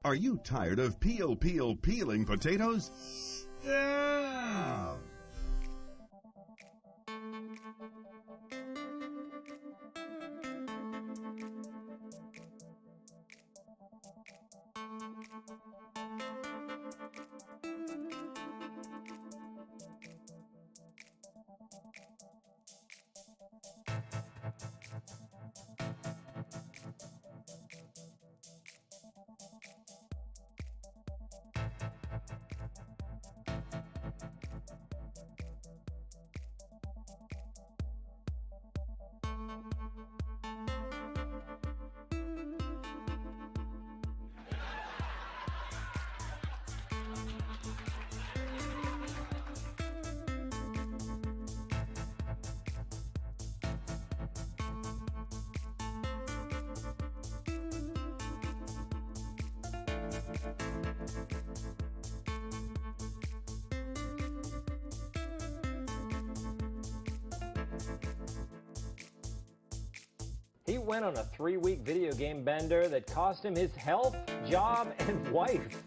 Are you tired of peeling potatoes? Yeah! He went on a 3-week video game bender that cost him his health, job, and wife.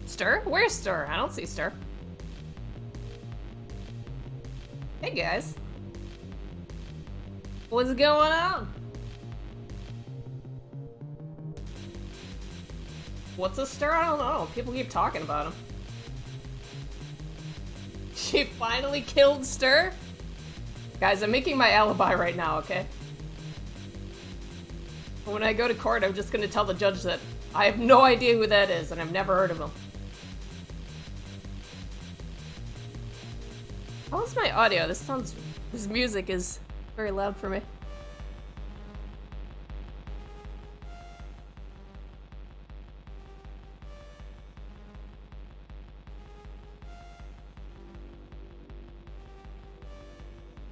Ster? Where's Ster? I don't see Ster. Hey guys. What's going on? What's a Ster? I don't know. People keep talking about him. She finally killed Ster? Guys, I'm making my alibi right now, okay? When I go to court, I'm just gonna tell the judge that I have no idea who that is and I've never heard of him. How's my audio? This This music is very loud for me.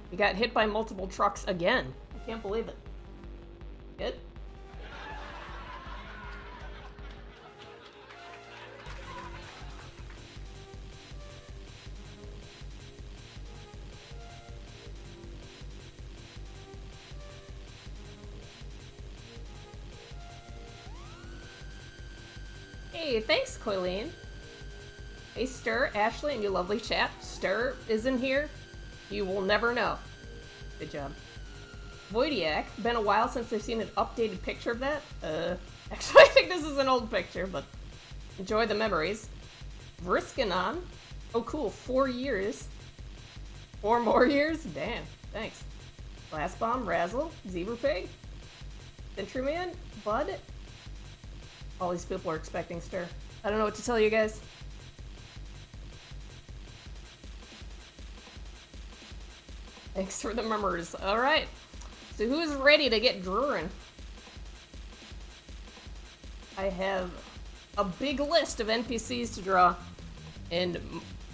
We got hit by multiple trucks again. I can't believe it. Good. Hey, thanks, Coileen. Hey, Ster, Ashley, and you lovely chat. Ster is in here. You will never know. Good job. Voidiac, been a while since I've seen an updated picture of that. Actually, I think this is an old picture, but enjoy the memories. Vriskanon, oh cool, 4 years. 4 more years? Damn, thanks. Blast Bomb, Razzle, Zebra Pig, Sentryman, Bud. All these people are expecting Ster. I don't know what to tell you guys. Thanks for the memories. Alright. So who's ready to get drawing? I have a big list of NPCs to draw. And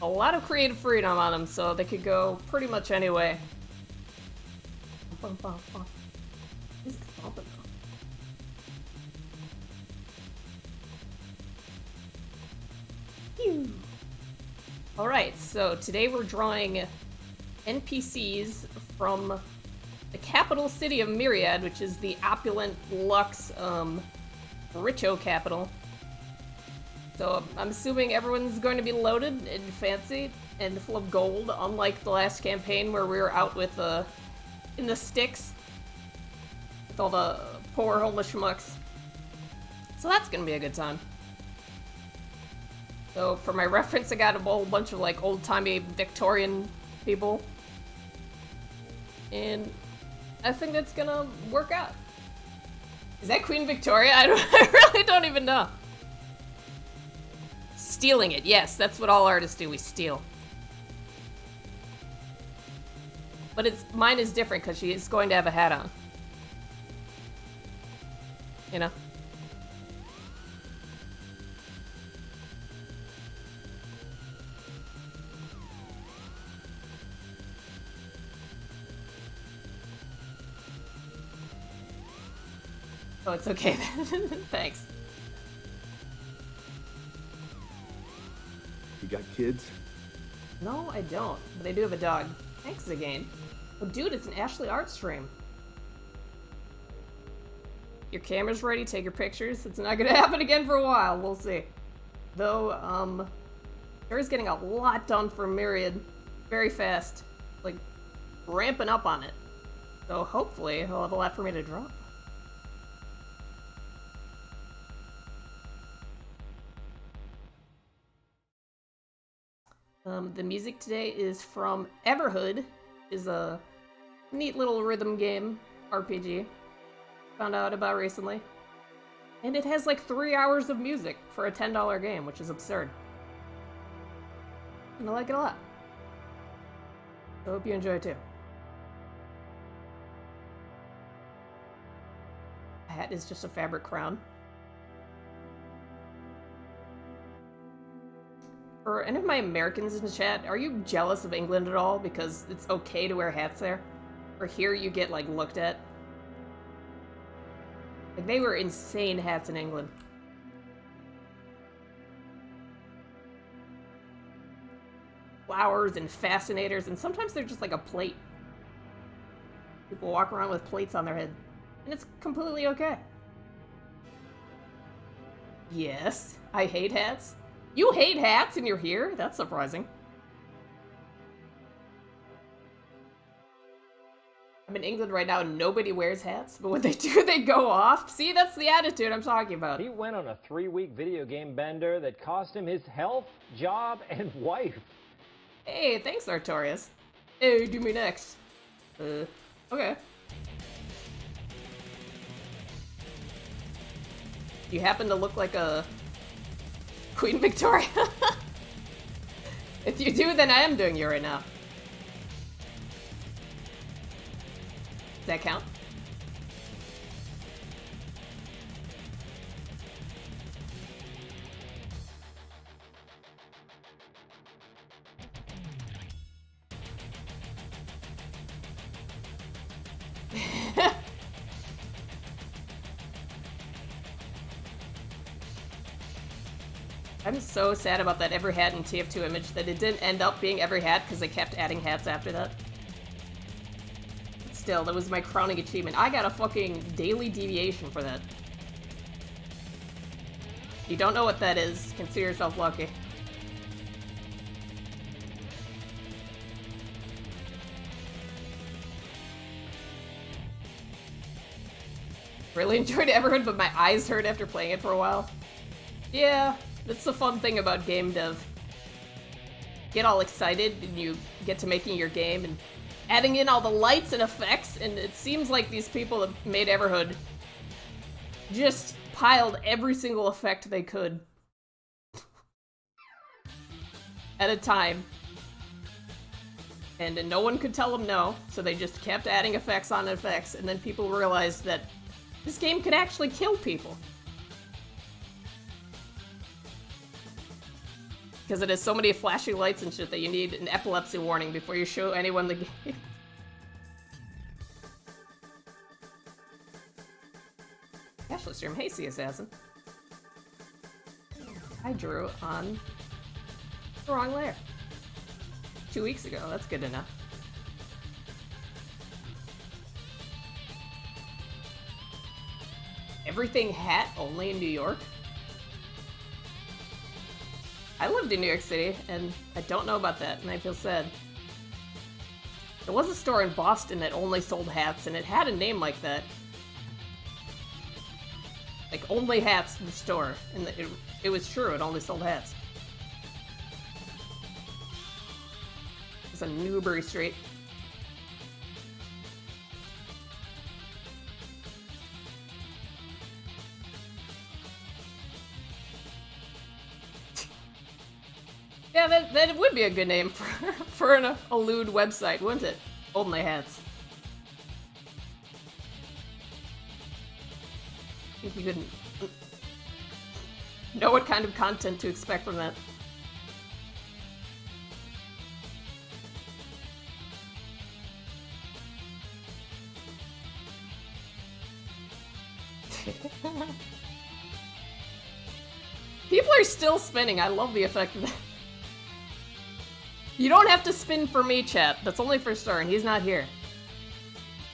a lot of creative freedom on them, so they could go pretty much any way. Alright, so today we're drawing NPCs from the capital city of Myriad, which is the opulent, luxe, richo capital. So I'm assuming everyone's going to be loaded and fancy and full of gold, unlike the last campaign where we were out with, in the sticks with all the poor homeless schmucks. So that's gonna be a good time. So for my reference, I got a whole bunch of like old-timey Victorian people. And I think that's gonna work out. Is that Queen Victoria? I really don't even know. Stealing it, yes, that's what all artists do, we steal. But mine is different because she is going to have a hat on. You know? Oh, it's okay then. Thanks. You got kids? No, I don't, but I do have a dog. Thanks again. Oh, dude, it's an Ashle art stream. Your camera's ready, take your pictures. It's not gonna happen again for a while, we'll see. Though, Ster's getting a lot done for Myriad very fast. Like, ramping up on it. So hopefully he'll have a lot for me to draw. The music today is from Everhood, is a neat little rhythm game RPG. Found out about recently. And it has like 3 hours of music for a $10 game, which is absurd. And I like it a lot. I hope you enjoy it too. A hat is just a fabric crown. For any of my Americans in the chat, are you jealous of England at all because it's okay to wear hats there? Or here you get, like, looked at? Like, they wear insane hats in England. Flowers and fascinators, and sometimes they're just like a plate. People walk around with plates on their head, and it's completely okay. Yes, I hate hats. You hate hats and you're here? That's surprising. I'm in England right now and nobody wears hats, but when they do, they go off. See, that's the attitude I'm talking about. He went on a 3-week video game bender that cost him his health, job, and wife. Hey, thanks, Artorias. Hey, do me next. Okay. You happen to look like a Queen Victoria? If you do, then I am doing you right now. that count? I'm so sad about that every hat in TF2 image that it didn't end up being every hat because they kept adding hats after that. But still, that was my crowning achievement. I got a fucking daily deviation for that. If you don't know what that is, consider yourself lucky. Really enjoyed Everhood, but my eyes hurt after playing it for a while. Yeah. That's the fun thing about game dev. Get all excited and you get to making your game and adding in all the lights and effects, and it seems like these people that made Everhood just piled every single effect they could at a time. And no one could tell them no, so they just kept adding effects on effects, and then people realized that this game could actually kill people. Because it has so many flashy lights and shit that you need an epilepsy warning before you show anyone the game. Ashle Stream, hey Sea Assassin. I drew on the wrong layer. 2 weeks ago, that's good enough. Everything hat only in New York? I lived in New York City, and I don't know about that, and I feel sad. There was a store in Boston that only sold hats, and it had a name like that. Like, only hats in the store. And it was true, it only sold hats. It's on Newbury Street. Yeah, that would be a good name for an elude website, wouldn't it? Only hats. I think you couldn't know what kind of content to expect from that. People are still spinning. I love the effect of that. You don't have to spin for me, chat. That's only for Ster, and he's not here.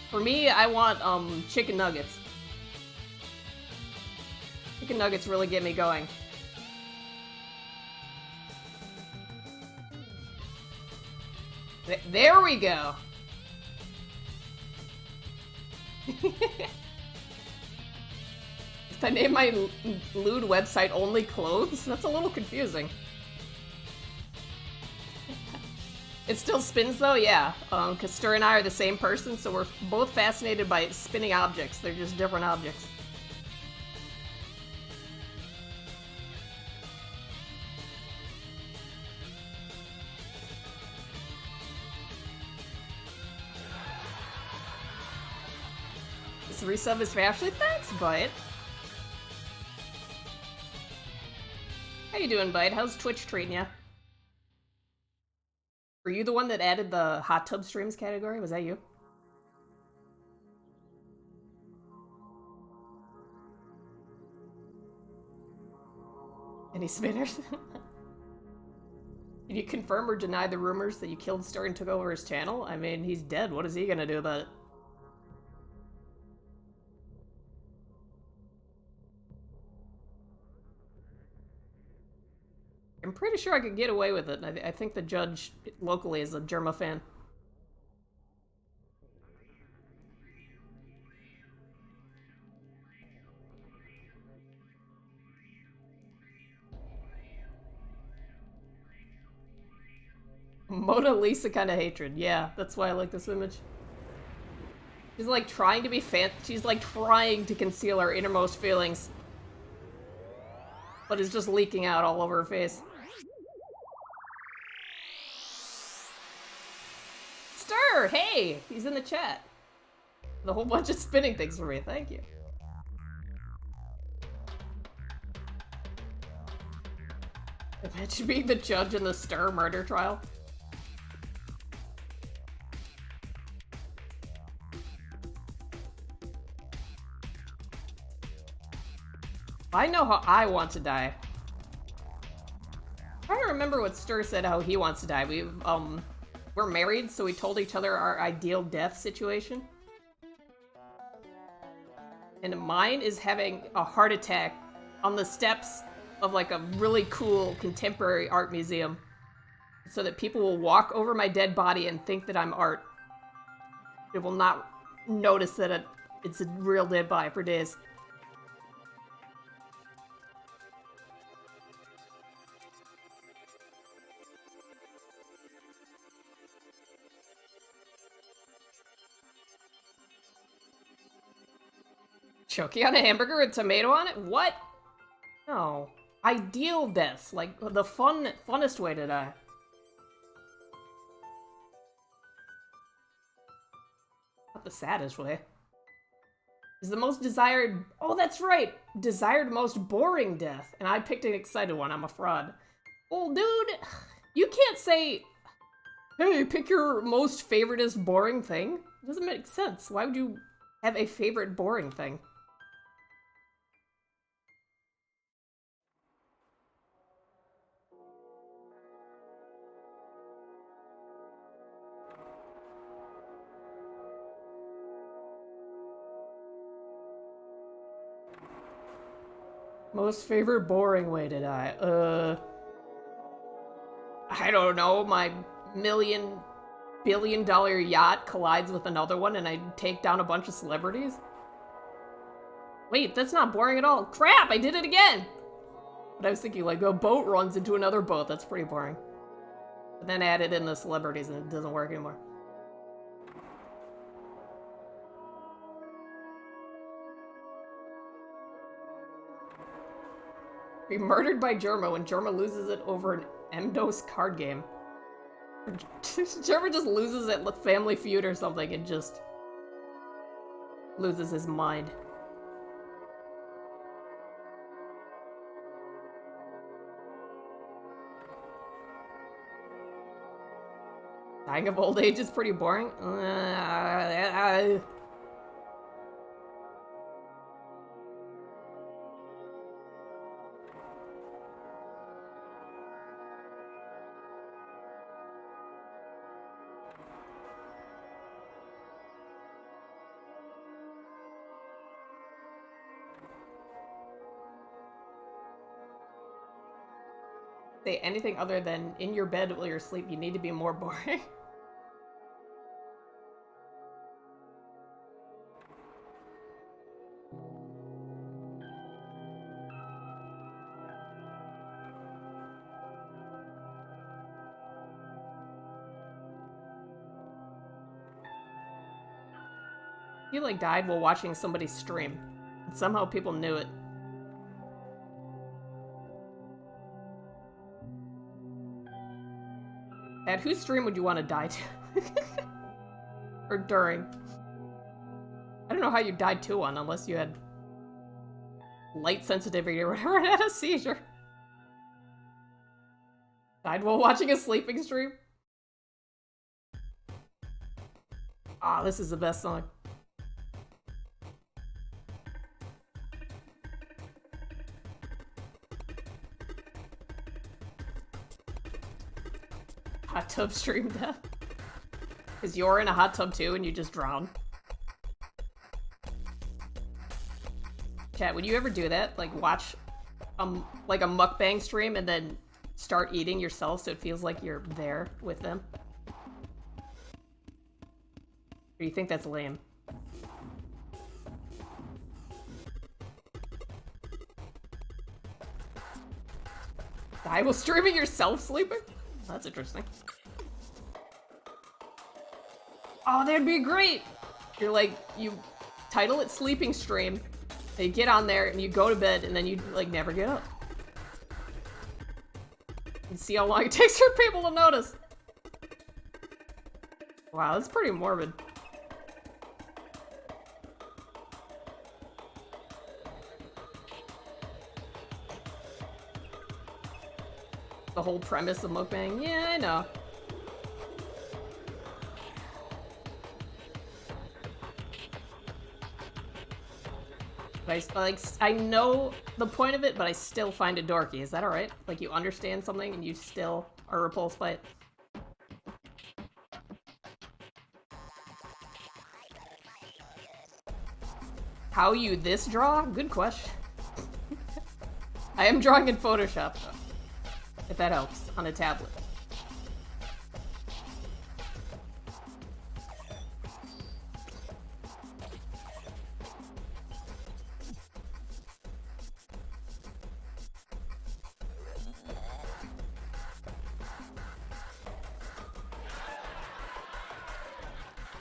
For me, I want, chicken nuggets. Chicken nuggets really get me going. There we go! If I name my lewd website Only Clothes, that's a little confusing. It still spins though, yeah. Because Ster and I are the same person, so we're both fascinated by spinning objects. They're just different objects. This resub is for Ashley. Thanks, Bite. How you doing, Bite? How's Twitch treating ya? Were you the one that added the hot tub streams category? Was that you? Any spinners? Did you confirm or deny the rumors that you killed Ster and took over his channel? I mean, he's dead. What is he gonna do about it? I'm pretty sure I could get away with it. I think the judge locally is a Germa fan. Mona Lisa kind of hatred. Yeah, that's why I like this image. She's like trying to be she's like trying to conceal her innermost feelings, but is just leaking out all over her face. Ster, hey, he's in the chat. a whole bunch of spinning things for me. Thank you. Imagine being the judge in the Ster murder trial. I know how I want to die. I don't remember what Ster said how he wants to die. We're married, so we told each other our ideal death situation. And mine is having a heart attack on the steps of like a really cool contemporary art museum so that people will walk over my dead body and think that I'm art. They will not notice that it's a real dead body for days. Choking on a hamburger with tomato on it? What? No. Ideal deaths, like the funnest way to die. Not the saddest way. Is the most desired... Oh, that's right! Desired most boring death. And I picked an excited one. I'm a fraud. Well, dude, you can't say, hey, pick your most favoritist boring thing. It doesn't make sense. Why would you have a favorite boring thing? Most favorite boring way to die? I don't know, my billion-dollar yacht collides with another one and I take down a bunch of celebrities? Wait, that's not boring at all. Crap, I did it again! But I was thinking, like, a boat runs into another boat. That's pretty boring. But then added in the celebrities and it doesn't work anymore. Be murdered by Germa when Germa loses it over an MDOS card game. Germa just loses at Family Feud or something and just loses his mind. Dying of old age is pretty boring. Say anything other than in your bed while you're asleep, you need to be more boring. He like died while watching somebody stream. And somehow people knew it. At whose stream would you want to die to? Or during? I don't know how you died to one unless you had light sensitivity or whatever and had a seizure. Died while watching a sleeping stream? Ah, this is the best song. Hot tub stream death. Because you're in a hot tub too and you just drown. Chat, would you ever do that? Like watch like a mukbang stream and then start eating yourself so it feels like you're there with them? Or do you think that's lame? Die while streaming yourself sleeping? That's interesting. Oh, that'd be great! You're like, you title it Sleeping Stream, and you get on there and you go to bed and then you like never get up. And see how long it takes for people to notice. Wow, that's pretty morbid. The whole premise of mukbang. Yeah, I know. I know the point of it, but I still find it dorky. Is that alright? Like, you understand something and you still are repulsed by it? How you this draw? Good question. I am drawing in Photoshop, though. If that helps, on a tablet.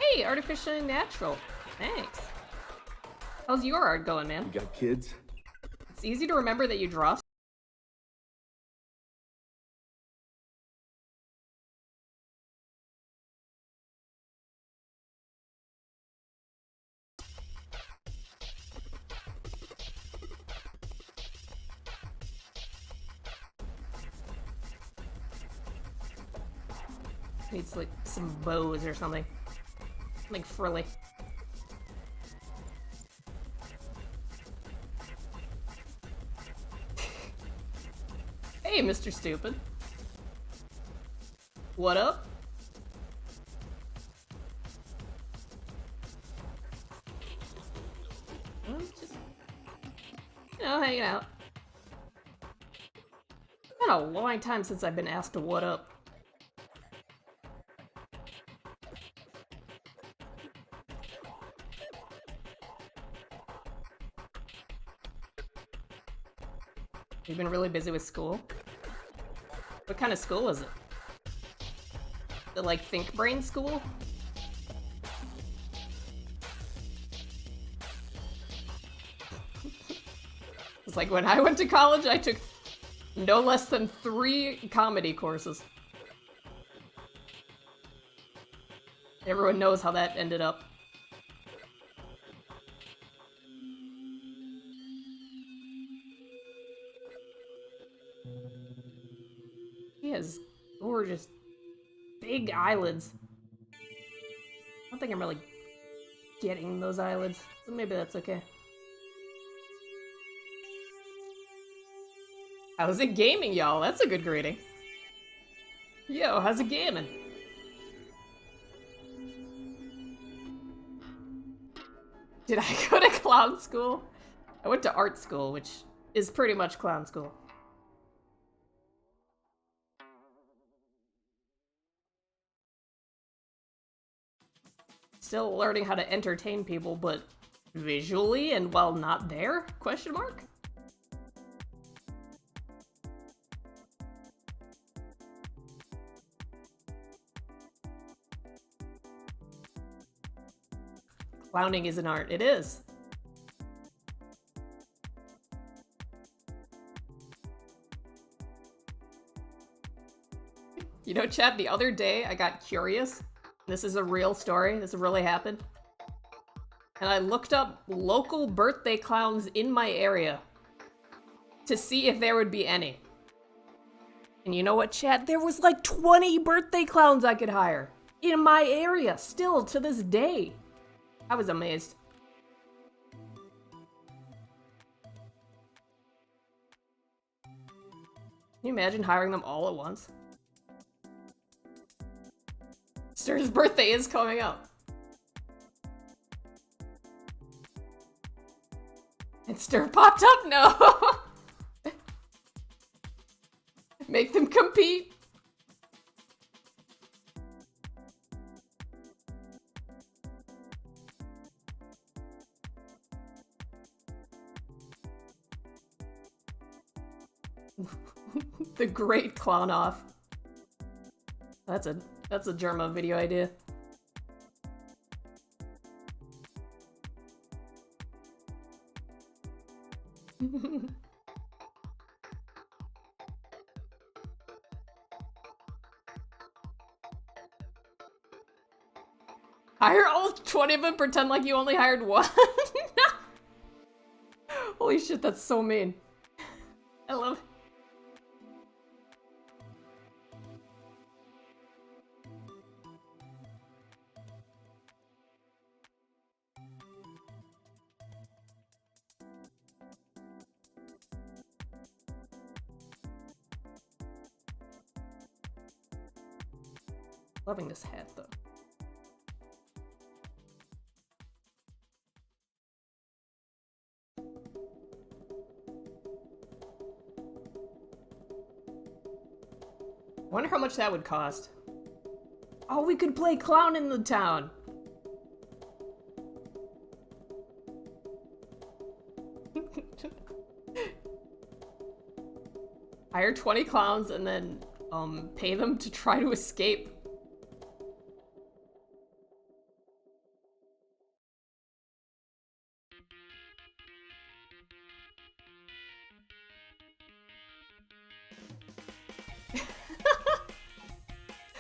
Hey, Artificially Natural. Thanks. How's your art going, man? You got kids? It's easy to remember that you draw. Needs like some bows or something. Like frilly. Hey, Mr. Stupid. What up? I'm just, hanging out. It's been a long time since I've been asked to what up. You've been really busy with school? What kind of school is it? The, like, think brain school? It's like when I went to college, I took no less than 3 comedy courses. Everyone knows how that ended up. He has gorgeous, big eyelids. I don't think I'm really getting those eyelids, but maybe that's okay. How's it gaming, y'all? That's a good greeting. Yo, how's it gaming? Did I go to clown school? I went to art school, which is pretty much clown school. Still learning how to entertain people, but visually and while not there? Question mark? Clowning is an art. It is. You know, Chad, the other day I got curious. This is a real story. This really happened. And I looked up local birthday clowns in my area to see if there would be any. And you know what, Chad? There was like 20 birthday clowns I could hire in my area, still to this day. I was amazed. Can you imagine hiring them all at once? Ster's birthday is coming up. And Ster popped up? No! Make them compete. The Great Clown Off. That's a Germa video idea. Hire all 20 of them, pretend like you only hired one? Holy shit, that's so mean. I love it. Loving this hat, though. I wonder how much that would cost. Oh, we could play clown in the town! Hire 20 clowns and then, pay them to try to escape.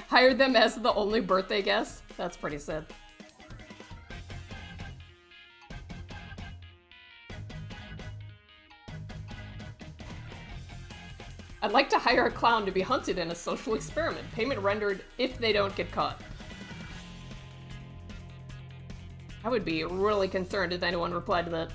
Hire them as the only birthday guest? That's pretty sad. I'd like to hire a clown to be hunted in a social experiment. Payment rendered if they don't get caught. I would be really concerned if anyone replied to that.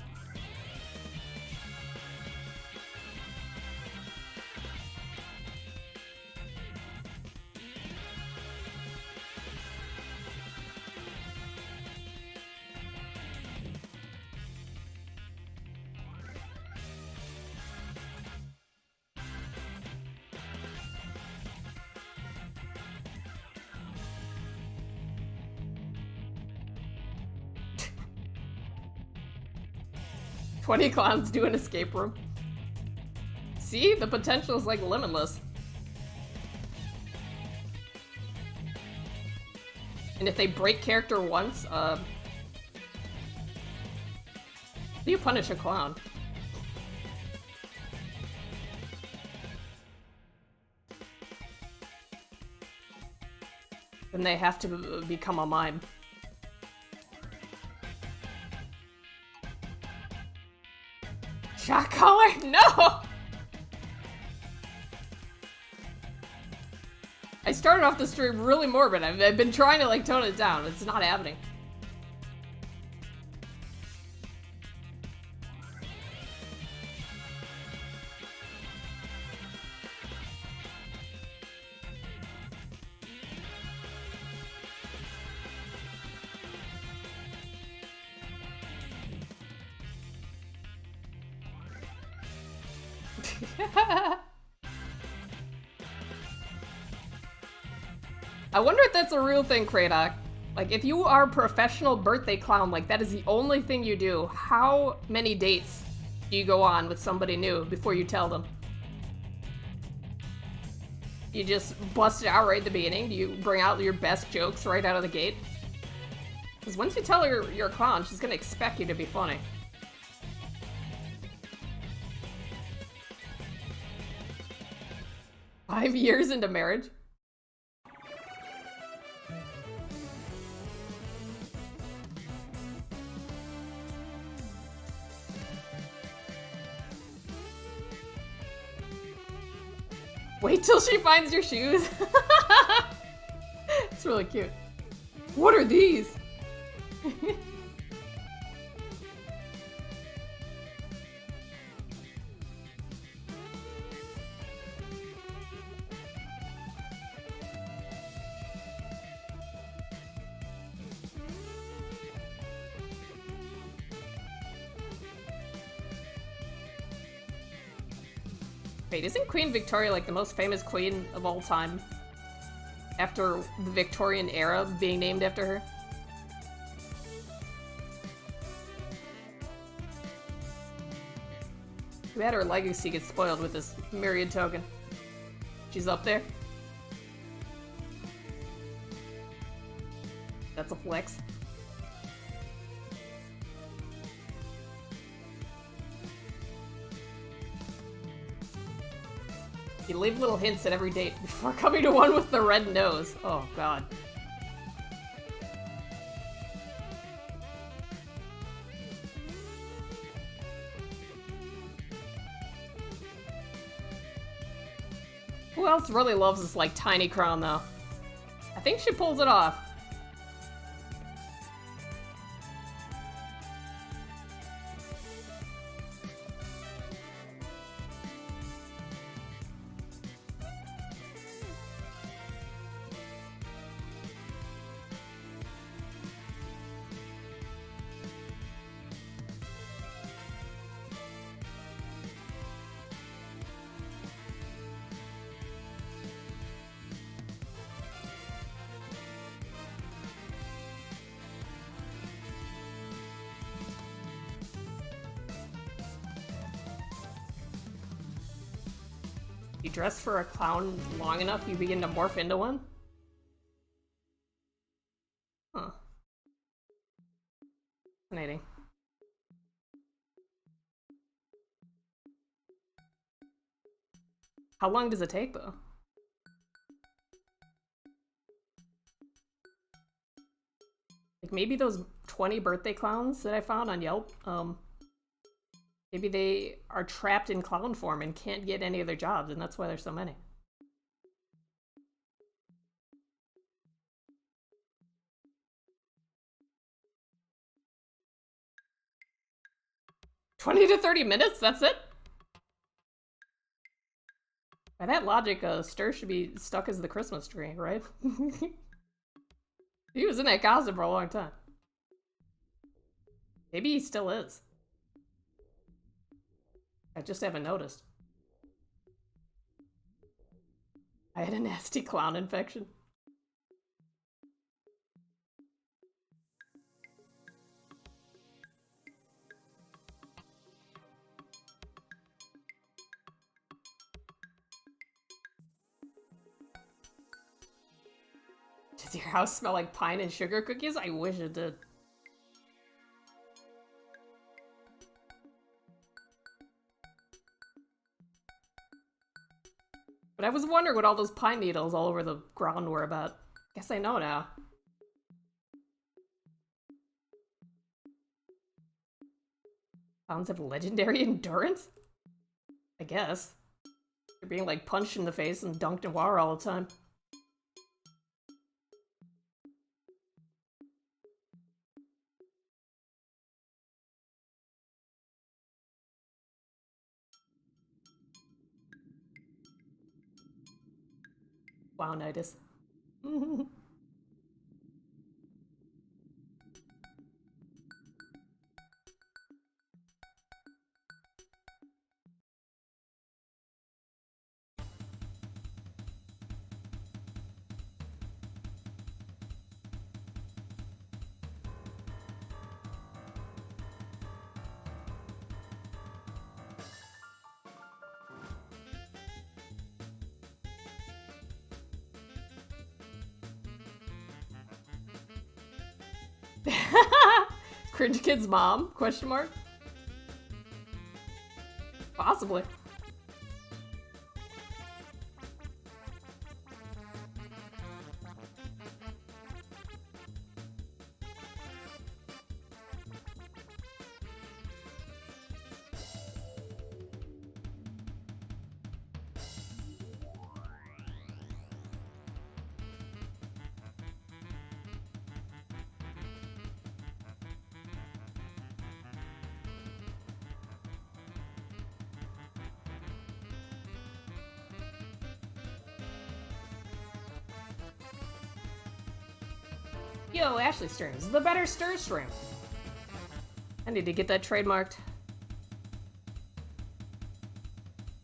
"20 clowns do an escape room." See? The potential is like limitless. And if they break character once, how do you punish a clown? Then they have to become a mime. Shot collar? No! I started off the stream really morbid. I've been trying to like tone it down. It's not happening. I wonder if that's a real thing, Kratok. Like, if you are a professional birthday clown, like, that is the only thing you do, how many dates do you go on with somebody new before you tell them? You just bust it out right at the beginning? Do you bring out your best jokes right out of the gate? Because once you tell her you're a clown, she's gonna expect you to be funny. "5 years into marriage?" Wait till she finds your shoes. It's really cute. "What are these?" Wait, isn't Queen Victoria like the most famous queen of all time? After the Victorian era being named after her? Too bad her legacy gets spoiled with this Myraid token. She's up there. That's a flex. You leave little hints at every date before coming to one with the red nose. Oh, God. Who else really loves this, like, tiny crown, though? I think she pulls it off. You dress for a clown long enough, you begin to morph into one? Huh. Fascinating. How long does it take, though? Like, maybe those 20 birthday clowns that I found on Yelp, maybe they are trapped in clown form and can't get any of their jobs, and that's why there's so many. "20 to 30 minutes? That's it?" By that logic, Ster should be stuck as the Christmas tree, right? He was in that costume for a long time. Maybe he still is. I just haven't noticed. I had a nasty clown infection. Does your house smell like pine and sugar cookies? I wish it did. But I was wondering what all those pine needles all over the ground were about. Guess I know now. Clowns have legendary endurance? I guess. They're being like punched in the face and dunked in water all the time. Clownitis. Cringe Kid's mom? Question mark? Possibly. Yo, Ashley Streams, the better Ster Stream. I need to get that trademarked.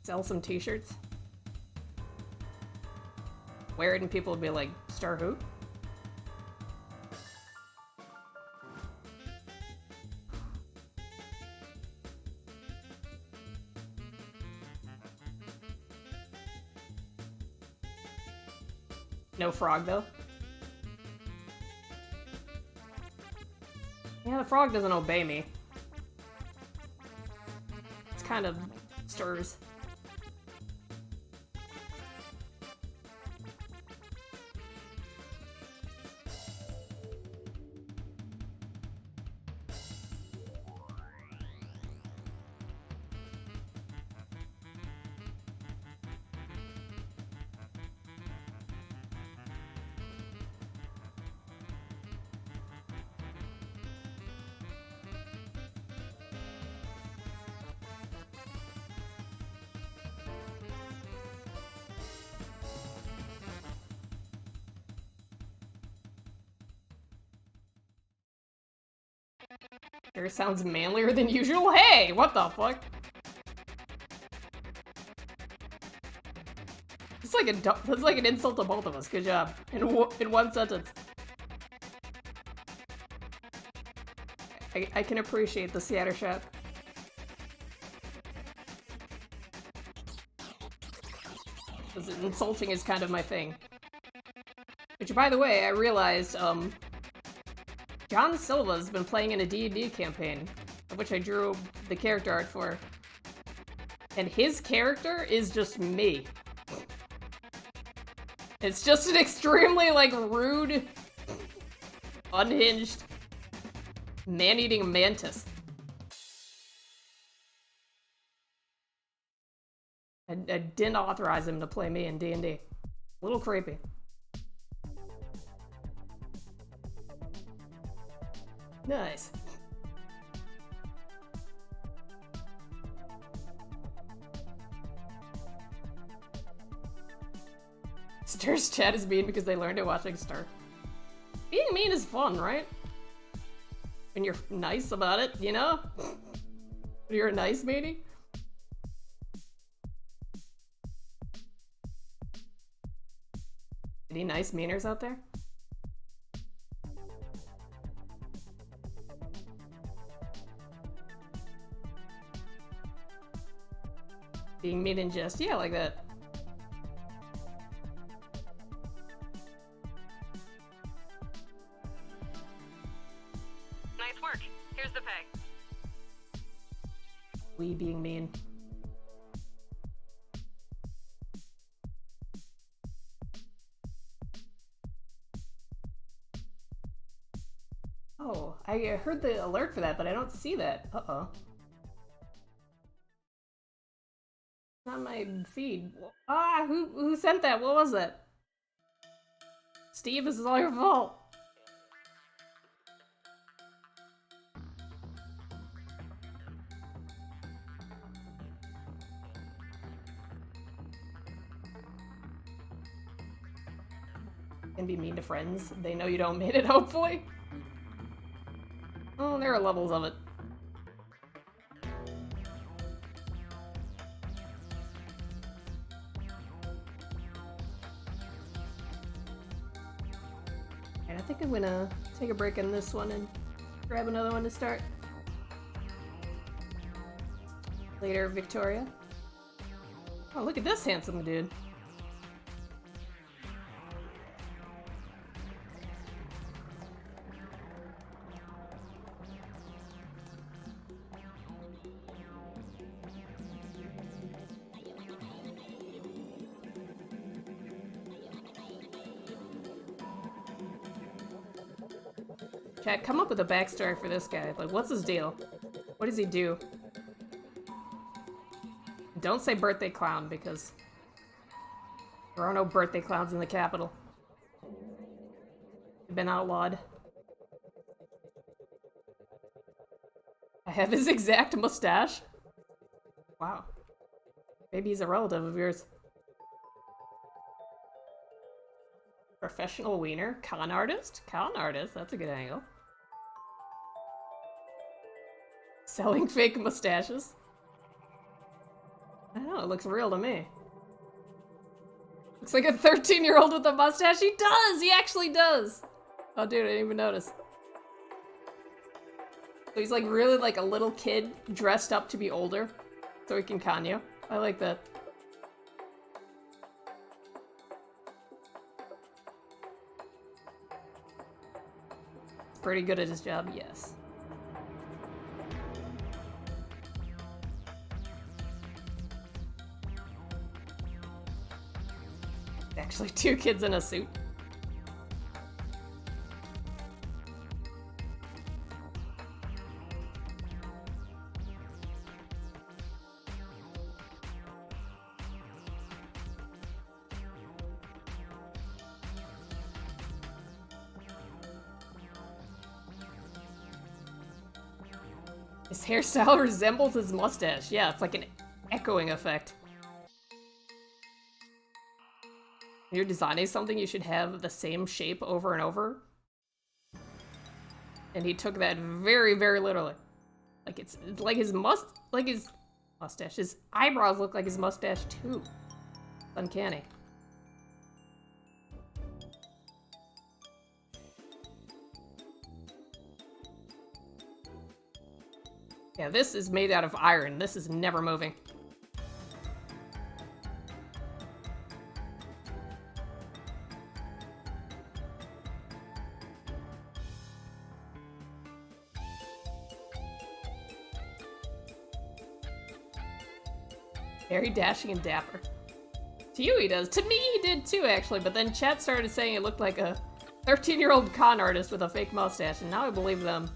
Sell some t-shirts. Wear it and people would be like, Star who? No frog though. Yeah, the frog doesn't obey me. It's kind of stirs. Sure sounds manlier than usual. Hey, what the fuck? It's like an insult to both of us. Good job. In one sentence. I can appreciate the scattershot. Because insulting is kind of my thing. Which, by the way, I realized, John Silva's been playing in a D&D campaign, of which I drew the character art for. And his character is just me. It's just an extremely, like, rude, unhinged, man-eating mantis. I didn't authorize him to play me in D&D. A little creepy. Nice. Ster's chat is mean because they learned it watching Ster. Being mean is fun, right? When you're nice about it, you know? When you're a nice meanie. Any nice meaners out there? Being mean in jest, yeah, like that. Nice work. Here's the pay. We being mean. Oh, I heard the alert for that, but I don't see that. Uh-oh. Not my feed. Ah, who sent that? What was it? Steve, this is all your fault. Can be mean to friends. They know you don't mean it, hopefully. Oh, there are levels of it. And I think I'm gonna take a break on this one and grab another one to start. Later, Victoria. Oh, look at this handsome dude. Chat, come up with a backstory for this guy. Like, what's his deal? What does he do? Don't say birthday clown, because there are no birthday clowns in the capital. They've been outlawed. I have his exact mustache. Wow. Maybe he's a relative of yours. Professional wiener? Con artist? Con artist? That's a good angle. Selling fake mustaches? I don't know, it looks real to me. Looks like a 13-year-old with a mustache. He does! He actually does! Oh dude, I didn't even notice. So he's like really like a little kid dressed up to be older. So he can con you. I like that. Pretty good at his job, yes. Actually, 2 kids in a suit. His hairstyle resembles his mustache. Yeah, it's like an echoing effect. When you're designing something, you should have the same shape over and over. And he took that very, very literally. Like it's like his mustache. His eyebrows look like his mustache too. It's uncanny. Yeah, this is made out of iron. This is never moving. Very dashing and dapper. To you he does. To me he did too, actually, but then chat started saying it looked like a 13-year-old con artist with a fake mustache, and now I believe them.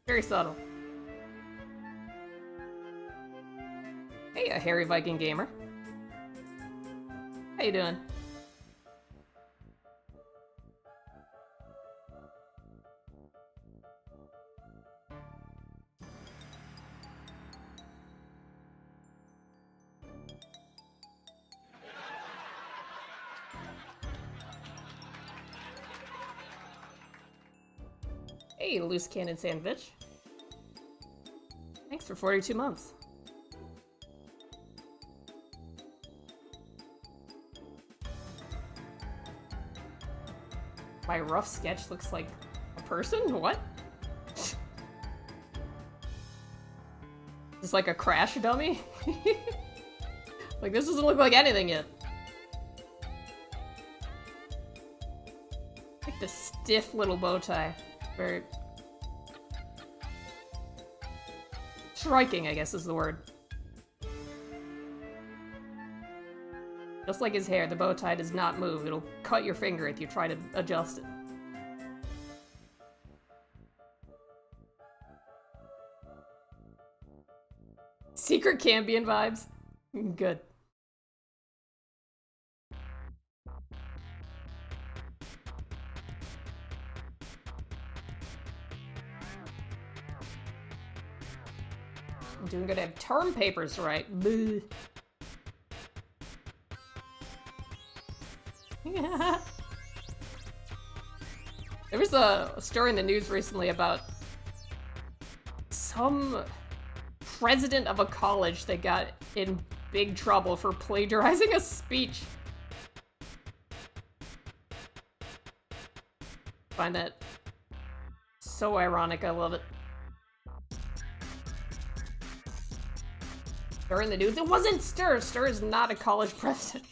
Very subtle. Hey, a hairy Viking gamer. How you doing? Hey, loose cannon sandwich. Thanks for 42 months. My rough sketch looks like a person? What? It's like a crash dummy? Like, this doesn't look like anything yet. Like the stiff little bow tie. Very striking, I guess is the word. Just like his hair, the bow tie does not move. It'll cut your finger if you try to adjust it. Secret Cambion vibes. Good. I'm doing good. I have term papers to write. Boo. There was a story in the news recently about some president of a college that got in big trouble for plagiarizing a speech. Find that so ironic. I love it. Stir in the news. It wasn't Stir. Stir is not a college president.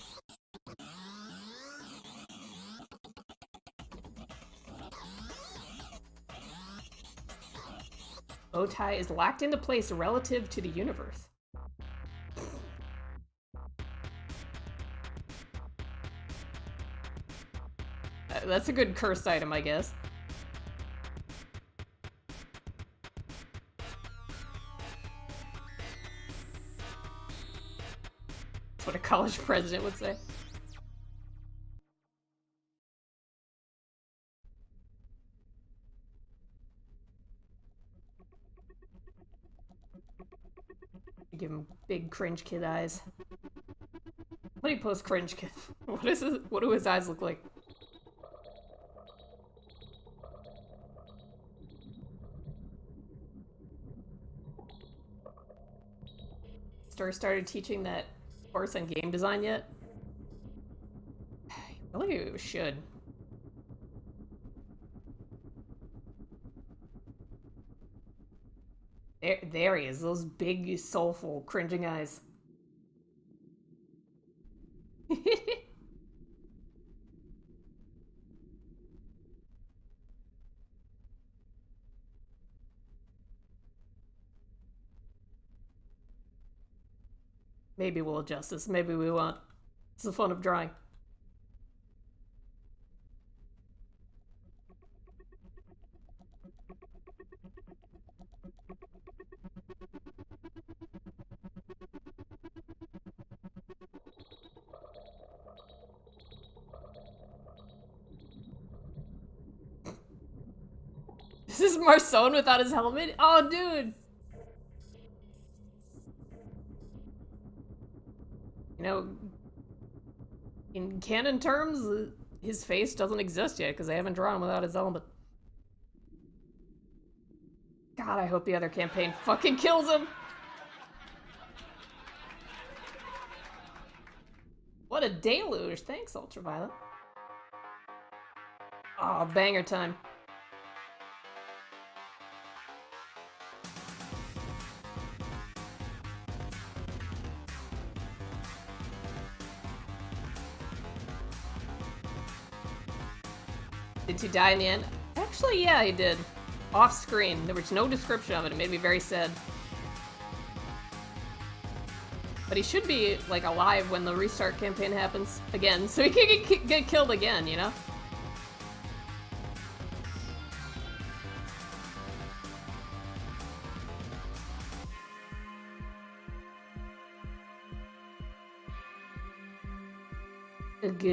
Bow tie is locked into place relative to the universe. That's a good cursed item, I guess. That's what a college president would say. Give him big cringe kid eyes. What do you post cringe kid? What is his, what do his eyes look like? Star started teaching that course on game design yet? Really should. There he is, those big, soulful, cringing eyes. Maybe we'll adjust this, maybe we won't. It's the fun of drawing. This is Marcone without his helmet? Oh, dude! You know, in canon terms, his face doesn't exist yet because they haven't drawn him without his helmet. God, I hope the other campaign fucking kills him! What a deluge! Thanks, Ultraviolet. Oh, banger time. Did he die in the end? Actually, yeah, he did. Off screen. There was no description of it. It made me very sad. But he should be, like, alive when the restart campaign happens again, so he can get killed again, you know? Ugh.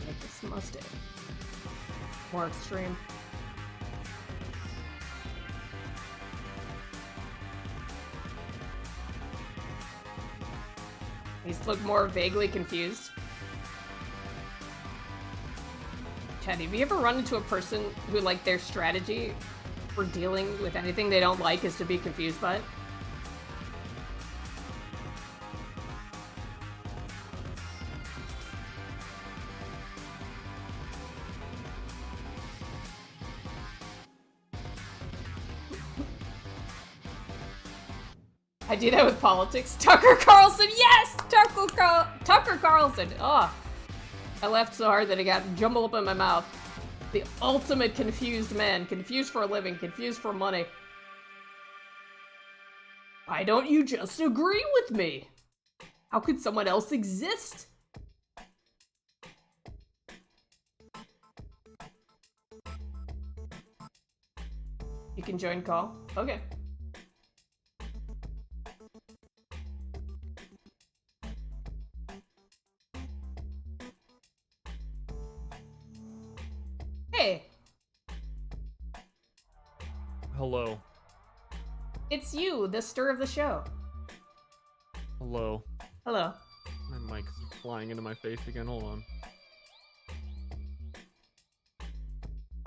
Make this mustard more extreme. He's look more vaguely confused. Chad, have you ever run into a person who, like, their strategy for dealing with anything they don't like is to be confused by it? I do that with politics. Tucker Carlson, yes! Tucker Carlson. Oh, I laughed so hard that it got jumbled up in my mouth. The ultimate confused man. Confused for a living. Confused for money. Why don't you just agree with me? How could someone else exist? You can join call. Okay. Hey. Hello. It's you, the stir of the show. Hello. Hello. My mic's flying into my face again. Hold on.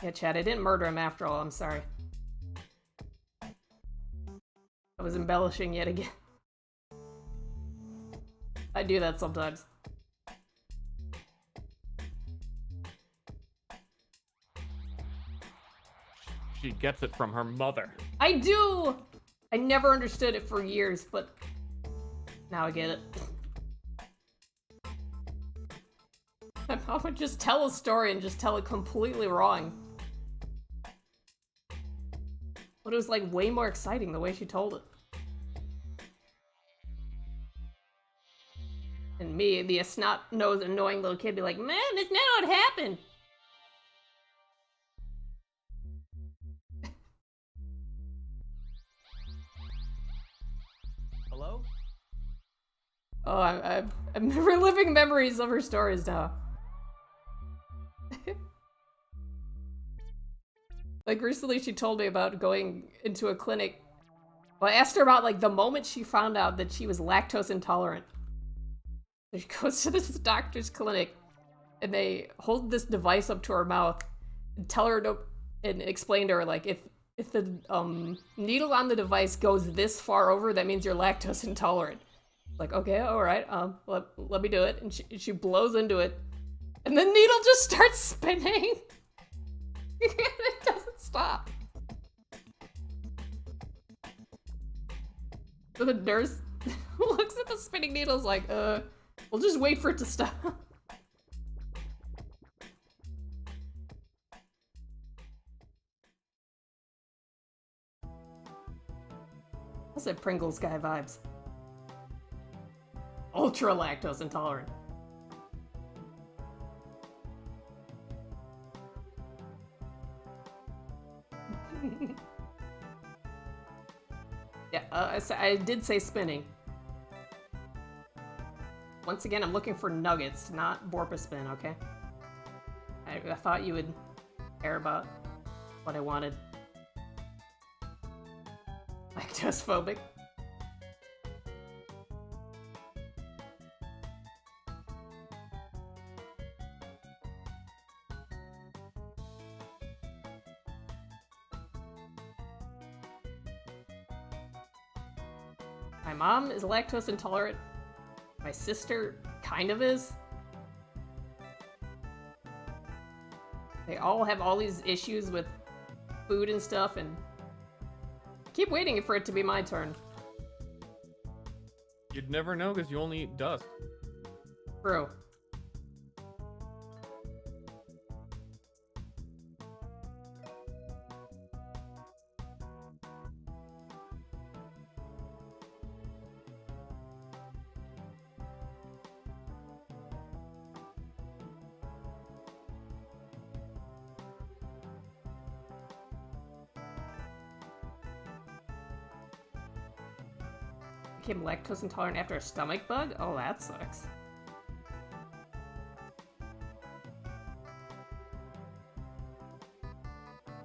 Yeah, Chad, I didn't murder him after all. I'm sorry. I was embellishing yet again. I do that sometimes. She gets it from her mother. I do! I never understood it for years, but now I get it. My mom would just tell a story and just tell it completely wrong. But it was like way more exciting the way she told it. And me, the snot-nosed, annoying little kid, be like, man, that's not what happened! Hello? Oh, I'm reliving memories of her stories now. Like, recently she told me about going into a clinic. Well, I asked her about, like, the moment she found out that she was lactose intolerant. So she goes to this doctor's clinic, and they hold this device up to her mouth and tell her to, and explain to her, like, if the needle on the device goes this far over, that means you're lactose intolerant. Like, okay, all right, let me do it. And she blows into it, and the needle just starts spinning. It doesn't stop. So the nurse looks at the spinning needles like, we'll just wait for it to stop. I said Pringles guy vibes. Ultra lactose intolerant. Yeah, I did say spinning. Once again, I'm looking for nuggets, not Borpaspin, okay? I thought you would care about what I wanted. Lactose phobic. My mom is lactose intolerant. My sister kind of is. They all have all these issues with food and stuff, and keep waiting for it to be my turn. You'd never know because you only eat dust. True. Became lactose intolerant after a stomach bug? Oh, that sucks.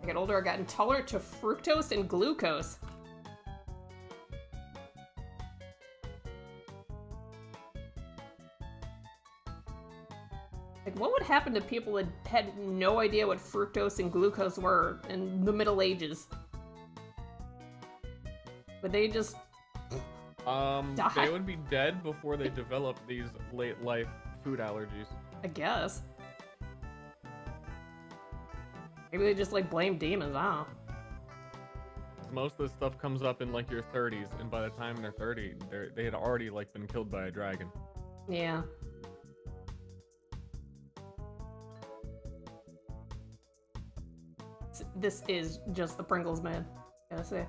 I got older, I got intolerant to fructose and glucose. Like, what would happen to people that had no idea what fructose and glucose were in the Middle Ages? Would they just die? They would be dead before they developed these late life food allergies. I guess. Maybe they just like blame demons, I don't know. Most of this stuff comes up in like your 30s, and by the time they're 30, they had already like been killed by a dragon. Yeah. This is just the Pringles man, gotta say.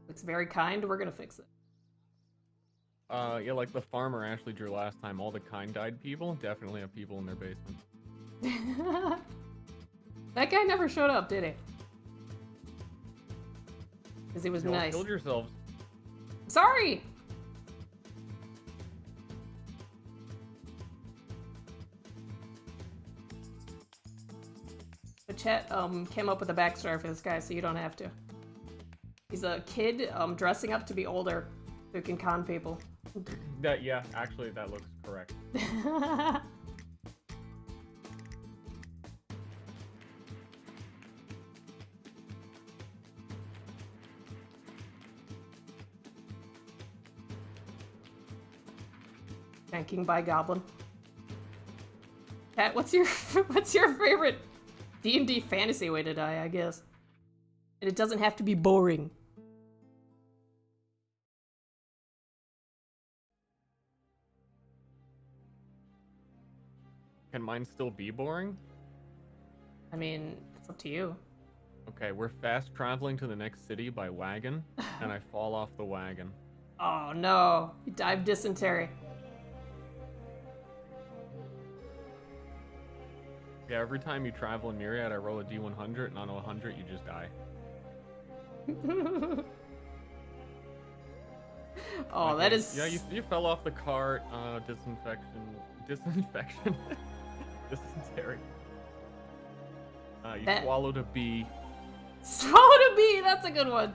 Looks very kind, we're gonna fix it. Yeah, like the farmer Ashley drew last time, all the kind-eyed people definitely have people in their basement. That guy never showed up, did he? Because he was You all nice. killed yourselves. Sorry! The chat came up with a backstory for this guy, so you don't have to. He's a kid dressing up to be older, so he can con people. Yeah, actually, that looks correct. Thanking by Goblin. Pat, what's your favorite D&D fantasy way to die, I guess? And it doesn't have to be boring. Can mine still be boring? I mean, it's up to you. Okay, we're fast traveling to the next city by wagon, and I fall off the wagon. Oh no, you die of dysentery. Yeah, every time you travel in Myraid, I roll a D100, and on a 100, you just die. Oh, that is... Yeah, you fell off the cart, disinfection, dysentery. You swallowed a bee. Swallowed a bee, that's a good one.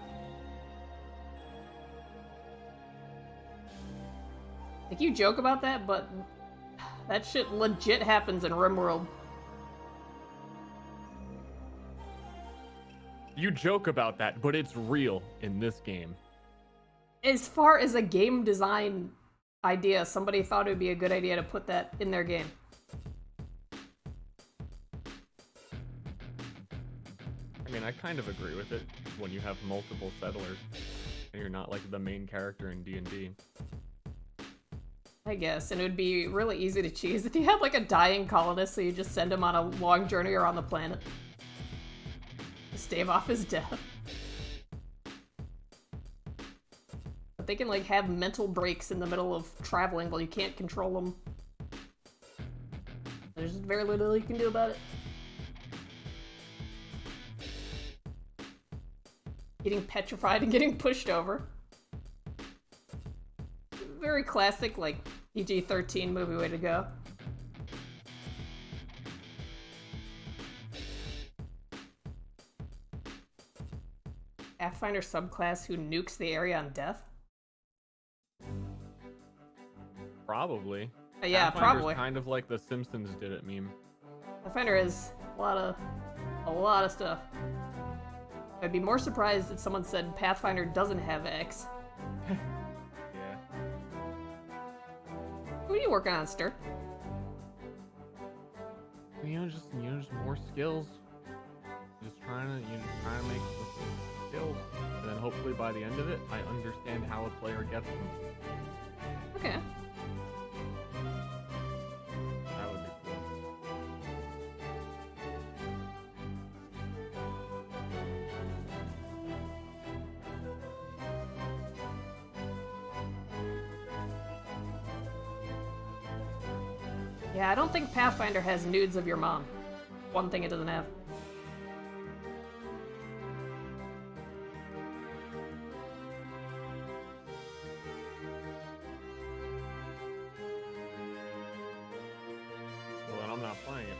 Like, you joke about that, but that shit legit happens in RimWorld. You joke about that, but it's real in this game. As far as a game design idea, somebody thought it would be a good idea to put that in their game. I mean, I kind of agree with it when you have multiple settlers and you're not like the main character in D&D. I guess, and it would be really easy to choose if you had like a dying colonist, so you just send him on a long journey around the planet. Stave off his death. But they can like have mental breaks in the middle of traveling while you can't control them. There's very little you can do about it. Getting petrified and getting pushed over. Very classic, like, PG-13 movie way to go. Pathfinder subclass who nukes the area on death? Probably. Yeah, Pathfinder's probably. kind of like the Simpsons did it meme. Pathfinder is a lot of stuff. I'd be more surprised if someone said Pathfinder doesn't have X. Yeah. What are you working on, Ster? Just more skills. Just trying to make the skills, and then hopefully by the end of it, I understand how a player gets them. Okay. That would be cool. Yeah, I don't think Pathfinder has nudes of your mom. One thing it doesn't have. Well, then I'm not playing it.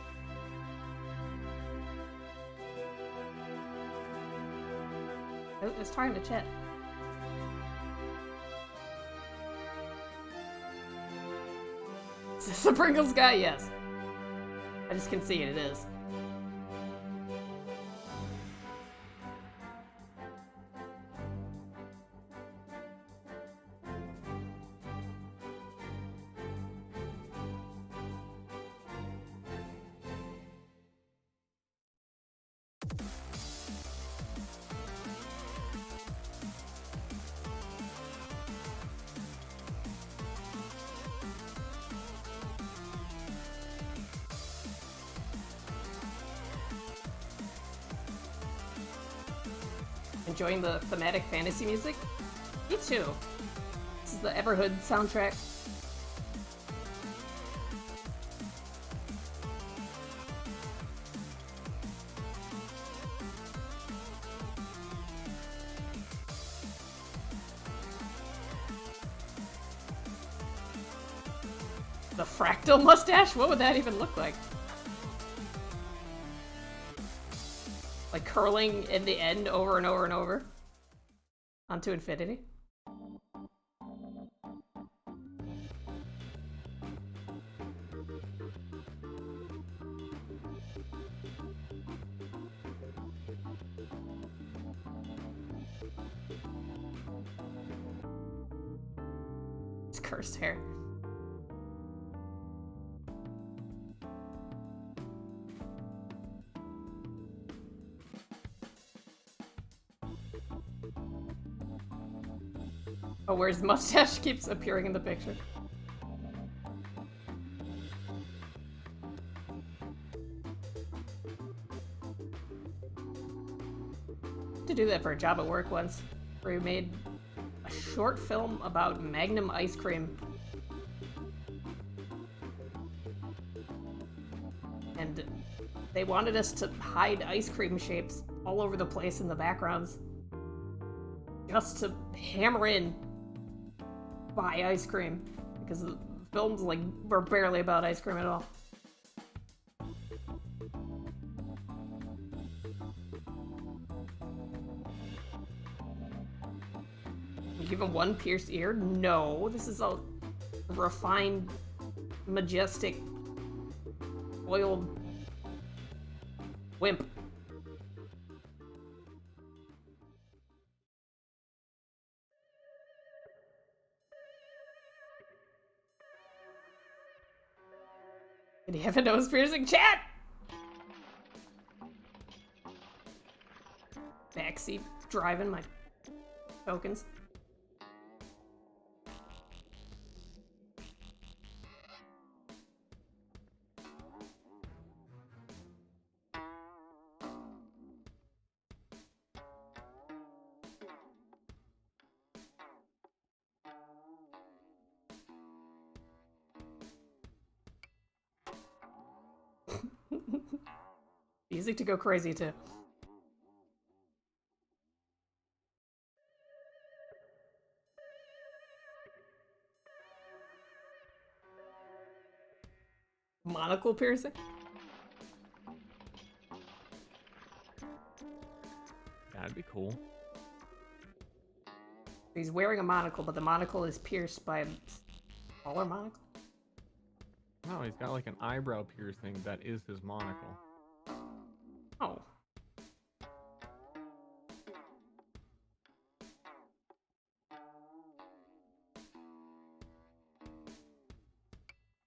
I was trying to chat. Is this a Pringles guy? Yes. I just can see it is. Enjoying the thematic fantasy music? Me too. This is the Everhood soundtrack. The fractal mustache? What would that even look like? Like curling in the end over and over and over onto infinity. It's cursed hair. Oh, where his mustache keeps appearing in the picture. To do that for a job at work once, where we made a short film about Magnum ice cream. And they wanted us to hide ice cream shapes all over the place in the backgrounds. Just to hammer in buy ice cream, because the films like were barely about ice cream at all. You give him one pierced ear? No, this is a refined, majestic, oiled wimp. Did he have a nose piercing? Chat! Backseat driving my tokens. Easy to go crazy too. Monocle piercing? That'd be cool. He's wearing a monocle, but the monocle is pierced by a smaller monocle? No, he's got like an eyebrow piercing that is his monocle. Oh.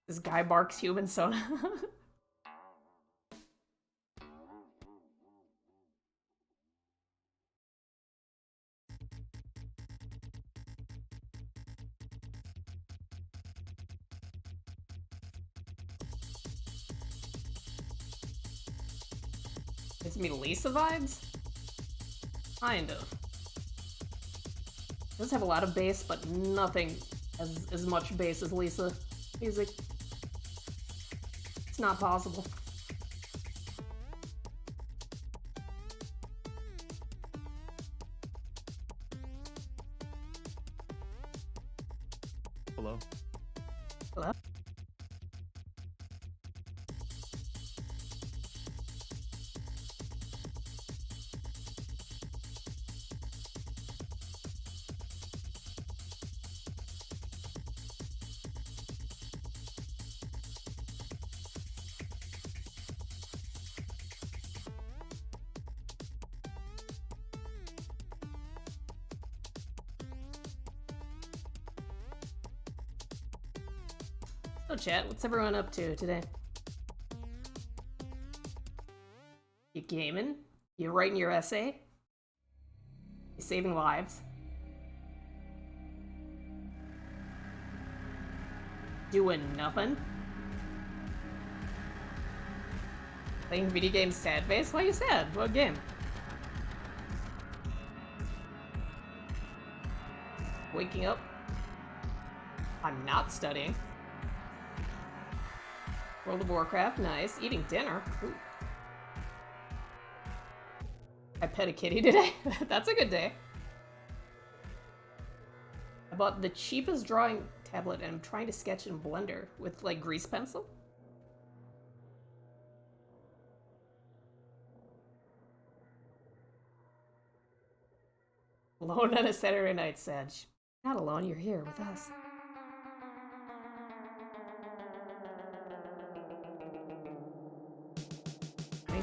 This guy barks human soda. Gives me Lisa vibes? Kind of. Does have a lot of bass, but nothing as much bass as Lisa music. It's not possible. Hello. Hello? So chat, what's everyone up to today? You gaming? You writing your essay? You saving lives? Doing nothing? Playing video games sad face? Why are you sad? What game? Waking up? I'm not studying. World of Warcraft, nice. Eating dinner. Ooh. I pet a kitty today. That's a good day. I bought the cheapest drawing tablet and I'm trying to sketch in Blender with like grease pencil. Alone on a Saturday night, Sedge. Not alone, you're here with us.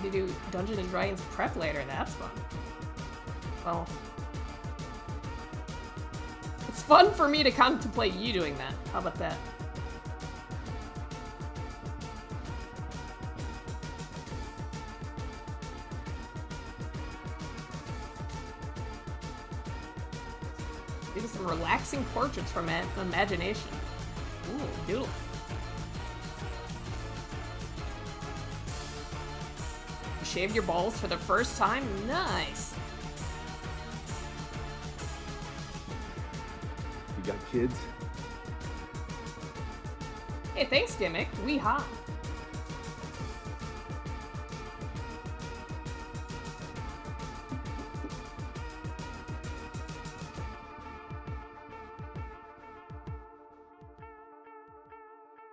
To do Dungeons and Dragons prep later, that's fun. Well, it's fun for me to contemplate you doing that. How about that? Do some relaxing portraits from imagination. Ooh, doodle. Shaved your balls for the first time? Nice. You got kids? Hey, thanks, Gimmick. We hot.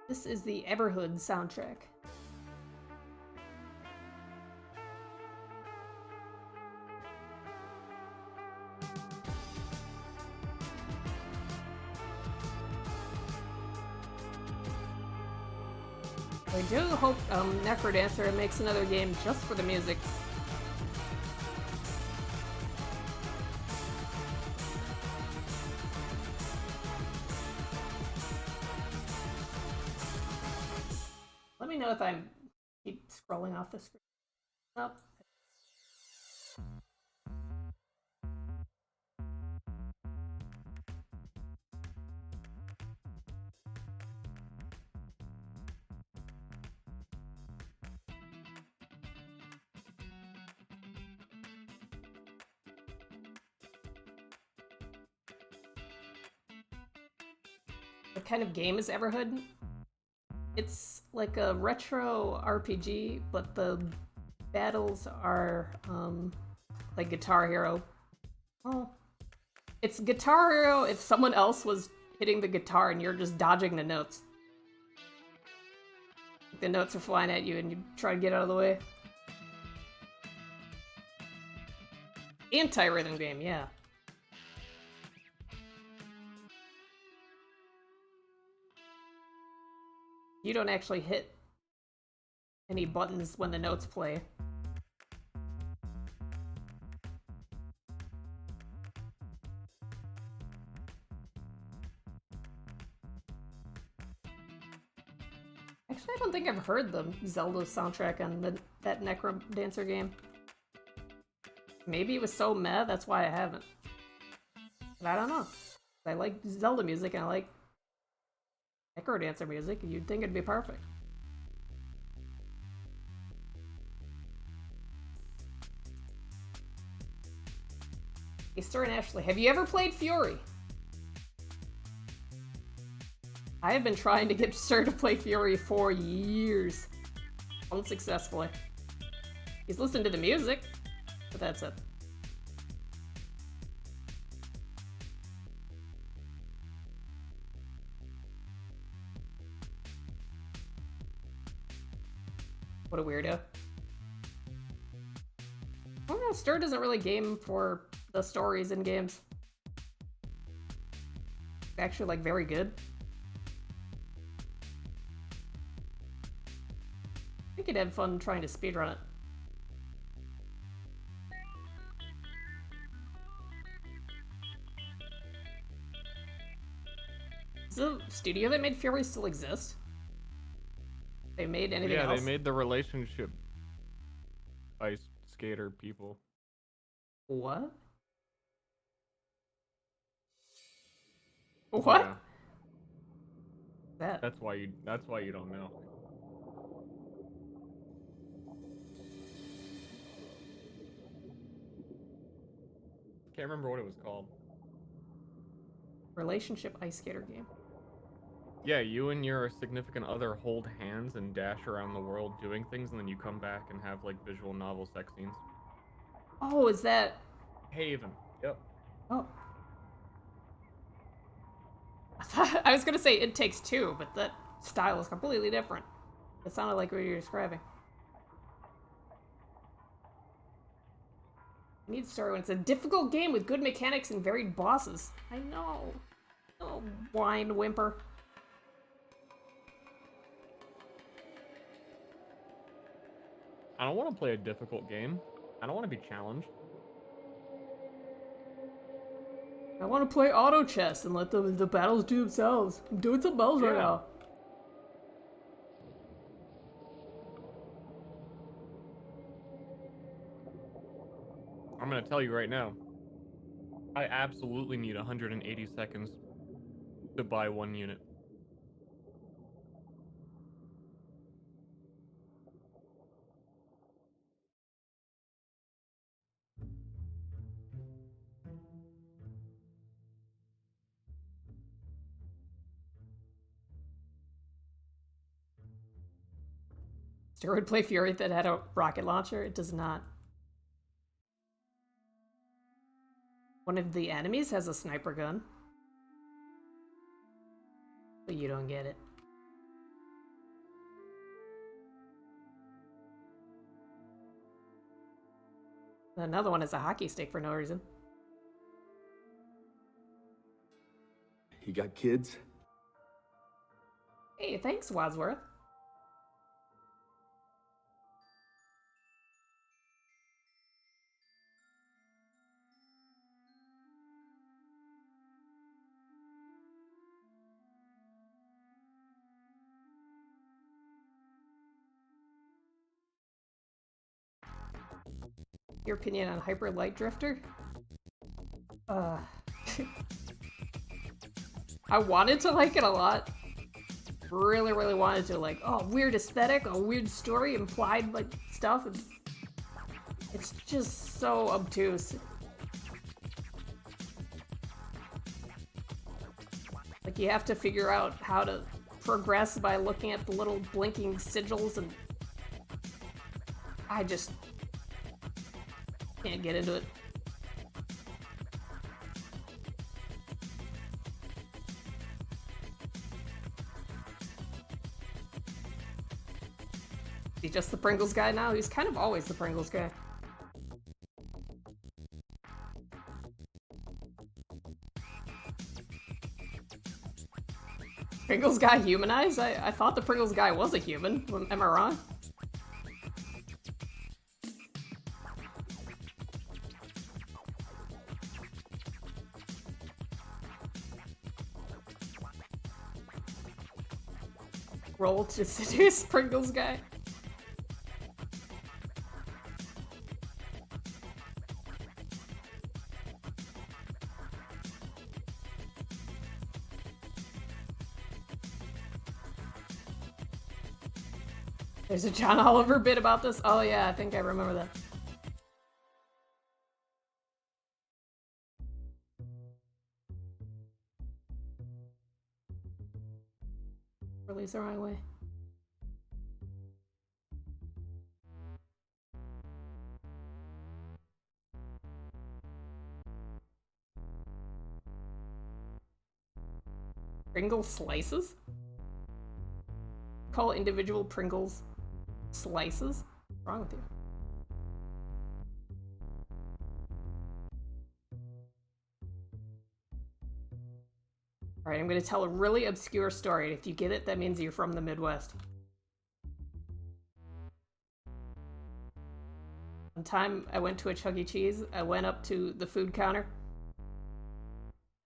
This is the Everhood soundtrack. I do hope Necrodancer makes another game just for the music. Let me know if I keep scrolling off the screen. Nope. What kind of game is Everhood? It's like a retro RPG, but the battles are like Guitar Hero. Oh, it's Guitar Hero if someone else was hitting the guitar and you're just dodging the notes. The notes are flying at you and you try to get out of the way. Anti-rhythm game, yeah. You don't actually hit any buttons when the notes play. Actually, I don't think I've heard the Zelda soundtrack on that Necro Dancer game. Maybe it was so meh, that's why I haven't. But I don't know. I like Zelda music and I like Necro Dancer music, you'd think it'd be perfect. Hey, Ster and Ashley, have you ever played Fury? I have been trying to get Ster to play Fury for years. Unsuccessfully. He's listened to the music, but that's it. What a weirdo. I don't know, Ster doesn't really game for the stories in games. It's actually, like, very good. I think he'd have fun trying to speedrun it. Does the studio that made Fury still exist? They made anything else? Yeah, they made the relationship ice skater people. What? What? Yeah. That? That's why you don't know. Can't remember what it was called. Relationship ice skater game. Yeah, you and your significant other hold hands and dash around the world doing things, and then you come back and have like visual novel sex scenes. Oh, is that... Haven. Yep. Oh. I was gonna say It Takes Two, but that style is completely different. It sounded like what you were describing. I need Ster when it's a difficult game with good mechanics and varied bosses. I know. Oh, whine whimper. I don't want to play a difficult game. I don't want to be challenged. I want to play auto chess and let the battles do themselves. I'm doing some bells right now. I'm gonna tell you right now. I absolutely need 180 seconds to buy 1 unit. Ster would play Fury that had a rocket launcher. It does not. One of the enemies has a sniper gun. But you don't get it. Another one has a hockey stick for no reason. You got kids? Hey, thanks, Wadsworth. Your opinion on Hyper Light Drifter? I wanted to like it a lot. Really, really wanted to. Like, oh, weird aesthetic, a weird story, implied, like, stuff. It's just so obtuse. Like, you have to figure out how to progress by looking at the little blinking sigils, and I just can't get into it. He's just the Pringles guy now? He's kind of always the Pringles guy. Pringles guy humanized? I thought the Pringles guy was a human. Am I wrong? Roll to seduce Pringles guy. There's a John Oliver bit about this. Oh yeah, I think I remember that. Release the wrong way. Pringle slices? Call individual Pringles slices? What's wrong with you? Alright, I'm gonna tell a really obscure story. If you get it, that means you're from the Midwest. One time I went to a Chuck E. Cheese, I went up to the food counter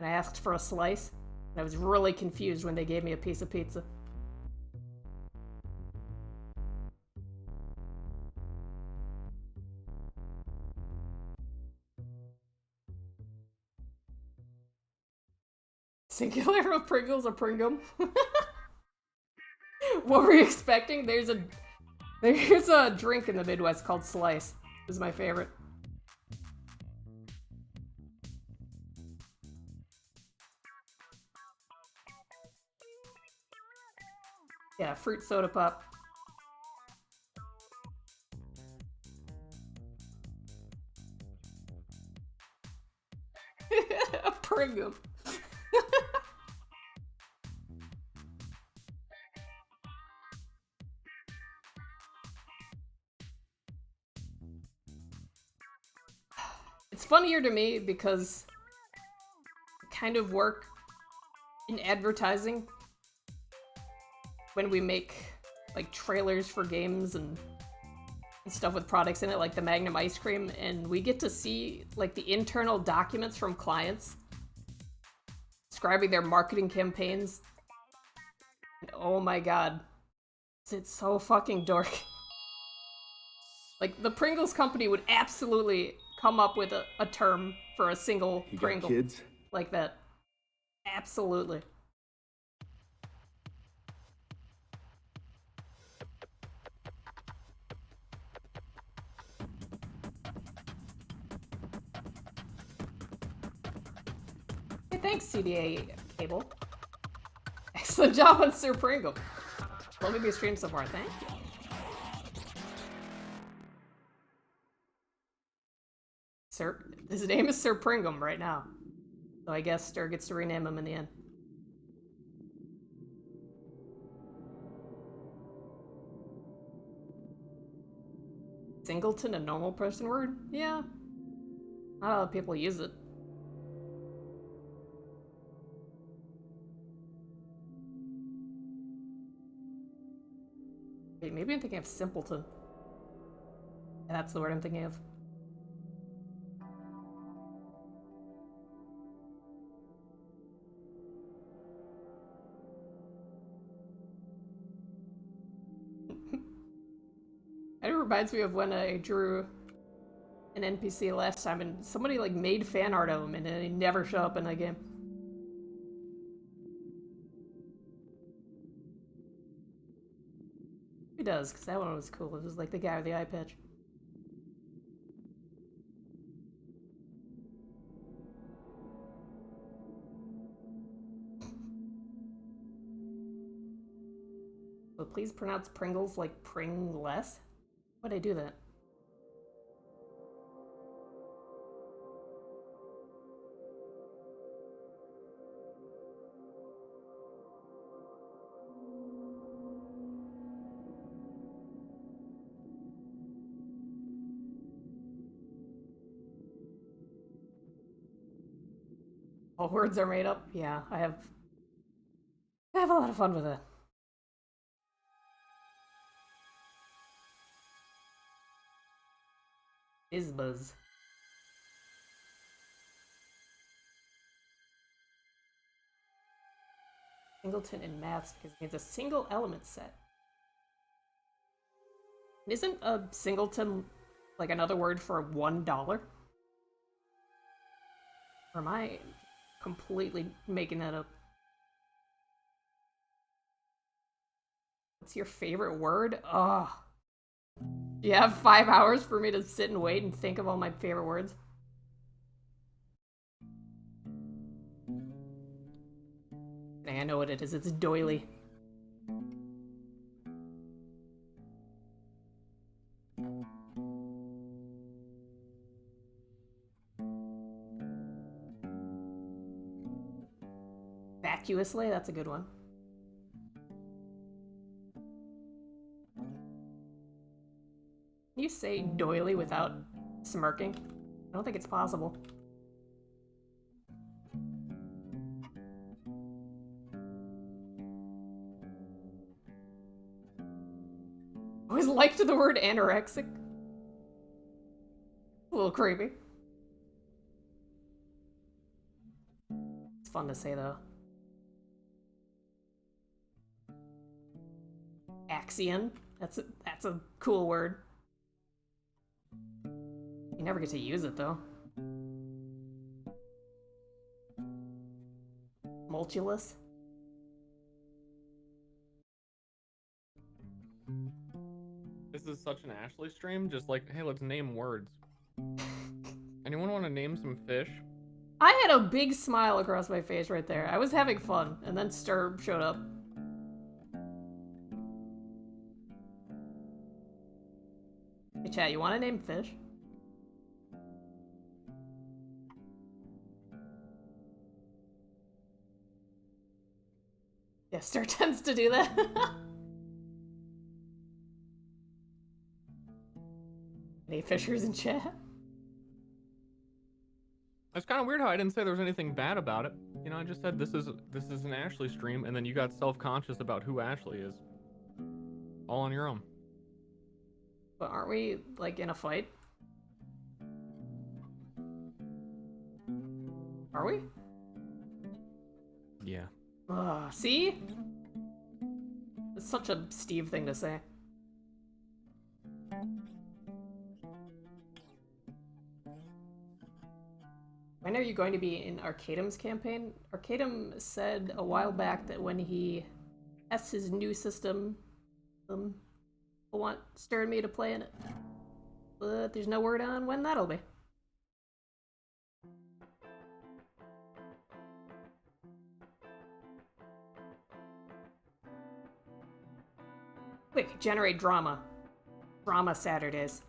and I asked for a slice. And I was really confused when they gave me a piece of pizza. Singular of Pringles, a Pringum. What were you expecting? There's a drink in the Midwest called Slice. This is my favorite. Yeah, fruit soda pop. A Pringum. It's funnier to me because I kind of work in advertising when we make like trailers for games and stuff with products in it, like the Magnum ice cream, and we get to see like the internal documents from clients describing their marketing campaigns. And oh my god, it's so fucking dork. Like the Pringles company would absolutely come up with a term for a single You Pringle got kids? like that. Absolutely. Hey, thanks, CDA Cable. Excellent job on Sir Pringle. Loving your stream so far, thank you. Sir, his name is Sir Pringum right now. So I guess Ster gets to rename him in the end. Singleton, a normal person word? Yeah. Not a lot of people use it. Wait, maybe I'm thinking of simpleton. Yeah, that's the word I'm thinking of. It reminds me of when I drew an NPC last time and somebody like made fan art of him and he never showed up in the game. He does, because that one was cool. It was like the guy with the eye patch. But please pronounce Pringles like Pringless. Why'd I do that? All words are made up? Yeah, I have a lot of fun with it. Izbuzz. Singleton in maths because it means a single element set. Isn't a singleton like another word for $1? Or am I completely making that up? What's your favorite word? Ugh. Do you have 5 hours for me to sit and wait and think of all my favorite words? I know what it is. It's doily. Vacuously? That's a good one. Can you say doily without smirking? I don't think it's possible. Always liked the word anorexic. A little creepy. It's fun to say though. Axion. That's a cool word. You never get to use it though. Multulus. This is such an Ashley stream. Just like, hey, let's name words. Anyone want to name some fish? I had a big smile across my face right there. I was having fun, and then Ster showed up. Hey chat, you want to name fish? Yeah, Ster tends to do that. Any fishers in chat? It's kind of weird how I didn't say there was anything bad about it. You know, I just said this is an Ashley stream, and then you got self-conscious about who Ashley is. All on your own. But aren't we, like, in a fight? Are we? Yeah. See? It's such a Steve thing to say. When are you going to be in Arcadum's campaign? Arcadum said a while back that when he tests his new system, he'll want Ster and me to play in it. But there's no word on when that'll be. Quick, generate drama. Drama Saturdays.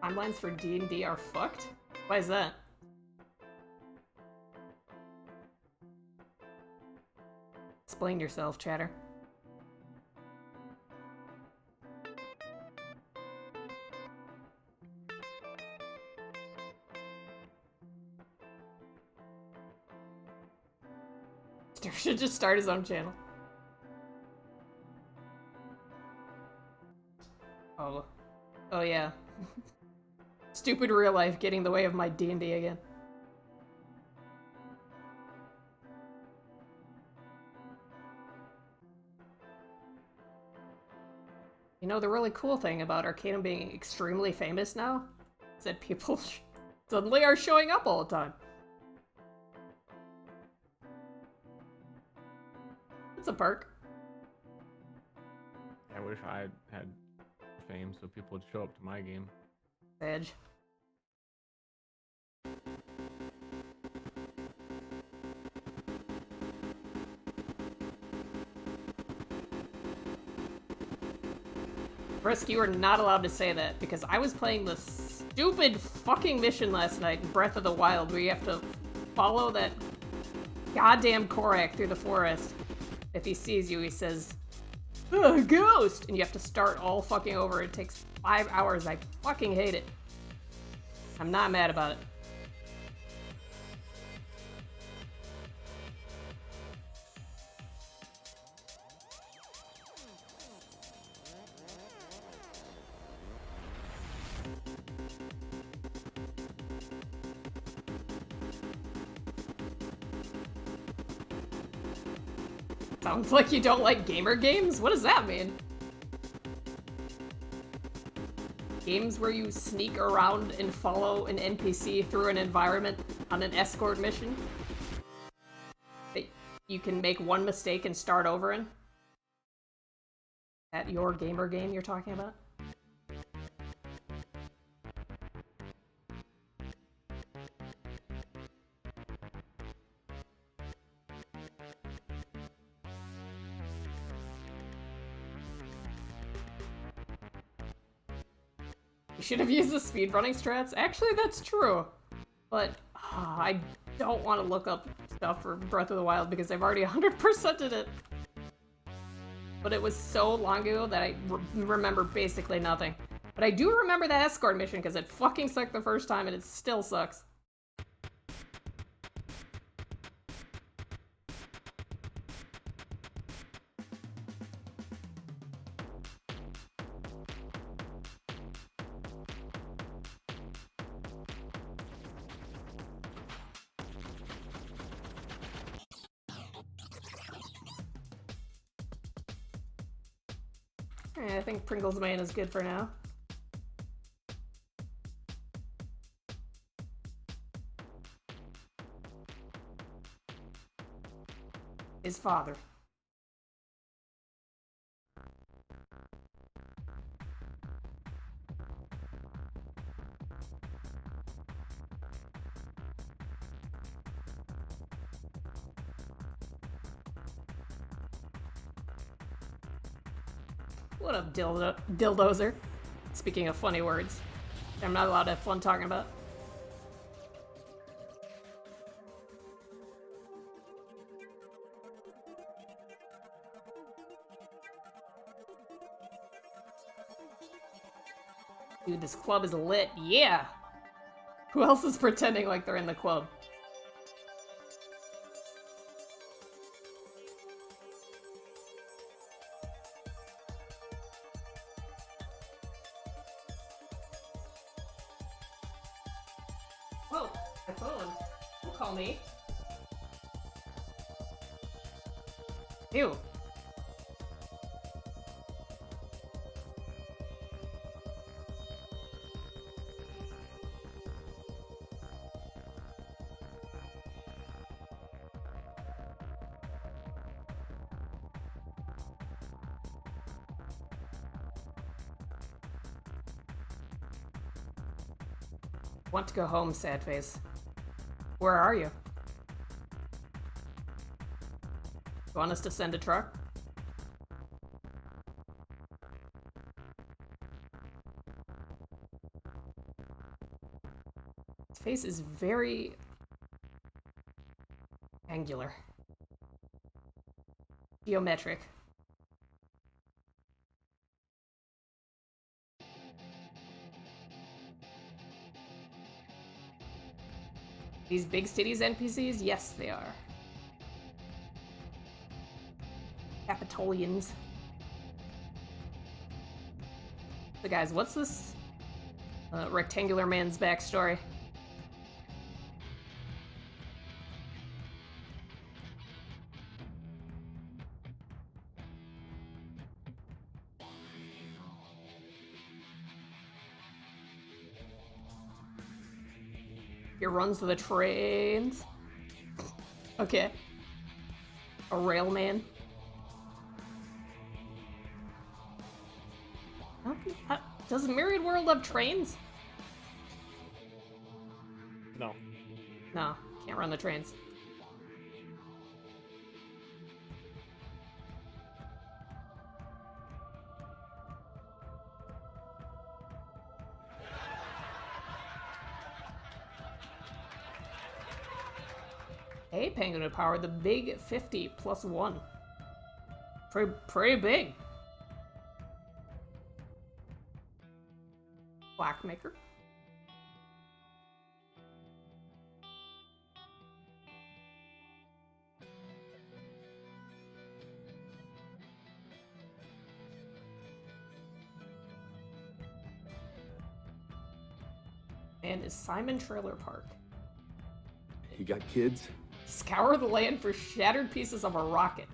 Timelines for D&D are fucked? Why is that? Explain yourself, chatter. Ster should just start his own channel. Oh yeah. Stupid real life getting in the way of my D&D again. You know, the really cool thing about Arcadum being extremely famous now is that people suddenly are showing up all the time. It's a perk. I wish I had fame so people would show up to my game. Edge. Brisk, you are not allowed to say that because I was playing the stupid fucking mission last night in Breath of the Wild where you have to follow that goddamn Korak through the forest. If he sees you, he says, "Oh, ghost!" And you have to start all fucking over. It takes 5 hours. I fucking hate it. I'm not mad about it. Sounds like you don't like gamer games? What does that mean? Games where you sneak around and follow an NPC through an environment on an escort mission? That you can make one mistake and start over in? That your gamer game you're talking about? You should have used the speedrunning strats. Actually, that's true. But I don't want to look up stuff for Breath of the Wild because I've already 100%ed it. But it was so long ago that I remember basically nothing. But I do remember that escort mission because it fucking sucked the first time and it still sucks. I think Pringles Man is good for now. His father. What up, dildozer? Speaking of funny words, I'm not allowed to have fun talking about. Dude, this club is lit. Yeah! Who else is pretending like they're in the club? Whoa, my phone. Don't call me. Ew. Want to go home, sad face. Where are you? You want us to send a truck? His face is very angular. Geometric. These big cities NPCs? Yes, they are. Capitolians. So guys, what's this rectangular man's backstory? He runs the trains. Okay. A railman. Does Myraid World have trains? No. No, can't run the trains. Hey, Penguin of Power, the big 50 plus 1. Pretty big. Blackmaker. And is Simon Trailer Park. He got kids. Scour the land for shattered pieces of a rocket.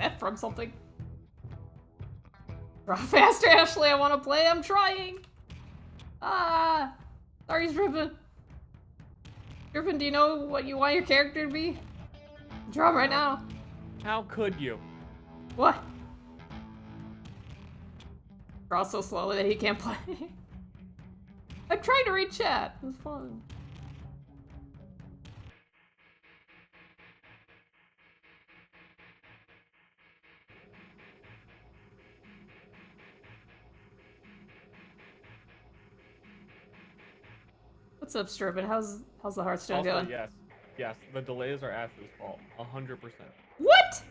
That from something. Draw faster, Ashley. I want to play. I'm trying. Ah. Sorry, Strippin. Strippin, do you know what you want your character to be? Draw him right now. How could you? What? Draw so slowly that he can't play. I'm trying to read chat. It's fun. What's up, Strippin? How's the Hearthstone Also, going? yes, the delays are Ash's fault. 100%. What?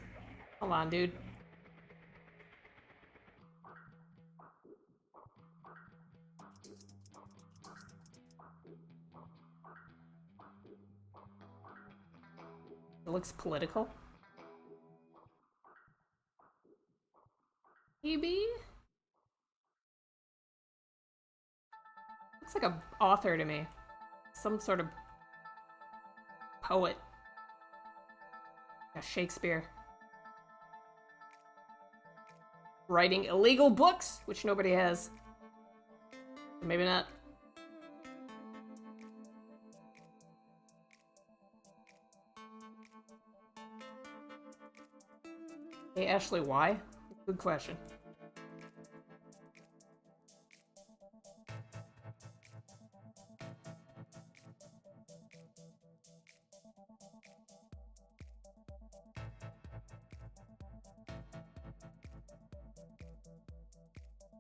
Hold on, dude. It looks political. Maybe? Looks like an author to me. Some sort of poet. Yeah, Shakespeare. Writing illegal books, which nobody has. Maybe not. Hey, Ashley, why? Good question.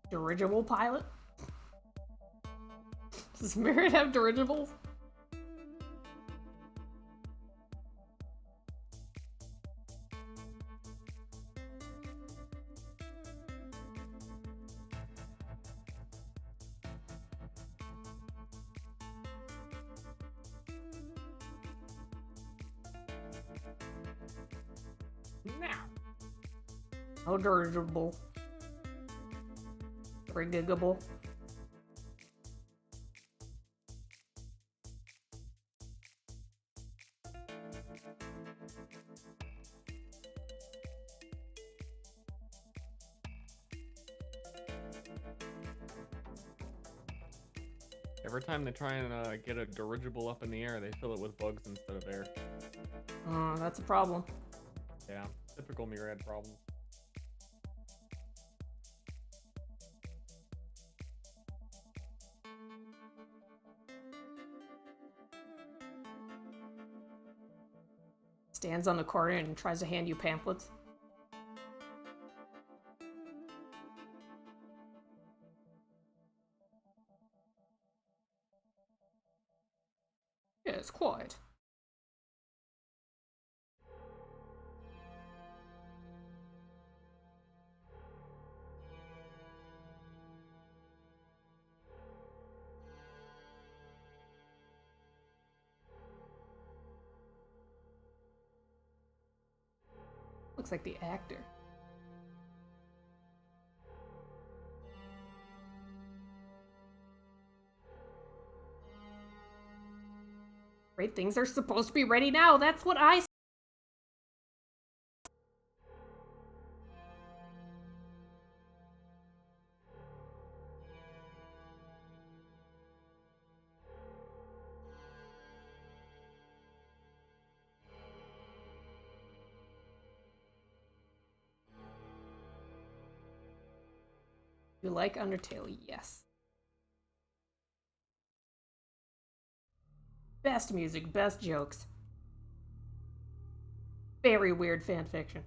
Dirigible pilot? Does Myraid have dirigibles? Oh, dirigible. Rigigable. Every time they try and get a dirigible up in the air, they fill it with bugs instead of air. That's a problem. Yeah, typical Myraid problems. Stands on the corner and tries to hand you pamphlets. Yeah, it's quiet. Looks like the actor. Great, things are supposed to be ready now. That's what I. You like Undertale? Yes. Best music, best jokes. Very weird fanfiction.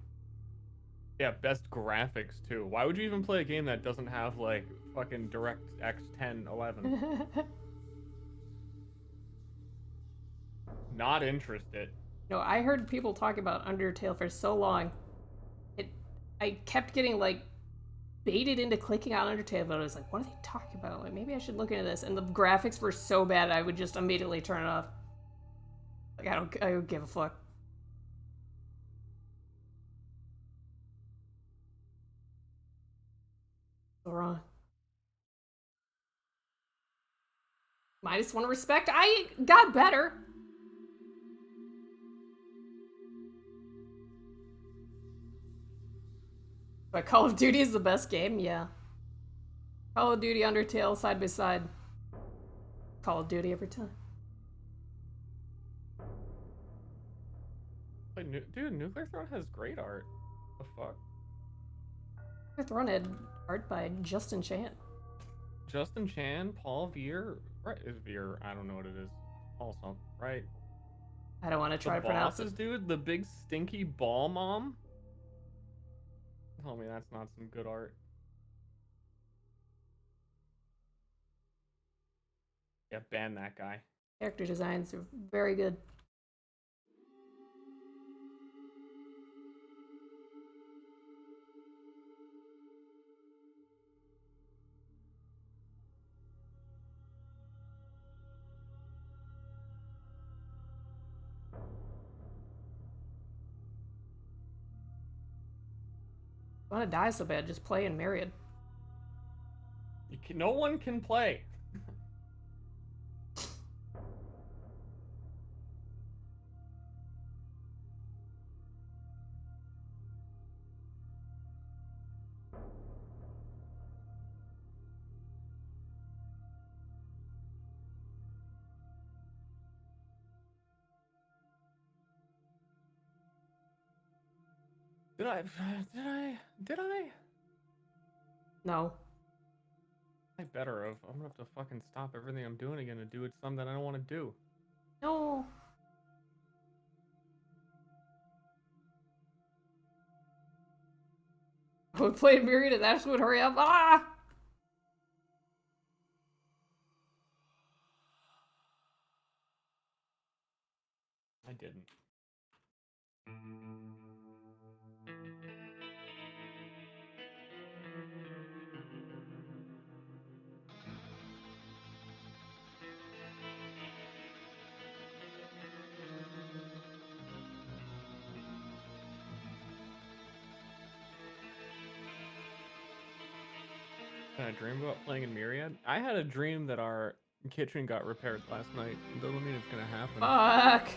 Yeah, best graphics too. Why would you even play a game that doesn't have like fucking DirectX 10, 11? Not interested. No, I heard people talk about Undertale for so long. I kept getting like baited into clicking on Undertale, but I was like, what are they talking about? Like, maybe I should look into this. And the graphics were so bad, I would just immediately turn it off. Like, I don't give a fuck. So wrong. Minus one respect. I got better. But Call of Duty is the best game? Yeah. Call of Duty, Undertale, side by side. Call of Duty every time. Like, dude, Nuclear Throne has great art. The fuck? Nuclear Throne had art by Justin Chan. Justin Chan, Paul Veer, right? Is Veer? I don't know what it is. Paul something, right? I don't want to try to pronounce it. Dude, the big stinky ball mom. Tell me that's not some good art. Yeah, ban that guy. Character designs are very good. I want to die so bad, just play in Myriad. No one can play. Did I? No. I better have. I'm gonna have to fucking stop everything I'm doing again and do it some that I don't want to do. No. I would play Myriad and Ashle would hurry up. Ah! I didn't. Had a dream about playing in Myriad? I had a dream that our kitchen got repaired last night. It doesn't mean it's gonna happen. Fuck.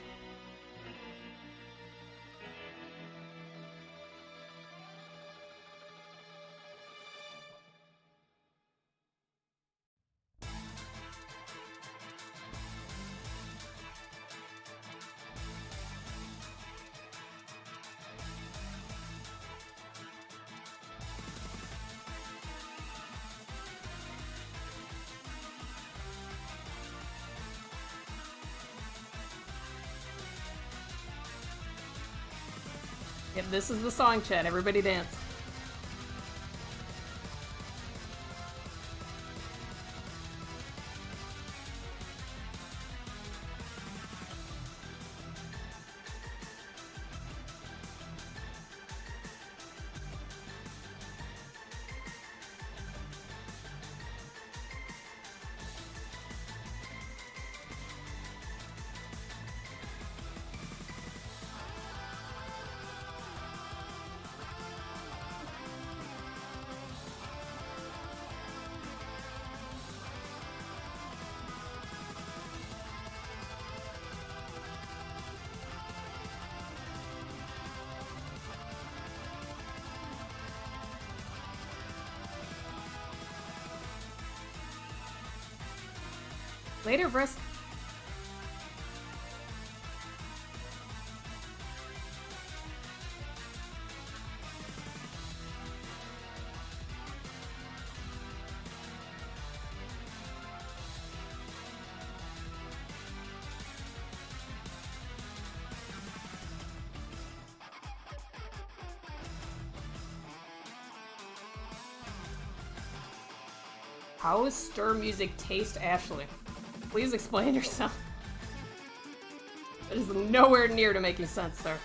Yep, this is the song chat. Everybody dance. Later, Brisk. How does Ster music taste, Ashley? Please explain yourself. That is nowhere near to making sense, sir.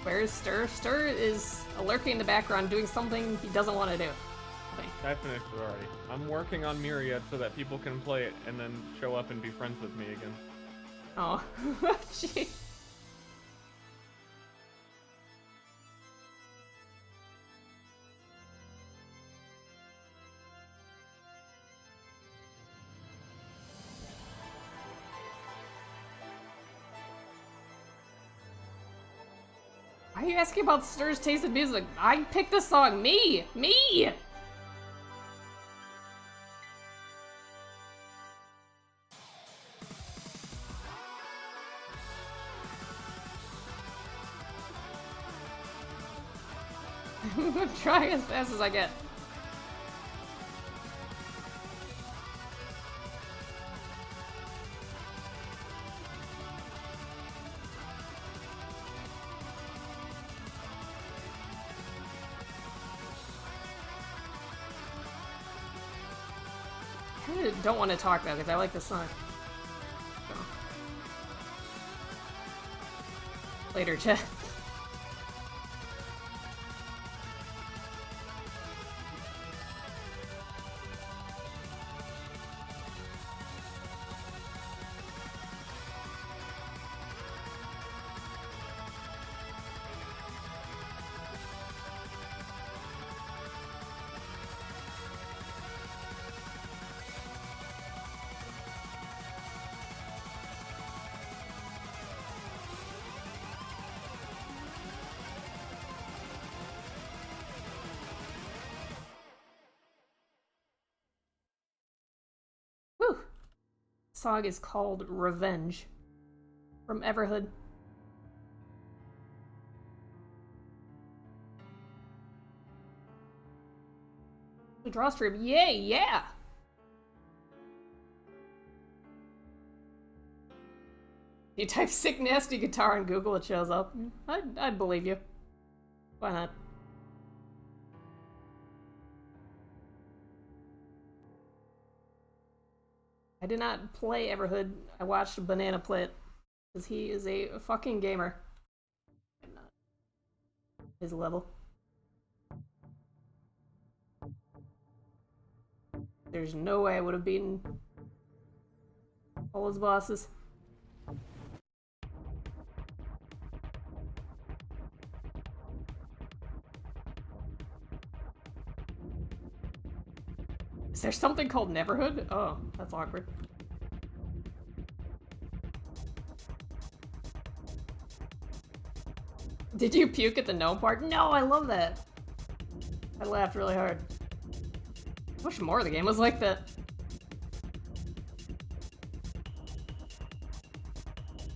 Where is Ster? Ster is lurking in the background doing something he doesn't want to do. me. I finished it already. I'm working on Myriad so that people can play it and then show up and be friends with me again. Oh, gee. Why are you asking about Ster's taste in music? I picked this song. Me! Me! I'm trying as fast as I can. I kinda don't want to talk though, because I like this song. So. Later, chat. Whew. Song is called Revenge from Everhood. The Drawstream, yay, yeah! You type sick nasty guitar in Google, it shows up. I'd believe you. Why not? I did not play Everhood. I watched Banana play it. Because he is a fucking gamer. I'm not his level. There's no way I would have beaten all his bosses. Is there something called Neverhood? Oh, that's awkward. Did you puke at the gnome part? No, I love that. I laughed really hard. I wish more of the game was like that.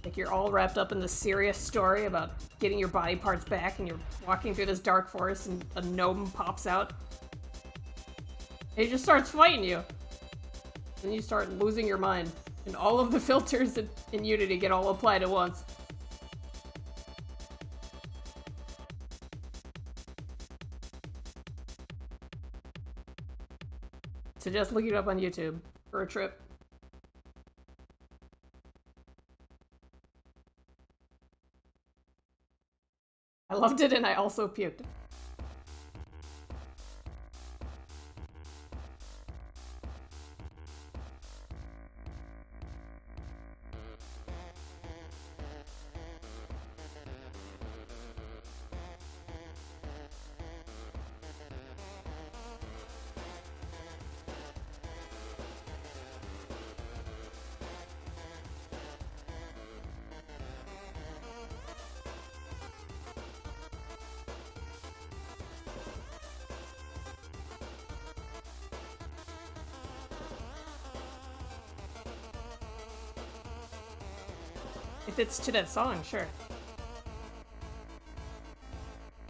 Like you're all wrapped up in this serious story about getting your body parts back and you're walking through this dark forest and a gnome pops out. He just starts fighting you. Then you start losing your mind. And all of the filters in Unity get all applied at once. Suggest looking it up on YouTube for a trip. I loved it and I also puked. If it's to that song, sure.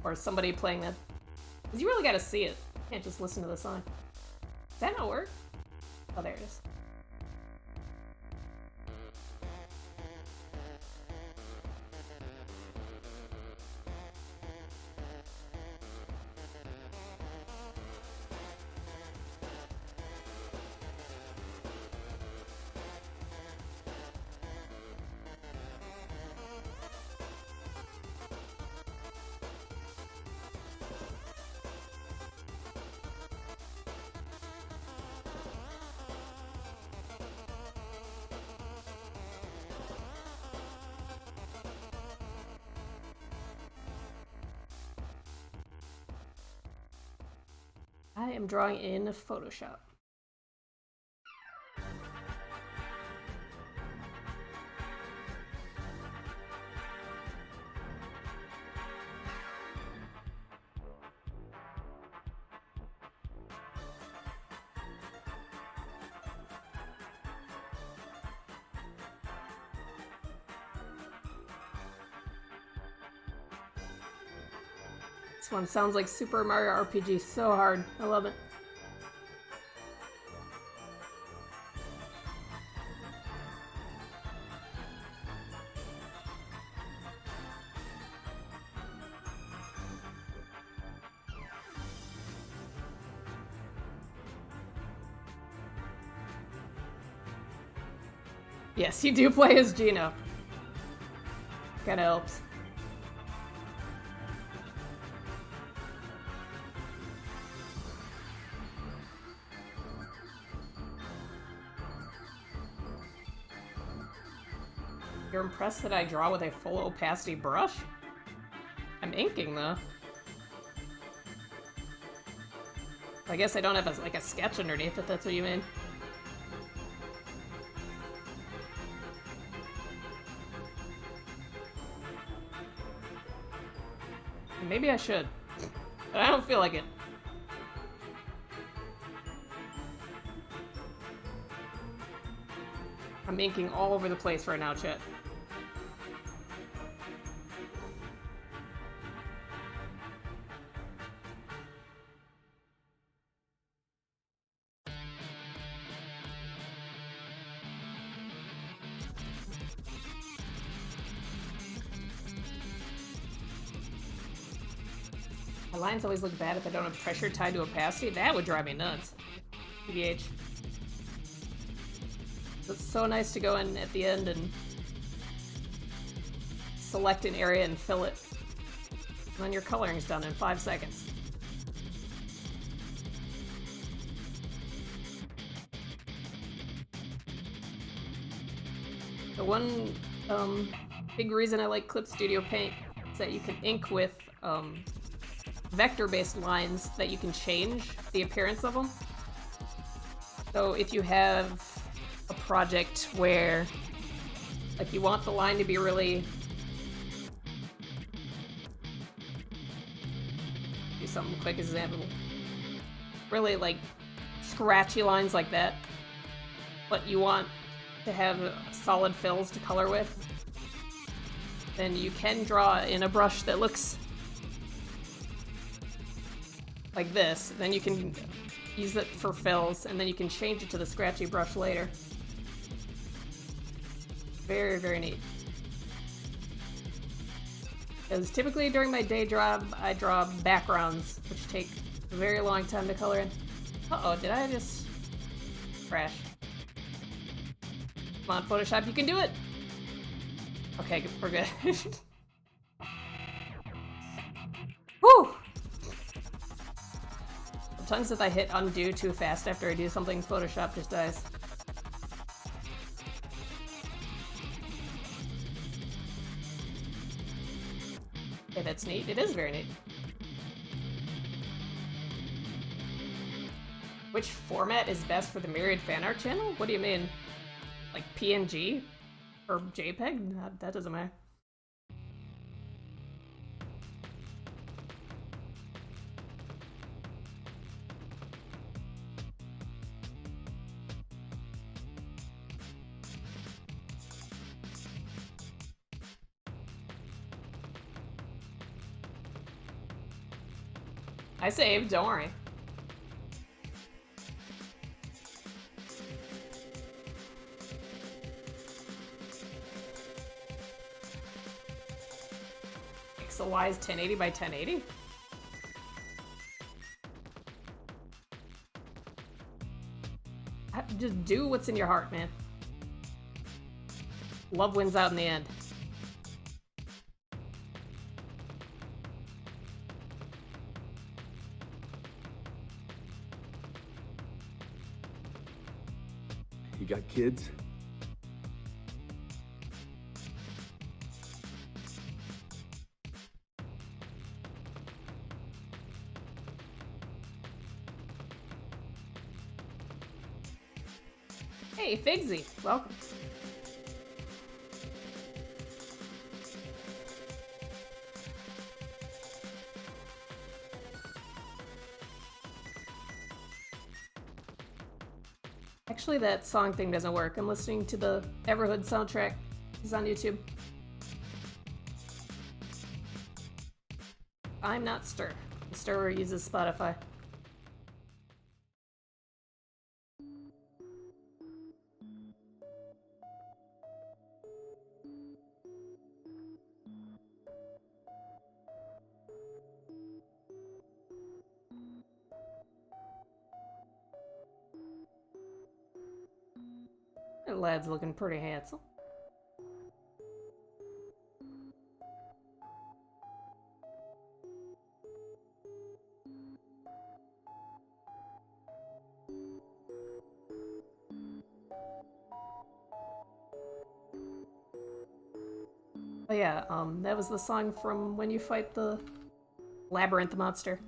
Or somebody playing that. Because you really gotta see it. You can't just listen to the song. Does that not work? Oh, there it is. I am drawing in Photoshop. This one sounds like Super Mario RPG, so hard. I love it. Yes, you do play as Gino. Kinda helps. You're impressed that I draw with a full opacity brush? I'm inking though. I guess I don't have like a sketch underneath if that's what you mean. Maybe I should, but I don't feel like it. I'm inking all over the place right now, chat. My lines always look bad if I don't have pressure tied to opacity. That would drive me nuts. TBH. It's so nice to go in at the end and select an area and fill it. And then your coloring's done in 5 seconds. The one big reason I like Clip Studio Paint is that you can ink with vector-based lines that you can change the appearance of them. So if you have a project where like you want the line to be really do something quick example, really like scratchy lines like that, but you want to have solid fills to color with, then you can draw in a brush that looks like this. Then you can use it for fills, and then you can change it to the scratchy brush later. Very, very neat. Because typically during my day job, I draw backgrounds, which take a very long time to color in. Uh-oh, did I just crash? Come on, Photoshop, you can do it! Okay, we're good. Whew! Sometimes if I hit undo too fast after I do something, Photoshop just dies. Okay, that's neat. It is very neat. Which format is best for the Myraid fan art channel? What do you mean? Like PNG? Or JPEG? That doesn't matter. I saved, don't worry. Pixel-wise 1080 by 1080? Just do what's in your heart, man. Love wins out in the end. You got kids? Hey, Figsy, welcome. Actually, that song thing doesn't work. I'm listening to the Everhood soundtrack. It's on YouTube. I'm not Ster. Ster uses Spotify. That lad's looking pretty handsome. Oh yeah, that was the song from when you fight the labyrinth monster.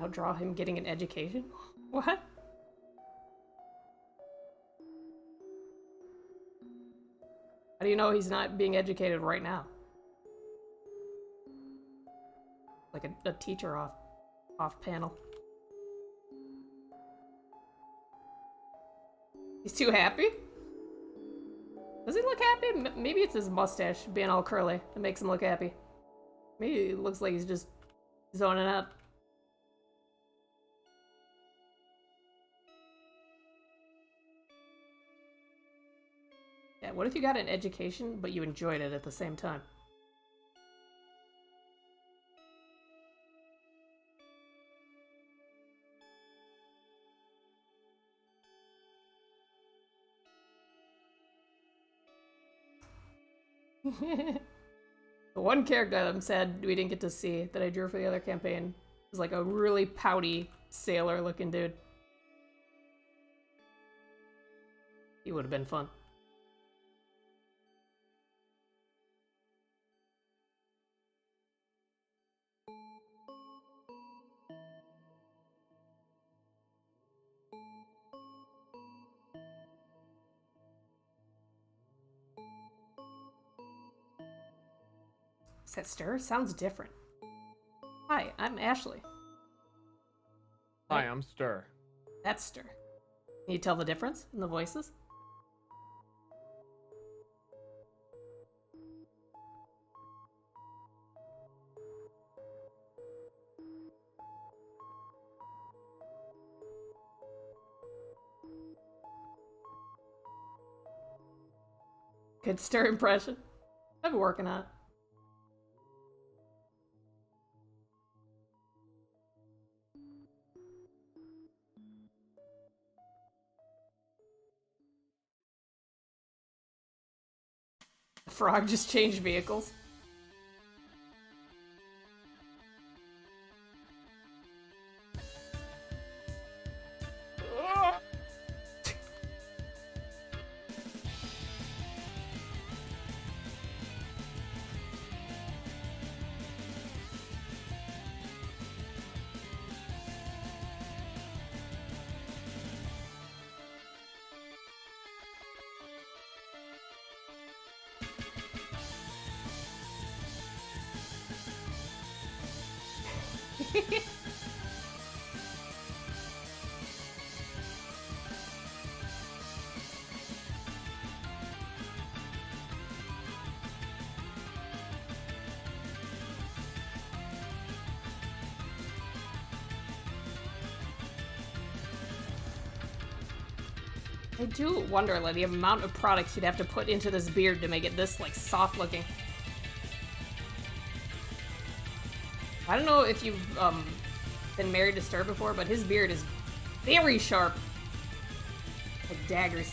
I'll draw him getting an education? What? How do you know he's not being educated right now? Like a teacher off panel. He's too happy? Does he look happy? Maybe it's his mustache being all curly that makes him look happy. Maybe it looks like he's just zoning out. Yeah, what if you got an education, but you enjoyed it at the same time? The one character I'm sad we didn't get to see that I drew for the other campaign was like a really pouty sailor looking dude. He would have been fun. Is that Ster? Sounds different. Hi, I'm Ashley. Hi, I'm Ster. That's Ster. Can you tell the difference in the voices? Good Ster impression. I've been working on it. The frog just changed vehicles. I do wonder, like, the amount of products you'd have to put into this beard to make it this, like, soft looking. I don't know if you've, been married to Ster before, but his beard is very sharp. Like daggers.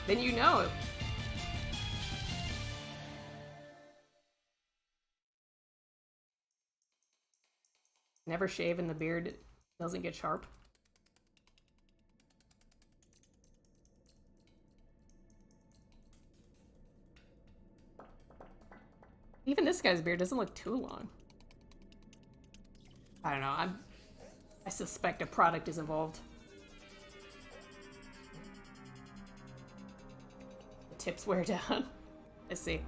Then you know it. Never shave and the beard doesn't get sharp. Even this guy's beard doesn't look too long. I don't know, I suspect a product is involved. The tips wear down. Let's see.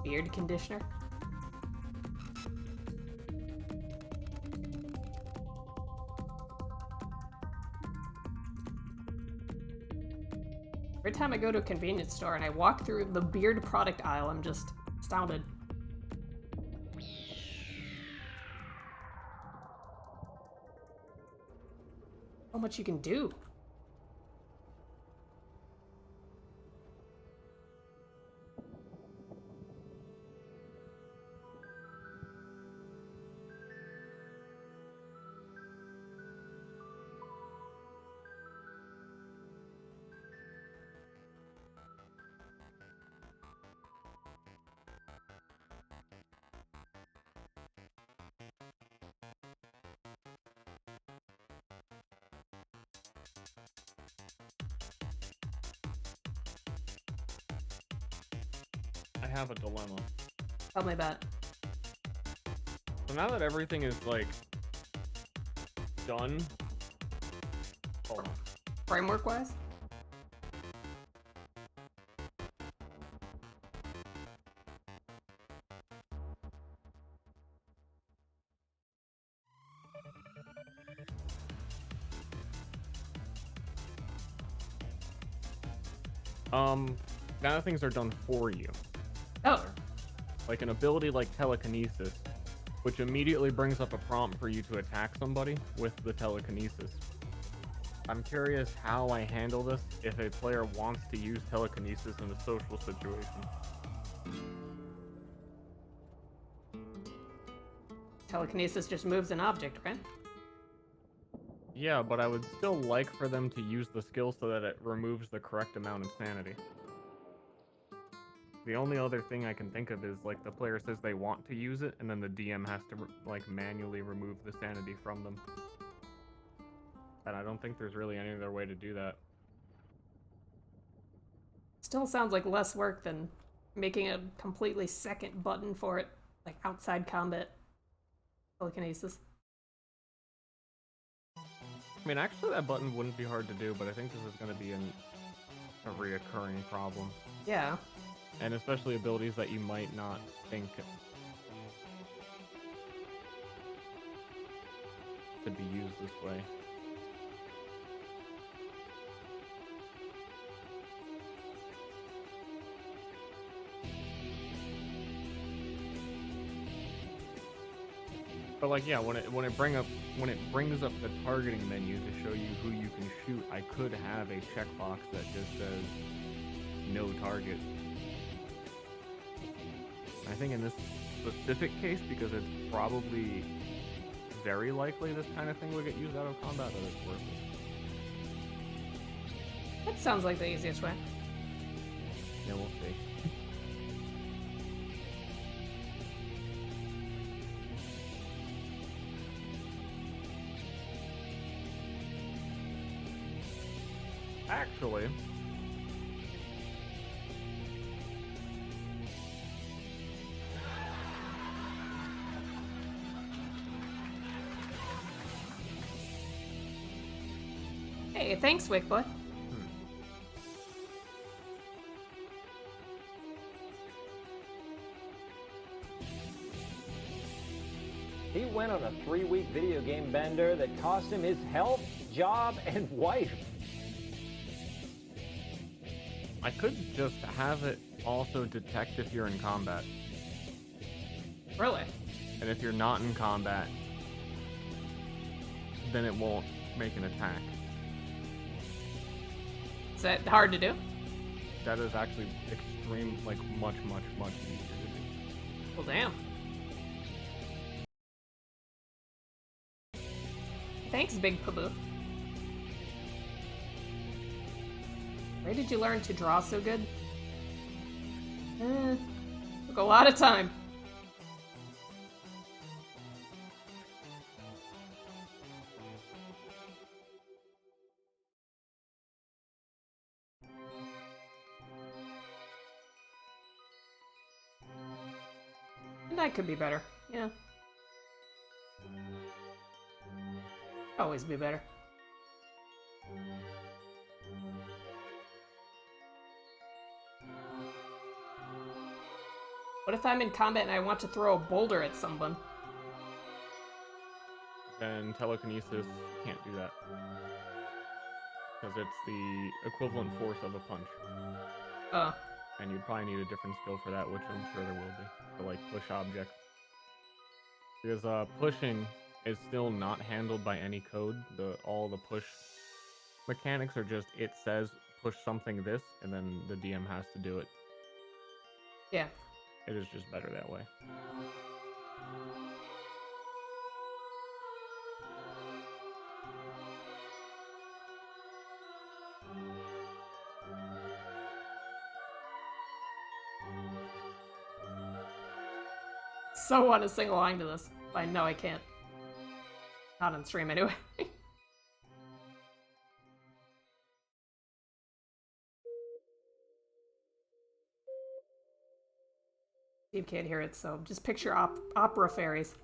Beard conditioner. Every time I go to a convenience store and I walk through the beard product aisle, I'm just astounded. So much you can do. I have a dilemma. Tell me about it. So now that everything is like done, hold on. Framework wise? Now that things are done for you, Oh, like an ability like telekinesis, which immediately brings up a prompt for you to attack somebody with the telekinesis. I'm curious how I handle this if a player wants to use telekinesis in a social situation. telekinesis just moves an object, right? Yeah, but I would still like for them to use the skill so that it removes the correct amount of sanity. The only other thing I can think of is, like, the player says they want to use it, and then the DM has to, like, manually remove the sanity from them. And I don't think there's really any other way to do that. Still sounds like less work than making a completely second button for it, like outside combat telekinesis. I mean, actually, that button wouldn't be hard to do, but I think this is going to be a reoccurring problem. Yeah. And especially abilities that you might not think could be used this way. But like, yeah, when it brings up the targeting menu to show you who you can shoot, I could have a checkbox that just says no target. I think in this specific case, because it's probably very likely this kind of thing will get used out of combat, that it's worth it. That sounds like the easiest way. Yeah, we'll see. Actually, Hey, thanks, Wick Boy. He went on a 3-week video game bender that cost him his health, job, and wife. I could just have it also detect if you're in combat. Really? And if you're not in combat, then it won't make an attack. Is that hard to do? That is actually extreme, like much easier to do. Well, damn. thanks, Big Paboo. Where did you learn to draw so good? Took a lot of time. And that could be better, yeah. Always be better. What if I'm in combat and I want to throw a boulder at someone? Then telekinesis can't do that. Because it's the equivalent force of a punch. Oh. And you'd probably need a different skill for that, which I'm sure there will be. To like push objects. Because pushing is still not handled by any code. All the push mechanics are just, it says push something this, and then the DM has to do it. Yeah. It is just better that way. So want to sing along to this, but I know I can't. Not on stream anyway. Steve can't hear it, so just picture opera fairies.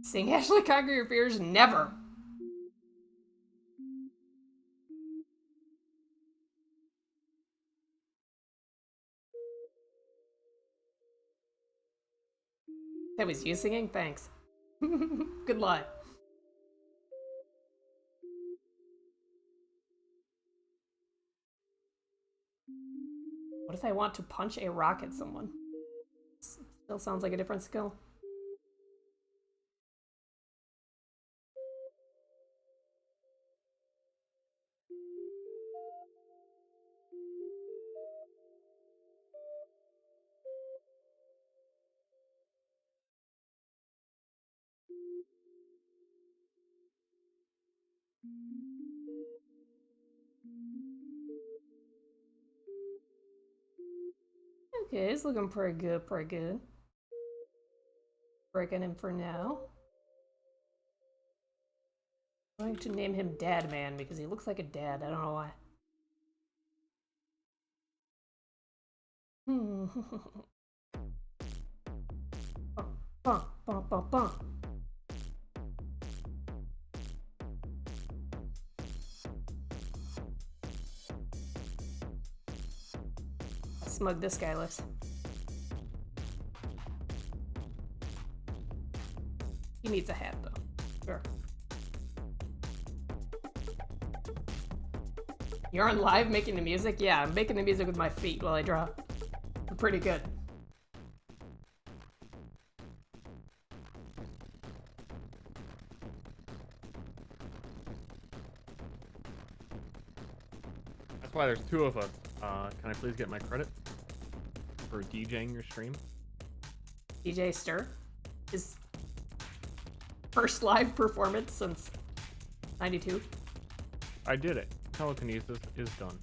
Sing Ashley, conquer your fears? Never. That was you singing? Thanks. Good luck. What if I want to punch a rock at someone? Still sounds like a different skill. Okay, it's looking pretty good, pretty good. Breaking him for now. I'm going to name him Dad Man because he looks like a dad. I don't know why. Bum, bum, bum, bum. How smug this guy looks. He needs a hat, though. Sure. You're on live making the music? Yeah, I'm making the music with my feet while I draw. They're pretty good. That's why there's two of us. Can I please get my credit for DJing your stream? DJ Ster? His first live performance since 92. I did it. Telekinesis is done.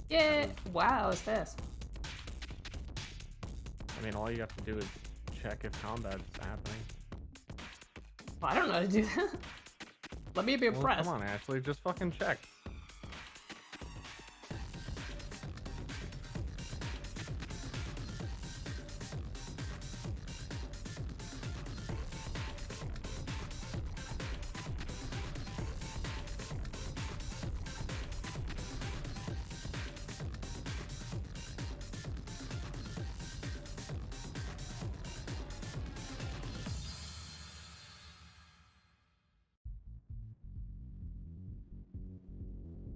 Yeah! Wow, it's fast. I mean, all you have to do is check if combat's happening. Well, I don't know how to do that. Let me be Well, impressed. come on, Ashley. Just fucking check.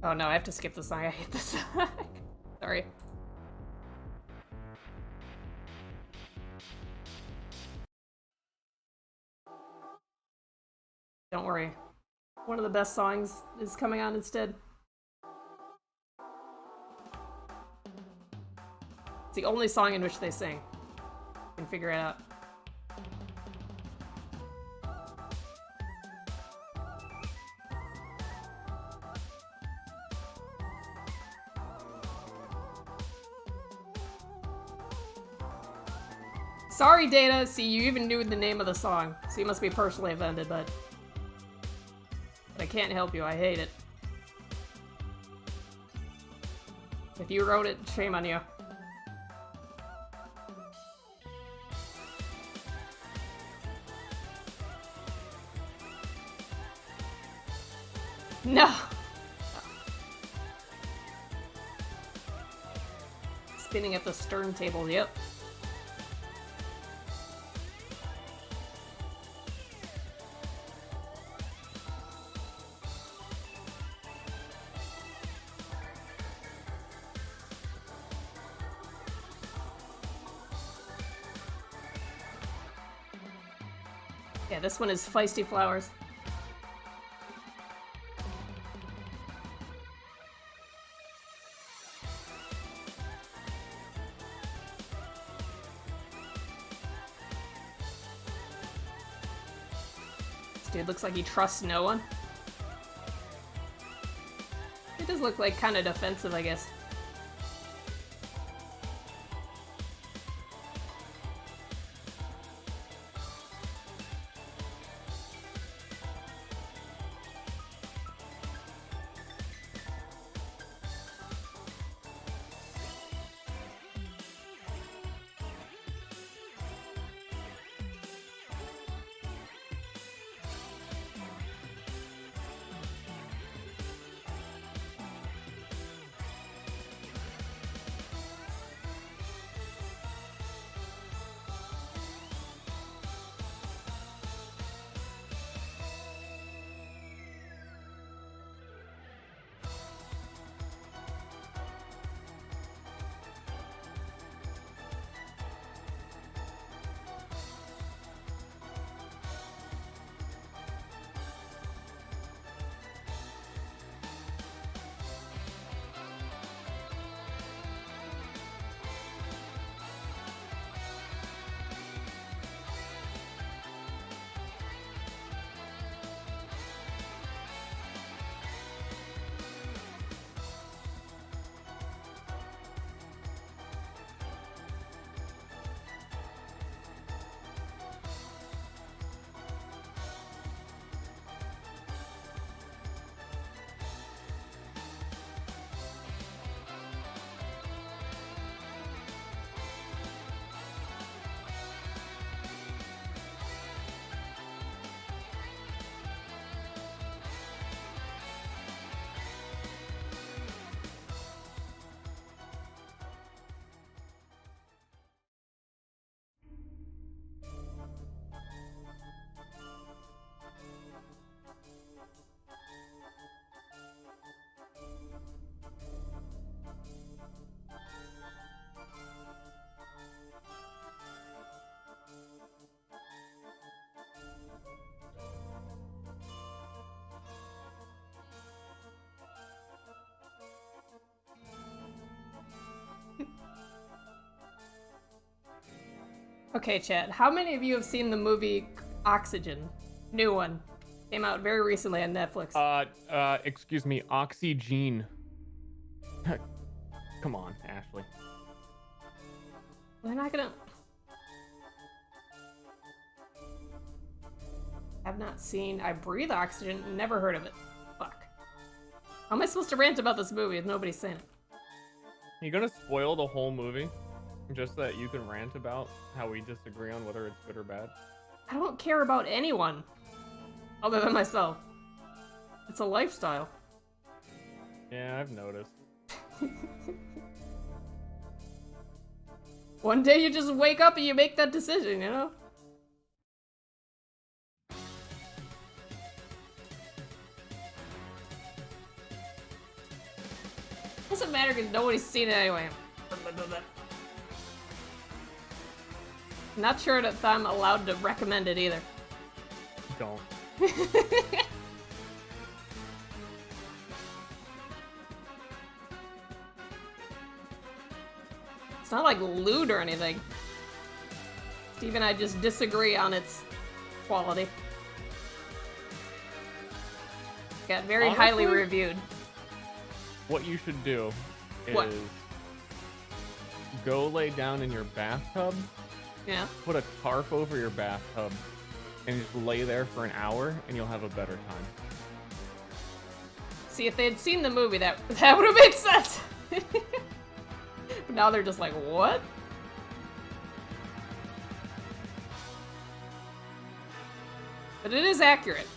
Oh no, I have to skip the song. I hate this song. Sorry. Don't worry. One of the best songs is coming on instead. the only song in which they sing. You can figure it out. Sorry, Data. See, you even knew the name of the song, so you must be personally offended, but I can't help you. I hate it. If you wrote it, shame on you. No! Spinning at the stern table, yep. Yeah, this one is Feisty Flowers. This dude looks like he trusts no one. It does look like kind of defensive, I guess. Okay, chat. How many of you have seen the movie Oxygen? New one. Came out very recently on Netflix. Excuse me, Oxygen. Come on, Ashley. We're not gonna... Have not seen I Breathe Oxygen, never heard of it. Fuck. How am I supposed to rant about this movie if nobody's seen it? You gonna spoil the whole movie? Just so that you can rant about how we disagree on whether it's good or bad? I don't care about anyone. Other than myself. It's a lifestyle. Yeah, I've noticed. One day you just wake up and you make that decision, you know? Doesn't matter because nobody's seen it anyway. Not sure if I'm allowed to recommend it either. Don't. It's not like lewd or anything. Steve and I just disagree on its quality. Got very Honestly, highly reviewed. What you should do is What? go lay down in your bathtub, Yeah. put a tarp over your bathtub, and just lay there for an hour, and you'll have a better time. See, if they had seen the movie, that would have made sense. But now they're just like, what? But it is accurate.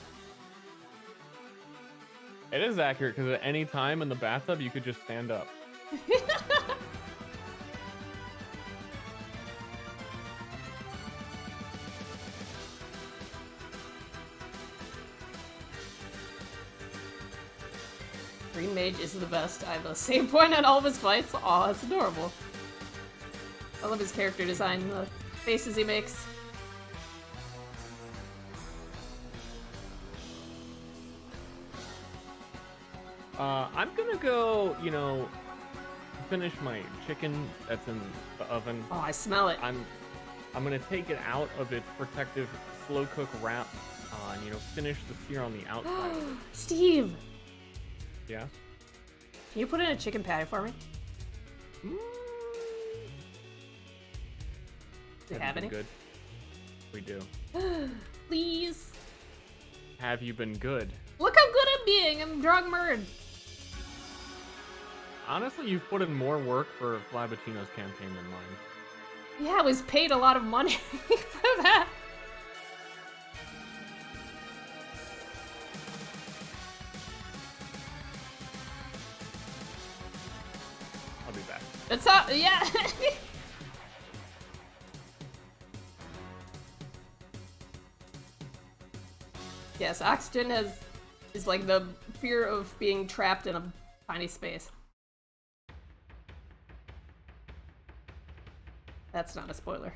It is accurate because at any time in the bathtub, you could just stand up. Green Mage is the best. I have a save point on all of his fights. Aw, that's adorable. I love his character design, the faces he makes. I'm gonna go, finish my chicken that's in the oven. Oh, I smell it. I'm gonna take it out of its protective slow cook wrap, and finish the sear on the outside. Steve! Yeah. Can you put in a chicken patty for me? Do you have any? Good. We do. Please. Have you been good? Look how good I'm being. I'm drug murdered. Honestly, you've put in more work for Flabachino's campaign than mine. Yeah, I was paid a lot of money for that. I'll be back. That's not, yeah. Yes, oxygen is like the fear of being trapped in a tiny space. That's not a spoiler.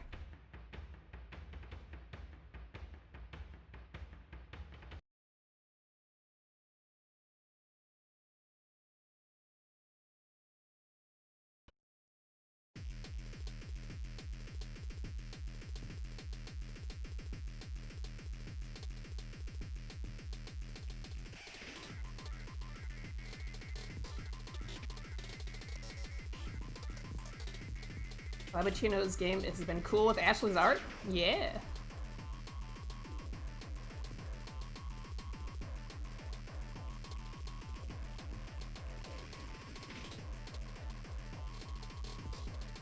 Flabachino's game has been cool with Ashle's art? Yeah.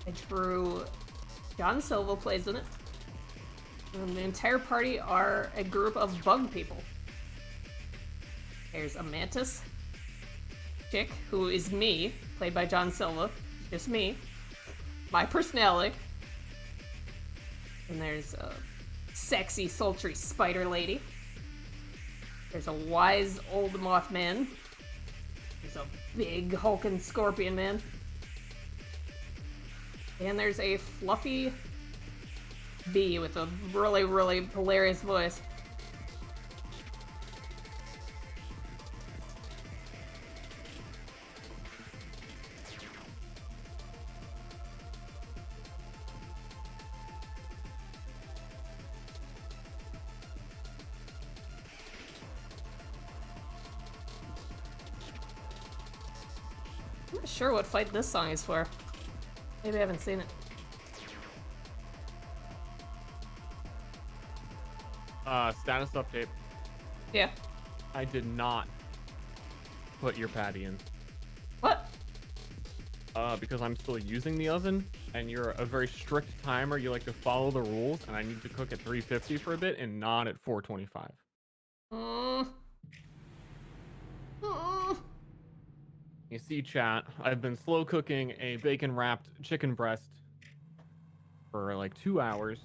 I drew John Silva plays in it. And the entire party are a group of bug people. There's a mantis chick, who is me, played by John Silva. Just me. My personality. And there's a sexy, sultry spider lady. There's a wise old Mothman. There's a big hulking scorpion man. And there's a fluffy bee with a really, really hilarious voice. I'm not sure what fight this song is for. Maybe I haven't seen it. Status update. Yeah. I did not put your patty in. What? Because I'm still using the oven, and you're a very strict timer. You like to follow the rules, and I need to cook at 350 for a bit and not at 425. You see, chat, I've been slow cooking a bacon-wrapped chicken breast for like 2 hours.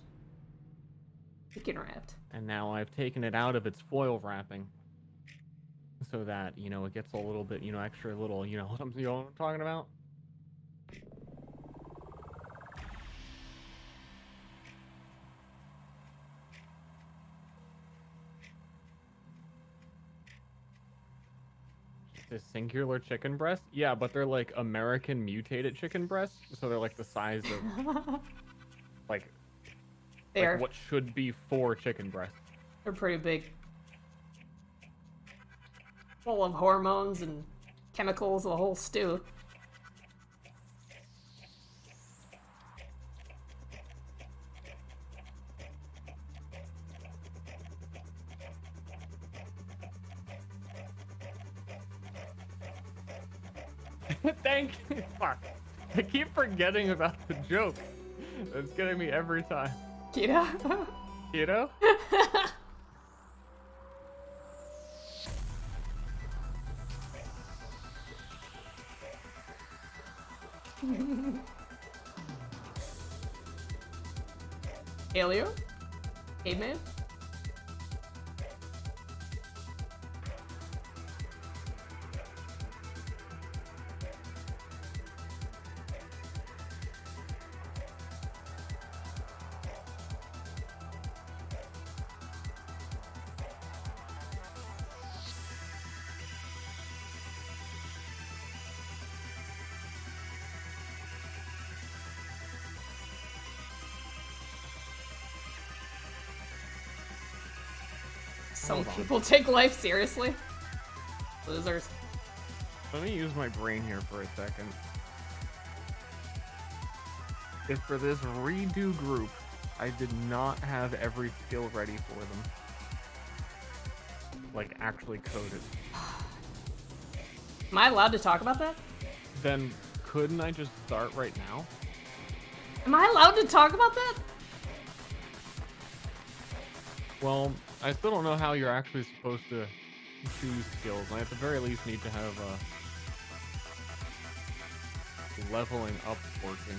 Chicken wrapped. And now I've taken it out of its foil wrapping so that, it gets a little bit, extra little, you know what I'm talking about? The singular chicken breast? Yeah, but they're like American mutated chicken breasts, so they're like the size of like what should be 4 chicken breasts. They're pretty big. Full of hormones and chemicals, the whole stew. Thank you. Fuck. I keep forgetting about the joke. It's getting me every time. Keto? Keto? Alien? Caveman? Some people take life seriously. Losers. Let me use my brain here for a second. If for this redo group, I did not have every skill ready for them. Like, actually coded. Am I allowed to talk about that? Then couldn't I just start right now? Am I allowed to talk about that? Well, I still don't know how you're actually supposed to choose skills. I at the very least need to have leveling up working.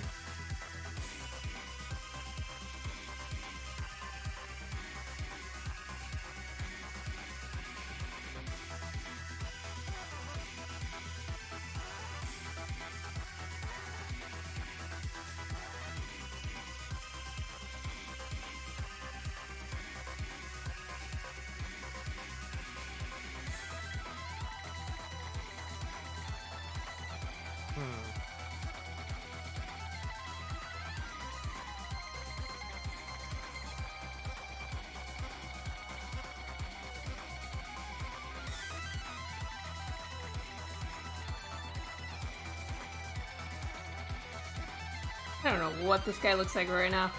I don't know what this guy looks like right now.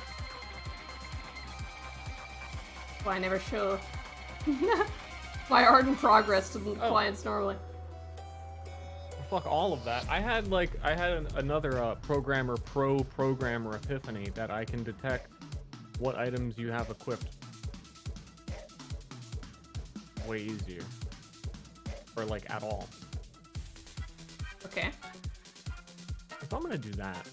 Why I never show my art in progress to the clients normally. Fuck all of that. I had another programmer epiphany that I can detect what items you have equipped way easier. Or like at all. Okay. So I'm gonna do that.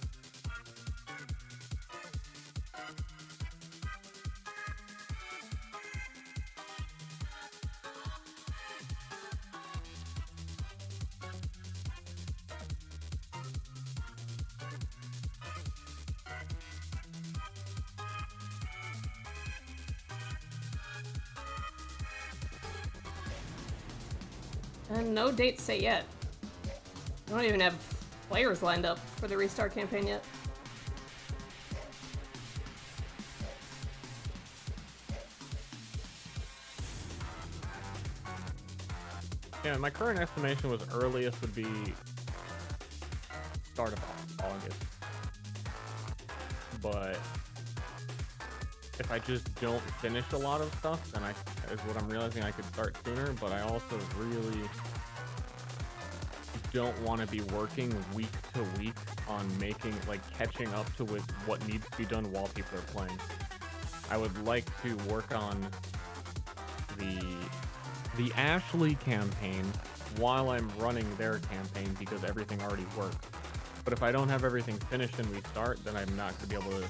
And no dates set yet. I don't even have players lined up for the restart campaign yet. Yeah, my current estimation was earliest would be start of August. But if I just don't finish a lot of stuff, then is what I'm realizing I could start sooner, but I also really don't want to be working week to week on catching up to what needs to be done while people are playing. I would like to work on the Ashley campaign while I'm running their campaign because everything already works. But if I don't have everything finished and we start, then I'm not going to be able to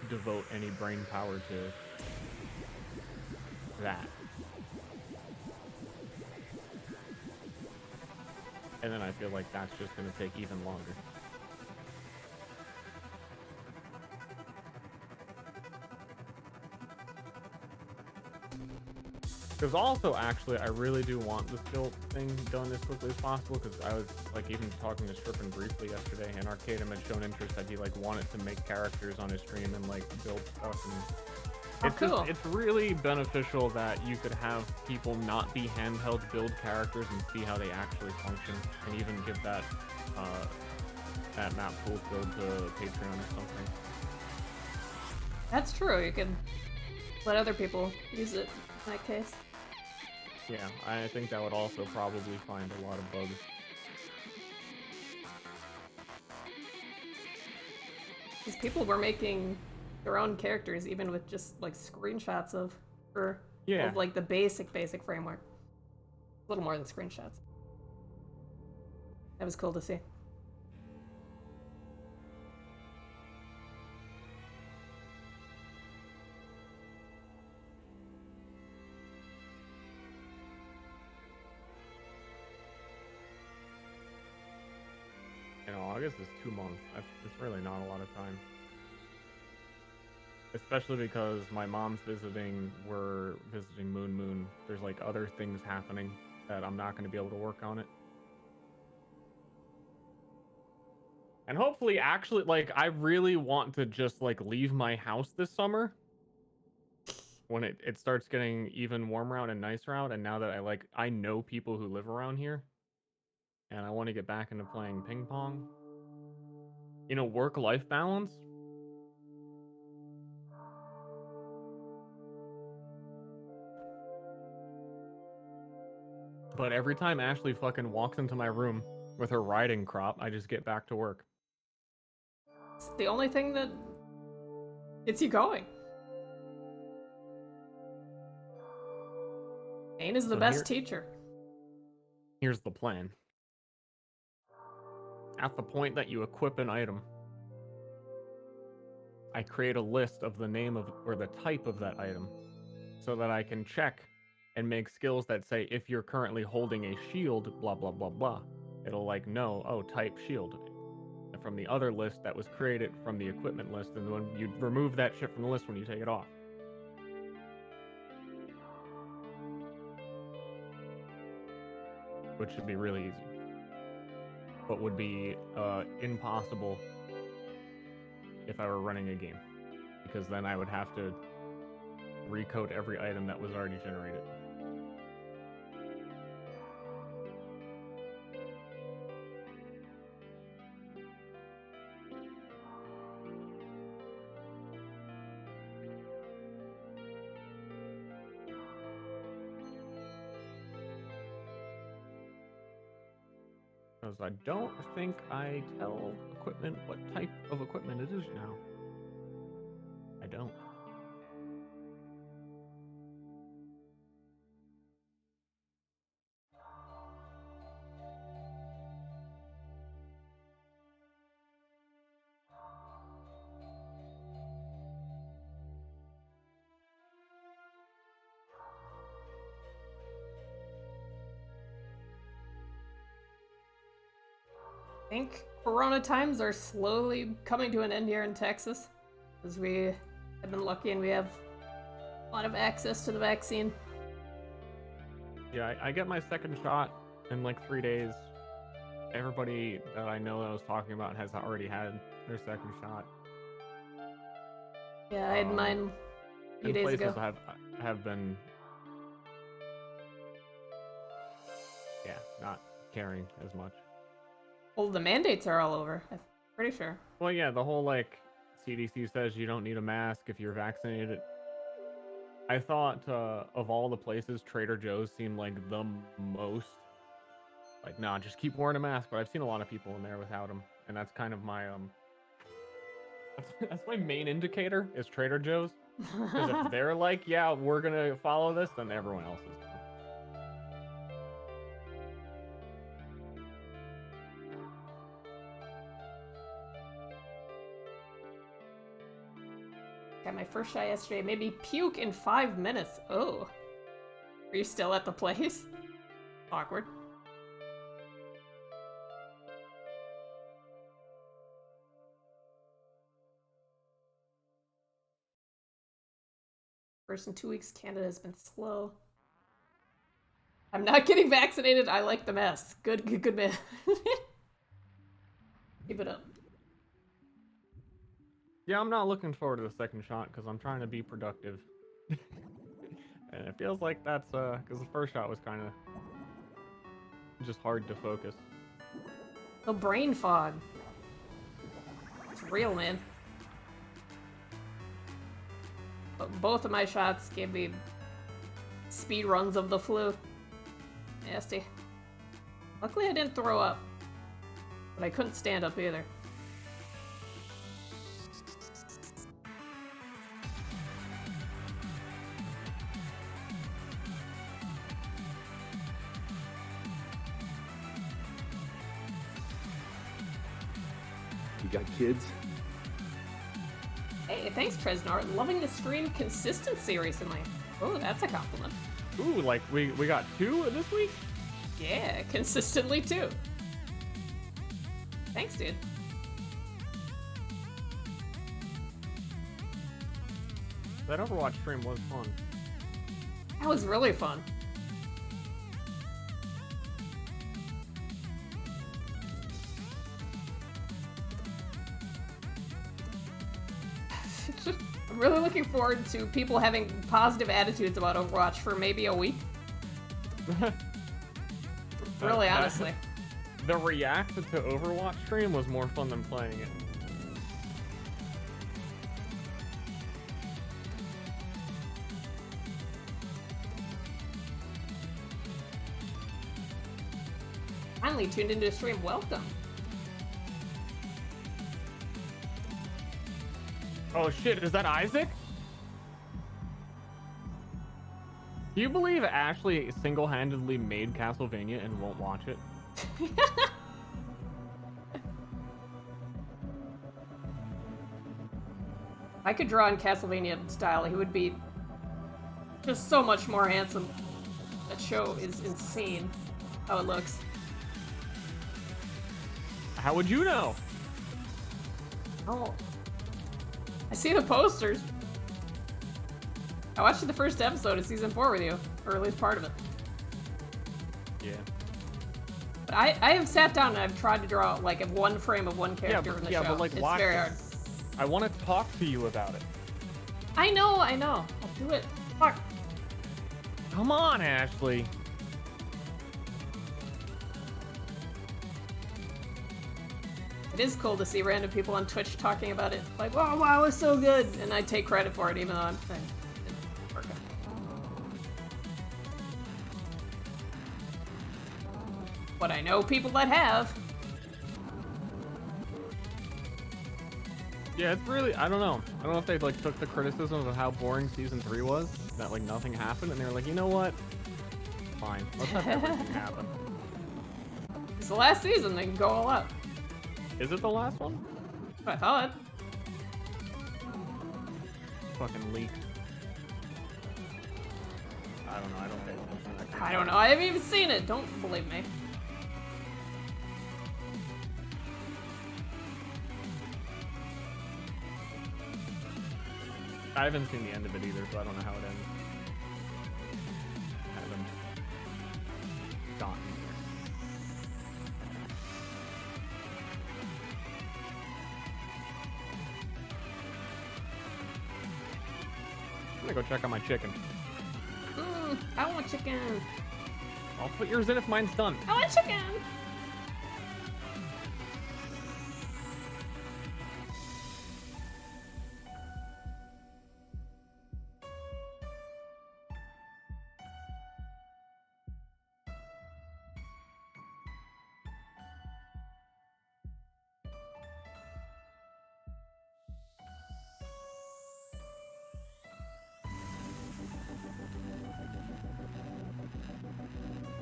devote any brain power to that. And then I feel like that's just going to take even longer. Because also, actually, I really do want the skill thing done as quickly as possible, because I was, like, even talking to Strippin briefly yesterday, and Arcadum had shown interest that he, like, wanted to make characters on his stream and, like, build stuff, and it's cool. just, it's really beneficial that you could have people not be handheld build characters and see how they actually function, and even give that, that map pool build to Patreon or something. That's true. You can let other people use it in that case. Yeah, I think that would also probably find a lot of bugs. Because people were making their own characters, even with just like screenshots of like the basic framework. A little more than screenshots. That was cool to see. August is 2 months. That's really not a lot of time. Especially because my mom's visiting, we're visiting Moon. There's like other things happening that I'm not going to be able to work on it. And hopefully, actually, like, I really want to just like leave my house this summer when it starts getting even warmer out and nicer out. And now that I know people who live around here, and I want to get back into playing ping pong. You know, work-life balance. But every time Ashley fucking walks into my room with her riding crop, I just get back to work. It's the only thing that gets you going. Pain is the best teacher. Here's the plan. At the point that you equip an item, I create a list of the name of or the type of that item so that I can check and make skills that say if you're currently holding a shield, blah, blah, blah, blah. It'll like know, oh, type shield. And from the other list that was created from the equipment list, and when you remove that shit from the list when you take it off. Which should be really easy. But would be impossible if I were running a game, because then I would have to recode every item that was already generated. Because I don't think I tell equipment what type of equipment it is now. I don't. I think Corona times are slowly coming to an end here in Texas, because we have been lucky and we have a lot of access to the vaccine. Yeah, I get my second shot in like 3 days. Everybody that I know that I was talking about has already had their second shot. Yeah, I had mine a few days ago. Places have been, yeah, not caring as much. Well, the mandates are all over, I'm pretty sure. Well, yeah, the whole, like, CDC says you don't need a mask if you're vaccinated. I thought, of all the places, Trader Joe's seemed like the most, like, nah, just keep wearing a mask, but I've seen a lot of people in there without them, and that's kind of my, that's my main indicator, is Trader Joe's. Because if they're like, yeah, we're gonna follow this, then everyone else is. Got my first shot yesterday. Made me puke in 5 minutes. Oh. Are you still at the place? Awkward. First in 2 weeks, Canada has been slow. I'm not getting vaccinated. I like the mess. Good man. Keep it up. Yeah, I'm not looking forward to the second shot because I'm trying to be productive. And it feels like that's because the first shot was kind of just hard to focus. The brain fog. It's real, man. But both of my shots gave me speed runs of the flu. Nasty. Luckily I didn't throw up. But I couldn't stand up either. You got kids? Hey, thanks, Tresnor. Loving the stream consistency recently. Oh, that's a compliment. Ooh, like we got 2 this week? Yeah, consistently too. Thanks, dude. That Overwatch stream was fun. That was really fun. I'm really looking forward to people having positive attitudes about Overwatch for maybe a week. Really, honestly. The react to Overwatch stream was more fun than playing it. Finally tuned into the stream. Welcome. Oh shit, is that Isaac? Do you believe Ashley single-handedly made Castlevania and won't watch it? I could draw in Castlevania style, he would be just so much more handsome. That show is insane, how it looks. How would you know? Oh. I see the posters. I watched the first episode of season 4 with you, or at least part of it. Yeah. But I have sat down and I've tried to draw like one frame of one character in the show. But like, it's watch very it. hard. I want to talk to you about it. I know. I'll do it. Fuck. Come on, Ashley. It is cool to see random people on Twitch talking about it. Like, oh, wow, it was so good. And I take credit for it, even though I'm saying it didn't work out. But I know people that have. Yeah, it's really, I don't know. I don't know if they like took the criticism of how boring season 3 was, that like nothing happened, and they were like, you know what? Fine, let's have everything happen. It's the last season, they can go all out. Is it the last one? I thought. Fucking leaked. I don't know, I don't pay attention. I don't know, I haven't even seen it. Don't believe me. I haven't seen the end of it either, so I don't know how it ends. I haven't gotten there. I'm gonna go check on my chicken. I want chicken. I'll put yours in if mine's done. I want chicken.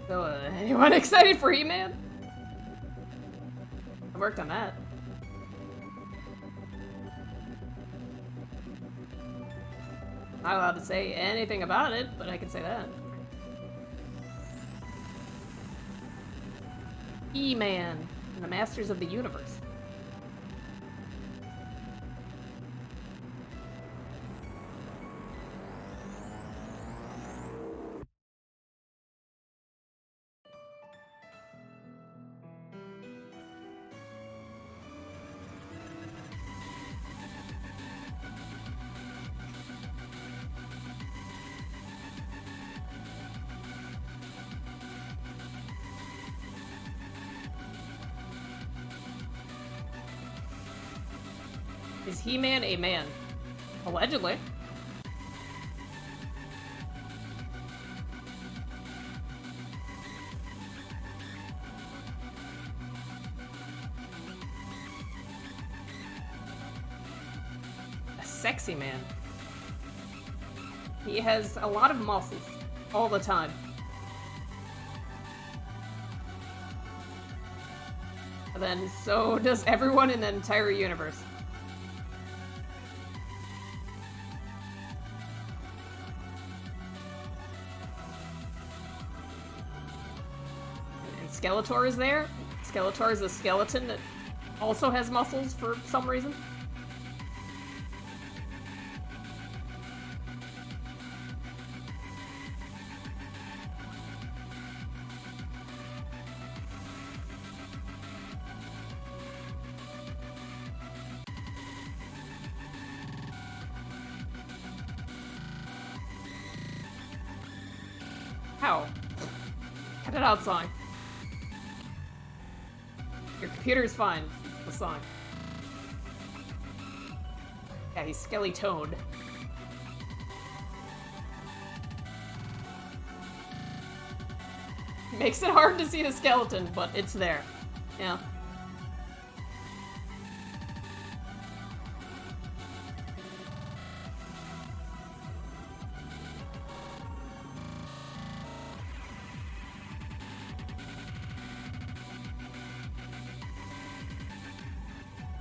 So, anyone excited for He-Man? I worked on that. Not allowed to say anything about it, but I can say that. He-Man and the Masters of the Universe. Is He-Man a man? Allegedly. A sexy man. He has a lot of muscles all the time. And then so does everyone in the entire universe. And Skeletor is there. Skeletor is a skeleton that also has muscles for some reason. How? Cut it out, song. Your computer's fine. It's the song. Yeah, he's skelly-toned. Makes it hard to see the skeleton, but it's there. Yeah.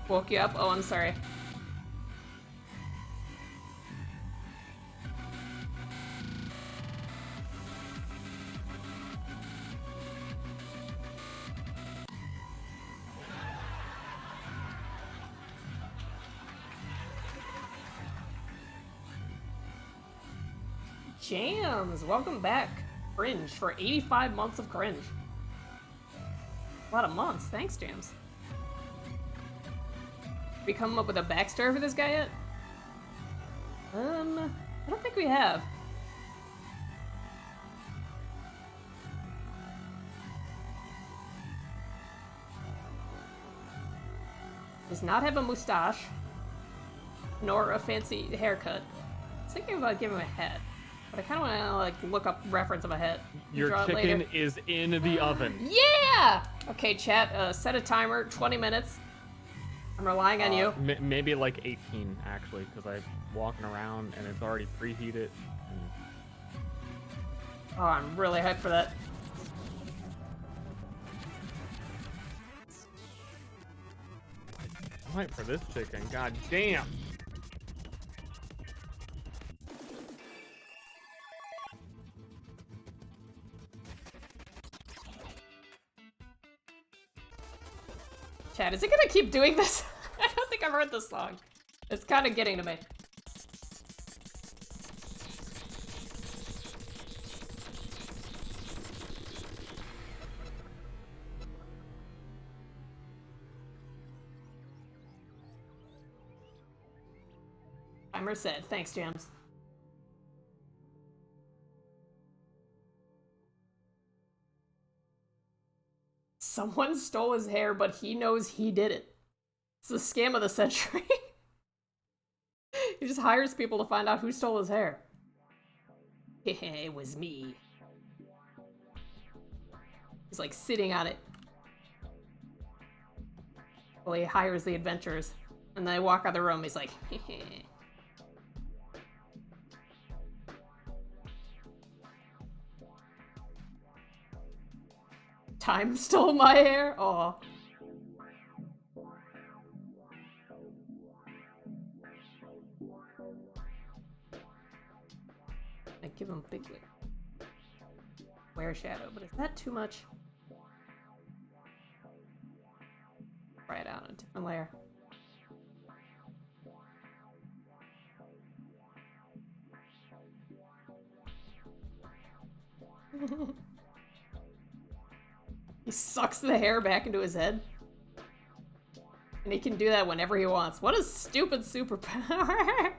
Woke you up? Oh, I'm sorry. Jams! Welcome back. Cringe for 85 months of cringe. A lot of months. Thanks, Jams. We come up with a backstory for this guy yet? I don't think we have. Does not have a mustache, nor a fancy haircut. I was thinking about giving him a hat, but I kind of want to like look up reference of a hat. Your Draw it chicken later. is in the oven. Yeah! Okay, chat, set a timer, 20 minutes. I'm relying on you. Maybe like 18, actually, because I'm walking around and it's already preheated. Oh, I'm really hyped for that. I'm hyped for this chicken. God damn. Chat, is it gonna keep doing this? I don't think I've heard this song. It's kind of getting to me. Timer said. Thanks, Jams. Someone stole his hair, but he knows he did it. It's the scam of the century. He just hires people to find out who stole his hair. It was me. He's like sitting on it. Well, he hires the adventurers. And then they walk out of the room, he's like, Time stole my hair? Aw. I give him big wear shadow, but is that too much? Try it out on a different layer. He sucks the hair back into his head. And he can do that whenever he wants. What a stupid superpower!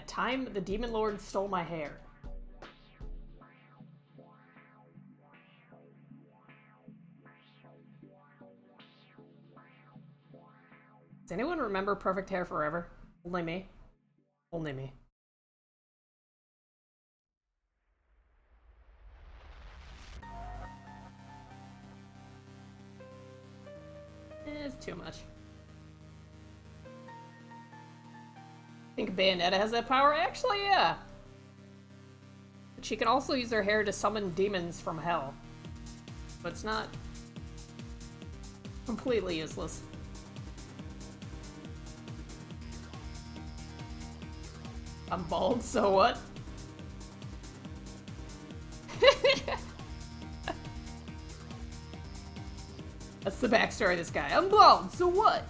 That time the Demon Lord stole my hair. Does anyone remember Perfect Hair Forever? Only me. Only me. It's too much. Think Bayonetta has that power? Actually, yeah. But she can also use her hair to summon demons from hell. But it's not completely useless. I'm bald, so what? That's the backstory of this guy. I'm bald, so what?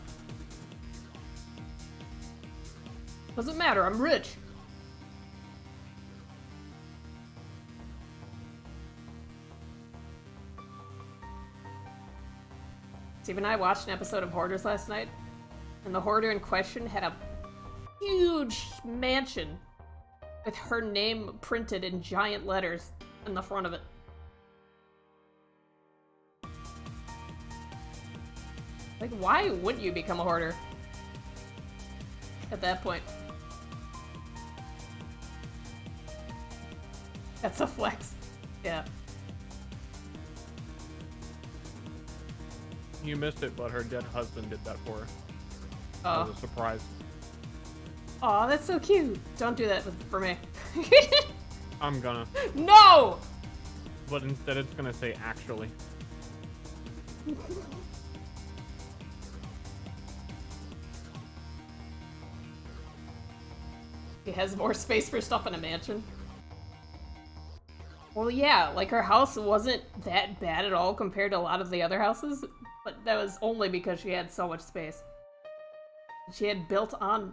Doesn't matter, I'm rich. Steve and I watched an episode of Hoarders last night, and the hoarder in question had a huge mansion with her name printed in giant letters in the front of it. Like, why wouldn't you become a hoarder at that point? That's a flex. Yeah. You missed it, but her dead husband did that for her. Oh. As a surprise. Aw, that's so cute. Don't do that for me. I'm gonna. No! But instead it's gonna say actually. He has more space for stuff in a mansion. Well, yeah, like her house wasn't that bad at all compared to a lot of the other houses, but that was only because she had so much space. She had built on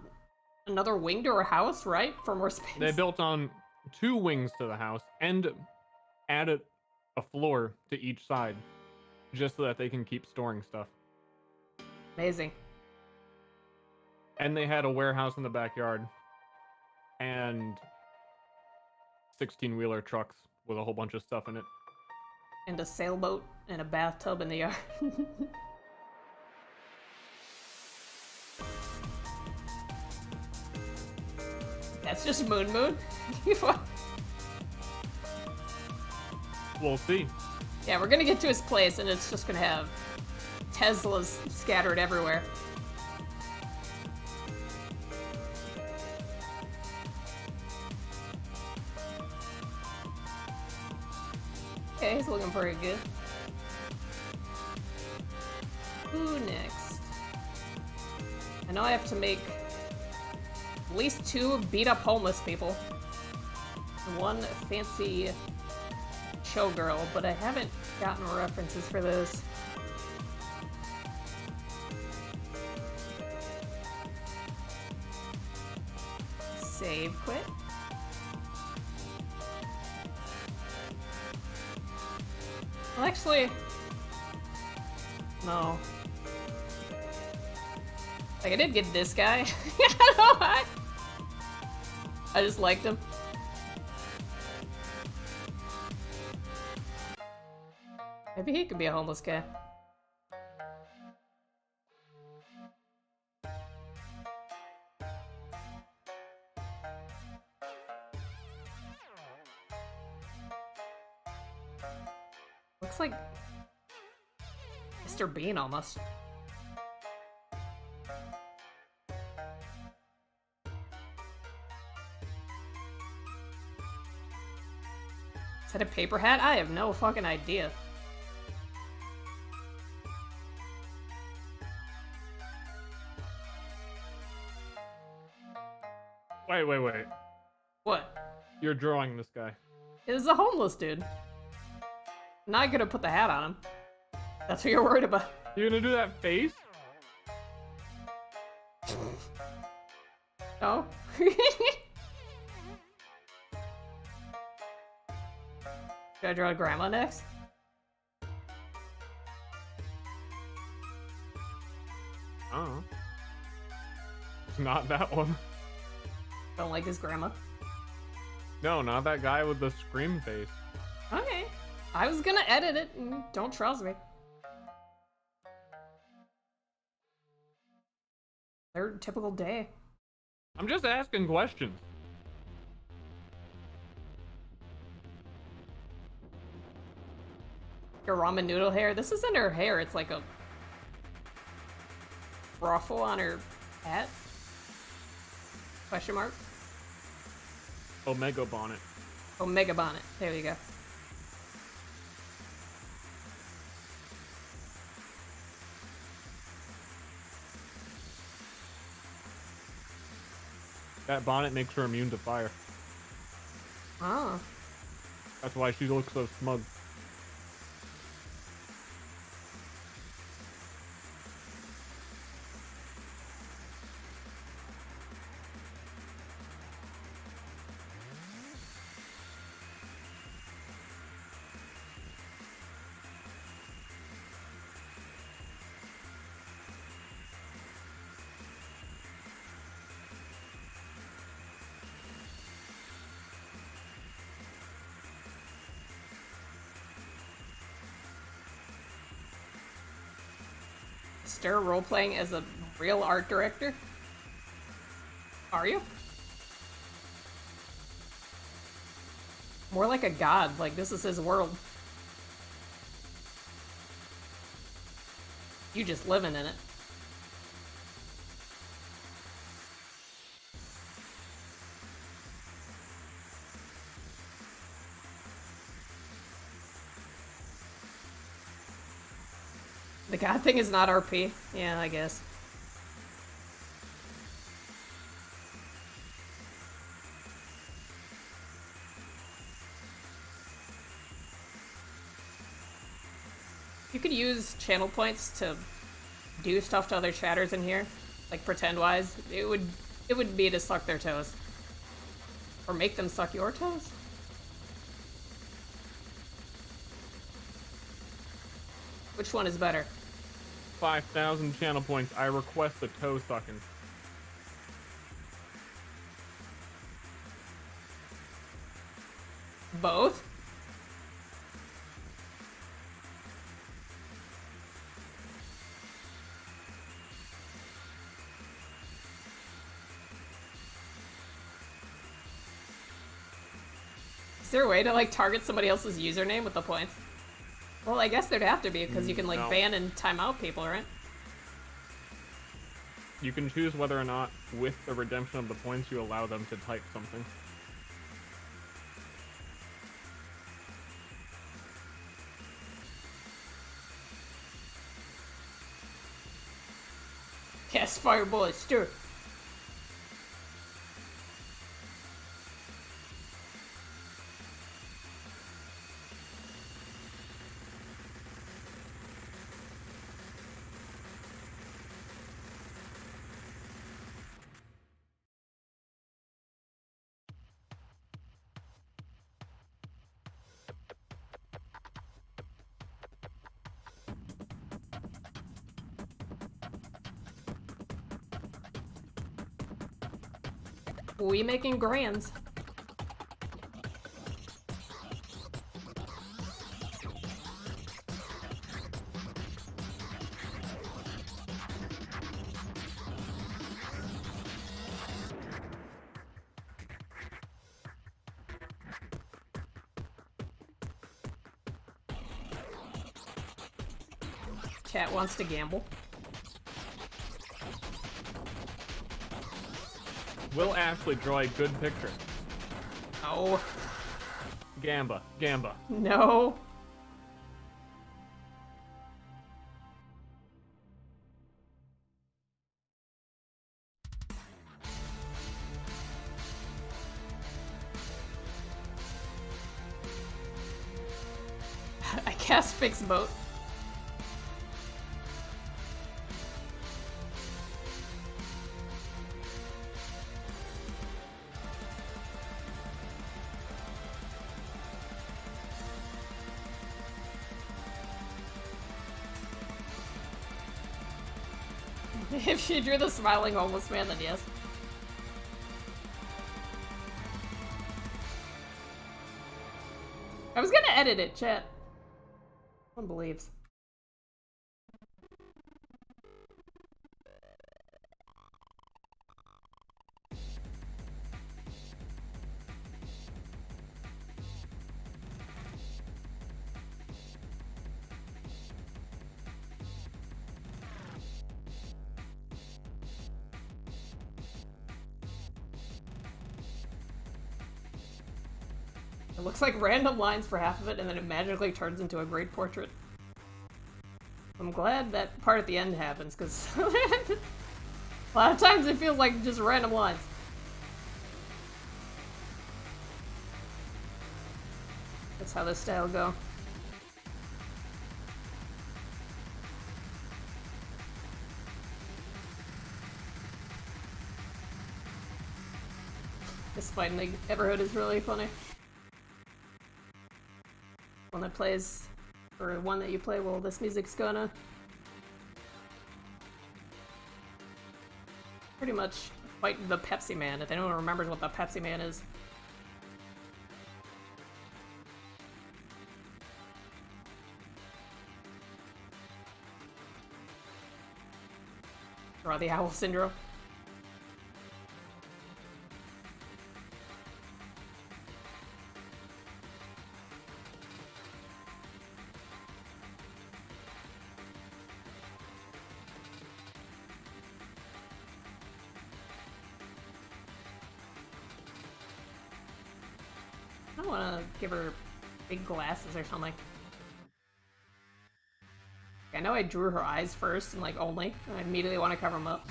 another wing to her house, right? For more space. They built on 2 wings to the house and added a floor to each side just so that they can keep storing stuff. Amazing. And they had a warehouse in the backyard and 16-wheeler trucks with a whole bunch of stuff in it. And a sailboat and a bathtub in the yard. That's just Moon Moon? We'll see. Yeah, we're gonna get to his place and it's just gonna have Teslas scattered everywhere. Okay, he's looking pretty good. Who next? I know I have to make at least 2 beat-up homeless people. And 1 fancy showgirl, but I haven't gotten references for those. Save quit. Well, actually, no. Like, I did get this guy. I don't know why. I just liked him. Maybe he could be a homeless guy. Looks like Mr. Bean almost. Is that a paper hat? I have no fucking idea. Wait. What? You're drawing this guy. It was a homeless dude. Not gonna put the hat on him. That's what you're worried about. You're gonna do that face? No? Should I draw grandma next? Oh. It's not that one. Don't like his grandma. No, not that guy with the scream face. Okay. I was gonna edit it, and don't trust me. Their typical day. I'm just asking questions. Your ramen noodle hair. This isn't her hair. It's like a ruffle on her hat. Question mark. Omega bonnet. Omega bonnet. There you go. That bonnet makes her immune to fire. Oh. That's why she looks so smug. Ster role-playing as a real art director? Are you? More like a god, like this is his world. You just living in it. The god thing is not RP. Yeah, I guess. You could use channel points to do stuff to other chatters in here, like pretend-wise. It would be to suck their toes. Or make them suck your toes? Which one is better? 5,000 channel points. I request the toe sucking. Both? Is there a way to, like, target somebody else's username with the points? Well, I guess there'd have to be, because you can, like, No. ban and time out people, right? You can choose whether or not, with the redemption of the points, you allow them to type something. Cast Fireball at Ster. We making grands. Chat wants to gamble. Will Ashley draw a good picture? No. Gamba. Gamba. No. I cast Fix Boat. If she drew the smiling homeless man, then yes. I was gonna edit it, chat. No one believes. It looks like random lines for half of it, and then it magically turns into a great portrait. I'm glad that part at the end happens, because a lot of times it feels like just random lines. That's how this style go. This fight in the Everhood is really funny. One that plays, or one that you play while this music's gonna pretty much fight the Pepsi Man, if anyone remembers what the Pepsi Man is. Or the Owl Syndrome. I want to give her big glasses or something. I know I drew her eyes first and like only. And I immediately want to cover them up.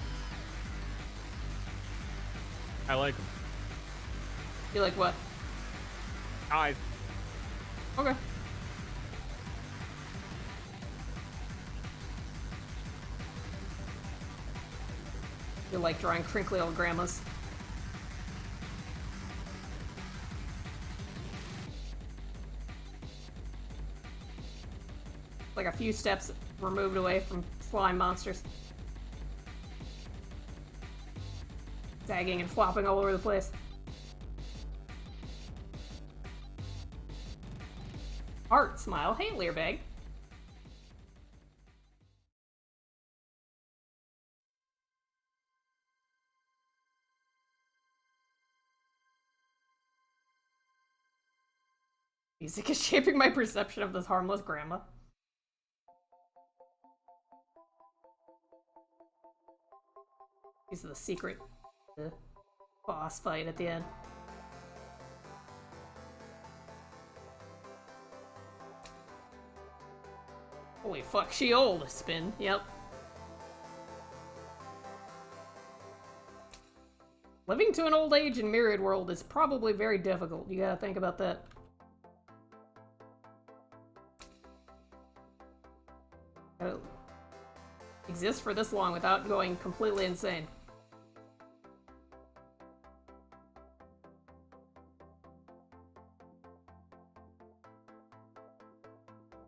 I like them. You like what? Eyes. Okay. You like drawing crinkly old grandmas. Like a few steps removed away from slime monsters. Sagging and flopping all over the place. Art smile. Hey, Learbag. Music is shaping my perception of this harmless grandma. These are the secret boss fight at the end. Holy fuck, she old. Spin. Yep. Living to an old age in Myraid World is probably very difficult. You gotta think about that. Gotta exist for this long without going completely insane.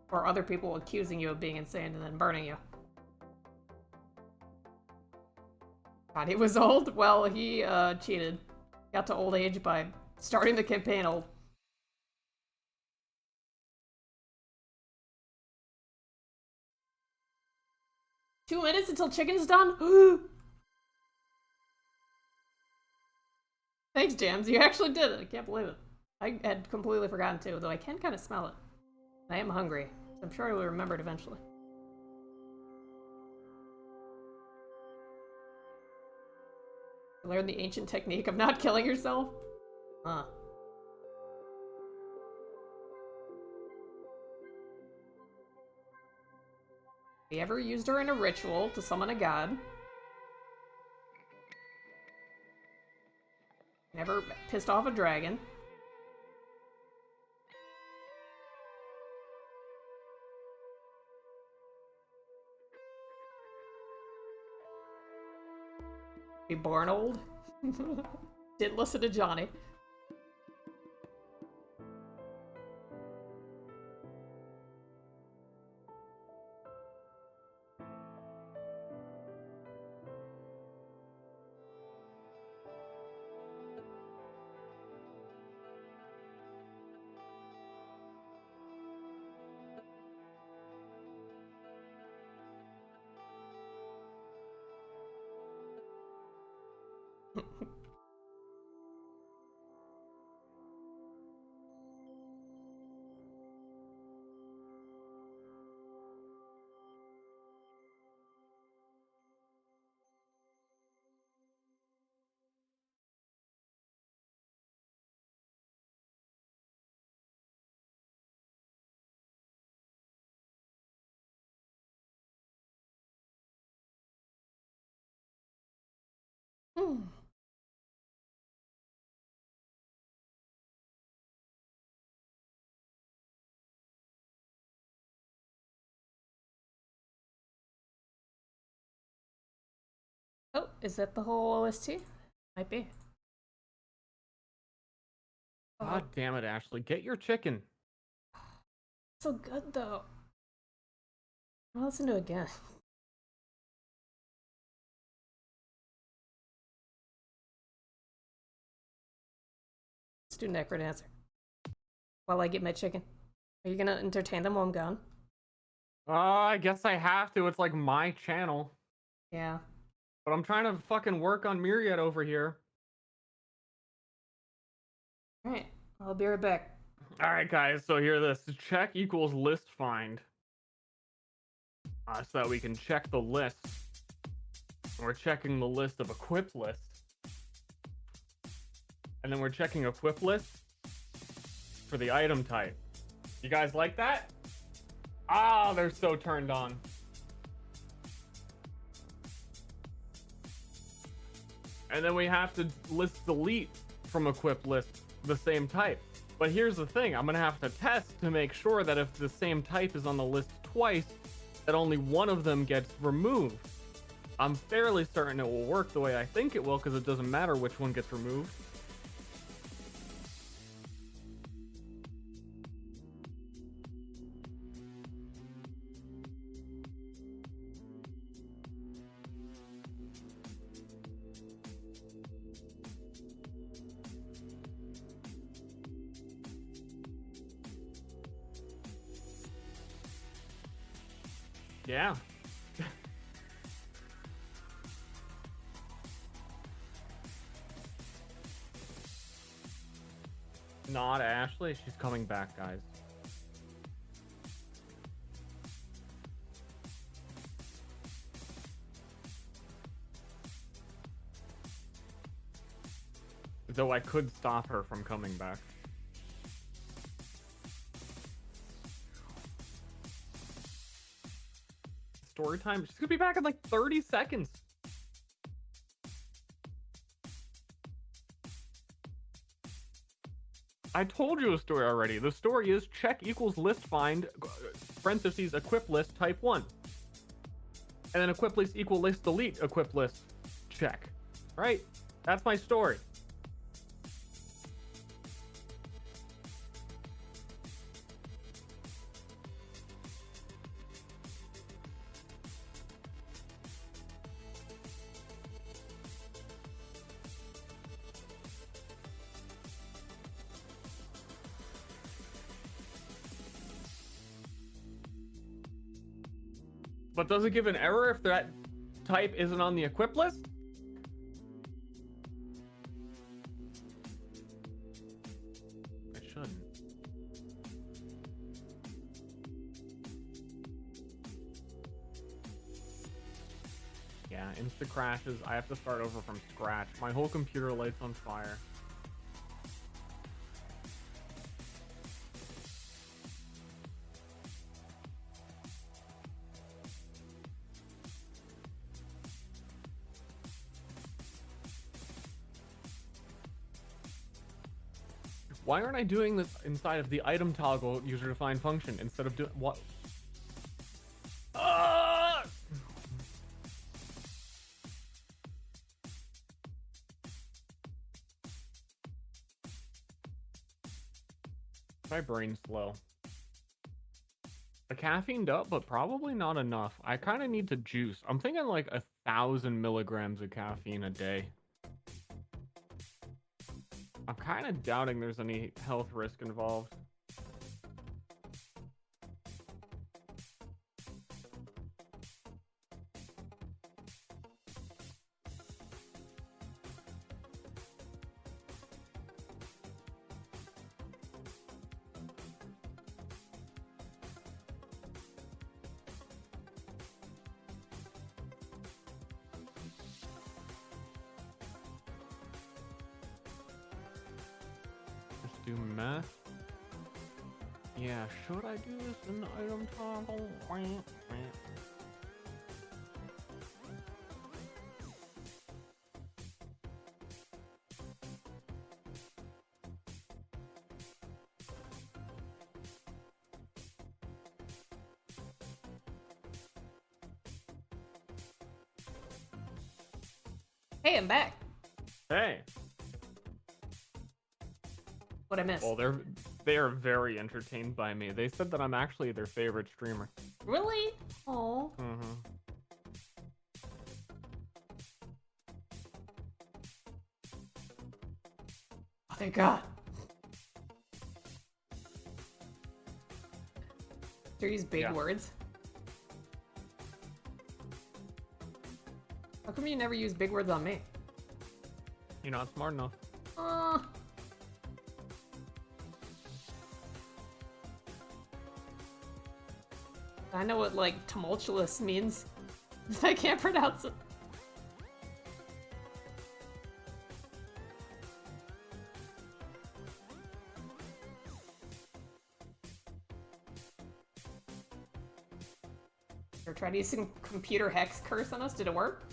Or other people accusing you of being insane and then burning you. God, he was old? Well, he cheated. Got to old age by starting the campaign old. "2 minutes until chicken's done?" Thanks, Jams. You actually did it. I can't believe it. I had completely forgotten to, though I can kind of smell it. I am hungry. I'm sure I will remember it eventually. You learn the ancient technique of not killing yourself? Huh. Have you ever used her in a ritual to summon a god? Never pissed off a dragon? Be born old? Didn't listen to Johnny. Oh, is that the whole OST? Might be. God damn it, Ashley. Get your chicken. So good though. I'll listen to it again. Let's do Necrodancer. While I get my chicken. Are you gonna entertain them while I'm gone? I guess I have to. It's like my channel. Yeah. But I'm trying to fucking work on Myraid over here. Alright, I'll be right back. Alright, guys, so here this. Check equals list find. So that we can check the list. We're checking the list of equip lists. And then we're checking equip list for the item type. You guys like that? Ah, they're so turned on. And then we have to list delete from equip list the same type. But here's the thing, I'm gonna have to test to make sure that if the same type is on the list twice, that only one of them gets removed. I'm fairly certain it will work the way I think it will, because it doesn't matter which one gets removed. Yeah. Not Ashley. She's coming back, guys. Though I could stop her from coming back. Story time. She's gonna be back in like 30 seconds. I told you a story already. The story is check equals list find parentheses equip list type 1. And then equip list equal list delete equip list check. Right? That's my story. But does it give an error if that type isn't on the equip list? It shouldn't. Yeah, insta crashes. I have to start over from scratch. My whole computer lights on fire. Why aren't I doing this inside of the item toggle user defined function instead of doing what? My brain's slow. The caffeined up, but probably not enough. I kind of need to juice. I'm thinking like 1,000 milligrams of caffeine a day. I'm kind of doubting there's any health risk involved. Do meth. Yeah, should I do this in the item toggle? Hey, I'm back. Hey. What I missed? Well, they are very entertained by me. They said that I'm actually their favorite streamer. Really? Oh. Mm-hmm. Oh, thank God. Do you use big words? How come you never use big words on me? You're not smart enough. I know what, like, tumultuous means. I can't pronounce it. Or tried to use some computer hex curse on us. Did it work?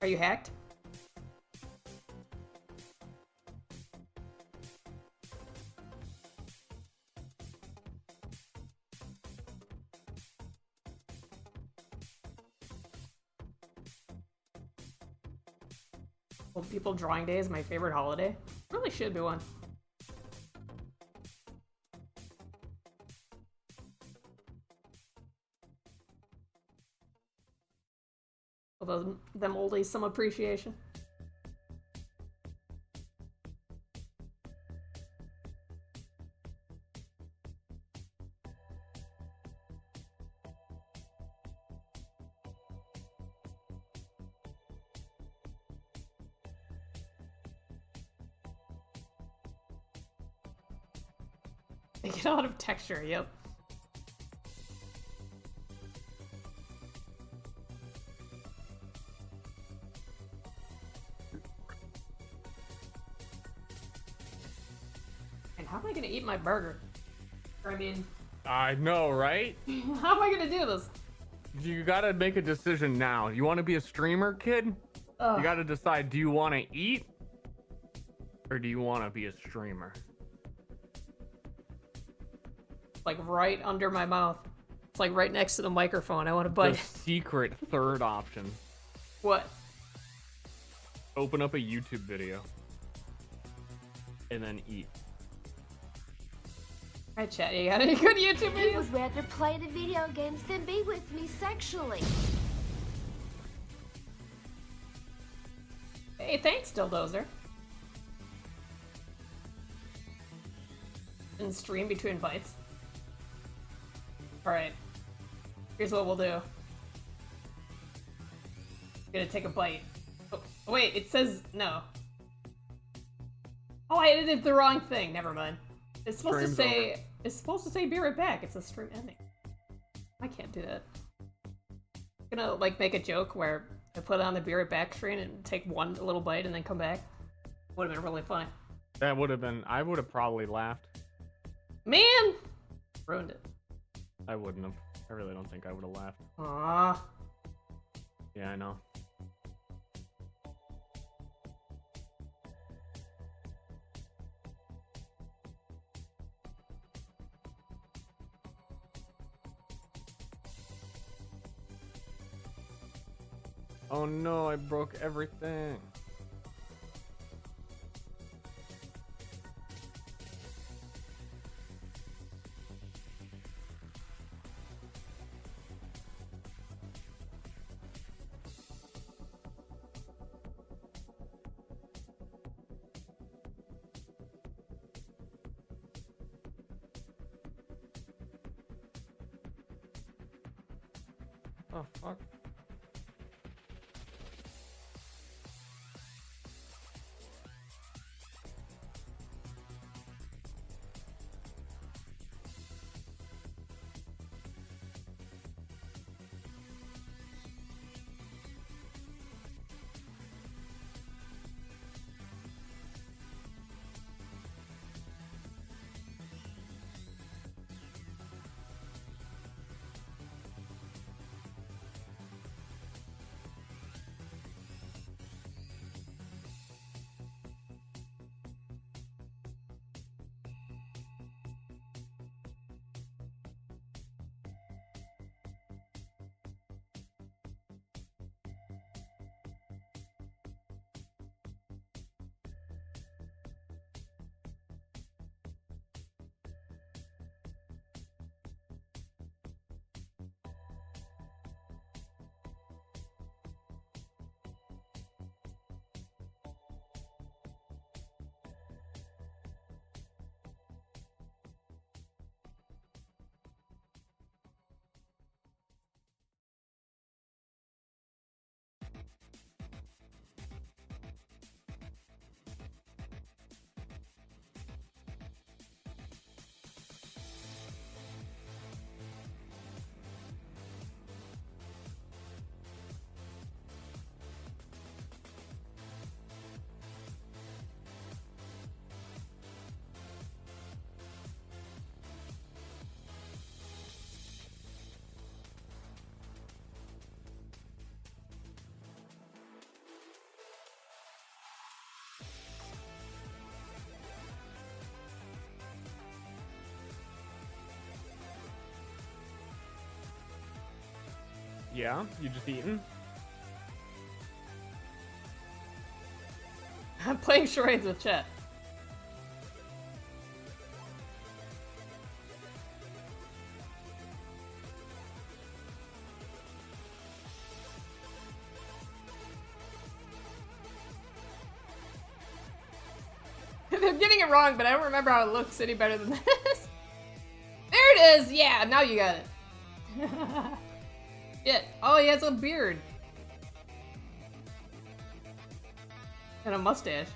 Are you hacked? Old People Drawing Day is my favorite holiday. Really should be one. Although them oldies some appreciation. They get a lot of texture, yep. And how am I gonna eat my burger? Or, I mean... I know, right? How am I gonna do this? You gotta make a decision now. You want to be a streamer, kid? Ugh. You gotta decide, do you want to eat? Or do you want to be a streamer? Like right under my mouth. It's like right next to the microphone. I want to bite. The secret third option. What? Open up a YouTube video. And then eat. Alright, chat, you got any good YouTube He videos? would rather play the video games than be with me sexually. Hey, thanks, Dildozer. And stream between bites. Alright. Here's what we'll do. I'm gonna take a bite. Oh, wait, it says no. Oh, I edited the wrong thing. Never mind. It's supposed Stream's to say over. it's supposed to say be right back. It's a stream ending. I can't do that. I'm gonna like make a joke where I put on the be right back screen and take one little bite and then come back. Would have been really funny. That would have been... I would have probably laughed. Man! Ruined it. I wouldn't have. I really don't think I would have laughed. Aww. Yeah, I know. Oh no, I broke everything. Oh, fuck. Yeah? You just eaten? I'm playing charades with chat. They're getting it wrong, but I don't remember how it looks any better than this. There it is! Yeah, now you got it. Shit. Oh, he has a beard. And a mustache.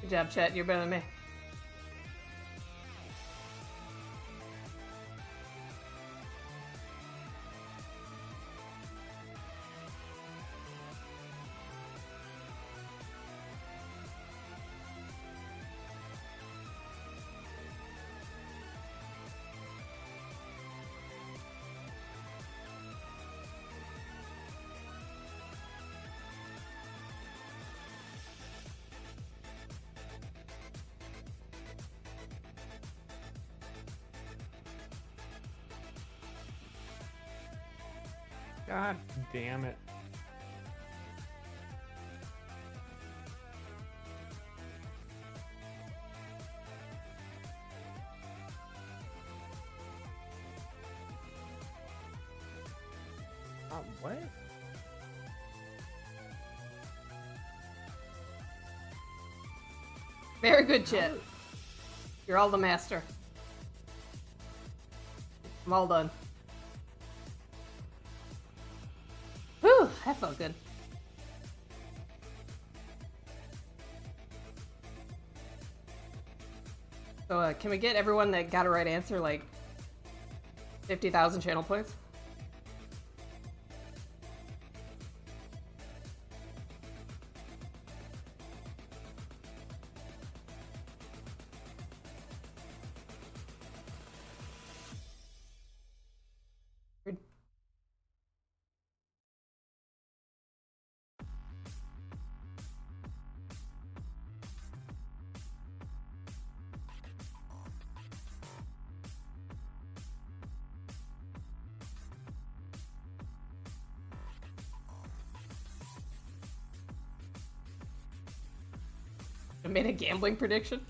Good job, chat. You're better than me. God damn it. What? Very good, chat. You're all the master. I'm all done. Whew, that felt good. So, can we get everyone that got a right answer, like, 50,000 channel points? I made a gambling prediction.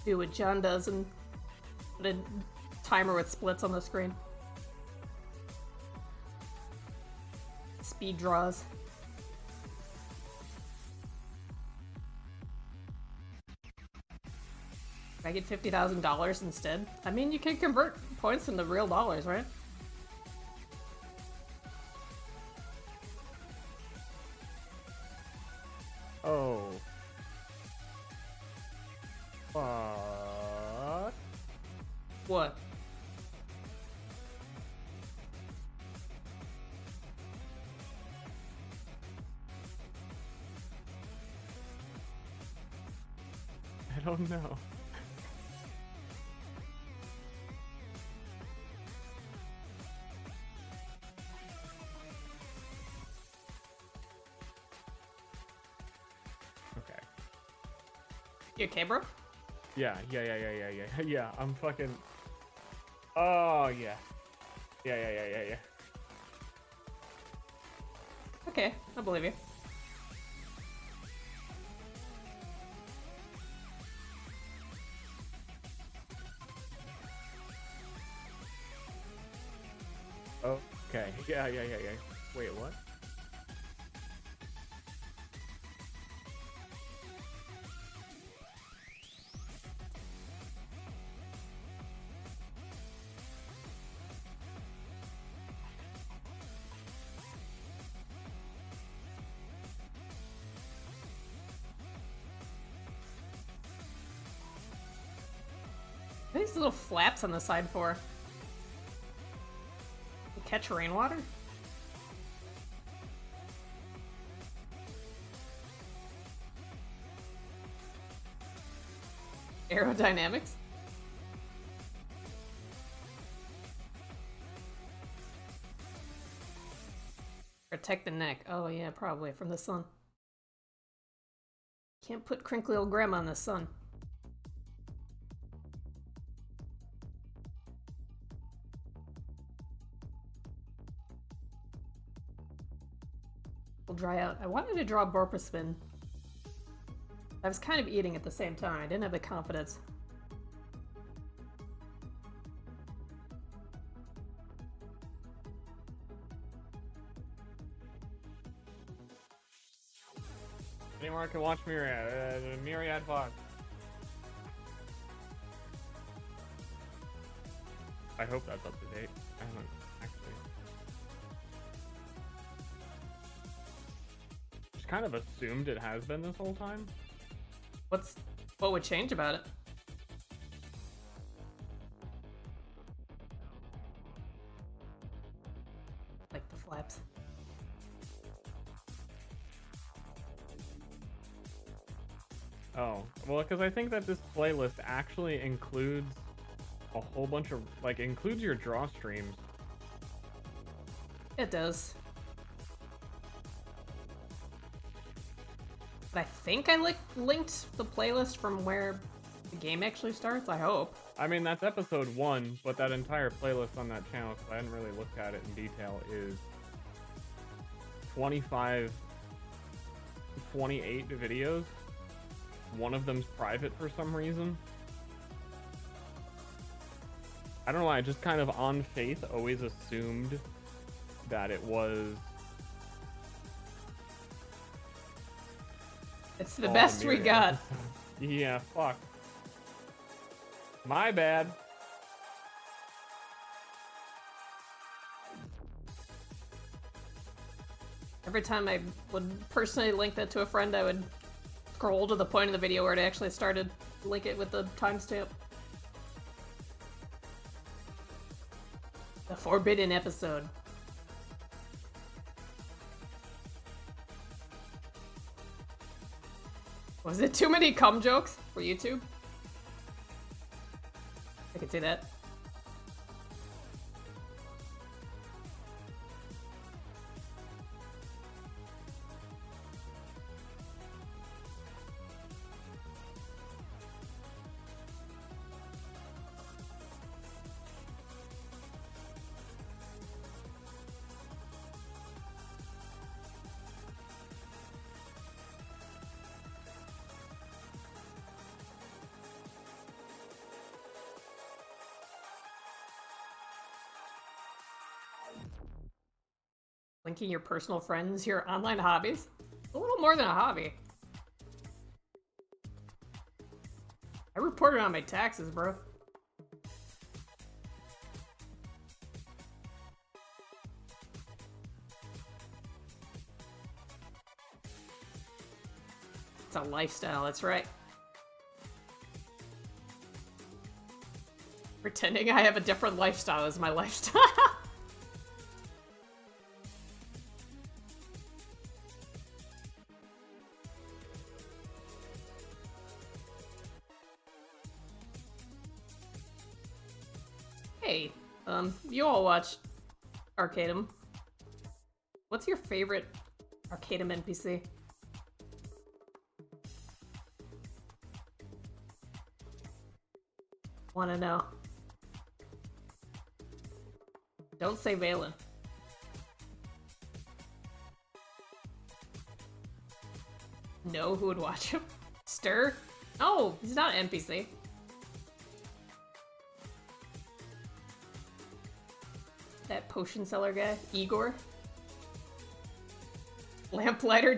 Do what John does and put a timer with splits on the screen. Speed draws. I get $50,000 instead. I mean, you can convert points into real dollars, right? Oh. Fuck. What? I don't know. You okay, bro? Yeah. Yeah, I'm fucking... Oh, yeah. Yeah. Okay, I believe you. Okay. Yeah. Wait, what? What are these little flaps on the side for? To catch rainwater? Aerodynamics? Protect the neck. Oh yeah, probably from the sun. Can't put crinkly old grandma in the sun. Will dry out. I wanted to draw Borpaspin. I was kind of eating at the same time. I didn't have the confidence. Anyone can watch Myraid Fox. I hope that's up to date. I haven't actually. Just kind of assumed it has been this whole time. What would change about it? Like the flaps. Oh, well, because I think that this playlist actually includes a whole bunch of, like, includes your draw streams. It does. But I think I linked the playlist from where the game actually starts, I hope. I mean, that's episode 1, but that entire playlist on that channel, because I hadn't really looked at it in detail, is 28 videos. One of them's private for some reason. I don't know, I just kind of on faith always assumed that it was... It's the best we got. Yeah, fuck. My bad. Every time I would personally link that to a friend, I would scroll to the point of the video where it actually started, link it with the timestamp. The forbidden episode. Was it too many cum jokes for YouTube? I can see that. Linking your personal friends, your online hobbies? A little more than a hobby. I reported on my taxes, bro. It's a lifestyle, that's right. Pretending I have a different lifestyle is my lifestyle. Hey, you all watch Arcadum. What's your favorite Arcadum NPC? Wanna know. Don't say Valen. No, who would watch him? Ster? Oh, he's not an NPC. That potion seller guy, Igor. Lamplighter, ...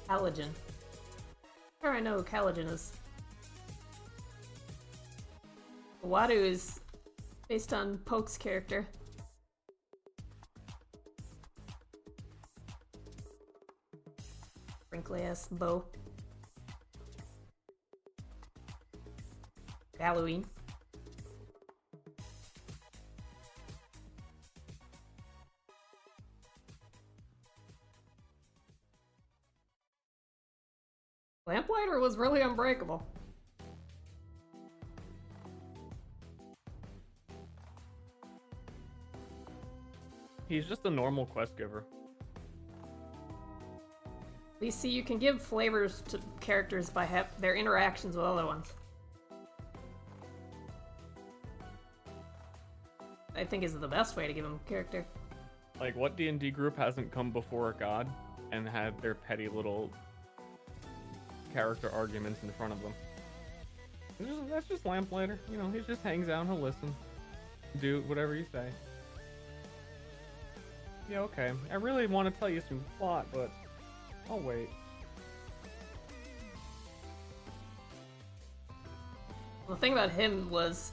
Calogen. Sure, I know who Calogen is. Wadu is based on Poke's character. Wrinkly ass bow. Halloween. Lamplighter was really unbreakable. He's just a normal quest giver. You see, you can give flavors to characters by their interactions with other ones. I think is the best way to give them character. Like, what D&D group hasn't come before a god and had their petty little character arguments in front of them? That's just Lamplighter. You know, he just hangs out and he'll listen. Do whatever you say. Yeah, okay. I really want to tell you some plot, but I'll wait. The thing about him was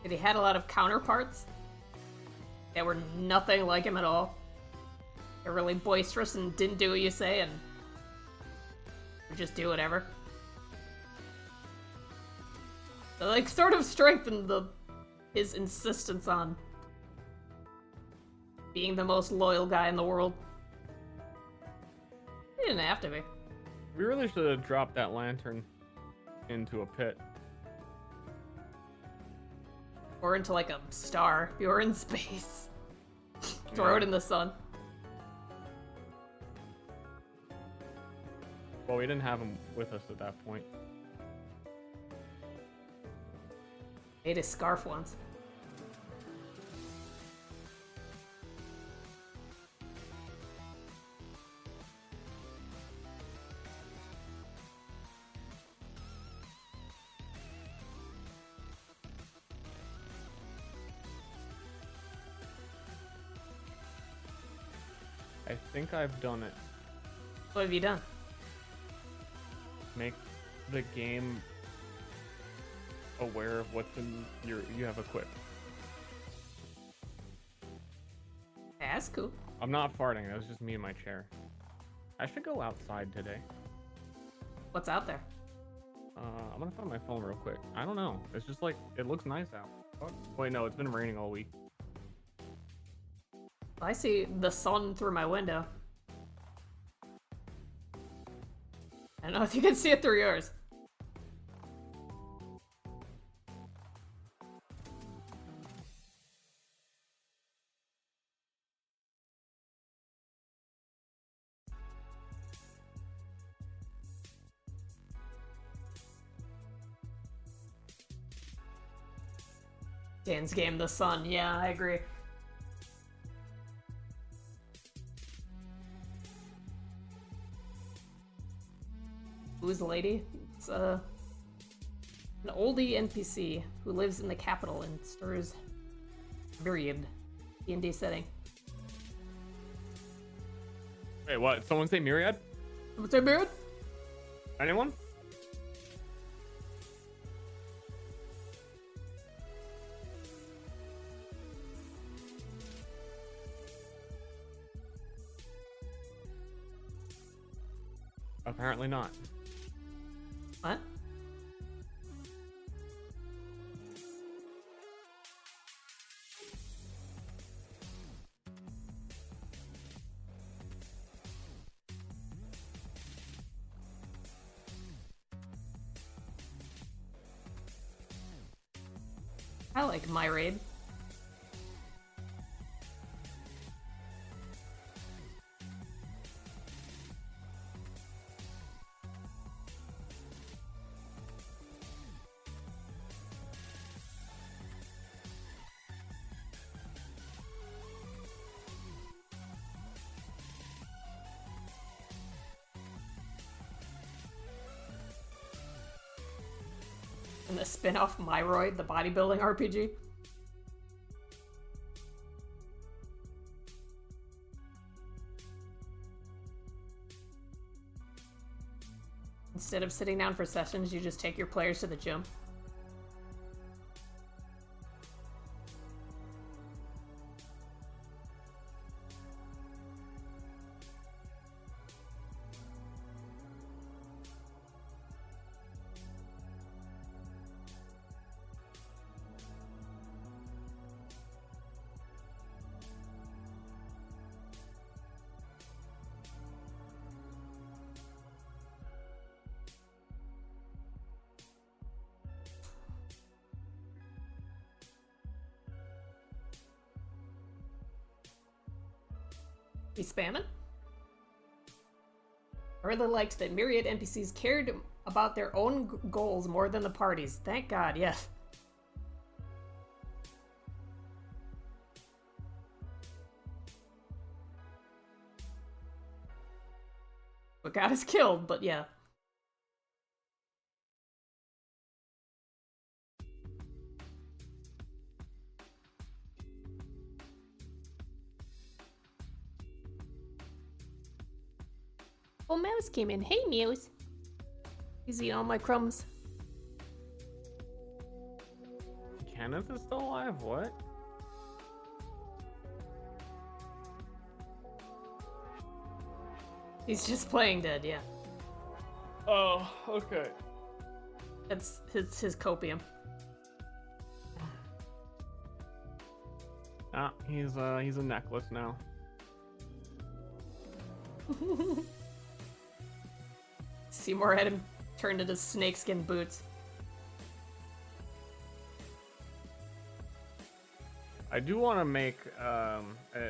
that he had a lot of counterparts that were nothing like him at all. They're really boisterous and didn't do what you say and would just do whatever. So, like, sort of strengthened his insistence on being the most loyal guy in the world. He didn't have to be. We really should have dropped that lantern into a pit. Or into, like, a star. If you were in space. Throw it in the sun. Well, we didn't have him with us at that point. Made his scarf once. I think I've done it. What have you done? Make the game aware of what's in you have equipped. Yeah, that's cool. I'm not farting, that was just me in my chair. I should go outside today. What's out there? I'm gonna find my phone real quick. I don't know. It's just like, it looks nice out. Oh, wait, no, it's been raining all week. I see the sun through my window. I don't know if you can see it through yours. Dan's game, the sun. Yeah, I agree. Who's the lady? It's an oldie NPC who lives in the capital in Ster's Myraid D&D setting. Wait, what? Someone say Myriad? What's that, Myraid? Anyone? Apparently not. What? I like Myraid. And the spin-off Myroid, the bodybuilding RPG. Instead of sitting down for sessions, you just take your players to the gym. He's spamming? I really liked that Myriad NPCs cared about their own goals more than the party's. Thank God, yes. What got us killed, but yeah. Oh, Mouse came in. Hey, Mouse. He's eating all my crumbs. Kenneth is still alive? What? He's just playing dead, yeah. Oh, okay. That's his copium. Ah, he's a necklace now. Seymour had him turned into snakeskin boots. I do want to make, I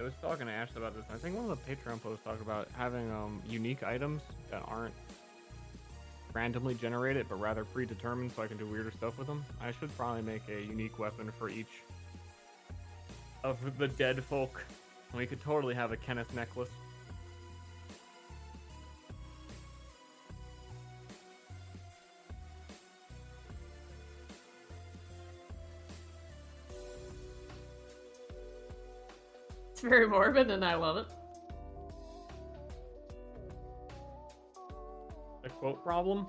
was talking to Ashley about this. I think one of the Patreon posts talked about having unique items that aren't randomly generated, but rather predetermined, so I can do weirder stuff with them. I should probably make a unique weapon for each of the dead folk. We could totally have a Kenneth necklace. It's very morbid and I love it. The quote problem?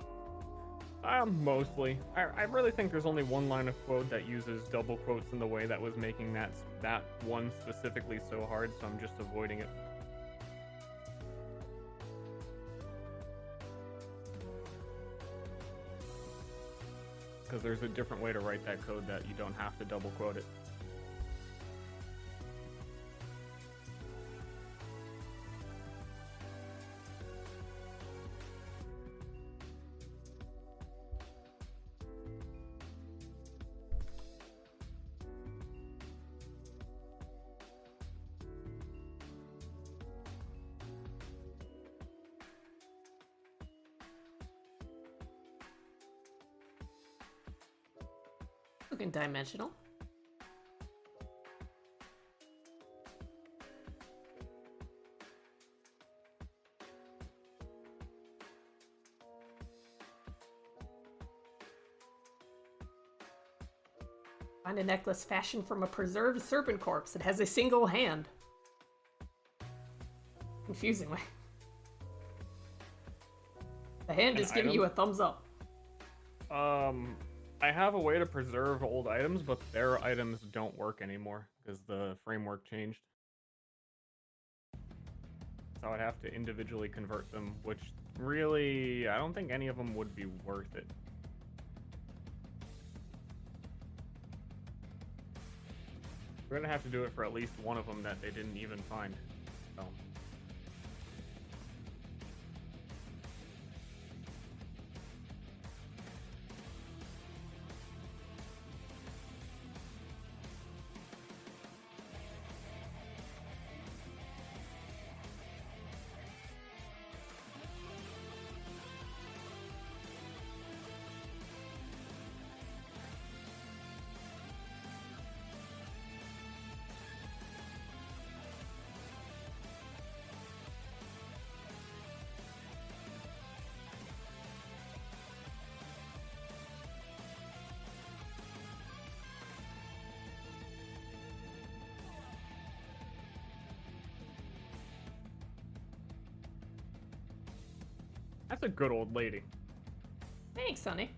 Mostly. I really think there's only one line of quote that uses double quotes in the way that was making that one specifically so hard, so I'm just avoiding it. Because there's a different way to write that code that you don't have to double quote it. Looking dimensional. Find a necklace fashioned from a preserved serpent corpse. It has a single hand. Confusingly. The hand is giving you a thumbs up. I have a way to preserve old items, but their items don't work anymore because the framework changed. So I'd have to individually convert them, which really, I don't think any of them would be worth it. We're gonna have to do it for at least one of them that they didn't even find. So. That's a good old lady. Thanks, honey.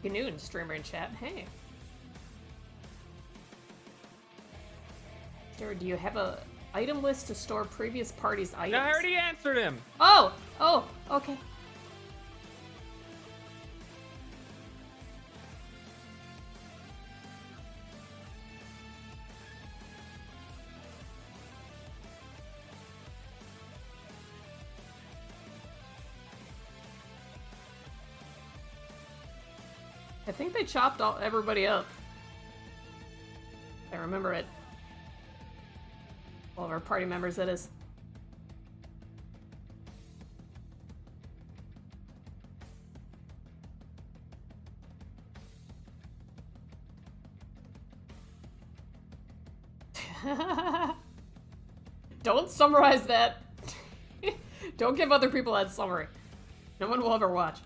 Ganoon streamer in chat. Hey. Sir, do you have a item list to store previous parties' items? I already answered him. Oh, okay. I think they chopped everybody up. I remember it. All of our party members, that is. Don't summarize that. Don't give other people that summary. No one will ever watch.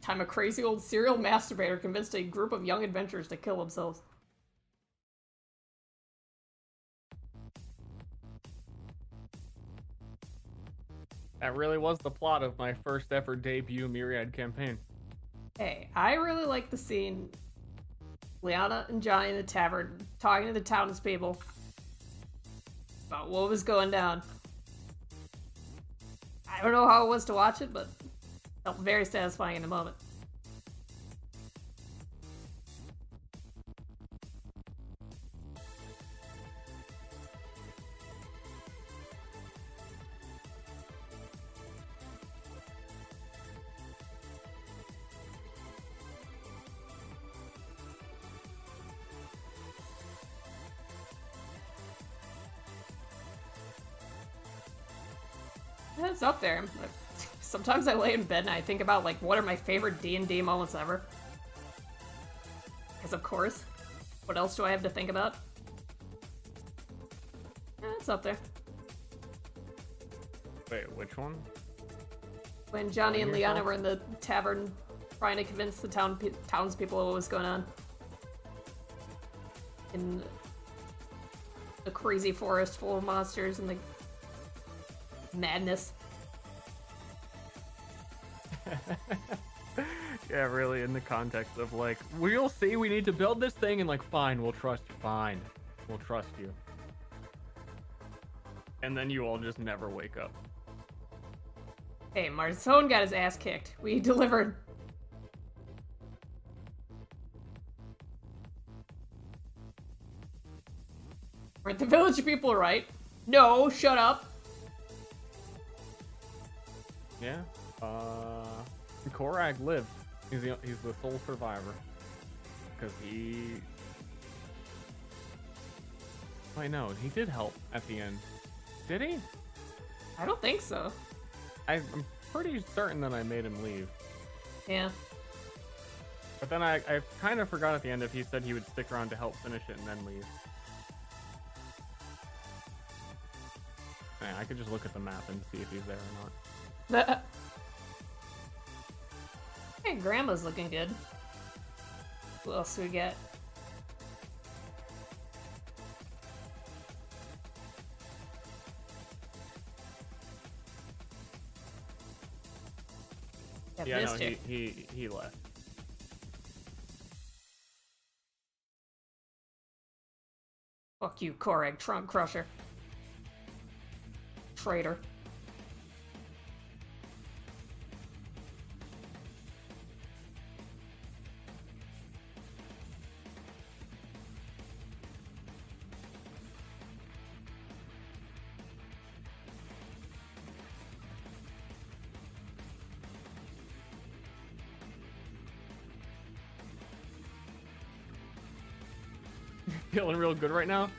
Time a crazy old serial masturbator convinced a group of young adventurers to kill themselves. That really was the plot of my first ever debut Myraid campaign. Hey, I really like the scene. Liana and Johnny in the tavern talking to the townspeople about what was going down. I don't know how it was to watch it, but it felt very satisfying in the moment. Yeah, it's up there. Sometimes I lay in bed and I think about, like, what are my favorite D&D moments ever? Because, of course, what else do I have to think about? Yeah, it's up there. Wait, which one? When Johnny and Liana were in the tavern trying to convince the townspeople of what was going on. In the crazy forest full of monsters and the madness. Yeah, really, in the context of, like, we'll see, we need to build this thing, and, like, fine, we'll trust you, fine. We'll trust you. And then you all just never wake up. Hey, Marzone got his ass kicked. We delivered. Weren't the village people right? No, shut up. Yeah. Korag lived. He's the sole survivor. Because he... Wait, no, he did help at the end. Did he? I don't think so. I'm pretty certain that I made him leave. Yeah. But then I kind of forgot at the end if he said he would stick around to help finish it and then leave. Yeah, I could just look at the map and see if he's there or not. Hey, Grandma's looking good. Who else do we get? Yeah, no, he left. Fuck you, Korag, Trunk Crusher. Traitor. Feeling real good right now?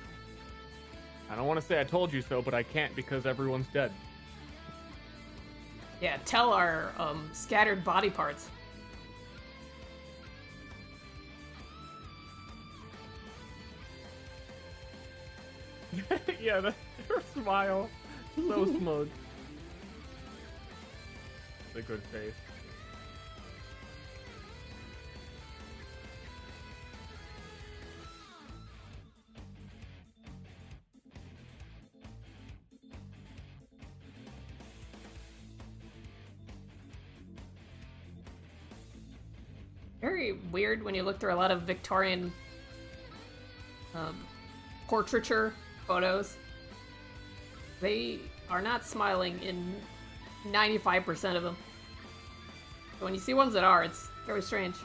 I don't want to say I told you so, but I can't because everyone's dead. Yeah, tell our scattered body parts. Yeah, that's her smile. So smug. It's a good face. Very weird when you look through a lot of Victorian portraiture photos. They are not smiling in 95% of them. But when you see ones that are, it's very strange.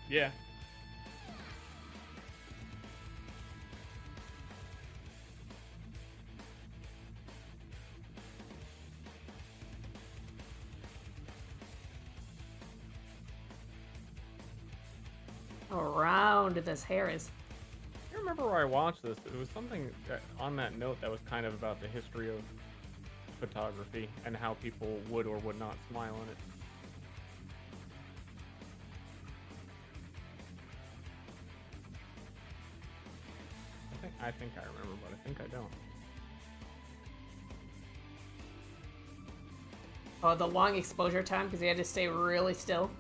Yeah. How round this hair is. I remember where I watched this. It was something on that note that was kind of about the history of photography and how people would or would not smile in it. I think I remember, but I think I don't. Oh, the long exposure time because he had to stay really still.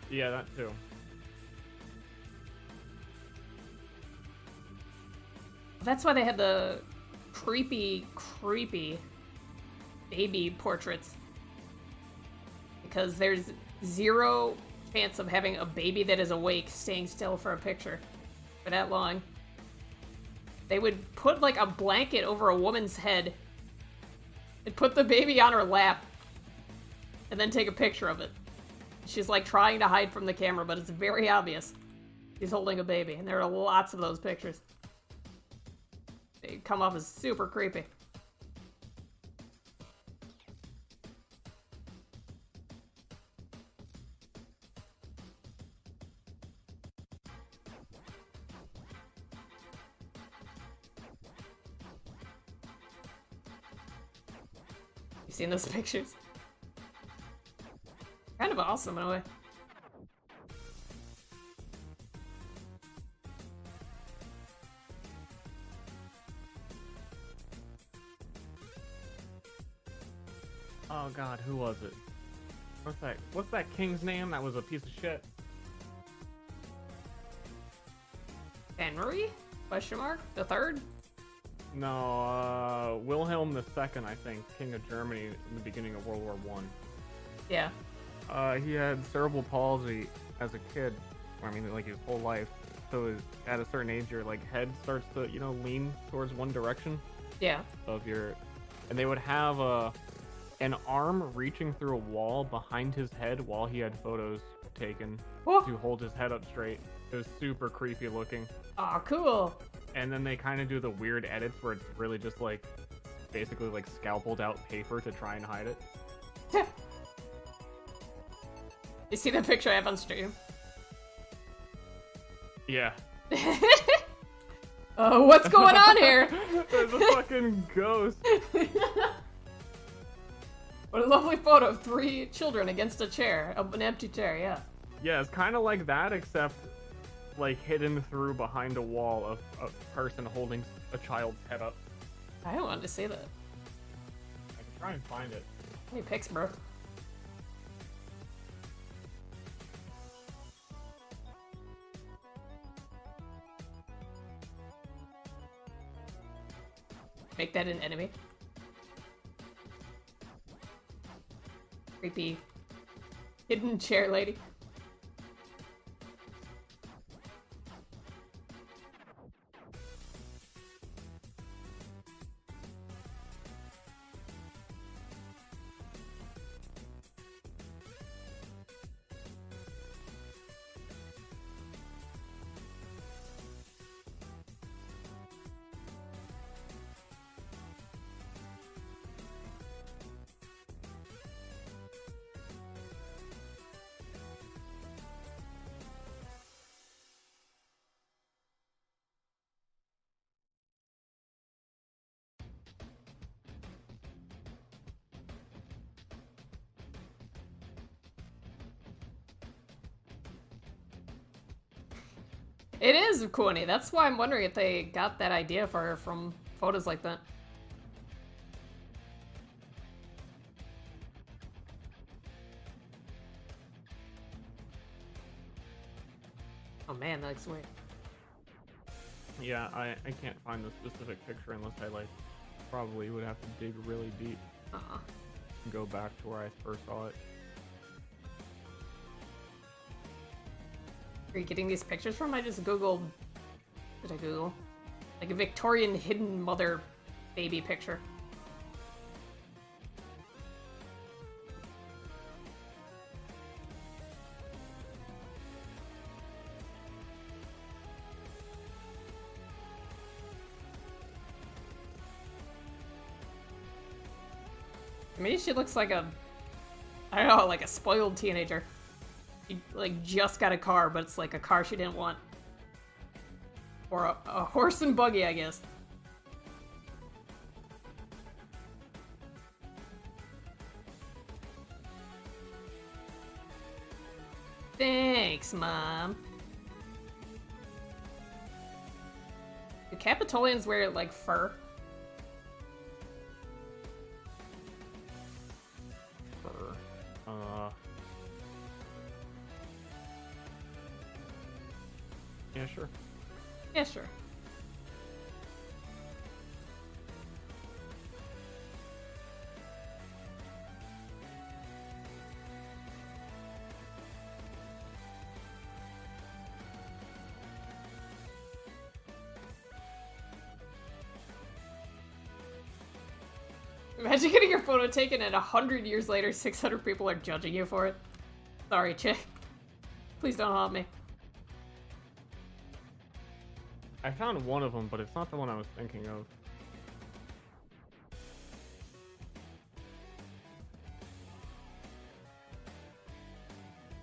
Yeah, that too. That's why they had the creepy baby portraits. Because there's zero chance of having a baby that is awake staying still for a picture for that long. They would put like a blanket over a woman's head and put the baby on her lap and then take a picture of it. She's like trying to hide from the camera, but it's very obvious she's holding a baby. And there are lots of those pictures. They come off as super creepy. You've seen those pictures? Kind of awesome in a way. Oh god, who was it? What's that king's name that was a piece of shit? Henry? Question mark? The third? No, Wilhelm II, I think, King of Germany in the beginning of World War One. Yeah. He had cerebral palsy as a kid. I mean, like his whole life. So at a certain age, your like head starts to, you know, lean towards one direction. Yeah. Of your, and they would have an arm reaching through a wall behind his head while he had photos taken to hold his head up straight. It was super creepy looking. Aw, cool. And then they kind of do the weird edits where it's really just like basically like scalpeled out paper to try and hide it. You see the picture I have on stream? Yeah. What's going on here? There's a fucking ghost. What a lovely photo of 3 children against a chair. An empty chair, yeah. Yeah, it's kind of like that, except like hidden through behind a wall of a person holding a child's head up. I wanted to see that. I can try and find it. How many pics, bro? Make that an enemy. Creepy hidden chair lady. It is corny. That's why I'm wondering if they got that idea for her from photos like that. Oh man, that looks weird. Yeah, I can't find the specific picture unless I like probably would have to dig really deep. And go back to where I first saw it. Are you getting these pictures from? I just googled. Did I Google? Like a Victorian hidden mother baby picture. To me, she looks like a, I don't know, like a spoiled teenager. She, like, just got a car, but it's like a car she didn't want. Or a horse and buggy, I guess. Thanks, Mom. Do Capitolians wear, like, fur? Yeah, sure. Yeah, sure. Imagine getting your photo taken and 100 years later, 600 people are judging you for it. Sorry, chick. Please don't haunt me. I found one of them, but it's not the one I was thinking of.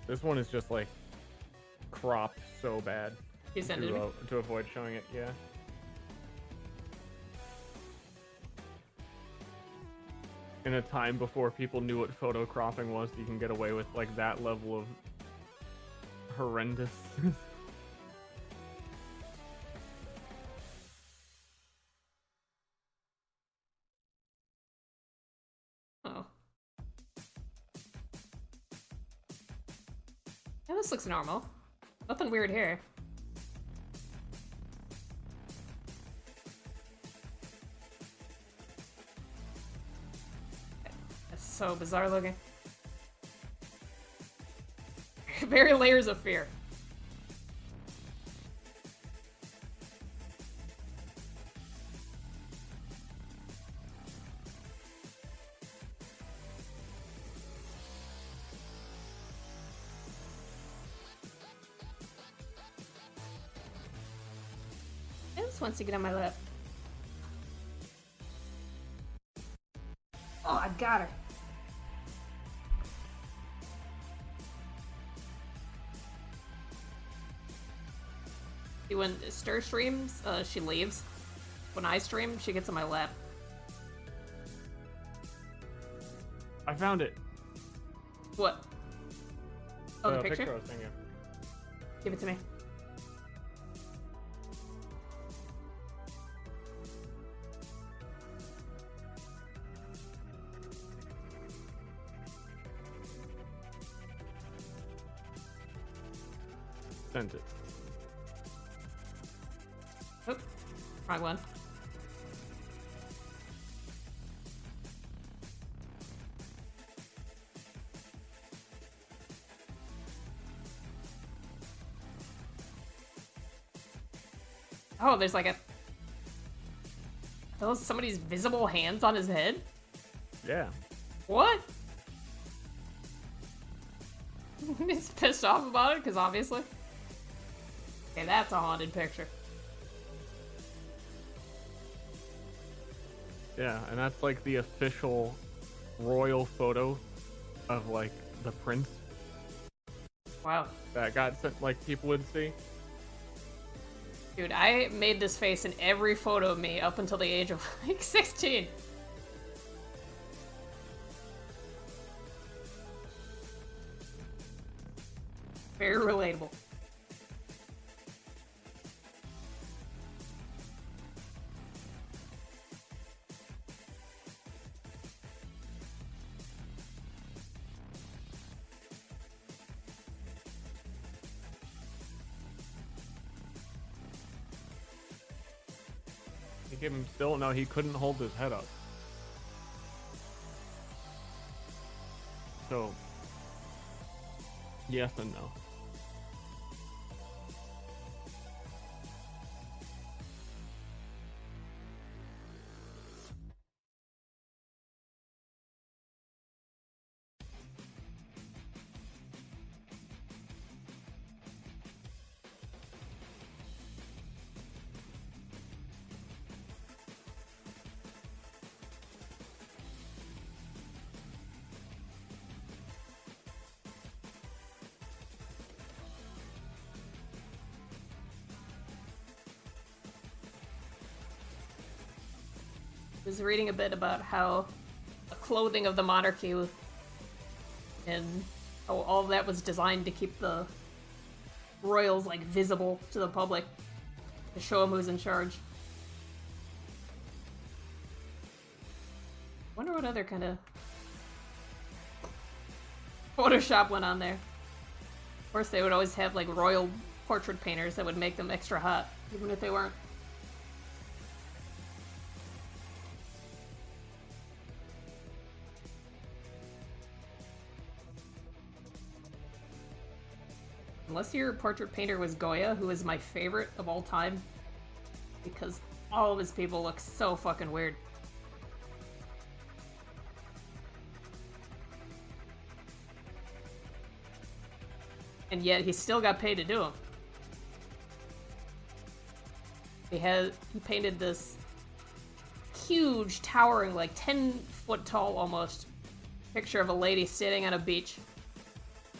This one is just like cropped so bad You sent it to me? to avoid showing it, yeah. In a time before people knew what photo cropping was, you can get away with like that level of horrendous. Oh. Yeah, this looks normal. Nothing weird here. That's so bizarre looking. Very layers of fear. I just wants to get on my lap. Oh, I got her. See, when Ster streams, she leaves. When I stream, she gets on my lap. I found it. What? Oh, the picture? I was thinking. Give it to me. Sent it. Oop. Wrong one. Oh, there's like a... Those somebody's visible hands on his head? Yeah. What? He's pissed off about it, because obviously. Okay, that's a haunted picture. Yeah, and that's like the official royal photo of like the prince Wow. that got sent, like people would see. Dude, I made this face in every photo of me up until the age of like 16. Very relatable. He gave him still, no, he couldn't hold his head up. So, yes and no. was reading a bit about how the clothing of the monarchy and how all of that was designed to keep the royals like visible to the public, to show them who's in charge. Wonder what other kind of Photoshop went on there. Of course, they would always have like royal portrait painters that would make them extra hot, even if they weren't. Unless your portrait painter was Goya, who is my favorite of all time, because all of his people look so fucking weird. And yet he still got paid to do them. He painted this huge, towering, like 10-foot tall almost, picture of a lady standing on a beach.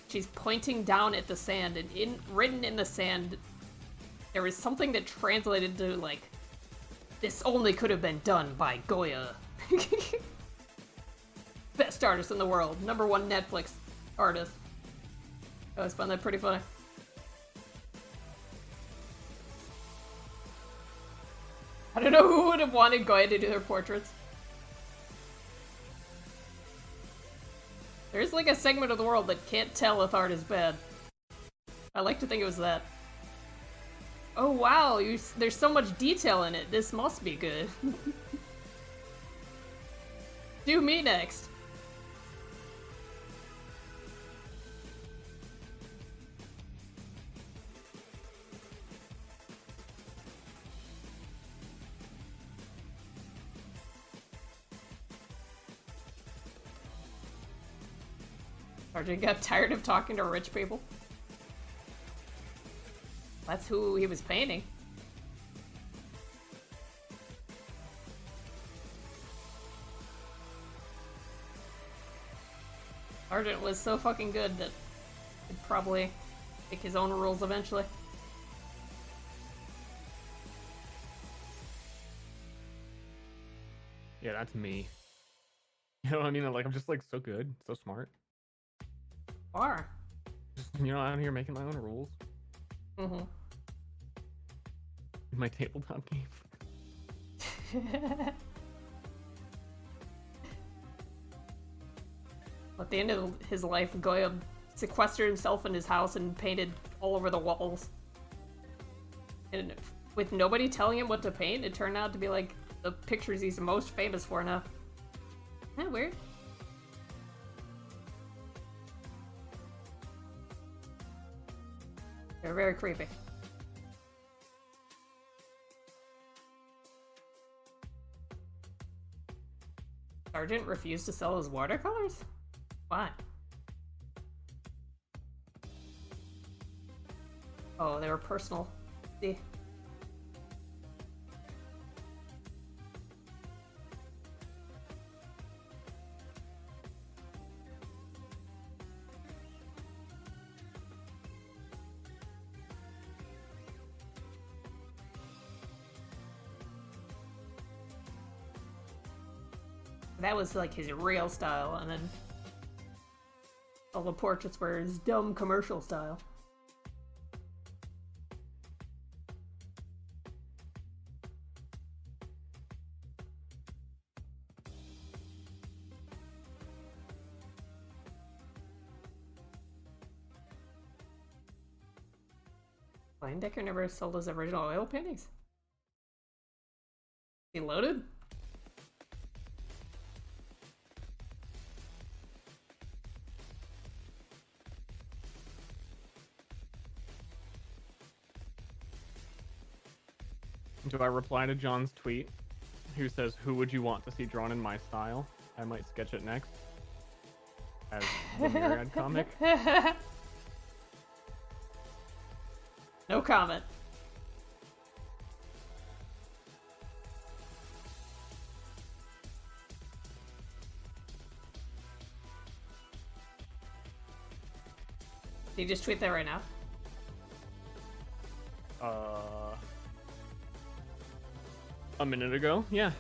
She's pointing down at the sand, and written in the sand, there was something that translated to, like, this only could have been done by Goya. Best artist in the world. #1 Netflix artist. I always found that pretty funny. I don't know who would have wanted Goya to do their portraits. There's like a segment of the world that can't tell if art is bad. I like to think it was that. Oh wow, there's so much detail in it. This must be good. Do me next. Sergeant got tired of talking to rich people. That's who he was painting. Sergeant was so fucking good that he'd probably make his own rules eventually. Yeah, that's me. You know what I mean? I'm just like so good, so smart. Are. Just, out here making my own rules. Mm-hmm. In my tabletop game. At the end of his life, Goya sequestered himself in his house and painted all over the walls. And with nobody telling him what to paint, it turned out to be like the pictures he's most famous for now. Isn't that weird? They're very creepy. Sergeant refused to sell his watercolors? Why? Oh, they were personal. See? That was like his real style, and then all the portraits were his dumb commercial style. Decker never sold his original oil paintings? He loaded? Do I reply to John's tweet, who says, "Who would you want to see drawn in my style? I might sketch it next." As the Myraid comic. No comment. Did you just tweet that right now? A minute ago? Yeah.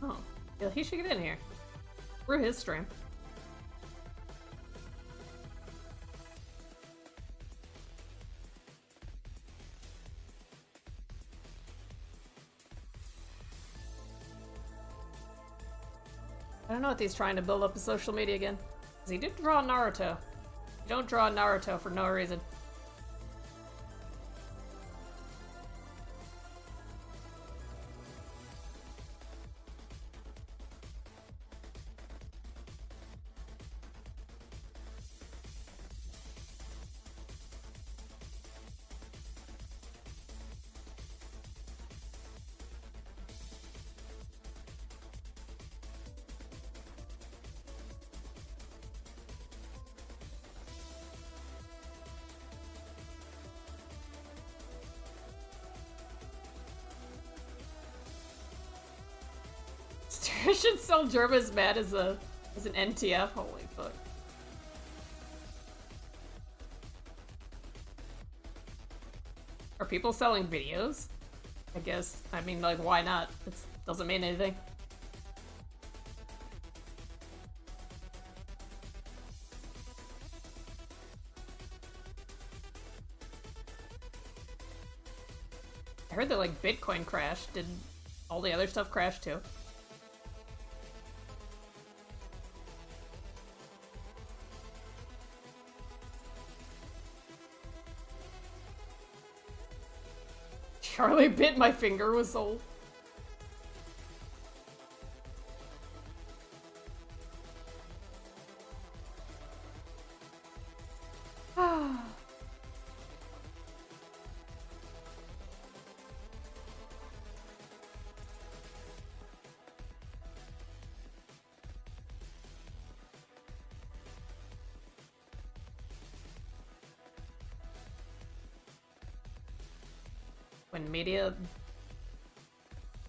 Oh. Yeah, he should get in here. Through his stream. I don't know if he's trying to build up his social media again. Because he did draw Naruto. You don't draw Naruto for no reason. I should sell Germa's Mad as an NTF. Holy fuck. Are people selling videos? I guess. I mean, like, why not? It doesn't mean anything. I heard that, like, Bitcoin crashed. Did all the other stuff crash too? Charlie bit my finger was sold.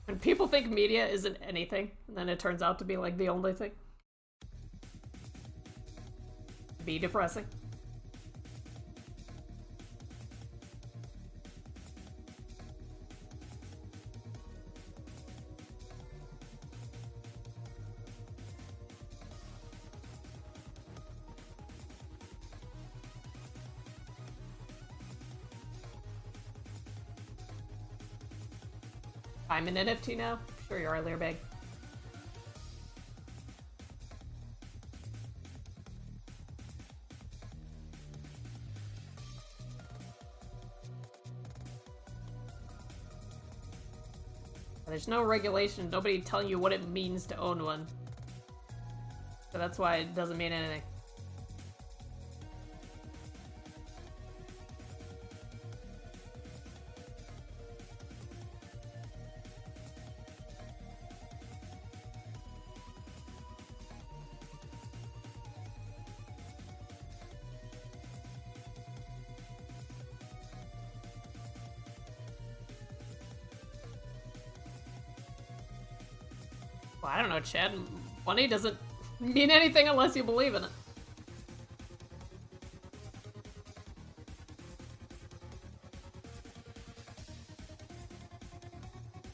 When people think media isn't anything, and then it turns out to be like the only thing. Be depressing. I'm an NFT now? Sure you are, Learbag. There's no regulation, nobody telling you what it means to own one. So that's why it doesn't mean anything. Well, I don't know, Chad. Money doesn't mean anything unless you believe in it.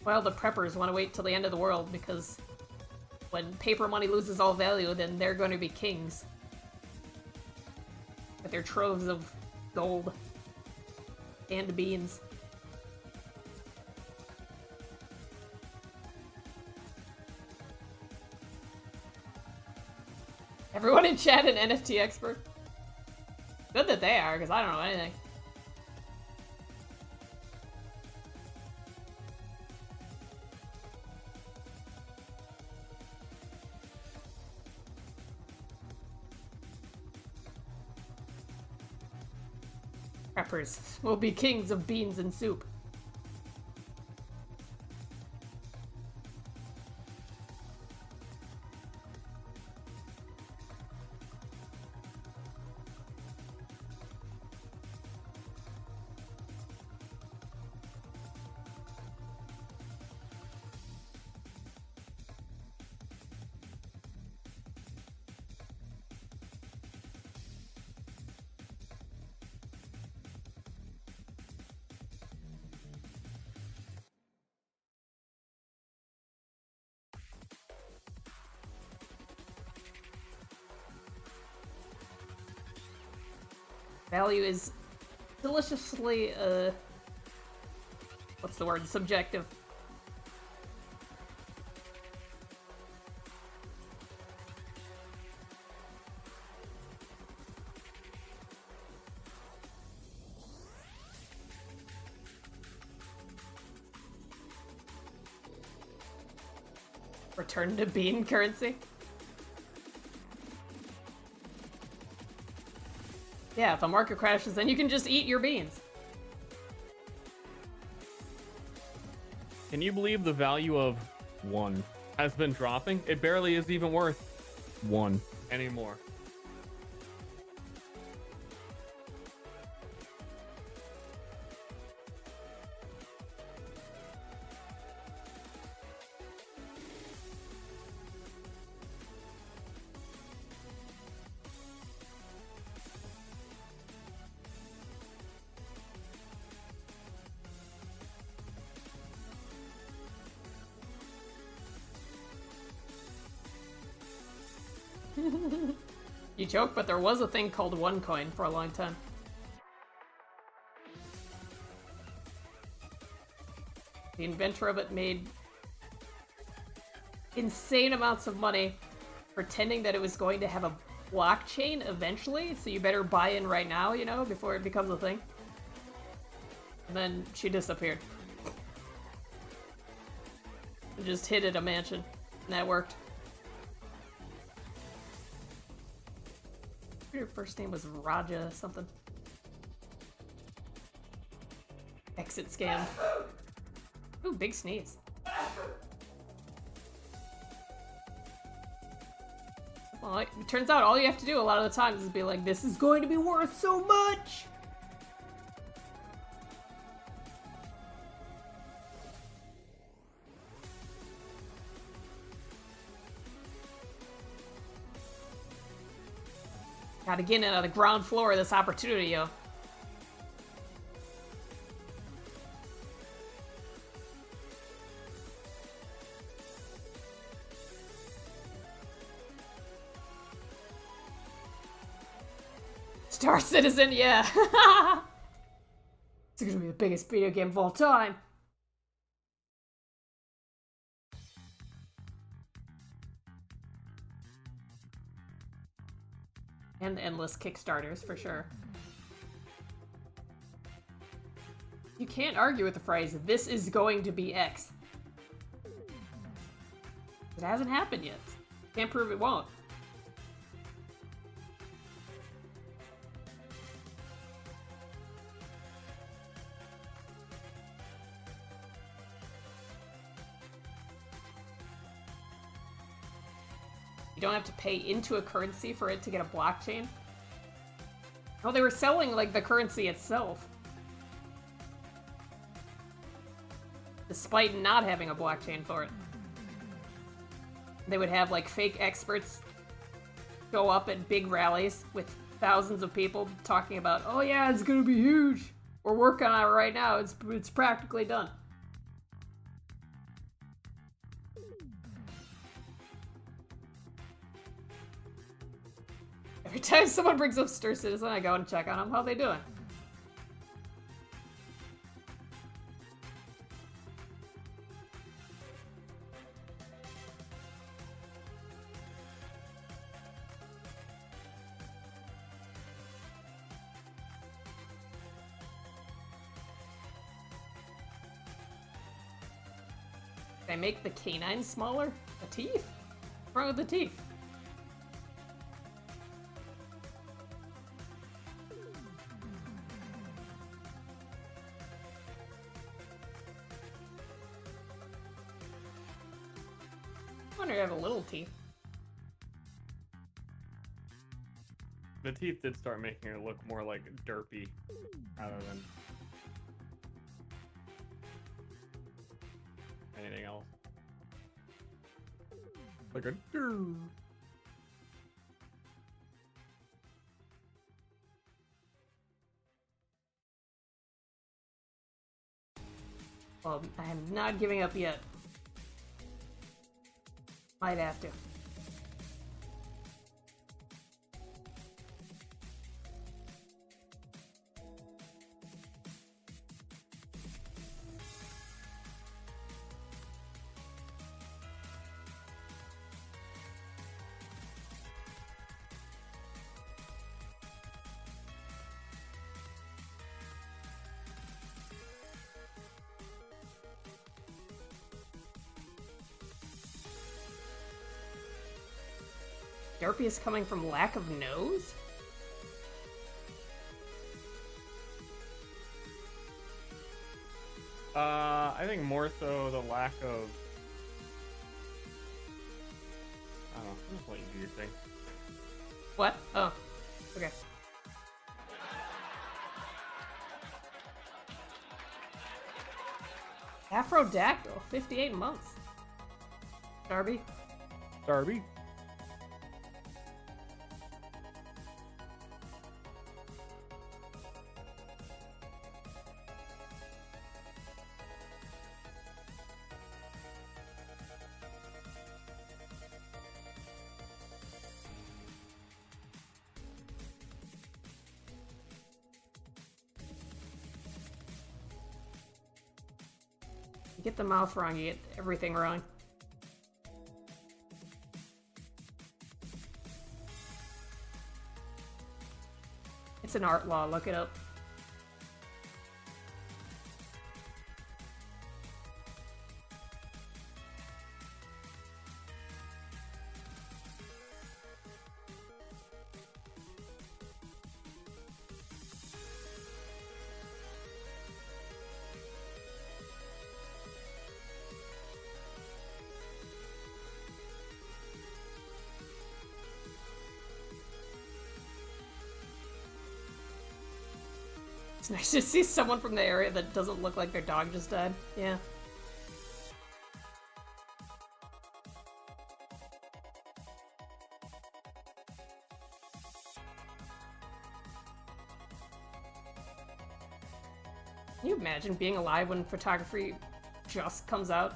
Well, the preppers want to wait till the end of the world because when paper money loses all value, then they're going to be kings. With their troves of gold and beans. Everyone in chat an NFT expert. Good that they are, because I don't know anything. Preppers will be kings of beans and soup. Value is deliciously, what's the word? Subjective. Return to bean currency. Yeah, if the market crashes, then you can just eat your beans. Can you believe the value of 1 has been dropping? It barely is even worth 1 anymore. You joke, but there was a thing called OneCoin for a long time. The inventor of it made insane amounts of money pretending that it was going to have a blockchain eventually, so you better buy in right now, you know, before it becomes a thing. And then she disappeared. And just hid at a mansion, and that worked. Her first name was Raja something. Exit scam. Ooh, big sneeze. Well, it turns out all you have to do a lot of the times is be like, this is going to be worth so much! Gotta get in on the ground floor of this opportunity, yo. Star Citizen, yeah. It's gonna be the biggest video game of all time. And endless Kickstarters, for sure. You can't argue with the phrase, this is going to be X. It hasn't happened yet. Can't prove it won't. You don't have to pay into a currency for it to get a blockchain. Oh, they were selling, like, the currency itself. Despite not having a blockchain for it. They would have, like, fake experts go up at big rallies with thousands of people talking about, oh yeah, it's gonna be huge. We're working on it right now. It's practically done. Every time someone brings up Ster Citizen, I go and check on them. How they doing? Did I make the canine smaller? The teeth? What's wrong with the teeth? I wonder if I have a little teeth. The teeth did start making it look more like derpy rather than anything else. Like a derp. Well, I am not giving up yet. Might have to. Therapy is coming from lack of nose? I think more so the lack of... I don't know. I'm just let you do your thing. What? Oh. Okay. Aphrodactyl, 58 months. Darby? Darby? You get the mouth wrong, you get everything wrong. It's an art law, look it up. It's nice to see someone from the area that doesn't look like their dog just died. Yeah. Can you imagine being alive when photography just comes out?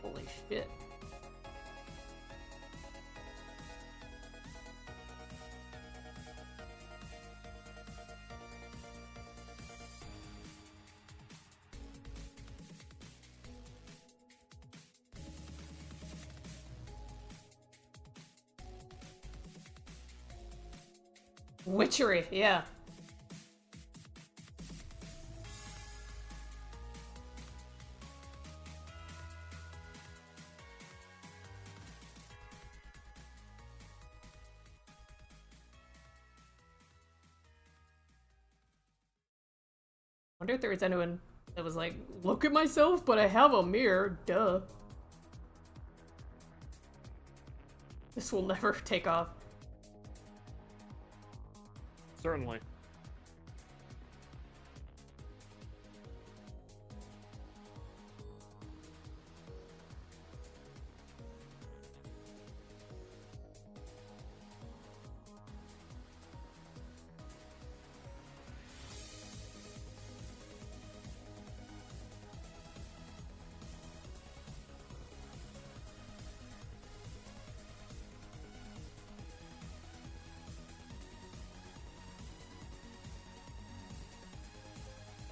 Holy shit. Witchery, yeah. Wonder if there was anyone that was like, look at myself, but I have a mirror, duh. This will never take off. Certainly.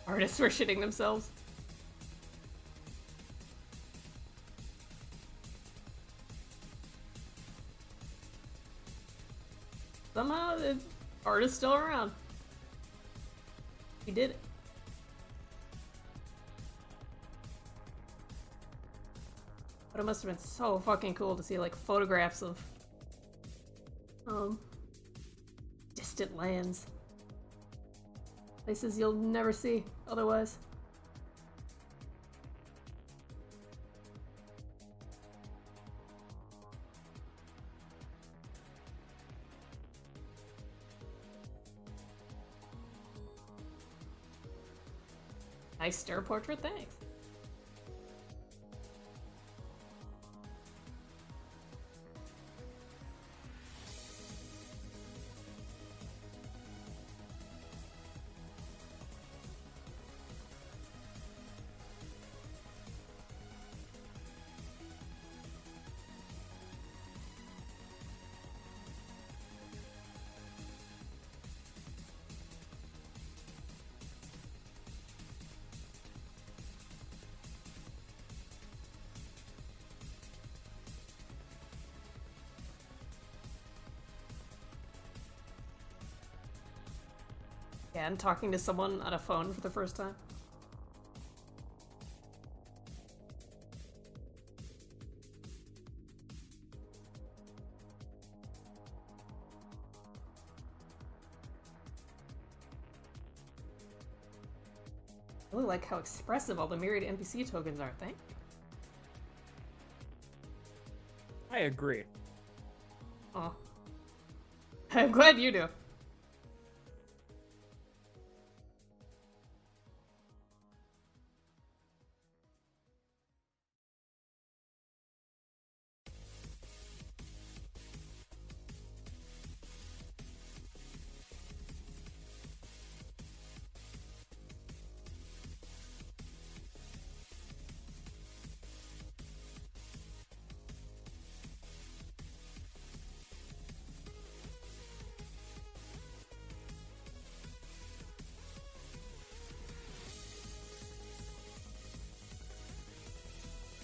Artists were shitting themselves. Somehow the artist's still around. He did it. But it must have been so fucking cool to see like photographs of distant lands. Places you'll never see otherwise. Nice Ster portrait, thanks. Yeah, and talking to someone on a phone for the first time. I really like how expressive all the Myraid NPC tokens are, thank you. I agree. Oh. I'm glad you do.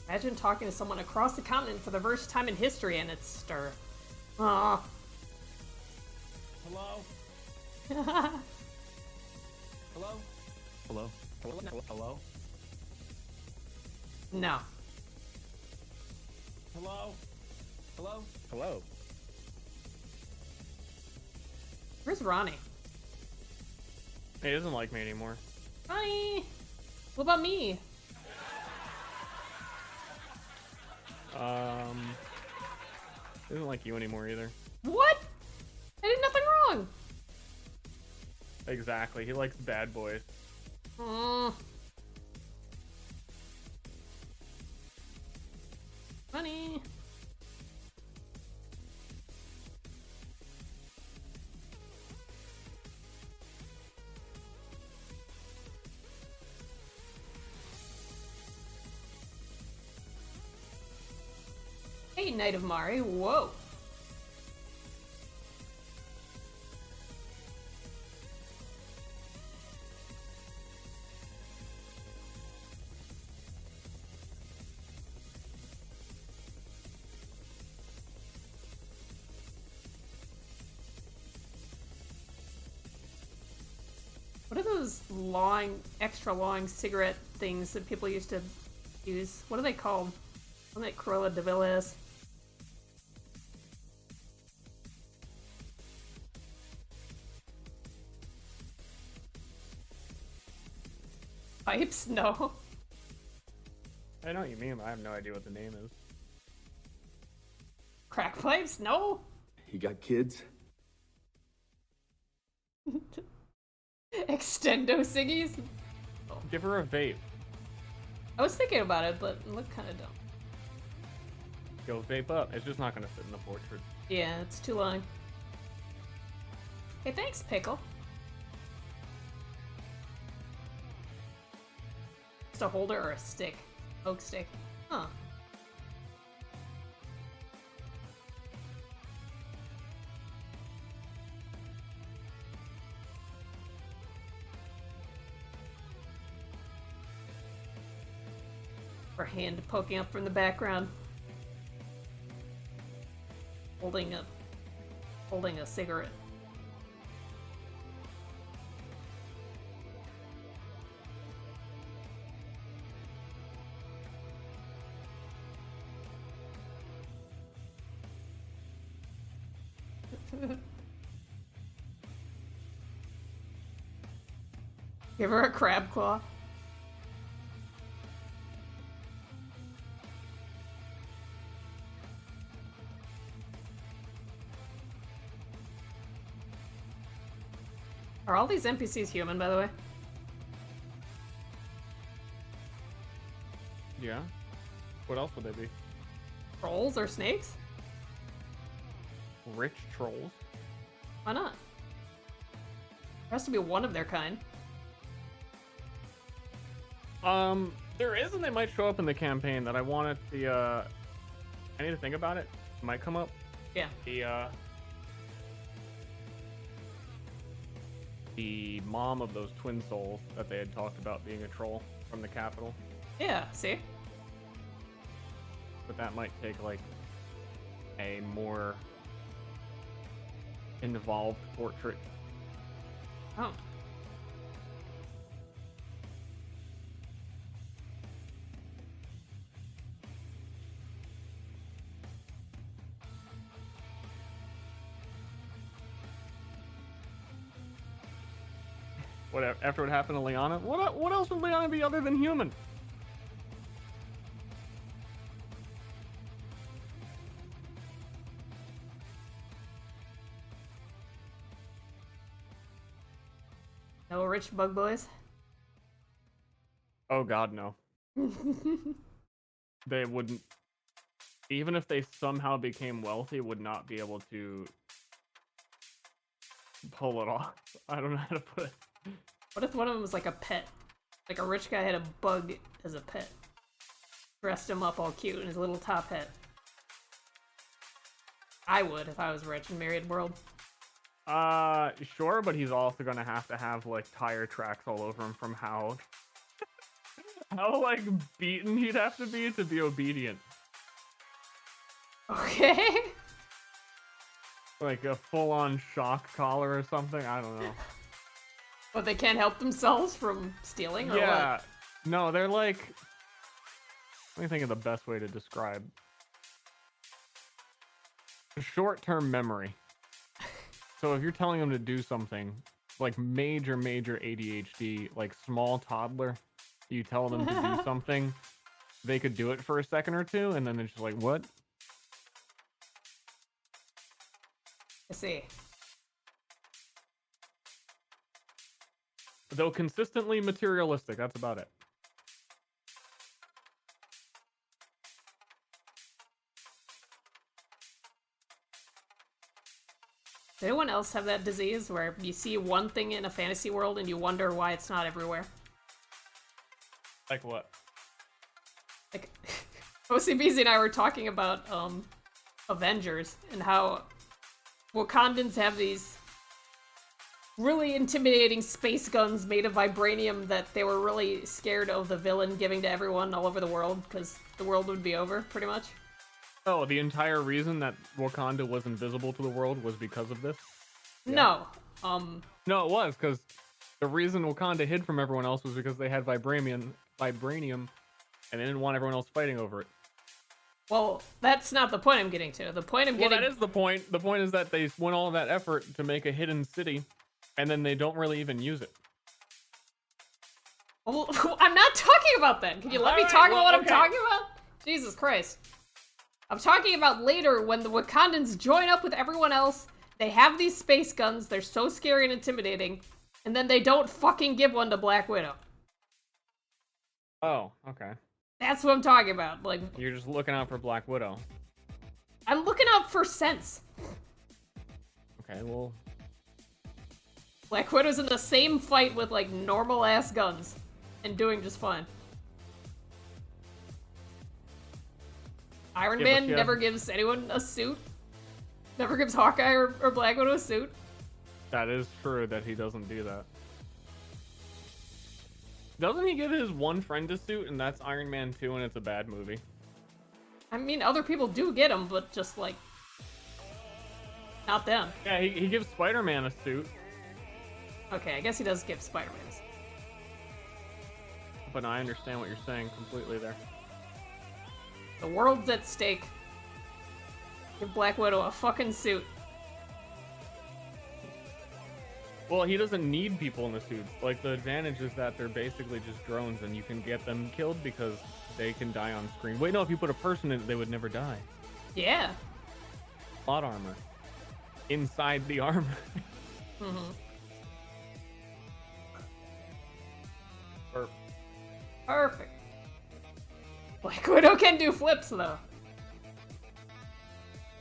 Imagine talking to someone across the continent for the first time in history and it's Ster. Aw. Hello? Hello? Hello? Hello? Hello? Hello? No. Hello? Hello? Hello? Where's Ronnie? He doesn't like me anymore. Ronnie! What about me? He doesn't like you anymore either. What? I did nothing wrong. Exactly. He likes bad boys. Money. Hey, Knight of Mari. Whoa. What are those long, extra long cigarette things that people used to use? What are they called? One that Cruella de Vil has. Pipes? No. I know what you mean, but I have no idea what the name is. Crack pipes? No. You got kids? Extendo ciggies? Give her a vape. I was thinking about it, but it looked kind of dumb. Go vape up. It's just not gonna fit in the portrait. Yeah, it's too long. Hey, thanks, Pickle. Just a holder or a stick? Oak stick. Huh. Her hand poking up from the background. Holding a cigarette. Give her a crab claw. Are all these NPCs human, by the way? Yeah. What else would they be? Trolls or snakes? Rich trolls? Why not? There has to be one of their kind. There is, and they might show up in the campaign that I wanted the, I need to think about it. It might come up. Yeah. The mom of those twin souls that they had talked about being a troll from the capital. Yeah, see? But that might take, like, a more involved portrait. Oh. Whatever. After what happened to Liana, what else would Liana be other than human? No rich bug boys? Oh god, no. They wouldn't. Even if they somehow became wealthy, would not be able to pull it off. I don't know how to put it. What if one of them was like a pet? Like a rich guy had a bug as a pet. Dressed him up all cute in his little top hat. I would if I was rich in Myraid World. Sure, but he's also gonna have like tire tracks all over him from how like beaten he'd have to be obedient. Okay. Like a full-on shock collar or something. I don't know. But they can't help themselves from stealing, or Yeah. what? No, they're like. Let me think of the best way to describe. Short-term memory. So if you're telling them to do something, like major ADHD, like small toddler, you tell them to do something, they could do it for a second or two, and then they're just like, what? I see. Though consistently materialistic, that's about it. Does anyone else have that disease where you see one thing in a fantasy world and you wonder why it's not everywhere? Like what? Like, OCBZ and I were talking about Avengers and how Wakandans have these really intimidating space guns made of vibranium that they were really scared of the villain giving to everyone all over the world because the world would be over, pretty much. Oh, the entire reason that Wakanda was invisible to the world was because of this? Yeah. No, it was, because the reason Wakanda hid from everyone else was because they had vibranium, and they didn't want everyone else fighting over it. Well, that's not the point I'm getting to. The point I'm getting... Well, that is the point. The point is that they went all that effort to make a hidden city, and then they don't really even use it. Well, I'm not talking about that. Can you let me talk about what I'm talking about? Jesus Christ. I'm talking about later when the Wakandans join up with everyone else, they have these space guns, they're so scary and intimidating, and then they don't fucking give one to Black Widow. Oh, okay. That's what I'm talking about. Like, You're just looking out for Black Widow. I'm looking out for sense. Okay, well... Black Widow's in the same fight with, like, normal-ass guns, and doing just fine. Iron Man never gives anyone a suit. Never gives Hawkeye or Black Widow a suit. That is true that he doesn't do that. Doesn't he give his one friend a suit, and that's Iron Man 2, and it's a bad movie? I mean, other people do get them, but just, like, not them. Yeah, he gives Spider-Man a suit. Okay, I guess he does give Spider-Man a suit. But I understand what you're saying completely there. The world's at stake. Give Black Widow a fucking suit. Well, he doesn't need people in the suits. Like, the advantage is that they're basically just drones, and you can get them killed because they can die on screen. Wait, no, if you put a person in it, they would never die. Yeah. Plot armor. Inside the armor. Mm-hmm. Perfect. Black Widow can do flips, though.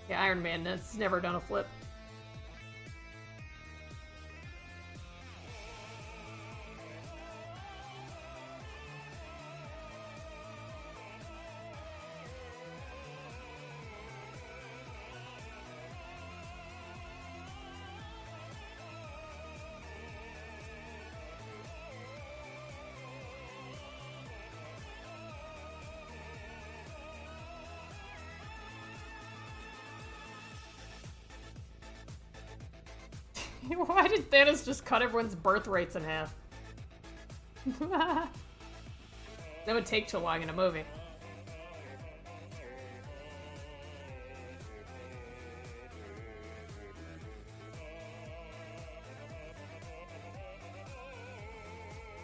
Yeah, Iron Man has never done a flip. Why did Thanos just cut everyone's birth rates in half? That would take too long in a movie.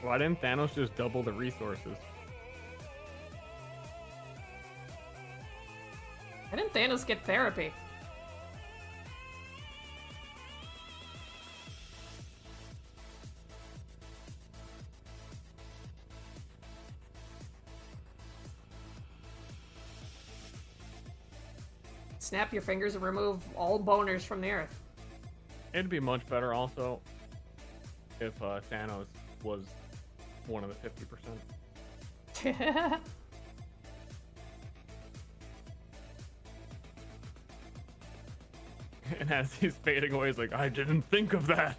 Why didn't Thanos just double the resources? Why didn't Thanos get therapy? Snap your fingers and remove all boners from the earth. It'd be much better also if Thanos was one of the 50%. And as he's fading away, he's like, I didn't think of that.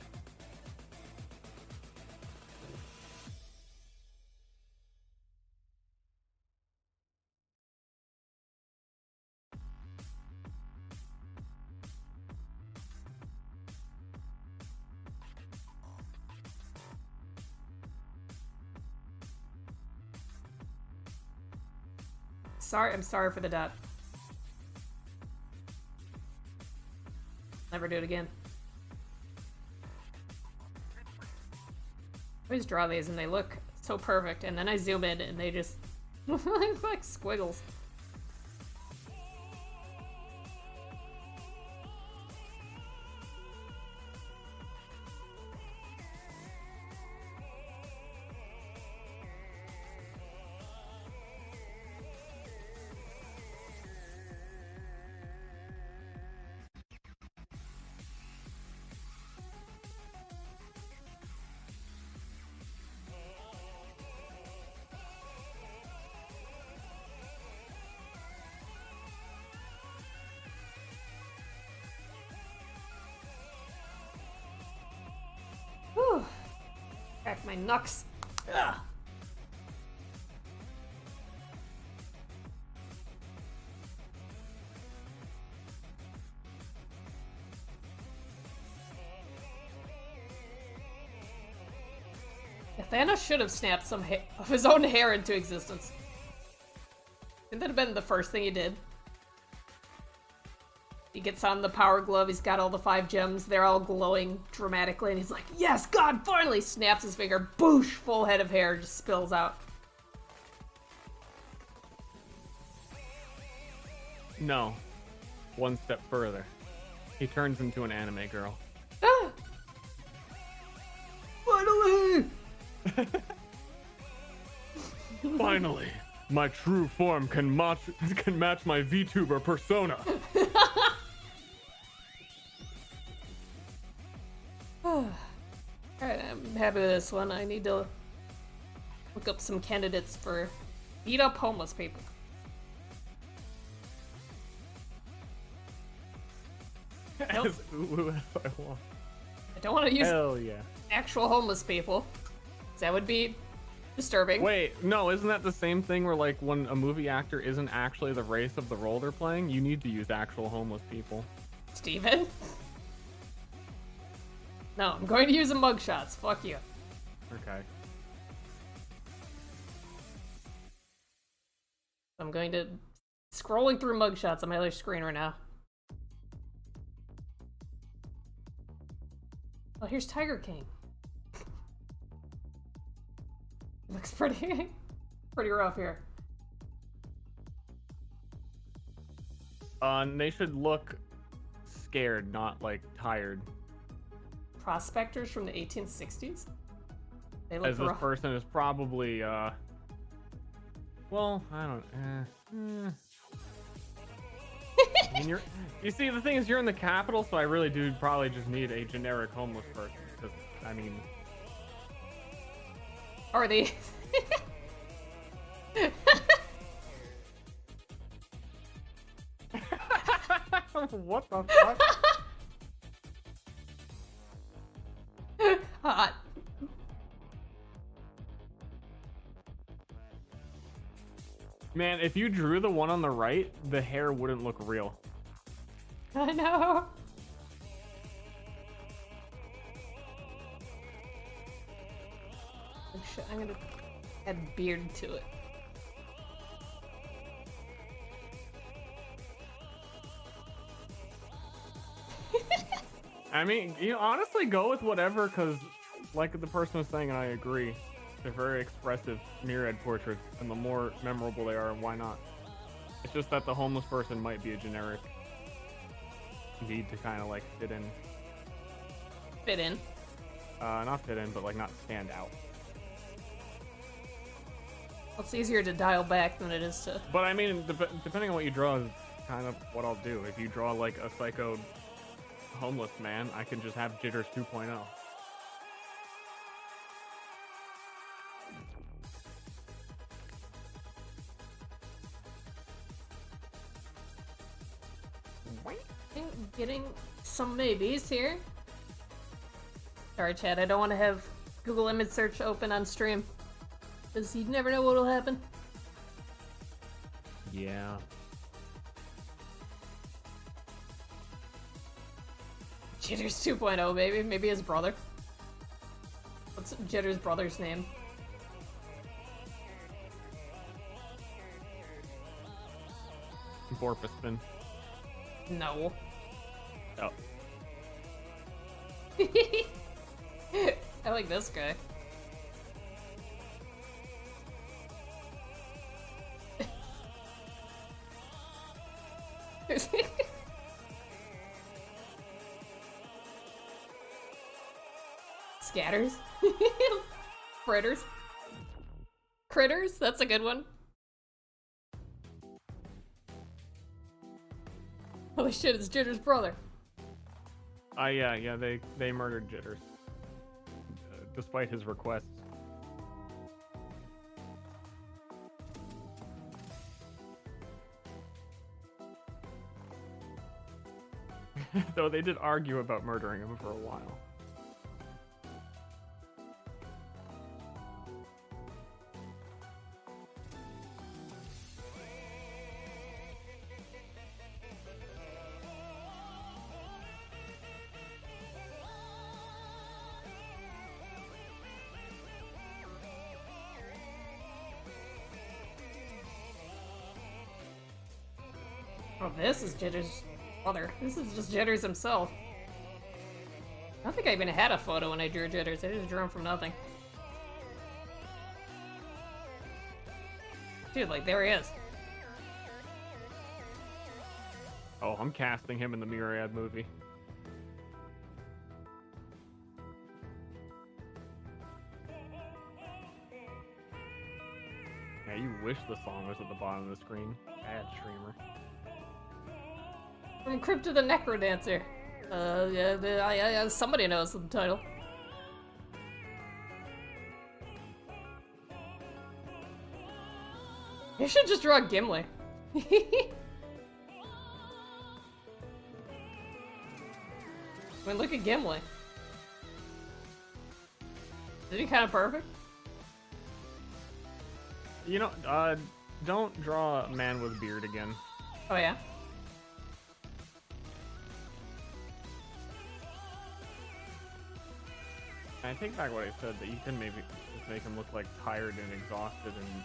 I'm sorry for the death. Never do it again. I always draw these and they look so perfect, and then I zoom in and they just look like squiggles. Whew. Crack my knucks. Ugh. Yeah, Thanos should have snapped some of his own hair into existence. Wouldn't that have been the first thing he did? He gets on the power glove, he's got all the 5 gems, they're all glowing dramatically, and he's like, yes, God, finally! Snaps his finger, boosh, full head of hair just spills out. No. One step further. He turns into an anime girl. Ah! Finally! Finally! My true form can match my VTuber persona. Alright, I'm happy with this one. I need to look up some candidates for beat up homeless people. Nope. Ooh, if I want. I don't want to use Hell yeah. actual homeless people. 'Cause that would be disturbing. Wait, no, isn't that the same thing where, like, when a movie actor isn't actually the race of the role they're playing, you need to use actual homeless people? Steven? No, I'm going to use the mugshots. Fuck you. Okay. I'm going to... Scrolling through mugshots on my other screen right now. Oh, here's Tiger King. Looks pretty... pretty rough here. They should look scared, not, like, tired. Prospectors from the 1860s? They look As this rough. person is probably, well, I don't, I mean, you see, the thing is, you're in the capital, so I really do probably just need a generic homeless person, because, I mean... Are they... What the fuck? Hot. Man, if you drew the one on the right, the hair wouldn't look real. I know. I'm gonna add beard to it. I mean, you honestly go with whatever, because like the person was saying, and I agree, They're very expressive Myraid portraits, and the more memorable they are, why not? It's just that the homeless person might be a generic need to kind of like fit in. Fit in. Not fit in, but like not stand out. Well, it's easier to dial back than it is to. But I mean, depending on what you draw is kind of what I'll do. If you draw like a psycho homeless man, I can just have Jitters 2.0. Getting some maybes here. Sorry, Chad, I don't want to have Google image search open on stream. Because you never know what'll happen. Yeah. Jitters 2.0, baby. Maybe his brother. What's Jitters' brother's name? Borpaspin. No. Oh. I like this guy. Scatters? Fritters? Critters? That's a good one. Holy shit, it's Jitter's brother. Yeah, they murdered Jitters. Despite his requests. Though they did argue about murdering him for a while. Oh, this is Jitter's brother. This is just Jitters himself. I don't think I even had a photo when I drew Jitters. I just drew him from nothing. Dude, like, there he is. Oh, I'm casting him in the Myraid movie. Yeah, you wish the song was at the bottom of the screen. Bad streamer. Encrypted the Necrodancer. Yeah, somebody knows the title. You should just draw Gimli. I mean, look at Gimli. Isn't he kind of perfect? You know, don't draw a man with beard again. Oh, yeah? I take back what I said, that you can maybe just make him look like tired and exhausted, and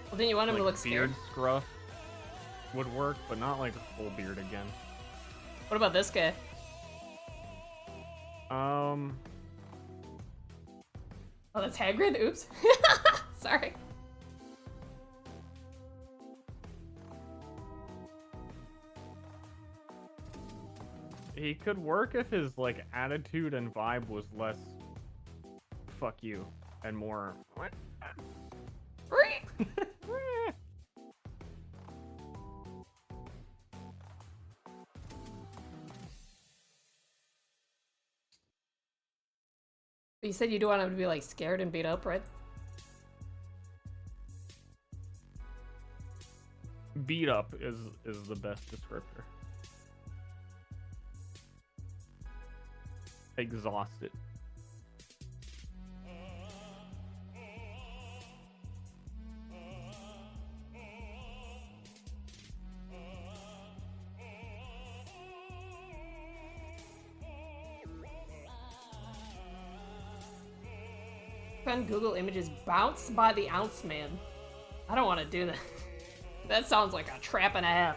Well, then you want him like to look scared. beard scruff would work, but not like a full beard again. What about this guy? Um, Oh, that's Hagrid? Oops. Sorry. he could work if his like attitude and vibe was less fuck you and more You said you do want him to be like scared and beat up, right? beat up is the best descriptor. Exhausted. Friend Google Images bounced by the ounce man. I don't want to do that. That sounds like a trap and a half.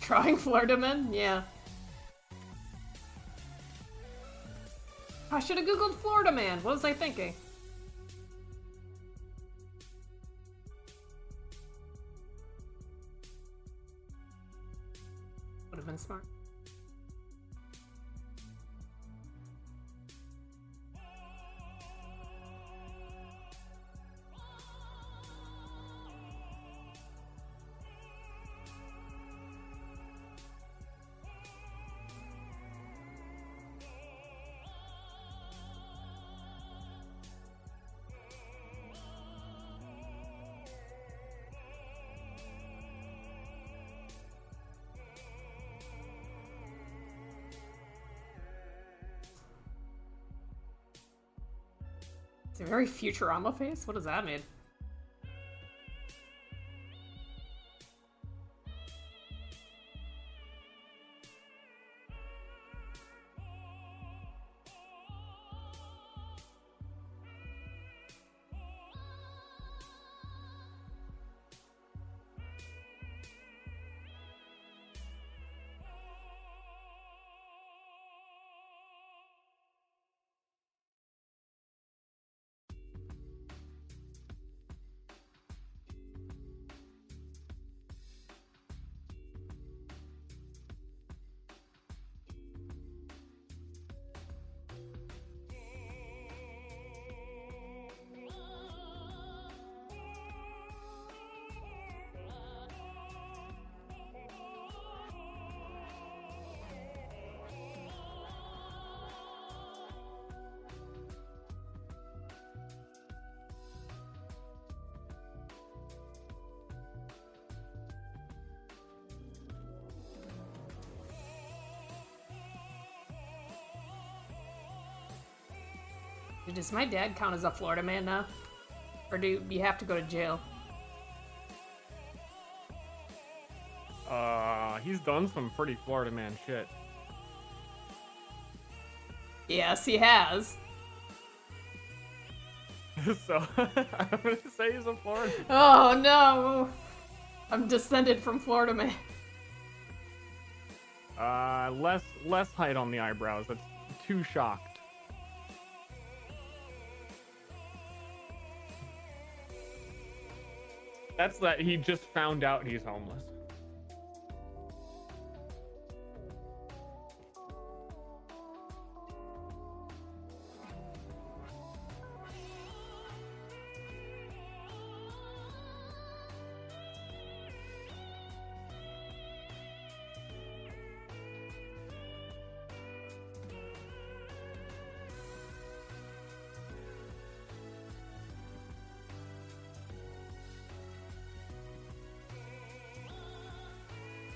Trying Florida man? Yeah. I should have googled Florida man. What was I thinking? Would have been smart. It's a very Futurama face? What does that mean? Does my dad count as a Florida man now? Or do you have to go to jail? He's done some pretty Florida man shit. Yes, he has. So, I'm gonna say he's a Florida man. Oh no! I'm descended from Florida man. Less height on the eyebrows. That's too shocked. That's that he just found out he's homeless.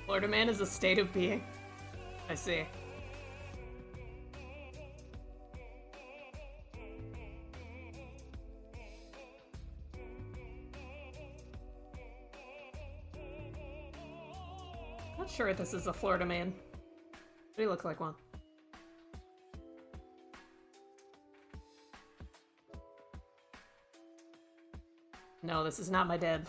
Florida man is a state of being. I see. Not sure if this is a Florida man. But he looks like one. No, this is not my dad.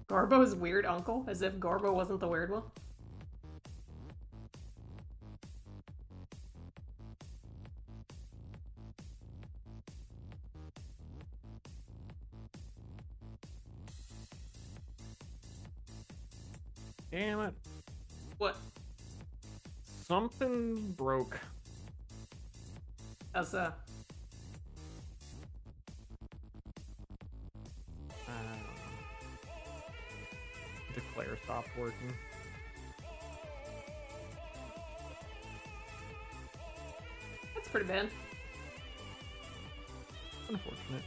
Garbo's weird uncle? As if Garbo wasn't the weird one? Damn it. What? Something broke. How's that? Declare stopped working. That's pretty bad. Unfortunate.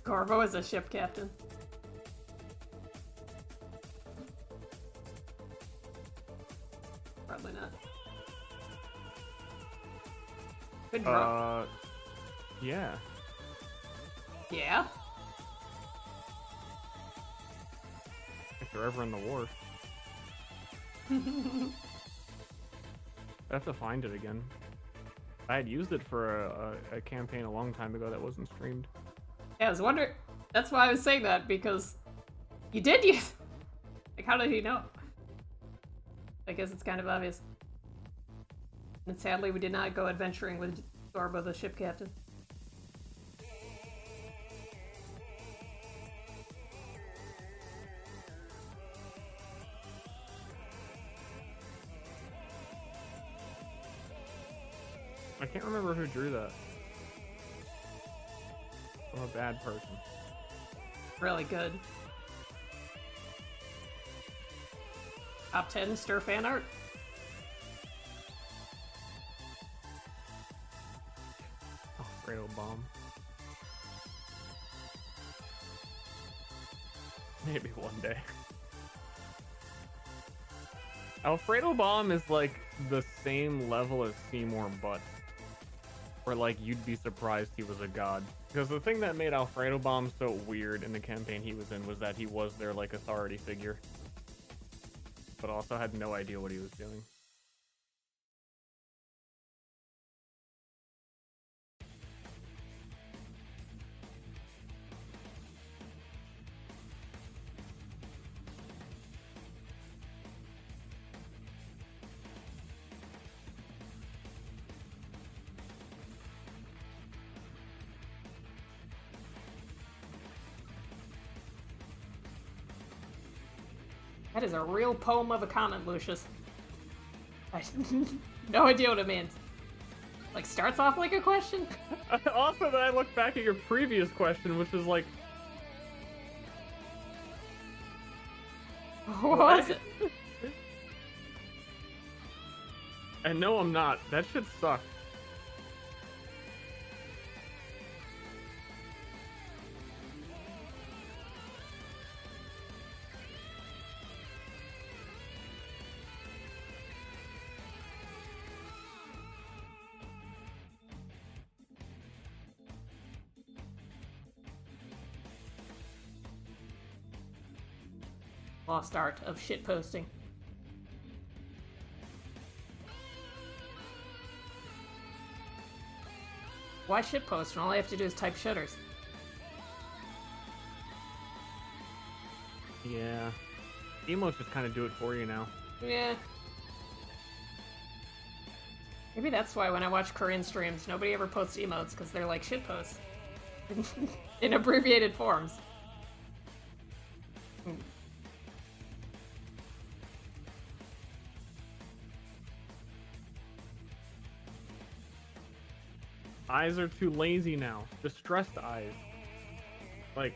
Corvo is a ship captain. Probably not. Good draw. Yeah. Yeah? If they're ever in the war. I have to find it again. I had used it for a campaign a long time ago that wasn't streamed. Yeah, I was wondering. That's why I was saying that, because you did use. Like, how did he know? I guess it's kind of obvious. And sadly, we did not go adventuring with Zorbo, the ship captain. I can't remember who drew that. I'm a bad person. Really good. Top 10 Ster fan art. Alfredo bomb. Maybe one day. Alfredo bomb is like the same level as Seymour Butt. Where like you'd be surprised he was a god. Because the thing that made Alfredo bomb so weird in the campaign he was in was that he was their like authority figure. But also had no idea what he was doing. That is a real poem of a comment, Lucius. I no idea what it means. Like, starts off like a question? Also, then I look back at your previous question, which is like... What was it? And no, I'm not. That shit sucked. Lost art of shitposting. Why shitpost when all I have to do is type shitters? Yeah. Emotes just kind of do it for you now. Yeah. Maybe that's why when I watch Korean streams, nobody ever posts emotes, because they're like shitposts. In abbreviated forms. Eyes are too lazy now. Distressed eyes. Like...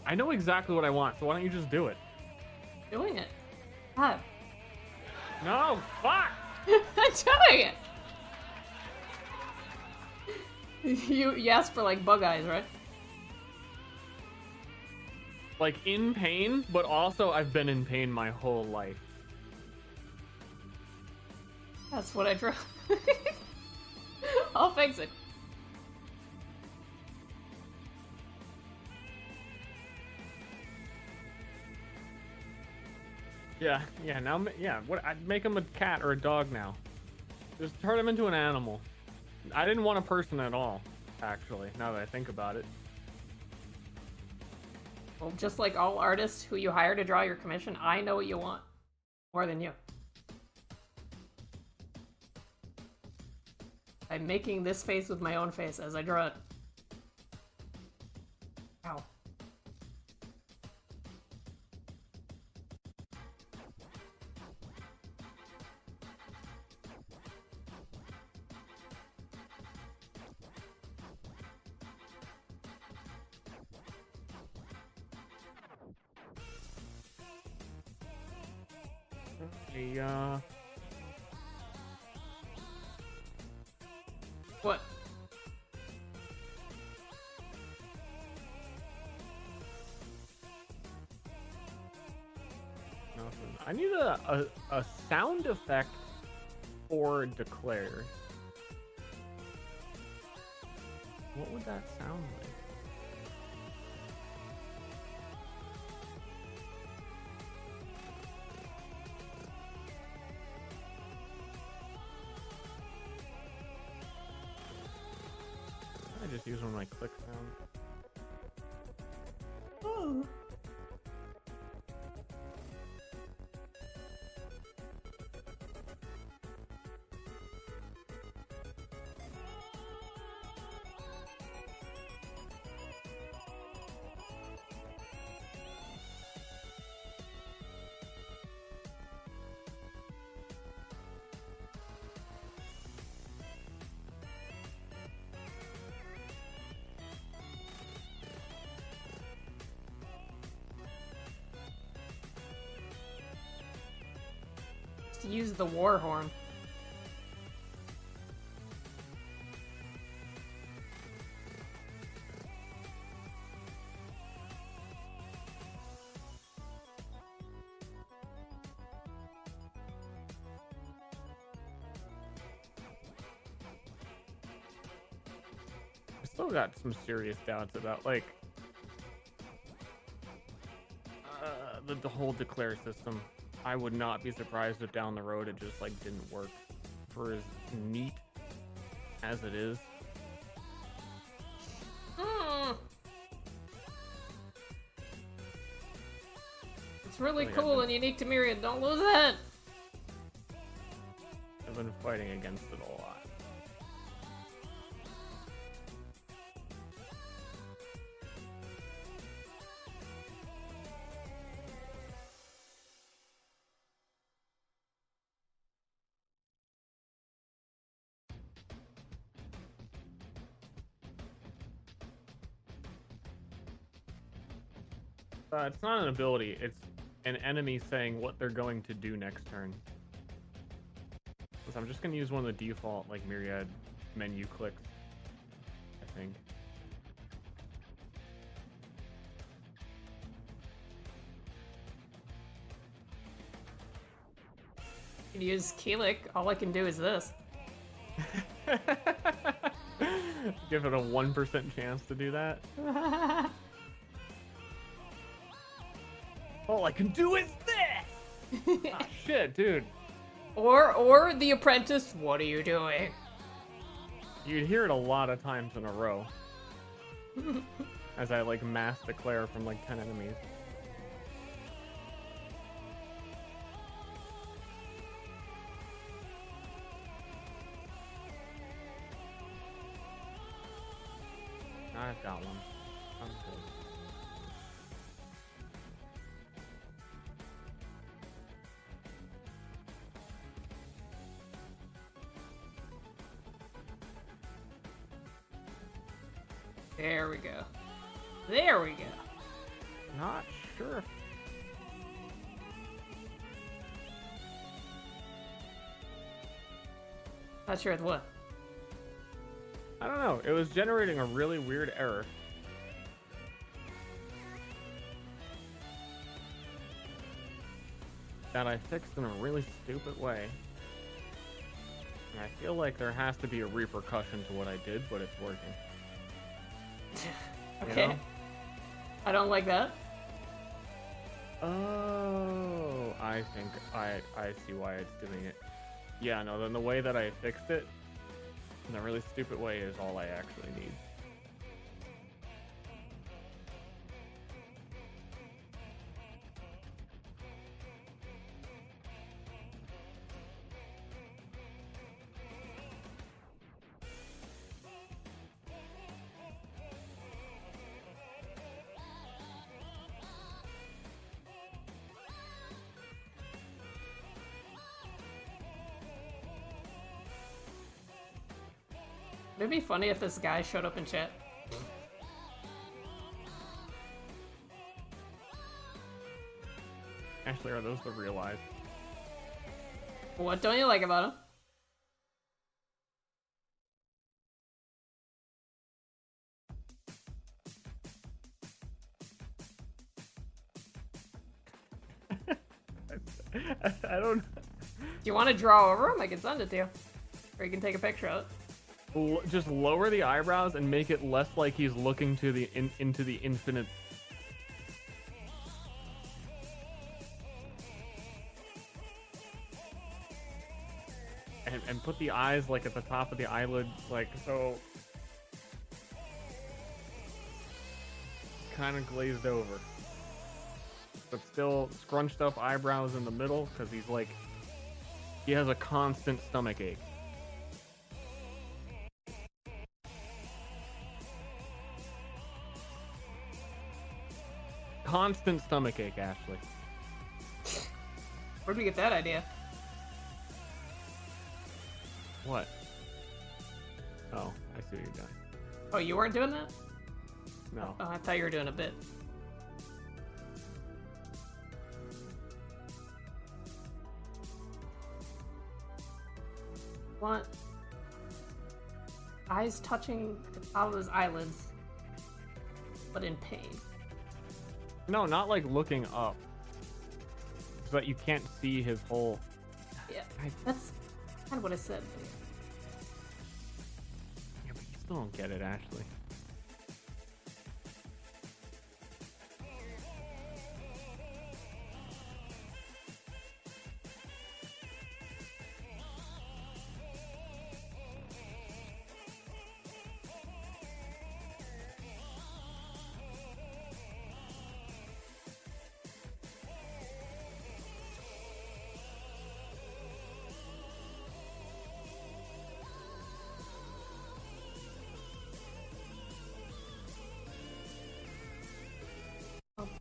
I know exactly what I want, so why don't you just do it? Doing it. God. No! Fuck! I'm doing it! You asked for, like, bug eyes, right? Like, in pain, but also I've been in pain my whole life. That's what I drew. I'll fix it. Yeah, now, yeah, what, I'd make him a cat or a dog now. Just turn him into an animal. I didn't want a person at all, actually, now that I think about it. Well, just like all artists who you hire to draw your commission, I know what you want. More than you. I'm making this face with my own face as I draw it. Ow. What? Nothing. I need a sound effect for declare. What would that sound like? I just use one of my click sounds. Oh. To use the war horn. I still got some serious doubts about like the whole declare system. I would not be surprised if down the road it just like didn't work. For as neat as it is. It's really cool and unique to Myraid. Don't lose it. I've been fighting against it a lot. It's not an ability, it's an enemy saying what they're going to do next turn. So I'm just going to use one of the default like Myriad menu clicks, I think. You can use Keelik. All I can do is this. Give it a 1% chance to do that. All I can do is this! Ah, shit, dude. Or the apprentice, what are you doing? You'd hear it a lot of times in a row. As I like mass declare from like 10 enemies. I've got one. I'm good. There we go. There we go. Not sure. Not sure it's what. I don't know. It was generating a really weird error. That I fixed in a really stupid way. And I feel like there has to be a repercussion to what I did, but it's working. Okay. You know? I don't like that. Oh, I think I see why it's doing it. Yeah, no, then the way that I fixed it in a really stupid way is all I actually need. It'd be funny if this guy showed up in chat. Ashley, are those the real eyes? What don't you like about him? I don't. Do you want to draw over him? I can send it to you. Or you can take a picture of it. Just lower the eyebrows and make it less like he's looking to the into the infinite. And put the eyes like at the top of the eyelid, like so. Kind of glazed over. But still scrunched up eyebrows in the middle because he's like, he has a constant stomach ache. Constant stomach ache, Ashley. Where'd we get that idea? What? Oh, I see what you're doing. Oh, you weren't doing that? No. Oh, I thought you were doing a bit. Want eyes touching the top of his eyelids, but in pain. No, not like looking up. So that you can't see his whole... Yeah, that's kind of what I said. Yeah, but you still don't get it, Ashley.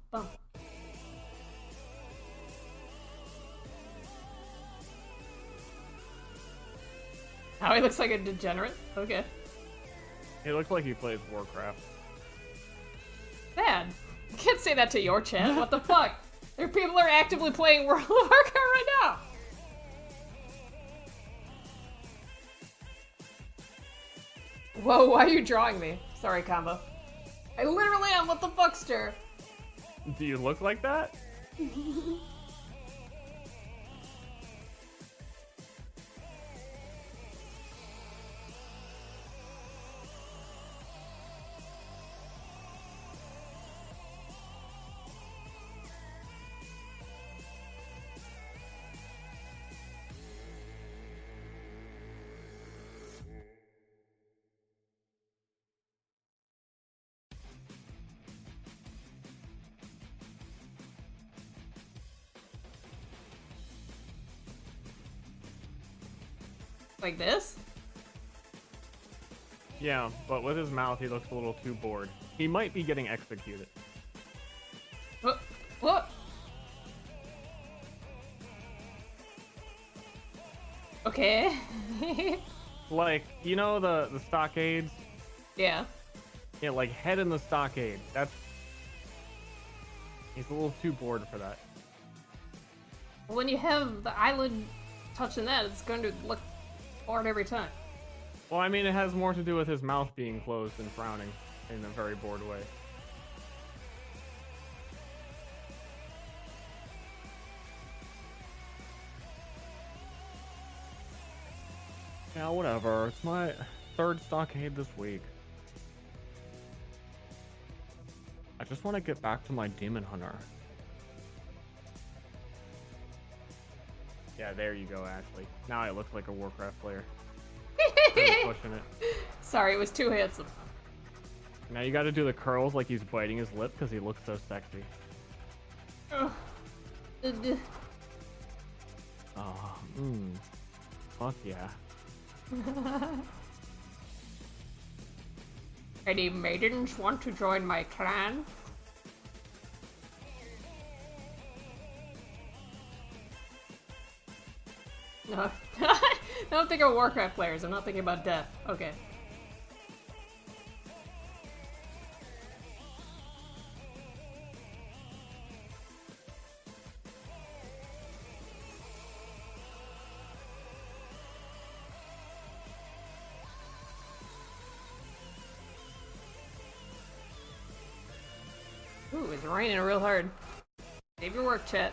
Bum. Now he looks like a degenerate. Okay. He looks like he plays Warcraft. Bad. You can't say that to your chat. What the fuck? There are people who are actively playing World of Warcraft right now. Whoa, why are you drawing me? Sorry, Combo. I literally am. What the fuck, Ster? Do you look like that? Like this? Yeah, but with his mouth, he looks a little too bored. He might be getting executed. What? Okay. Like, you know the stockades? Yeah. Yeah, like head in the stockade. That's... He's a little too bored for that. When you have the eyelid touching that, it's going to look bored every time. Well, I mean, it has more to do with his mouth being closed and frowning in a very bored way. Yeah, whatever. It's my third stockade this week. I just want to get back to my demon hunter. Yeah, there you go, Ashley. Now I look like a Warcraft player. Really pushing it. Sorry, it was too handsome. Now you gotta do the curls like he's biting his lip because he looks so sexy. Ugh. Oh, fuck yeah. Any maidens want to join my clan? No. I don't think of Warcraft players. I'm not thinking about death. Okay. Ooh, it's raining real hard. Save your work, chat.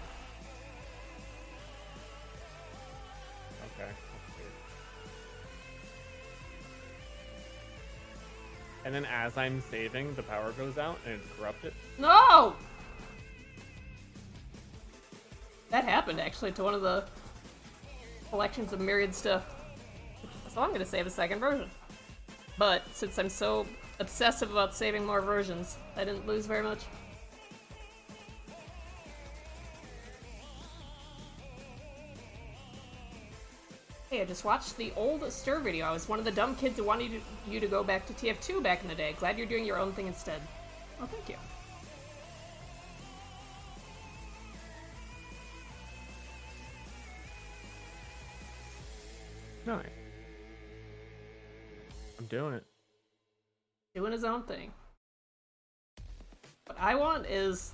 And then as I'm saving, the power goes out and it's corrupted. No! That happened actually to one of the collections of Myriad stuff. So I'm gonna save a second version. But since I'm so obsessive about saving more versions, I didn't lose very much. Hey, I just watched the old Ster video. I was one of the dumb kids who wanted you to go back to TF2 back in the day. Glad you're doing your own thing instead. Oh, thank you. Nice. I'm doing it. Doing his own thing. What I want is...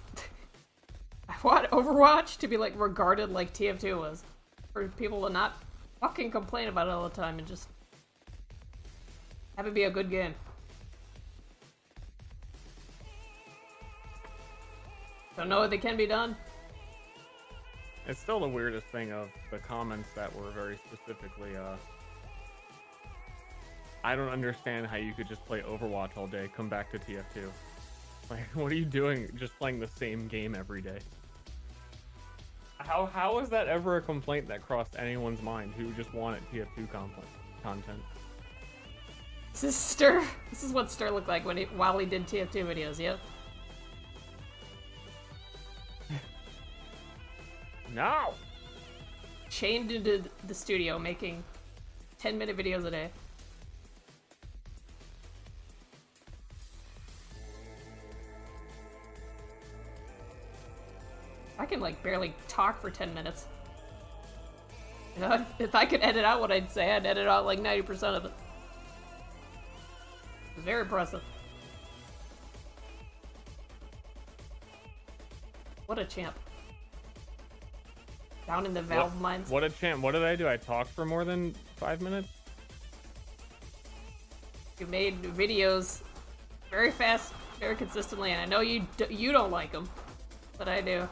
I want Overwatch to be, like, regarded like TF2 was. For people to not fucking complain about it all the time and just... have it be a good game. Don't know if it can be done. It's still the weirdest thing of the comments that were very specifically, I don't understand how you could just play Overwatch all day, come back to TF2. Like, what are you doing just playing the same game every day? How is that ever a complaint that crossed anyone's mind who just wanted TF2 content? This is Ster. This is what Ster looked like while he did TF2 videos, yep. No! Chained into the studio making 10-minute videos a day. I can like barely talk for 10 minutes. You know, if I could edit out what I'd say, I'd edit out like 90% of it. It's very impressive. What a champ. Down in the Valve mines. What a champ. What did I do? I talked for more than 5 minutes? You made videos very fast, very consistently, and I know you don't like them, but I do.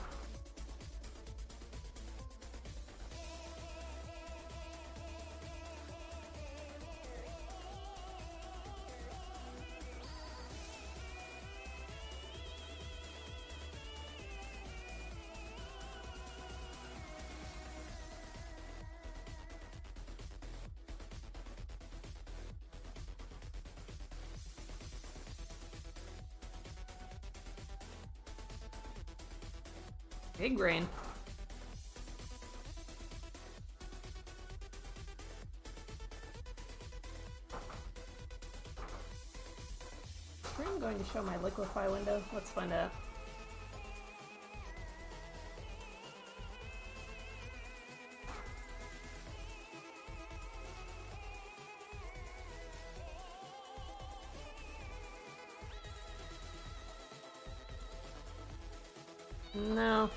Big rain. Where am I going to show my liquefy window? Let's find out. No.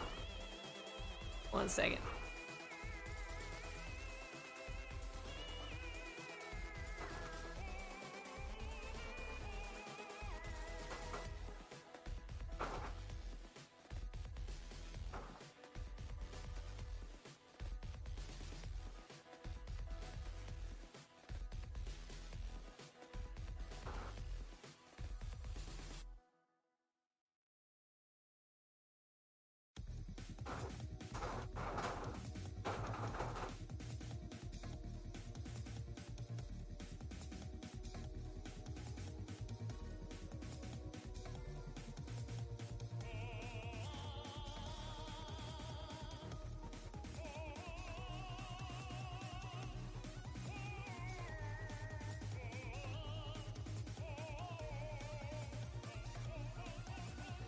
1 second.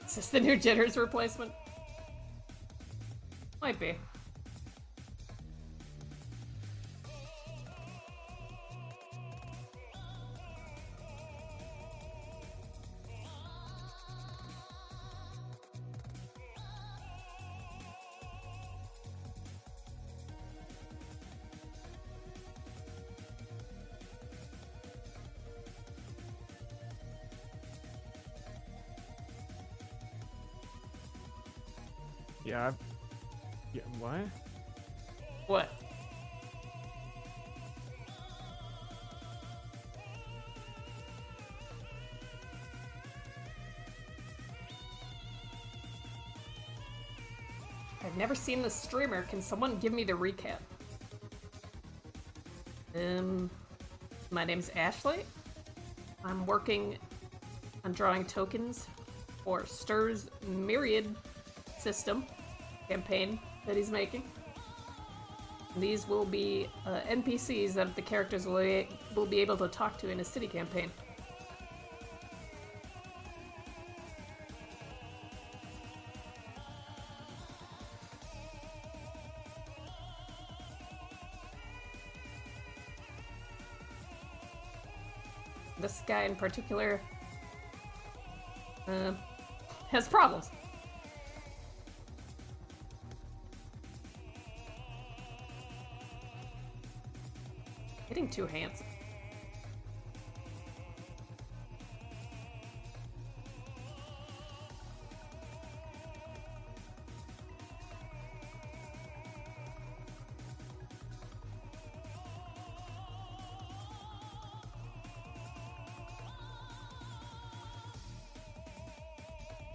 Is this the new jitters replacement? Might be. Yeah, yeah, what? What? I've never seen this streamer. Can someone give me the recap? My name's Ashley. I'm working on drawing tokens for Ster's Myraid system campaign that he's making. These will be NPCs that the characters will be able to talk to in a city campaign. This guy in particular has problems. Getting too handsome.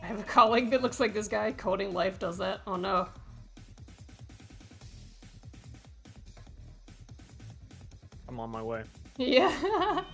I have a colleague that looks like this guy. Coding Life does that. Oh no. I'm on my way. Yeah.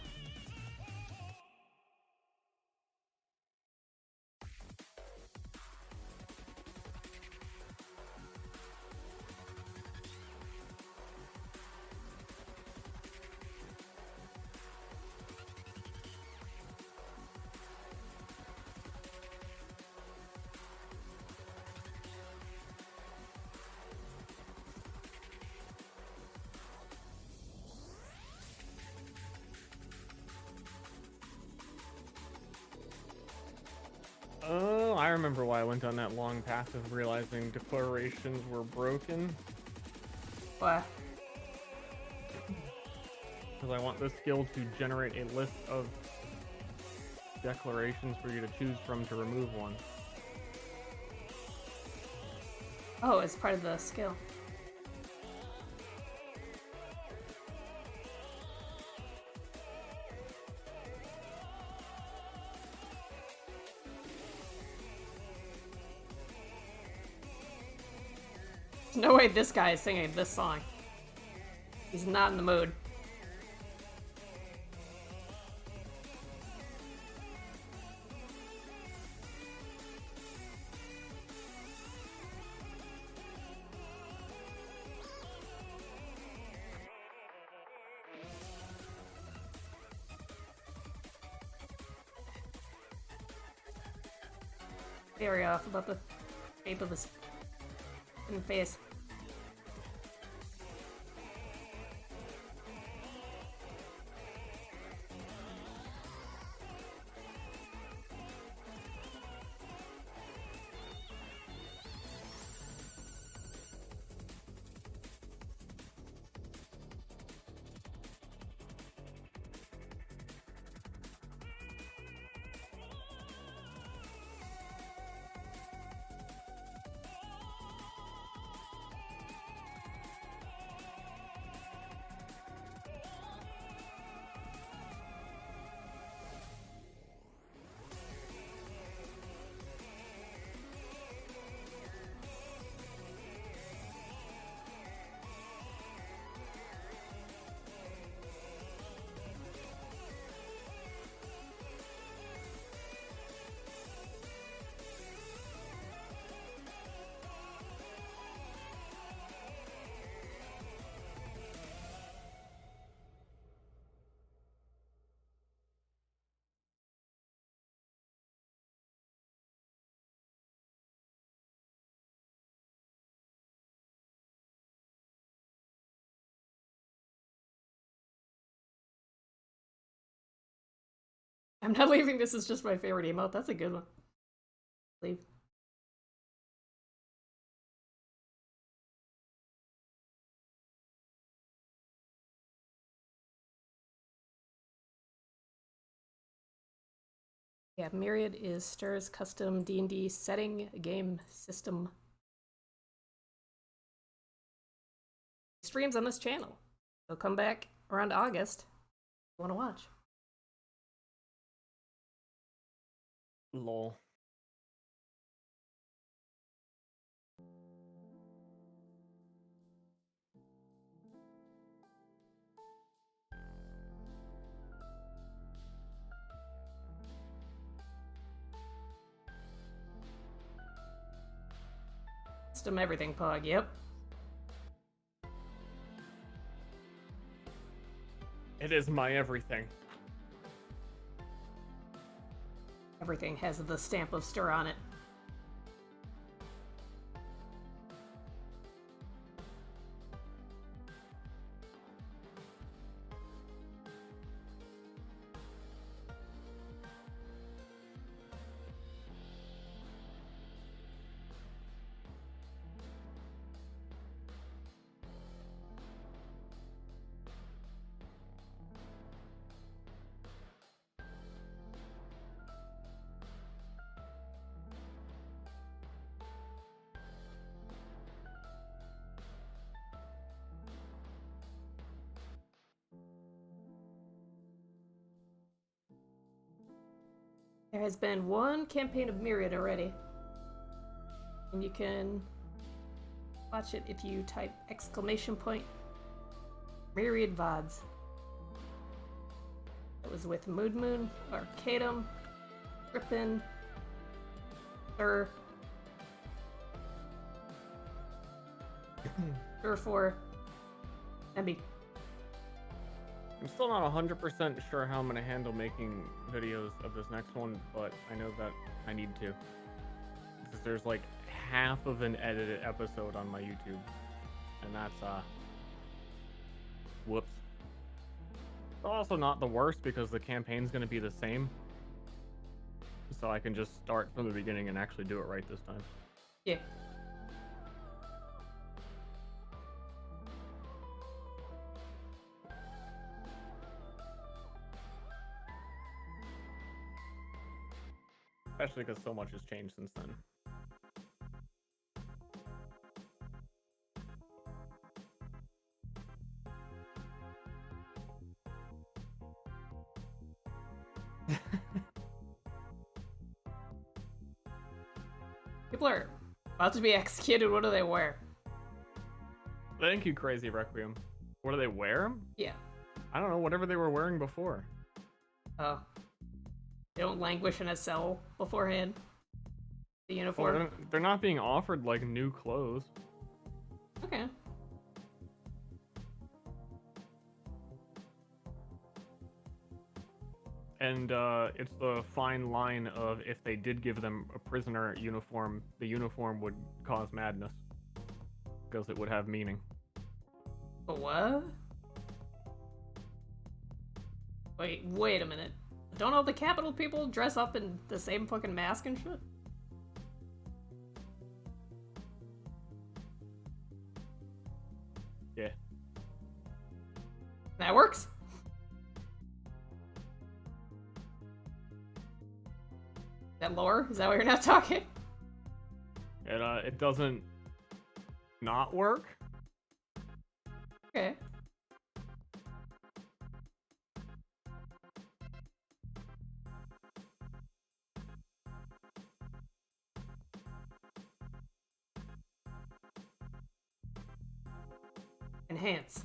Oh, I remember why I went on that long path of realizing declarations were broken. What? Because I want this skill to generate a list of declarations for you to choose from to remove one. Oh, it's part of the skill. There's no way this guy is singing this song. He's not in the mood. Very off about the shape of his face. I'm not leaving. This is just my favorite emote. That's a good one. Leave. Yeah, Myriad is Ster's custom D&D setting game system. Streams on this channel. So come back around August if you want to watch. Lol. Custom everything, Pog, yep. It is my everything. Everything has the stamp of Ster on it. There has been one campaign of Myraid already. And you can watch it if you type !Myraid VODs. It was with Moon, Arcadum, Griffin, Ster, Ster4, Emmy. I'm still not 100% sure how I'm going to handle making videos of this next one, but I know that I need to. Because there's like half of an edited episode on my YouTube. And that's, whoops. It's also not the worst because the campaign's going to be the same. So I can just start from the beginning and actually do it right this time. Yeah. Especially because so much has changed since then. People are about to be executed. What do they wear? Thank you, Crazy Requiem. What do they wear? Yeah. I don't know, whatever they were wearing before. Oh. They don't languish in a cell beforehand. The uniform. Well, they're not being offered like new clothes. Okay. And it's the fine line of if they did give them a prisoner uniform, the uniform would cause madness. Because it would have meaning. What? Wait a minute. Don't all the capital people dress up in the same fucking mask and shit? Yeah. That works? Is that lore? Is that why you're not talking? It doesn't not work. Okay. Enhance.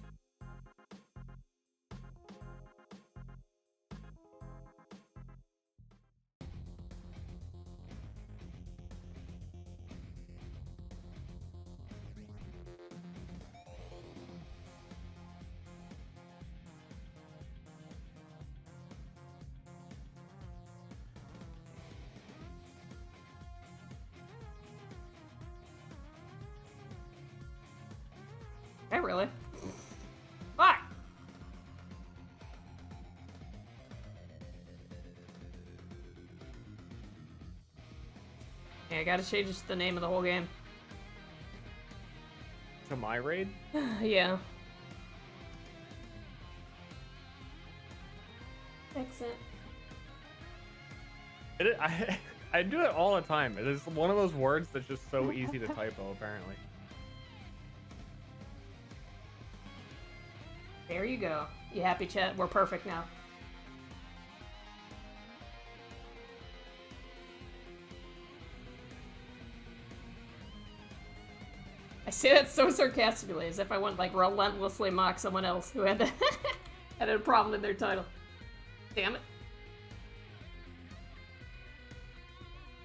Hey, really? Fuck! Yeah, I gotta change the name of the whole game. To Myraid? Yeah. Exit. I do it all the time. It is one of those words that's just so easy to typo, apparently. There you go. You happy, chat? We're perfect now. I say that so sarcastically, as if I wouldn't like relentlessly mock someone else who had had a problem in their title. Damn it.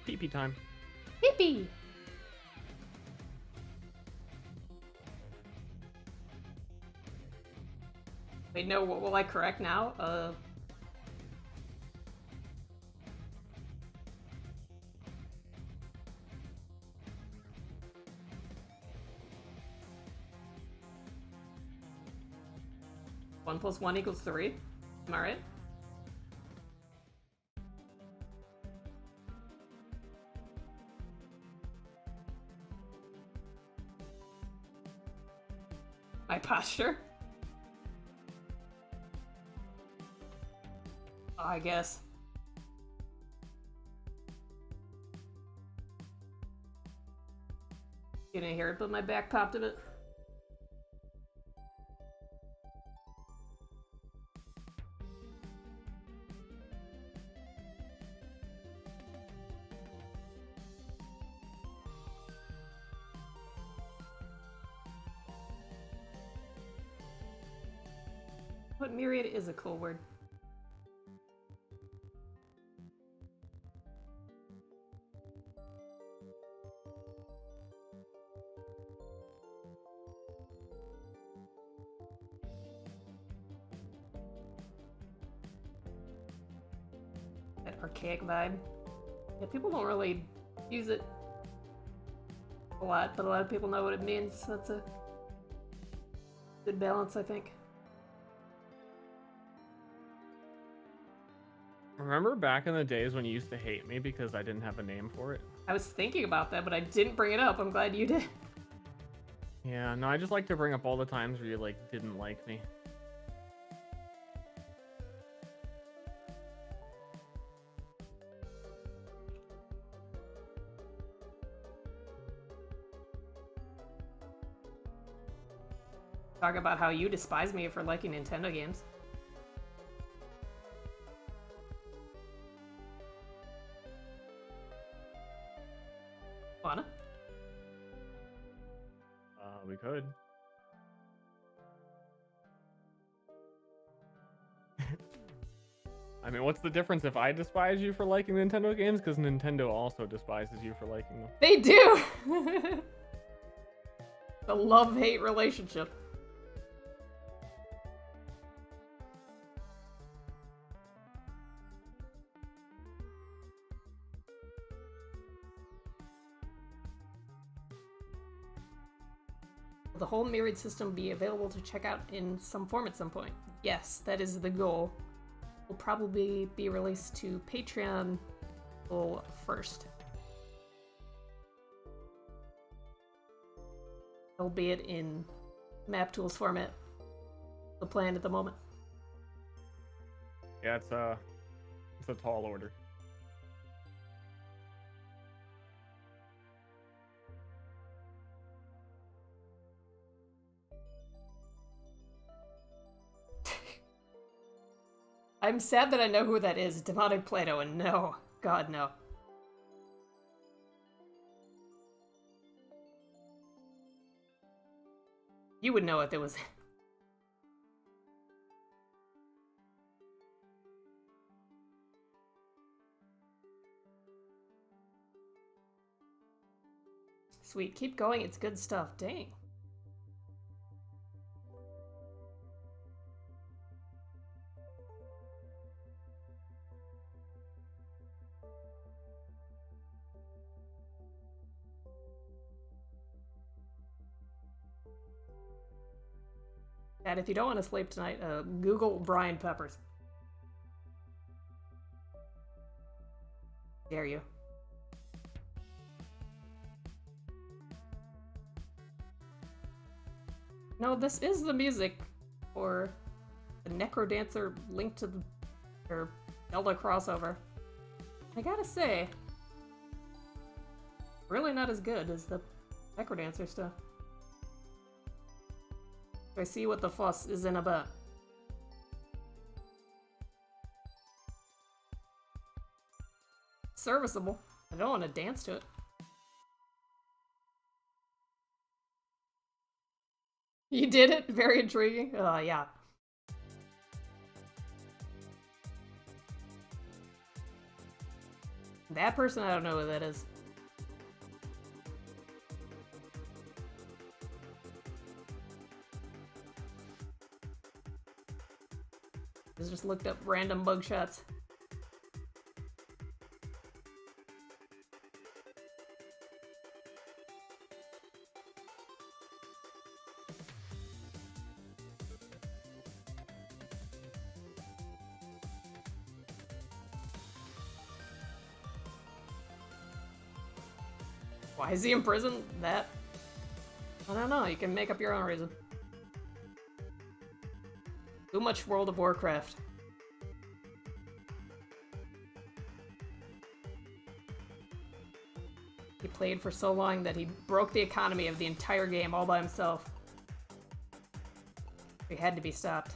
Pee-pee time. Pee-pee! Wait, no, what will I correct now? 1 + 1 = 3. Am I right? My posture? Oh, I guess. You didn't hear it, but my back popped a bit. But myriad is a cool word. That archaic vibe. Yeah, people don't really use it a lot, but a lot of people know what it means. So that's a good balance, I think. Remember back in the days when you used to hate me because I didn't have a name for it? I was thinking about that, but I didn't bring it up. I'm glad you did. Yeah, no, I just like to bring up all the times where you, like, didn't like me. Talk about how you despise me for liking Nintendo games. Wanna? We could. I mean, what's the difference if I despise you for liking Nintendo games? Because Nintendo also despises you for liking them. They do! The love-hate relationship. Will the whole Myraid system be available to check out in some form at some point? Yes, that is the goal. Will probably be released to Patreon first. Albeit in map tools format. The plan at the moment. Yeah, it's a tall order. I'm sad that I know who that is. Demonic Plato, and no. God, no. You would know if it was... Sweet, keep going, it's good stuff. Dang. Dad, if you don't want to sleep tonight, Google Brian Peppers. Dare you. No, this is the music for the Necrodancer Link to the Zelda crossover. I gotta say, really not as good as the Necrodancer stuff. I see what the fuss is in about. Serviceable. I don't want to dance to it. You did it? Very intriguing. Yeah. That person, I don't know who that is. just looked up random mugshots. Why is he in prison? That... I don't know, you can make up your own reason. Too much World of Warcraft. He played for so long that he broke the economy of the entire game all by himself. He had to be stopped.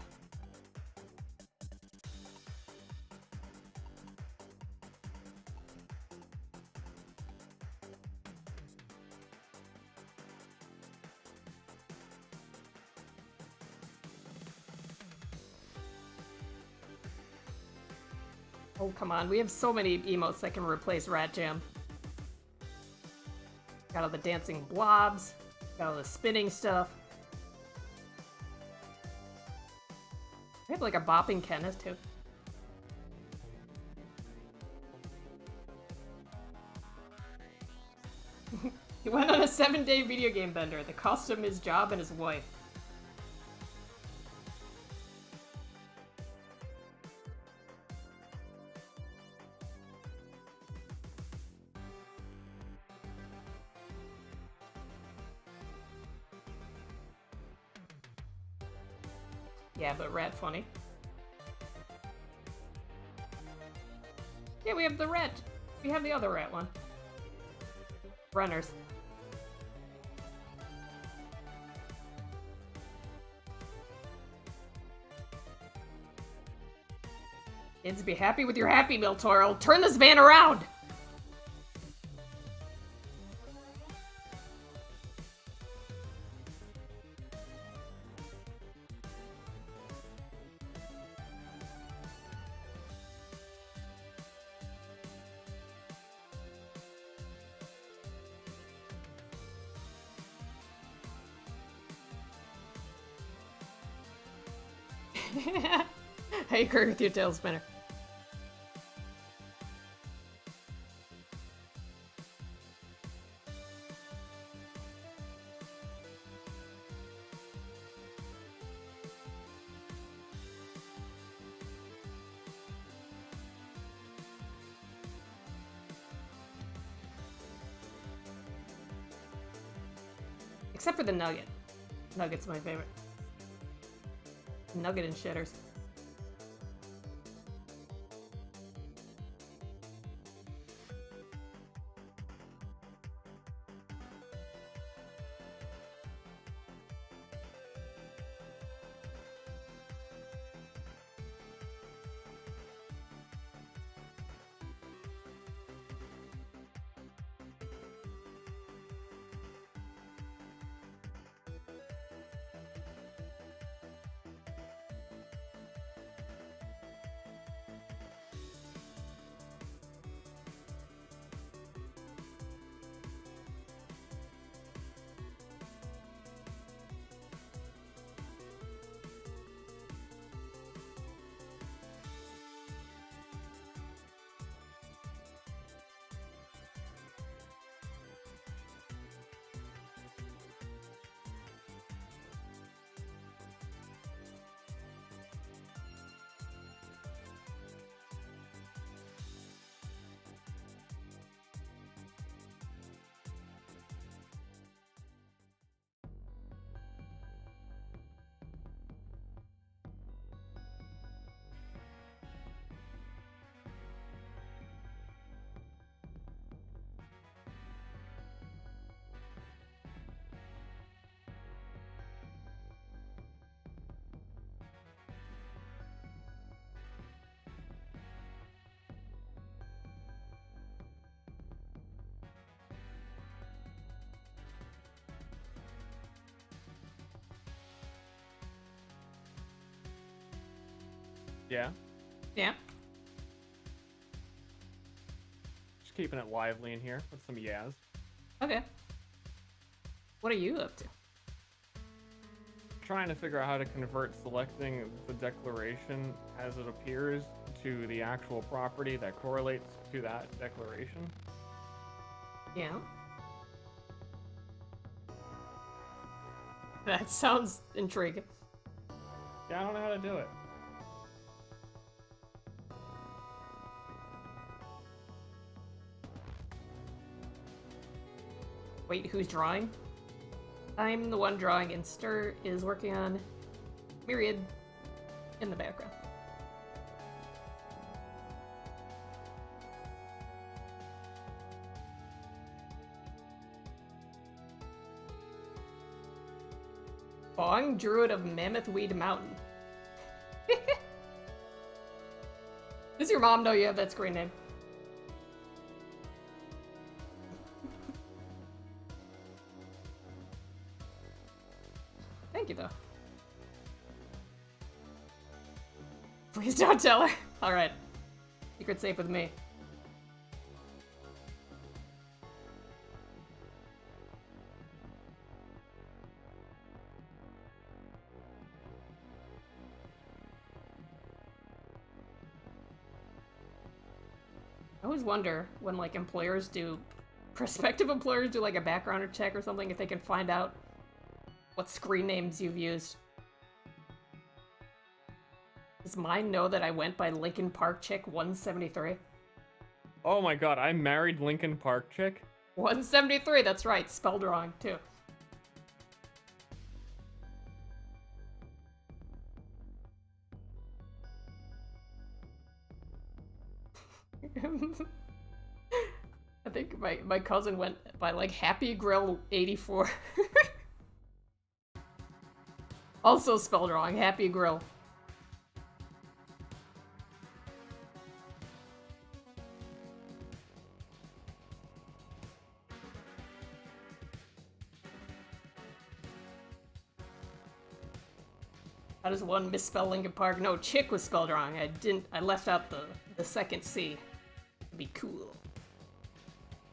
Oh, come on. We have so many emotes that can replace Rat Jam. Got all the dancing blobs. Got all the spinning stuff. We have like a bopping Kenneth, too. He went on a 7-day video game bender that cost him his job and his wife. Yeah, but rat funny. Yeah, we have the rat. We have the other rat one. Runners. Kids, be happy with your Happy Meal, Toro. Turn this van around! I agree with you, Tailspinner. Except for the nugget. Nugget's my favorite. Nugget and shitters. Yeah? Yeah. Just keeping it lively in here with some Yaz. Okay. What are you up to? trying to figure out how to convert selecting the declaration as it appears to the actual property that correlates to that declaration. Yeah. That sounds intriguing. Yeah, I don't know how to do it. Wait, who's drawing? I'm the one drawing, and Ster is working on Myraid in the background. Bong, Druid of Mammothweed Mountain. Does your mom know you have that screen name? Thank you, though. Please don't tell her. Alright. Secret safe with me. I always wonder when, like, prospective employers do, like, a background check or something, if they can find out what screen names you've used. Does mine know that I went by Lincoln Park Chick 173? Oh my god, I married Lincoln Park Chick? 173, that's right, spelled wrong, too. I think my cousin went by, like, Happy Grill 84. Also spelled wrong, Happy Grill. How does one misspell Lincoln Park? No, Chick was spelled wrong. I left out the second C. It'd be cool.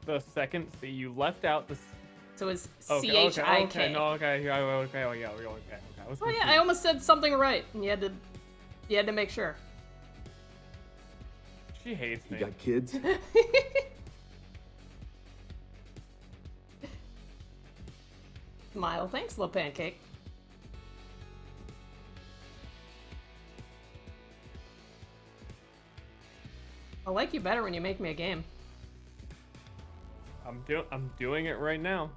The second C, you left out the... So it's Okay, C-H-I-K. okay, no, okay, okay. Oh yeah, I almost said something right, and you had to make sure. She hates me. You got kids? Smile, thanks, little pancake. I like you better when you make me a game. I'm doing it right now.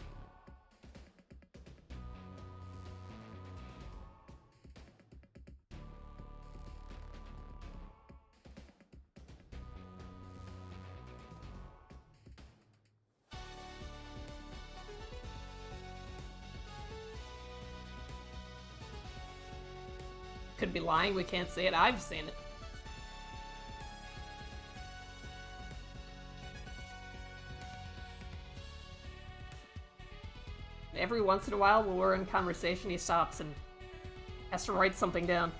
Could be lying, we can't say it. I've seen it. Every once in a while, while we're in conversation, he stops and has to write something down.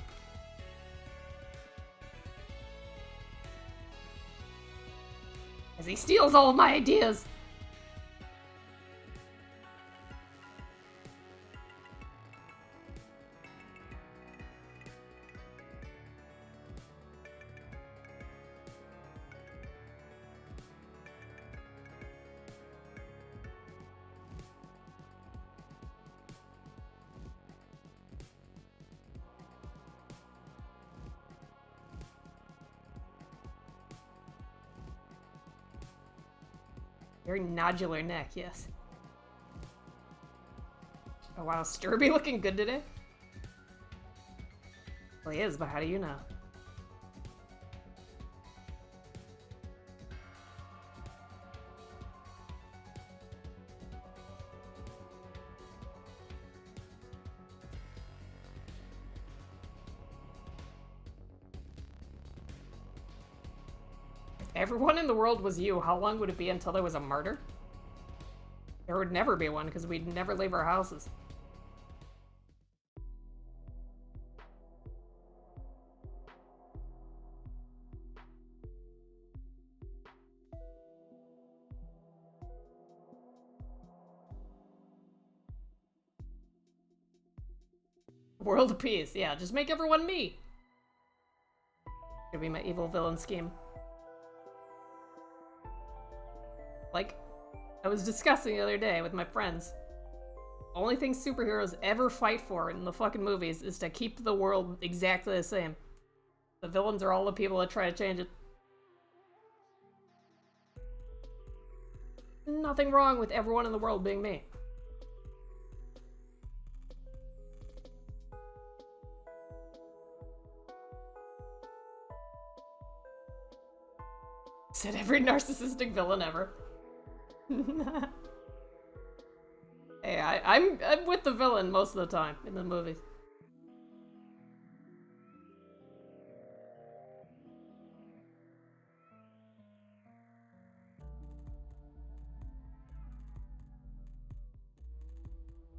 As he steals all of my ideas. Very nodular neck, yes. Oh wow, Sturby looking good today? Well, he is, but how do you know? Everyone in the world was you. How long would it be until there was a murder? There would never be one, because we'd never leave our houses. world peace. Yeah, just make everyone me. Could be my evil villain scheme. Like, I was discussing the other day with my friends. Only thing superheroes ever fight for in the fucking movies is to keep the world exactly the same. The villains are all the people that try to change it. Nothing wrong with everyone in the world being me. Said every narcissistic villain ever. Hey, I'm with the villain most of the time in the movies.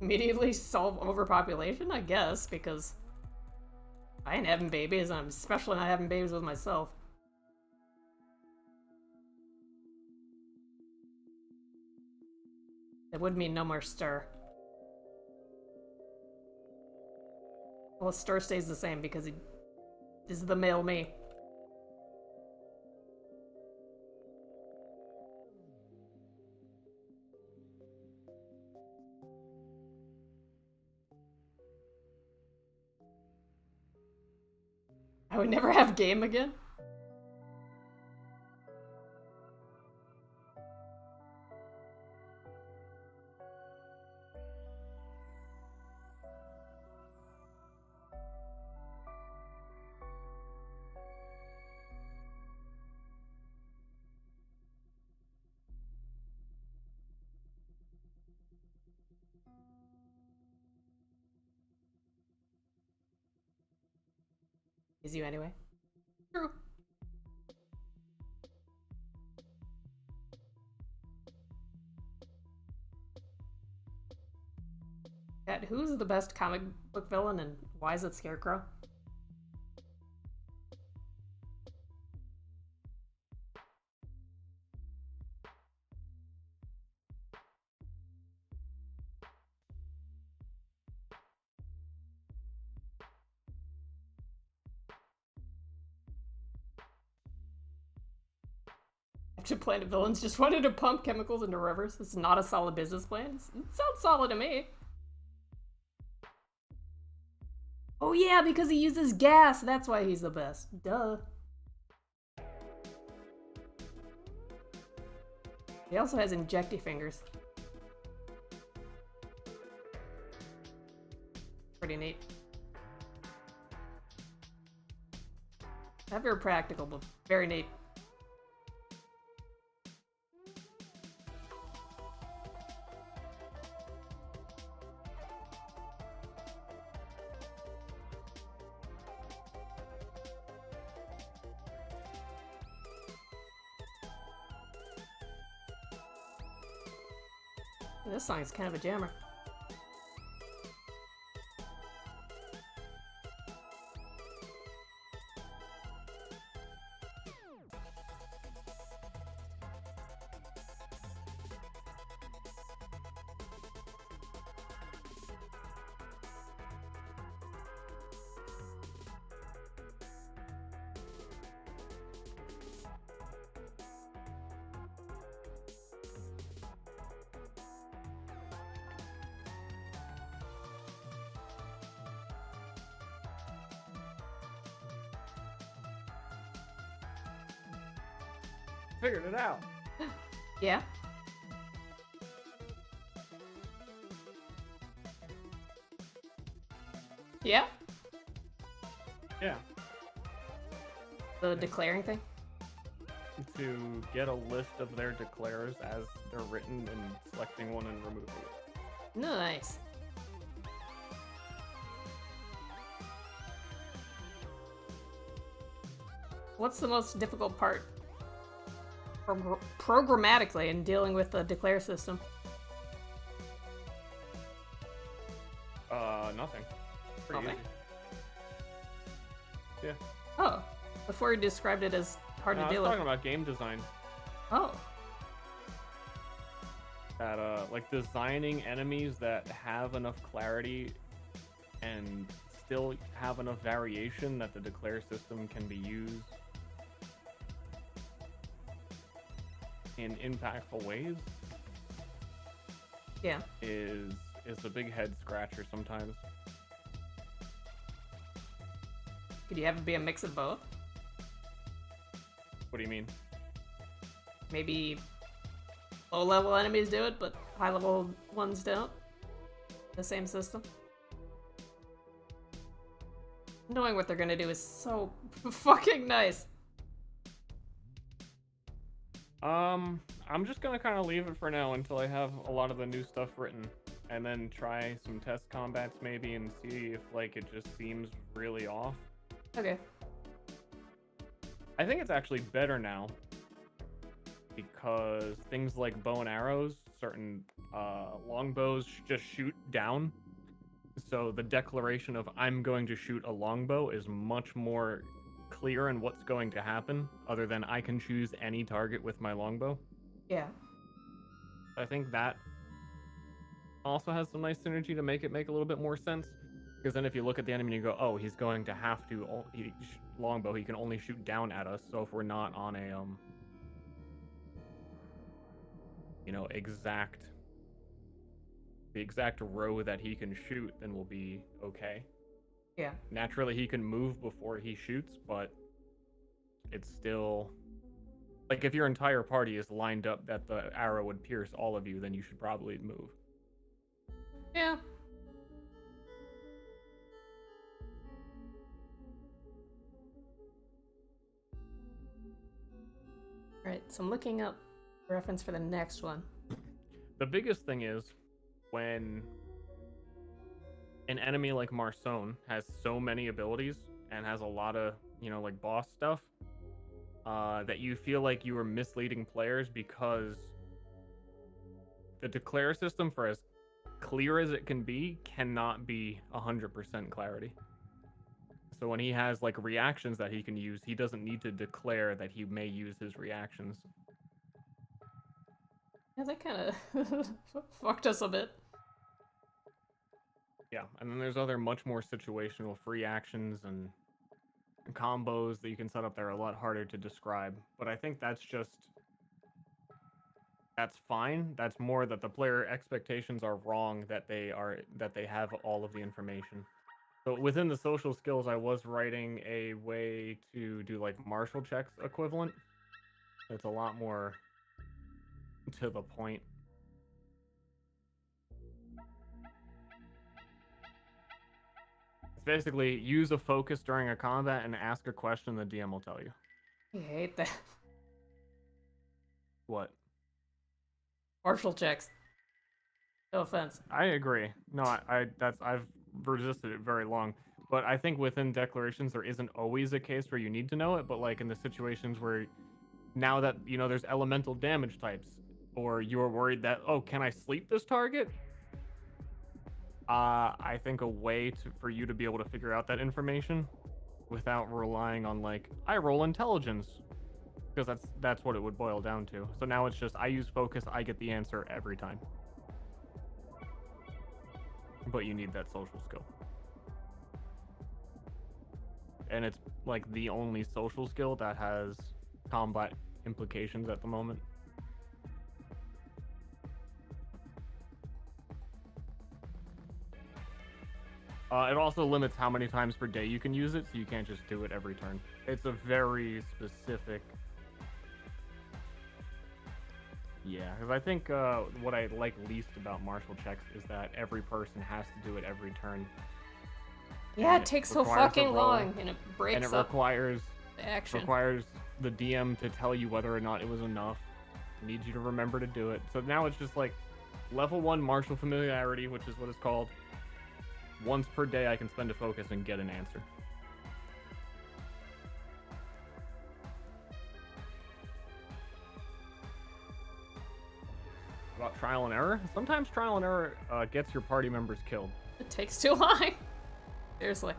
Immediately solve overpopulation, I guess, because I ain't having babies, and I'm especially not having babies with myself. It would mean no more Ster. Well, Ster stays the same because he is the male me. I would never have game again? Is you anyway? True. Cat, who's the best comic book villain and why is it Scarecrow? Planet villains just wanted to pump chemicals into rivers. It's not a solid business plan. It sounds solid to me. Oh yeah, because he uses gas. That's why he's the best. Duh. He also has injecty fingers. Pretty neat. Not very practical, but very neat. This song is kind of a jammer. Figured it out. Yeah? Yeah? Yeah. The declaring thing? To get a list of their declares as they're written and selecting one and removing it. Nice. What's the most difficult part programmatically in dealing with the declare system? Nothing. Pretty Nothing? easy. Yeah. Oh, before you described it as hard to I was deal with. talking about game design. Oh. That like designing enemies that have enough clarity and still have enough variation that the declare system can be used in impactful ways Yeah. is a big head scratcher sometimes. Could you have it be a mix of both? What do you mean? Maybe low-level enemies do it, but high-level ones don't? The same system? Knowing what they're gonna do is so fucking nice. I'm just gonna kind of leave it for now until I have a lot of the new stuff written, and then try some test combats maybe and see if like it just seems really off. Okay. I think it's actually better now because things like bow and arrows, certain longbows just shoot down. So the declaration of I'm going to shoot a longbow is much more clear in what's going to happen, other than I can choose any target with my longbow. Yeah. I think that also has some nice synergy to make it make a little bit more sense. Because then if you look at the enemy and you go, oh, he's going to have to longbow, he can only shoot down at us. So if we're not on a the exact row that he can shoot, then we'll be okay. Yeah. Naturally, he can move before he shoots, but it's still like if your entire party is lined up that the arrow would pierce all of you, then you should probably move. Yeah. Alright, so I'm looking up a reference for the next one. The biggest thing is when an enemy like Marson has so many abilities and has a lot of, like boss stuff, that you feel like you are misleading players because the declare system, for as clear as it can be, cannot be 100% clarity. So when he has like reactions that he can use, he doesn't need to declare that he may use his reactions. Yeah, that kind of fucked us a bit. Yeah, and then there's other much more situational free actions and combos that you can set up that are a lot harder to describe. But I think that's fine. That's more that the player expectations are wrong, that they have all of the information. So within the social skills, I was writing a way to do like martial checks equivalent. It's a lot more to the point. It's basically use a focus during a combat and ask a question the DM will tell you. I hate that. What? Martial checks. No offense. I agree. No, I've resisted it very long. But I think within declarations there isn't always a case where you need to know it, but like in the situations where now that there's elemental damage types, or you're worried that, oh, can I sleep this target? I think a way for you to be able to figure out that information without relying on like I roll intelligence, because that's what it would boil down to. So now it's just I use focus, I get the answer every time. But you need that social skill. And it's like the only social skill that has combat implications at the moment. It also limits how many times per day you can use it, so you can't just do it every turn. It's a very specific... Yeah, because I think what I like least about martial checks is that every person has to do it every turn. Yeah, And it takes so requires a fucking roll, long, and it breaks and it up requires the action. requires the DM to tell you whether or not it was enough. It needs you to remember to do it. So now it's just like level 1 martial familiarity, which is what it's called. Once per day I can spend a focus and get an answer. About trial and error? Sometimes trial and error gets your party members killed. It takes too long. Seriously.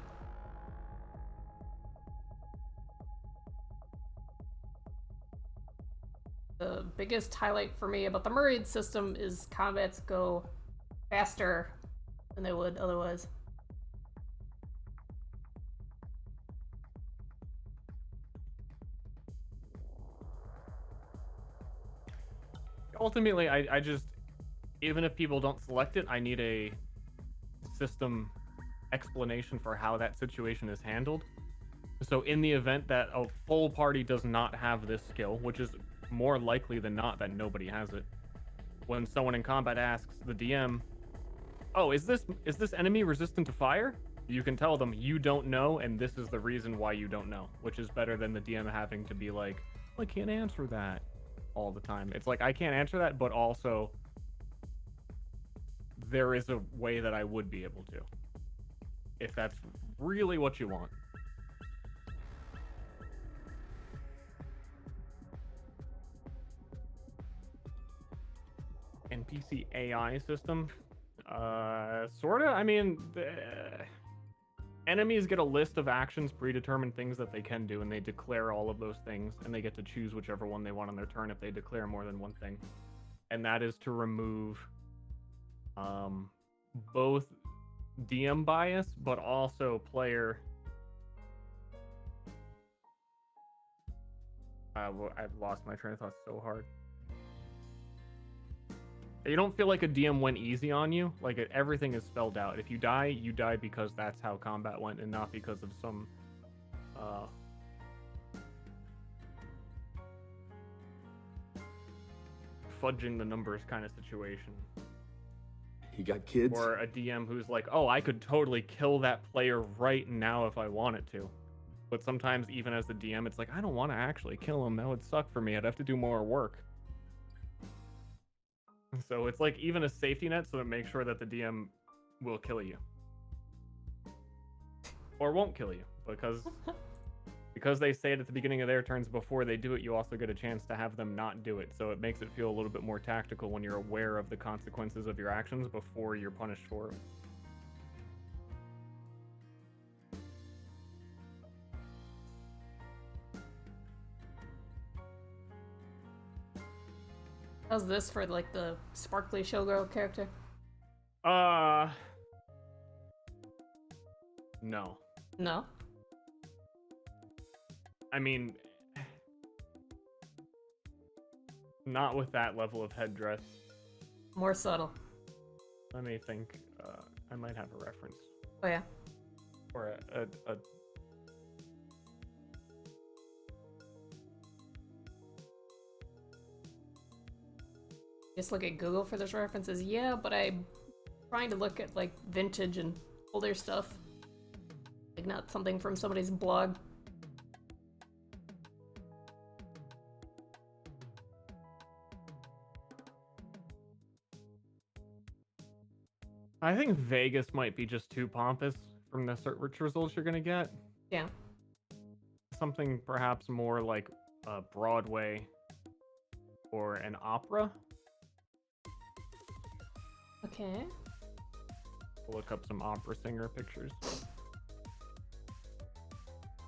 The biggest highlight for me about the Myraid system is combats go faster than they would otherwise. ultimately, I just, even if people don't select it, I need a system explanation for how that situation is handled. So in the event that a full party does not have this skill, which is more likely than not that nobody has it, when someone in combat asks the DM, oh, is this enemy resistant to fire? You can tell them you don't know, and this is the reason why you don't know, which is better than the DM having to be like, I can't answer that all the time. It's like, I can't answer that, but also there is a way that I would be able to, if that's really what you want. NPC AI system, sorta. I mean, enemies get a list of actions, predetermined things that they can do, and they declare all of those things, and they get to choose whichever one they want on their turn if they declare more than one thing. And that is to remove both DM bias, but also player. I've lost my train of thought so hard. You don't feel like a DM went easy on you. Like everything is spelled out. If you die because that's how combat went, and not because of some fudging the numbers kind of situation. You got kids? Or a DM who's like, oh, I could totally kill that player right now if I wanted to. But sometimes even as the DM, it's like, I don't want to actually kill him. That would suck for me. I'd have to do more work. So it's like even a safety net so to make sure that the DM will kill you. Or won't kill you. Because they say it at the beginning of their turns before they do it, you also get a chance to have them not do it. So it makes it feel a little bit more tactical when you're aware of the consequences of your actions before you're punished for it. How's this for like the sparkly showgirl character? No. No? I mean, not with that level of headdress. More subtle. Let me think. I might have a reference. Oh yeah. Or a Just look at Google for those references. Yeah, but I'm trying to look at like vintage and older stuff. Like not something from somebody's blog. I think Vegas might be just too pompous from the search results you're gonna get. Yeah. Something perhaps more like Broadway or an opera. Okay. Look up some opera singer pictures.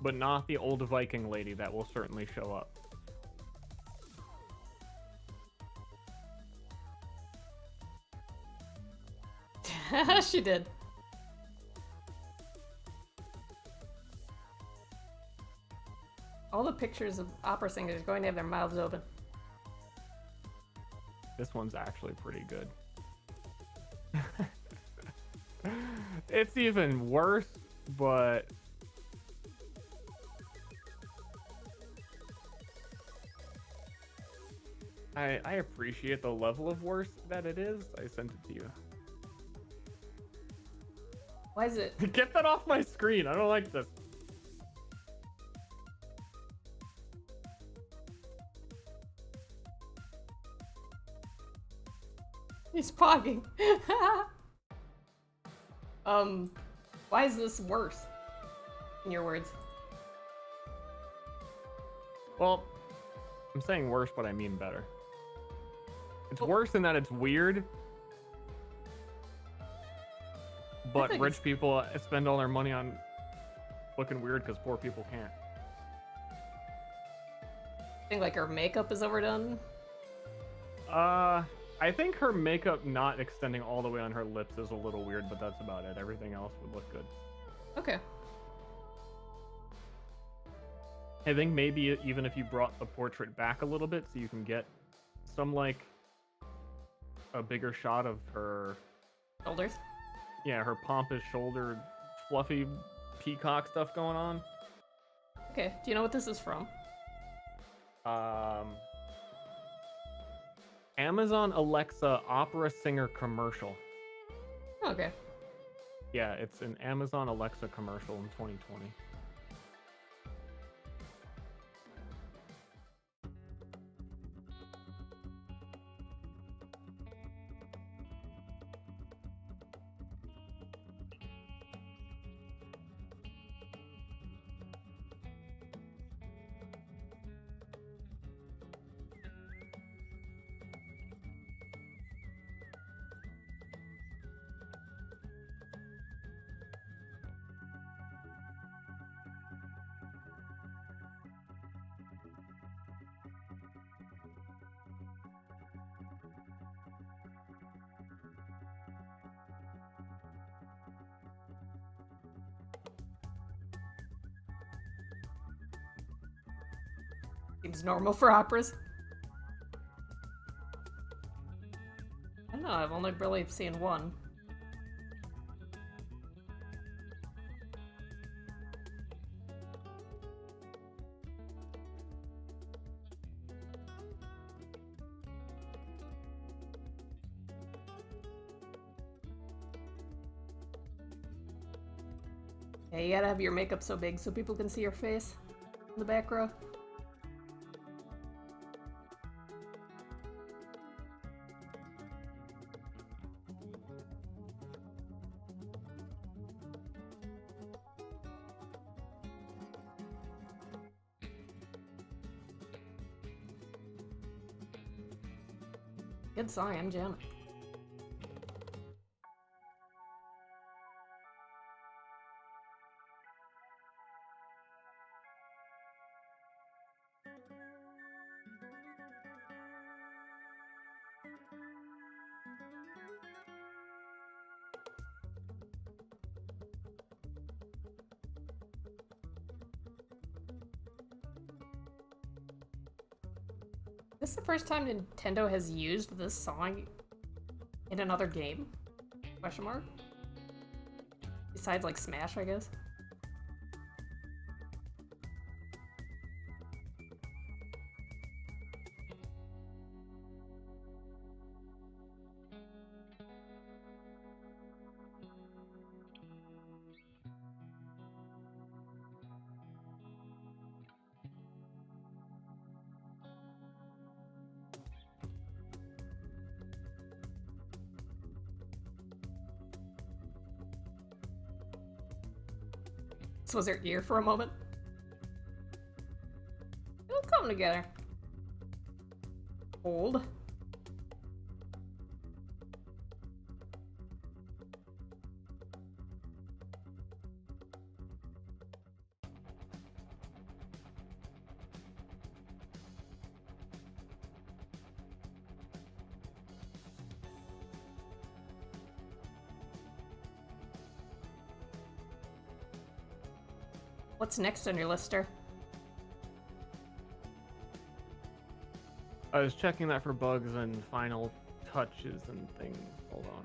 But not the old Viking lady, that will certainly show up. She did. All the pictures of opera singers are going to have their mouths open. This one's actually pretty good. It's even worse, but I appreciate the level of worse that it is. I sent it to you. Why is it? Get that off my screen. I don't like this. He's pogging. Why is this worse? In your words. Well, I'm saying worse, but I mean better. It's worse in that it's weird, but rich people spend all their money on looking weird because poor people can't. I think like her makeup is overdone. I think her makeup not extending all the way on her lips is a little weird, but that's about it. Everything else would look good. Okay. I think maybe even if you brought the portrait back a little bit so you can get some like a bigger shot of her, Shoulders. yeah, her pompous shouldered, fluffy peacock stuff going on. Okay, do you know what this is from? Amazon Alexa opera singer commercial. Okay. Yeah, it's an Amazon Alexa commercial in 2020. Seems normal for operas. I don't know, I've only really seen one. Yeah, you gotta have your makeup so big so people can see your face in the back row. Good song, I'm jamming. This is the first time Nintendo has used this song in another game? Question mark? Besides, like, Smash, I guess. This was her ear for a moment. It'll come together. Hold. What's next on your list, Ster? I was checking that for bugs and final touches and things. Hold on.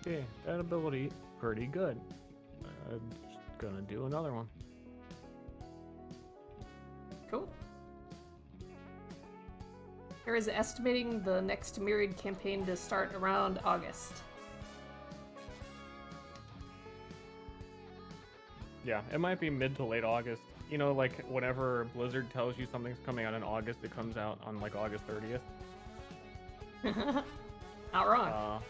Okay, that ability pretty good. I'm just gonna do another one. Cool. There is estimating the next Myraid campaign to start around August. Yeah, it might be mid to late August. You know, like whenever Blizzard tells you something's coming out in August, it comes out on like August 30th. Not wrong.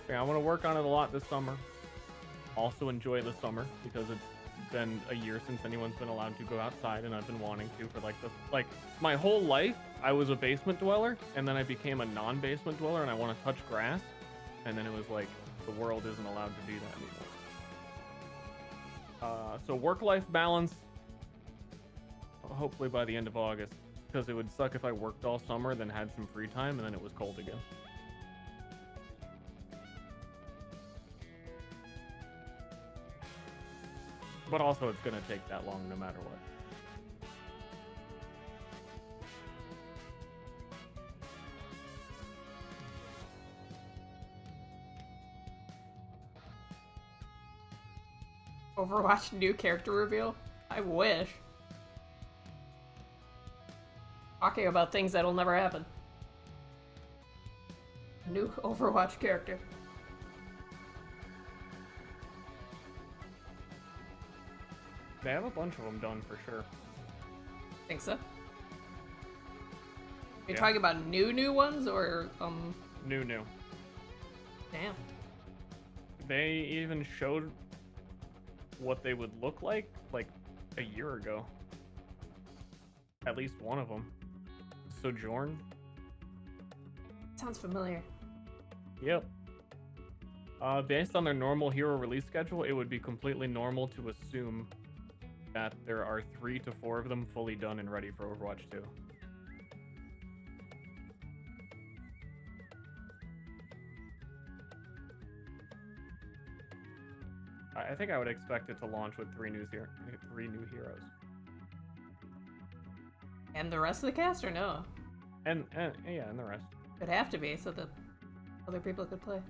Yeah, I want to work on it a lot this summer. Also enjoy the summer because it's been a year since anyone's been allowed to go outside, and I've been wanting to for like my whole life. I was a basement dweller, and then I became a non-basement dweller, and I want to touch grass, and then it was like the world isn't allowed to do that anymore. So work-life balance, hopefully by the end of August, because it would suck if I worked all summer, then had some free time, and then it was cold again. But also, it's going to take that long no matter what. Overwatch new character reveal? I wish. Talking about things that'll never happen. New Overwatch character. They have a bunch of them done for sure. Think so? You're Yeah. talking about new ones or New. damn. They even showed what they would look like a year ago. At least one of them. Sojourn. Sounds familiar. Yep. Based on their normal hero release schedule, it would be completely normal to assume that there are 3 to 4 of them fully done and ready for Overwatch 2. I think I would expect it to launch with 3 new heroes. And the rest of the cast or no? And yeah, and the rest. It'd have to be so that other people could play.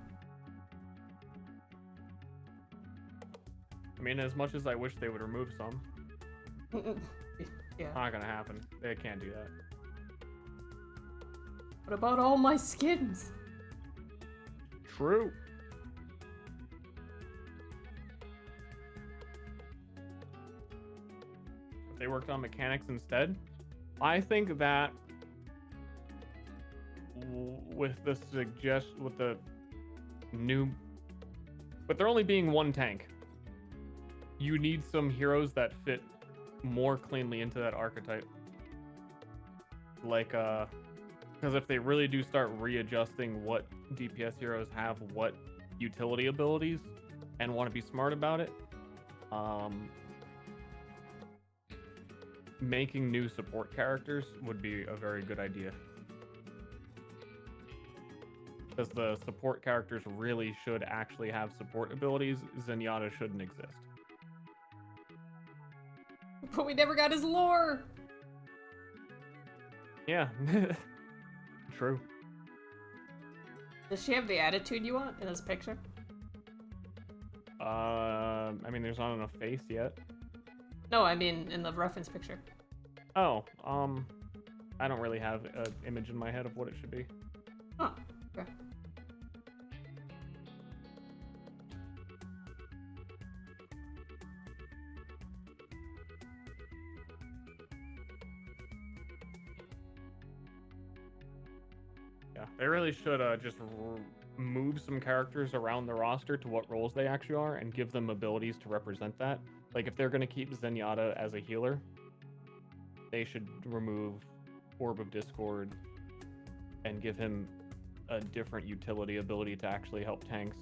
I mean, as much as I wish they would remove some, Yeah. not gonna happen. They can't do that. What about all my skins? True. If they worked on mechanics instead, I think that with the new, but there only being one tank, you need some heroes that fit more cleanly into that archetype. Like, because if they really do start readjusting what DPS heroes have, what utility abilities, and want to be smart about it, making new support characters would be a very good idea. Because the support characters really should actually have support abilities. Zenyatta shouldn't exist. But we never got his lore! Yeah. True. Does she have the attitude you want in this picture? I mean, there's not enough face yet. No, I mean in the reference picture. Oh, I don't really have an image in my head of what it should be. Huh. Okay. Yeah, they really should just move some characters around the roster to what roles they actually are and give them abilities to represent that. Like, if they're going to keep Zenyatta as a healer, they should remove Orb of Discord and give him a different utility ability to actually help tanks.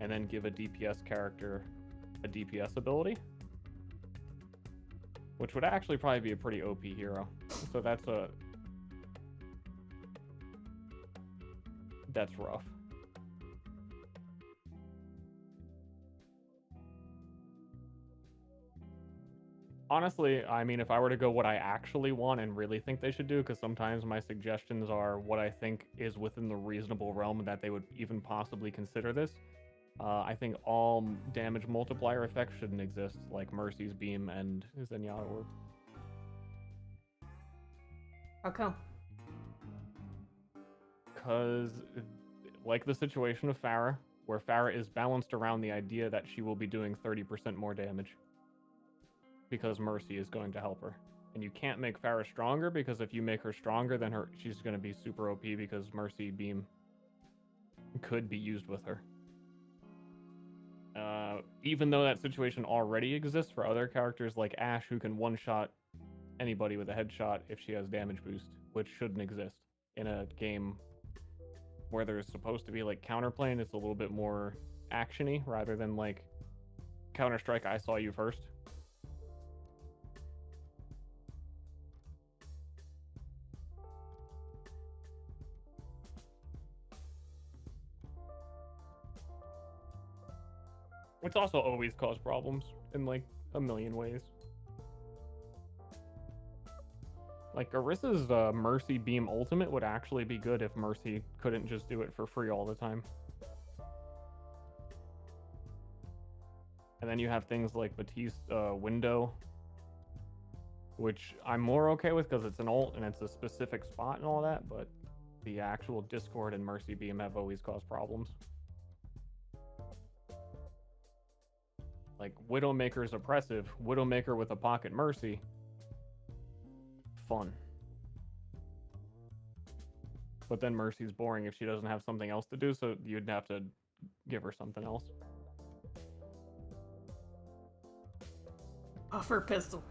And then give a DPS character a DPS ability, which would actually probably be a pretty OP hero. So that's rough. Honestly, I mean, if I were to go what I actually want and really think they should do, because sometimes my suggestions are what I think is within the reasonable realm that they would even possibly consider this. I think all damage multiplier effects shouldn't exist, like Mercy's Beam and Zenyatta Orb. How come? Because, like the situation of Pharah, where Pharah is balanced around the idea that she will be doing 30% more damage. Because Mercy is going to help her. And you can't make Pharah stronger, because if you make her stronger, then she's going to be super OP because Mercy Beam could be used with her. even though that situation already exists for other characters like Ashe, who can one-shot anybody with a headshot if she has damage boost, which shouldn't exist in a game where there's supposed to be like counterplay and it's a little bit more actiony rather than like Counter-Strike, I saw you first. It's also always caused problems in like a million ways. Like Orissa's Mercy Beam ultimate would actually be good if Mercy couldn't just do it for free all the time. And then you have things like Batiste's window, which I'm more okay with because it's an ult and it's a specific spot and all that, but the actual Discord and Mercy Beam have always caused problems. Like Widowmaker's oppressive, Widowmaker with a pocket Mercy, fun. But then Mercy's boring if she doesn't have something else to do, so you'd have to give her something else. Offer pistol.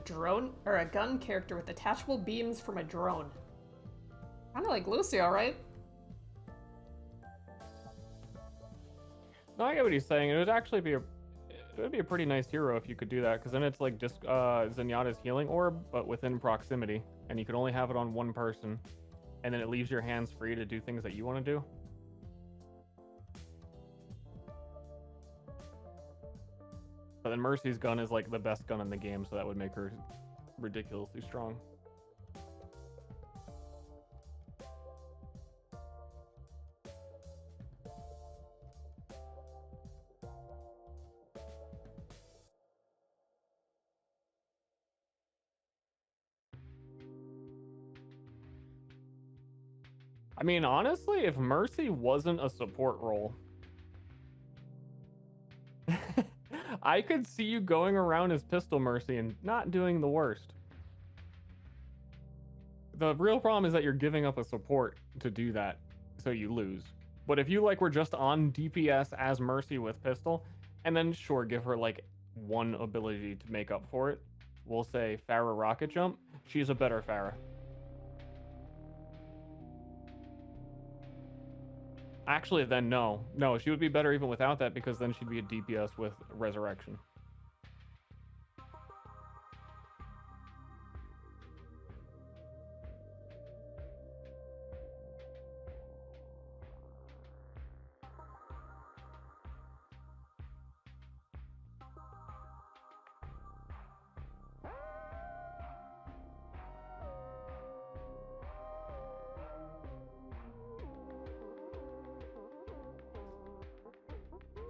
Drone or a gun character with detachable beams from a drone. Kinda like Lucio, right? No, I get what he's saying. It would actually be a pretty nice hero if you could do that, because then it's like Zenyatta's healing orb, but within proximity, and you could only have it on one person, and then it leaves your hands free to do things that you want to do. But then Mercy's gun is like the best gun in the game, so that would make her ridiculously strong. I mean, honestly, if Mercy wasn't a support role, I could see you going around as Pistol Mercy and not doing the worst. The real problem is that you're giving up a support to do that, so you lose. But if you like were just on DPS as Mercy with Pistol, and then sure, give her like one ability to make up for it. We'll say Pharah Rocket Jump. She's a better Pharah. Actually, then no. No, she would be better even without that, because then she'd be a DPS with Resurrection.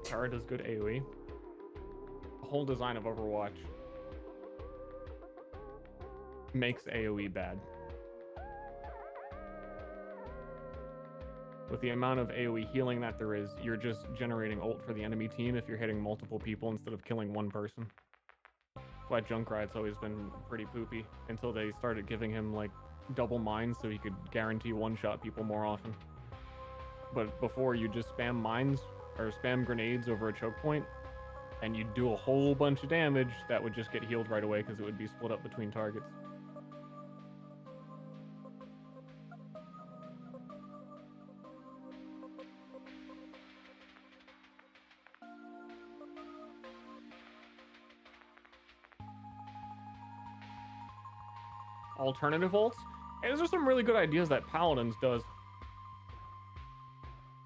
Pharah does good AoE. The whole design of Overwatch makes AoE bad. With the amount of AoE healing that there is, you're just generating ult for the enemy team if you're hitting multiple people instead of killing one person. That's why Junkrat's always been pretty poopy, until they started giving him like double mines so he could guarantee one-shot people more often. But before, you just spam mines or spam grenades over a choke point, and you'd do a whole bunch of damage that would just get healed right away because it would be split up between targets. Alternative ults? Hey, those are some really good ideas that Paladins does.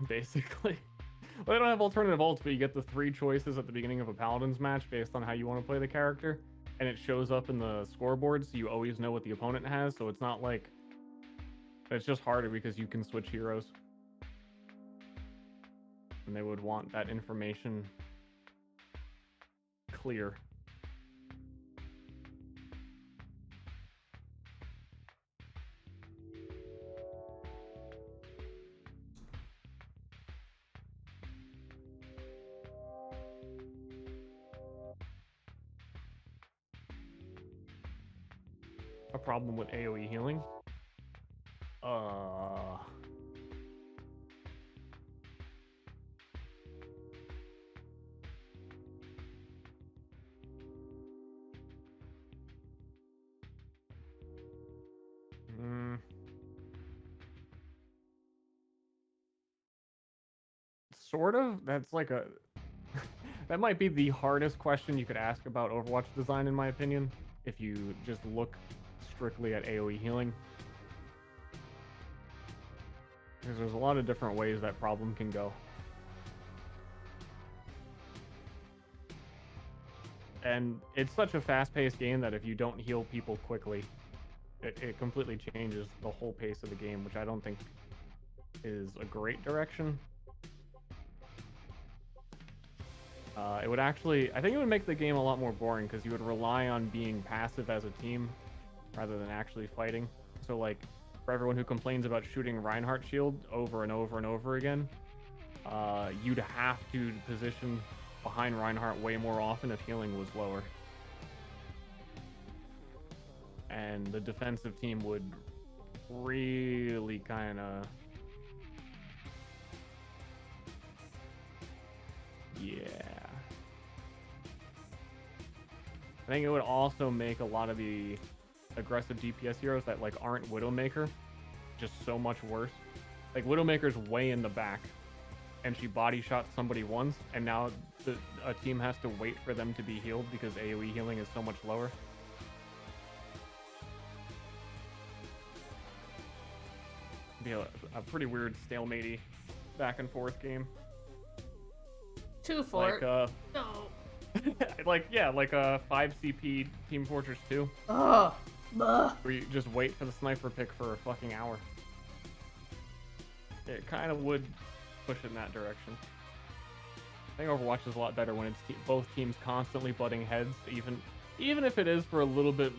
Basically. Well, they don't have alternative ults, but you get the 3 choices at the beginning of a Paladins match based on how you want to play the character, and it shows up in the scoreboard, so you always know what the opponent has, so it's not like... It's just harder because you can switch heroes. And they would want that information clear. a problem with AoE healing. Sort of. That's like a that might be the hardest question you could ask about Overwatch design, in my opinion, if you just look strictly at AoE healing. Because there's a lot of different ways that problem can go. And it's such a fast-paced game that if you don't heal people quickly, it completely changes the whole pace of the game, which I don't think is a great direction. It would actually, I think it would make the game a lot more boring because you would rely on being passive as a team rather than actually fighting. So like, for everyone who complains about shooting Reinhardt shield over and over and over again, you'd have to position behind Reinhardt way more often if healing was lower. And the defensive team would really kind of... Yeah. I think it would also make a lot of the aggressive DPS heroes that like aren't Widowmaker just so much worse. Like Widowmaker's way in the back and she body shot somebody once and now a team has to wait for them to be healed because AoE healing is so much lower. It'd be a pretty weird stalemate-y back and forth game. 2-4. Like no. like yeah, like a 5 CP Team Fortress 2. Ugh. Ugh. Where you just wait for the sniper pick for a fucking hour. It kind of would push in that direction. I think Overwatch is a lot better when it's both teams constantly butting heads, even if it is for a little bit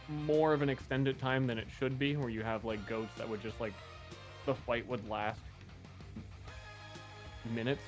more of an extended time than it should be, where you have like goats that would just like the fight would last minutes.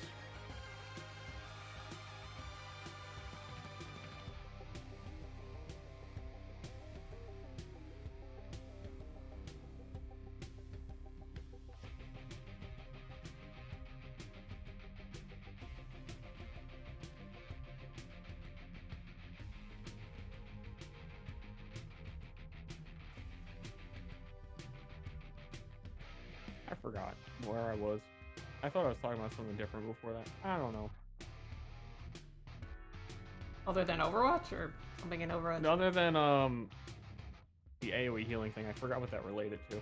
I forgot where I was. I thought I was talking about something different before that. I don't know. Other than Overwatch or something in Overwatch? Other than the AoE healing thing, I forgot what that related to.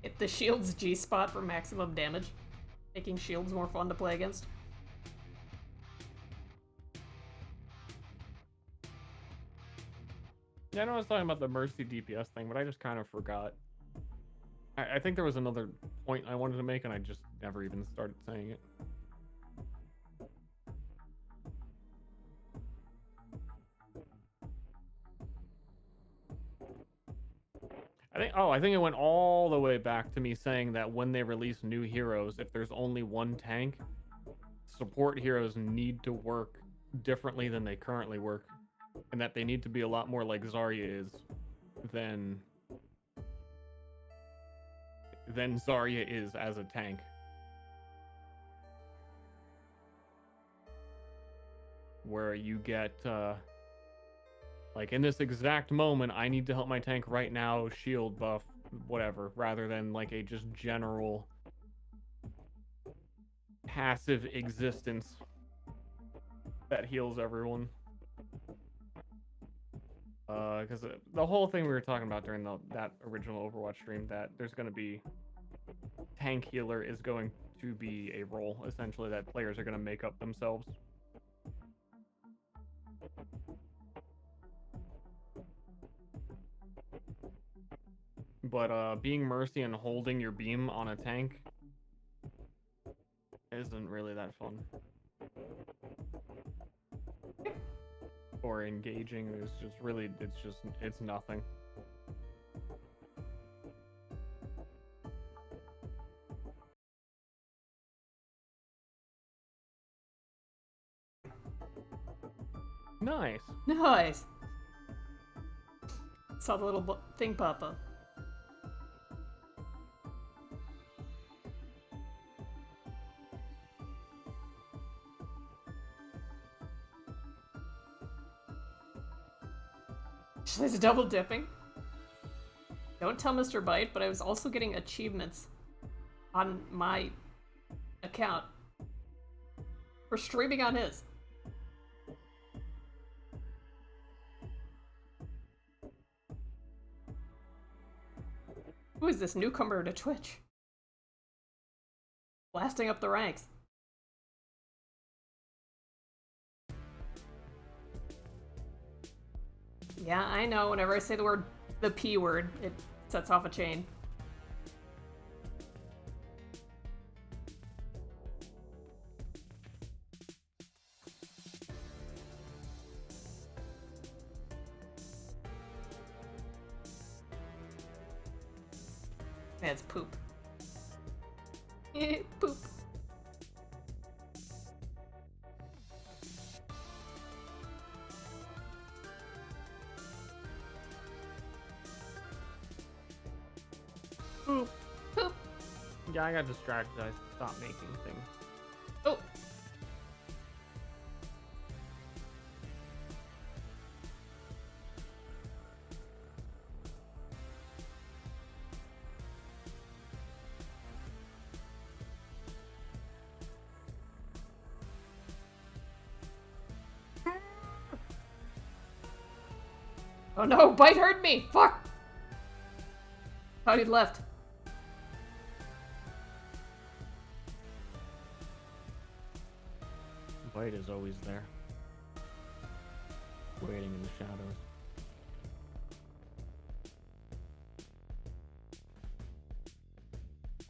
Hit the shield's G-spot for maximum damage, making shields more fun to play against. Yeah, I know I was talking about the Mercy DPS thing, but I just kind of forgot. I think there was another point I wanted to make, and I just never even started saying it. I think it went all the way back to me saying that when they release new heroes, if there's only one tank, support heroes need to work differently than they currently work. And that they need to be a lot more like Zarya is than Zarya is as a tank. Where you get, like in this exact moment, I need to help my tank right now, shield buff, whatever, rather than like a just general passive existence that heals everyone. Because the whole thing we were talking about during that original Overwatch stream, that there's going to be tank healer is going to be a role, essentially, that players are going to make up themselves. But being Mercy and holding your beam on a tank isn't really that fun. Or engaging, it's just really, it's nothing. Nice. Nice. Saw the little thing pop up. She's double dipping. Don't tell Mr. Bite, but I was also getting achievements on my account for streaming on his. Who is this newcomer to Twitch? Blasting up the ranks. Yeah, I know. Whenever I say the P word, it sets off a chain. That's poop. Poop. Poop. Poop. Yeah, I got distracted. I stopped making things. Oh. Oh no, Bite heard me! Fuck! Thought he'd left. Bite is always there. Waiting in the shadows.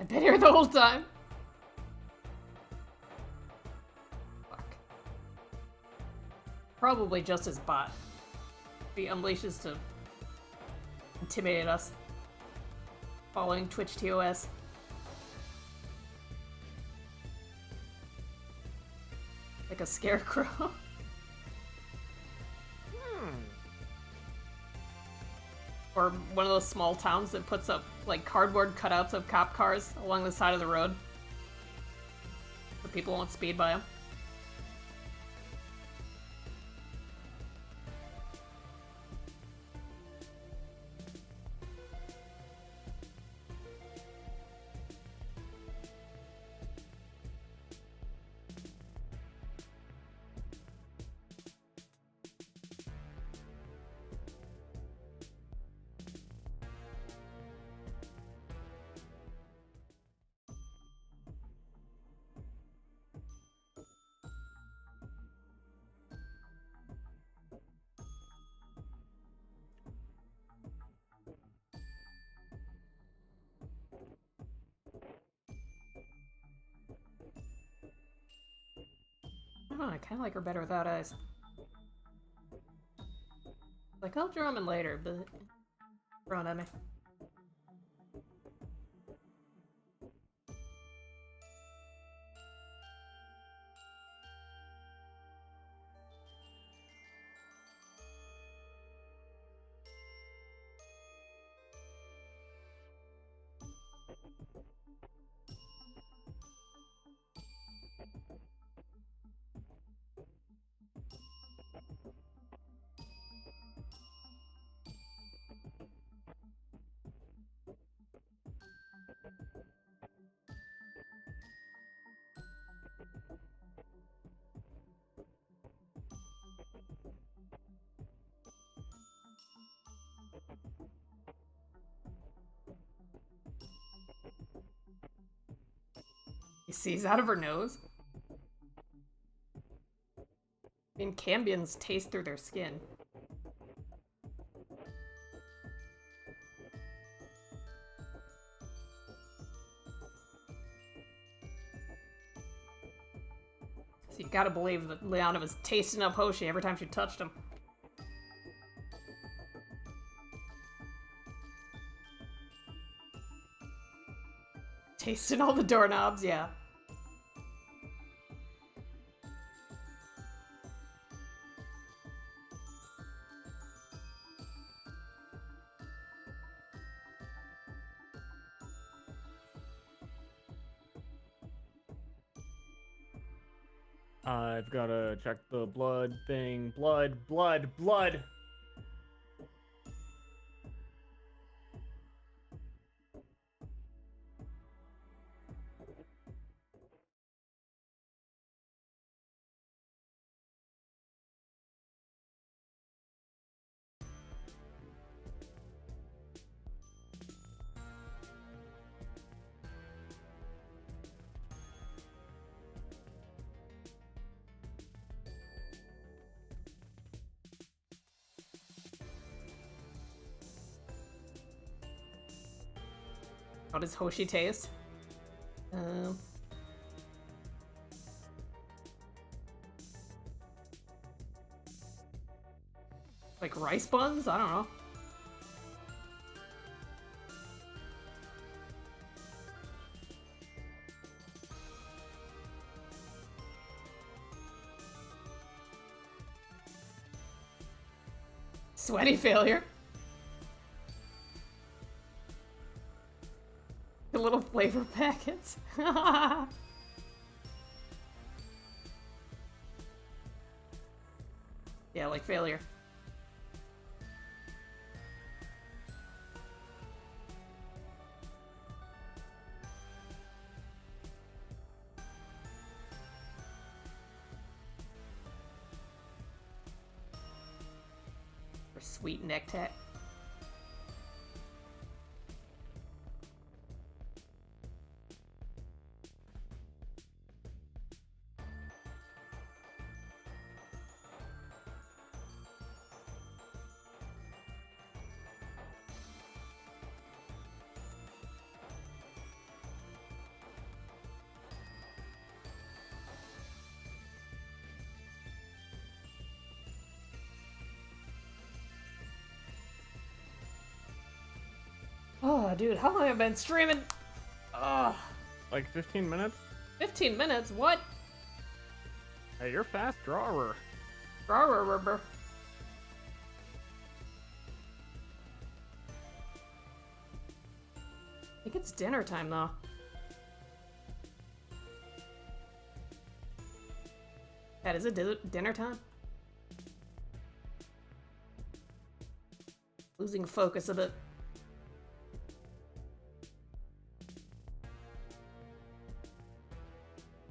I've been here the whole time. Fuck. Probably just his bot. He unleashes to intimidate us. Following Twitch TOS. Like a scarecrow. Or one of those small towns that puts up like cardboard cutouts of cop cars along the side of the road. So people won't speed by them. Oh, I kind of like her better without eyes. Like, I'll draw them in later, but... Thrown at me. He sees out of her nose? I mean, Cambions taste through their skin. So you gotta believe that Liana was tasting up Hoshi every time she touched him. Tasting all the doorknobs, yeah. I've gotta check the blood thing. Blood. How does Hoshi taste? Like rice buns? I don't know. Sweaty failure. The little flavor packets. Yeah, like failure. Or sweet necktie. Oh, dude, how long have I been streaming? Ugh. Like 15 minutes? 15 minutes? What? Hey, you're fast drawer. Rubber. I think it's dinner time, though. That is it dinner time? Losing focus a bit.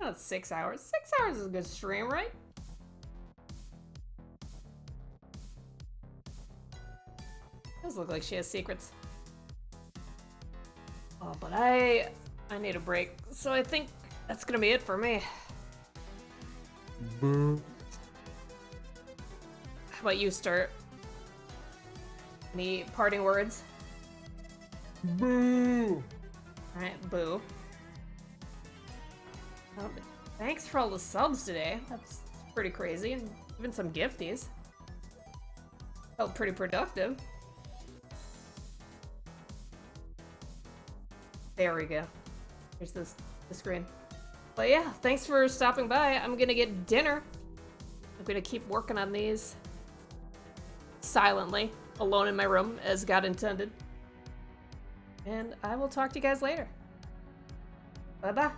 Oh, 6 hours. 6 hours is a good stream, right? Does look like she has secrets. Oh, but I need a break, so I think that's gonna be it for me. Boo. How about you, Ster? Any parting words? Boo. Alright, boo. Thanks for all the subs today. That's pretty crazy, and even some gifties. Felt pretty productive. There we go. Here's the screen. But yeah, thanks for stopping by. I'm gonna get dinner. I'm gonna keep working on these silently, alone in my room, as God intended. And I will talk to you guys later. Bye-bye.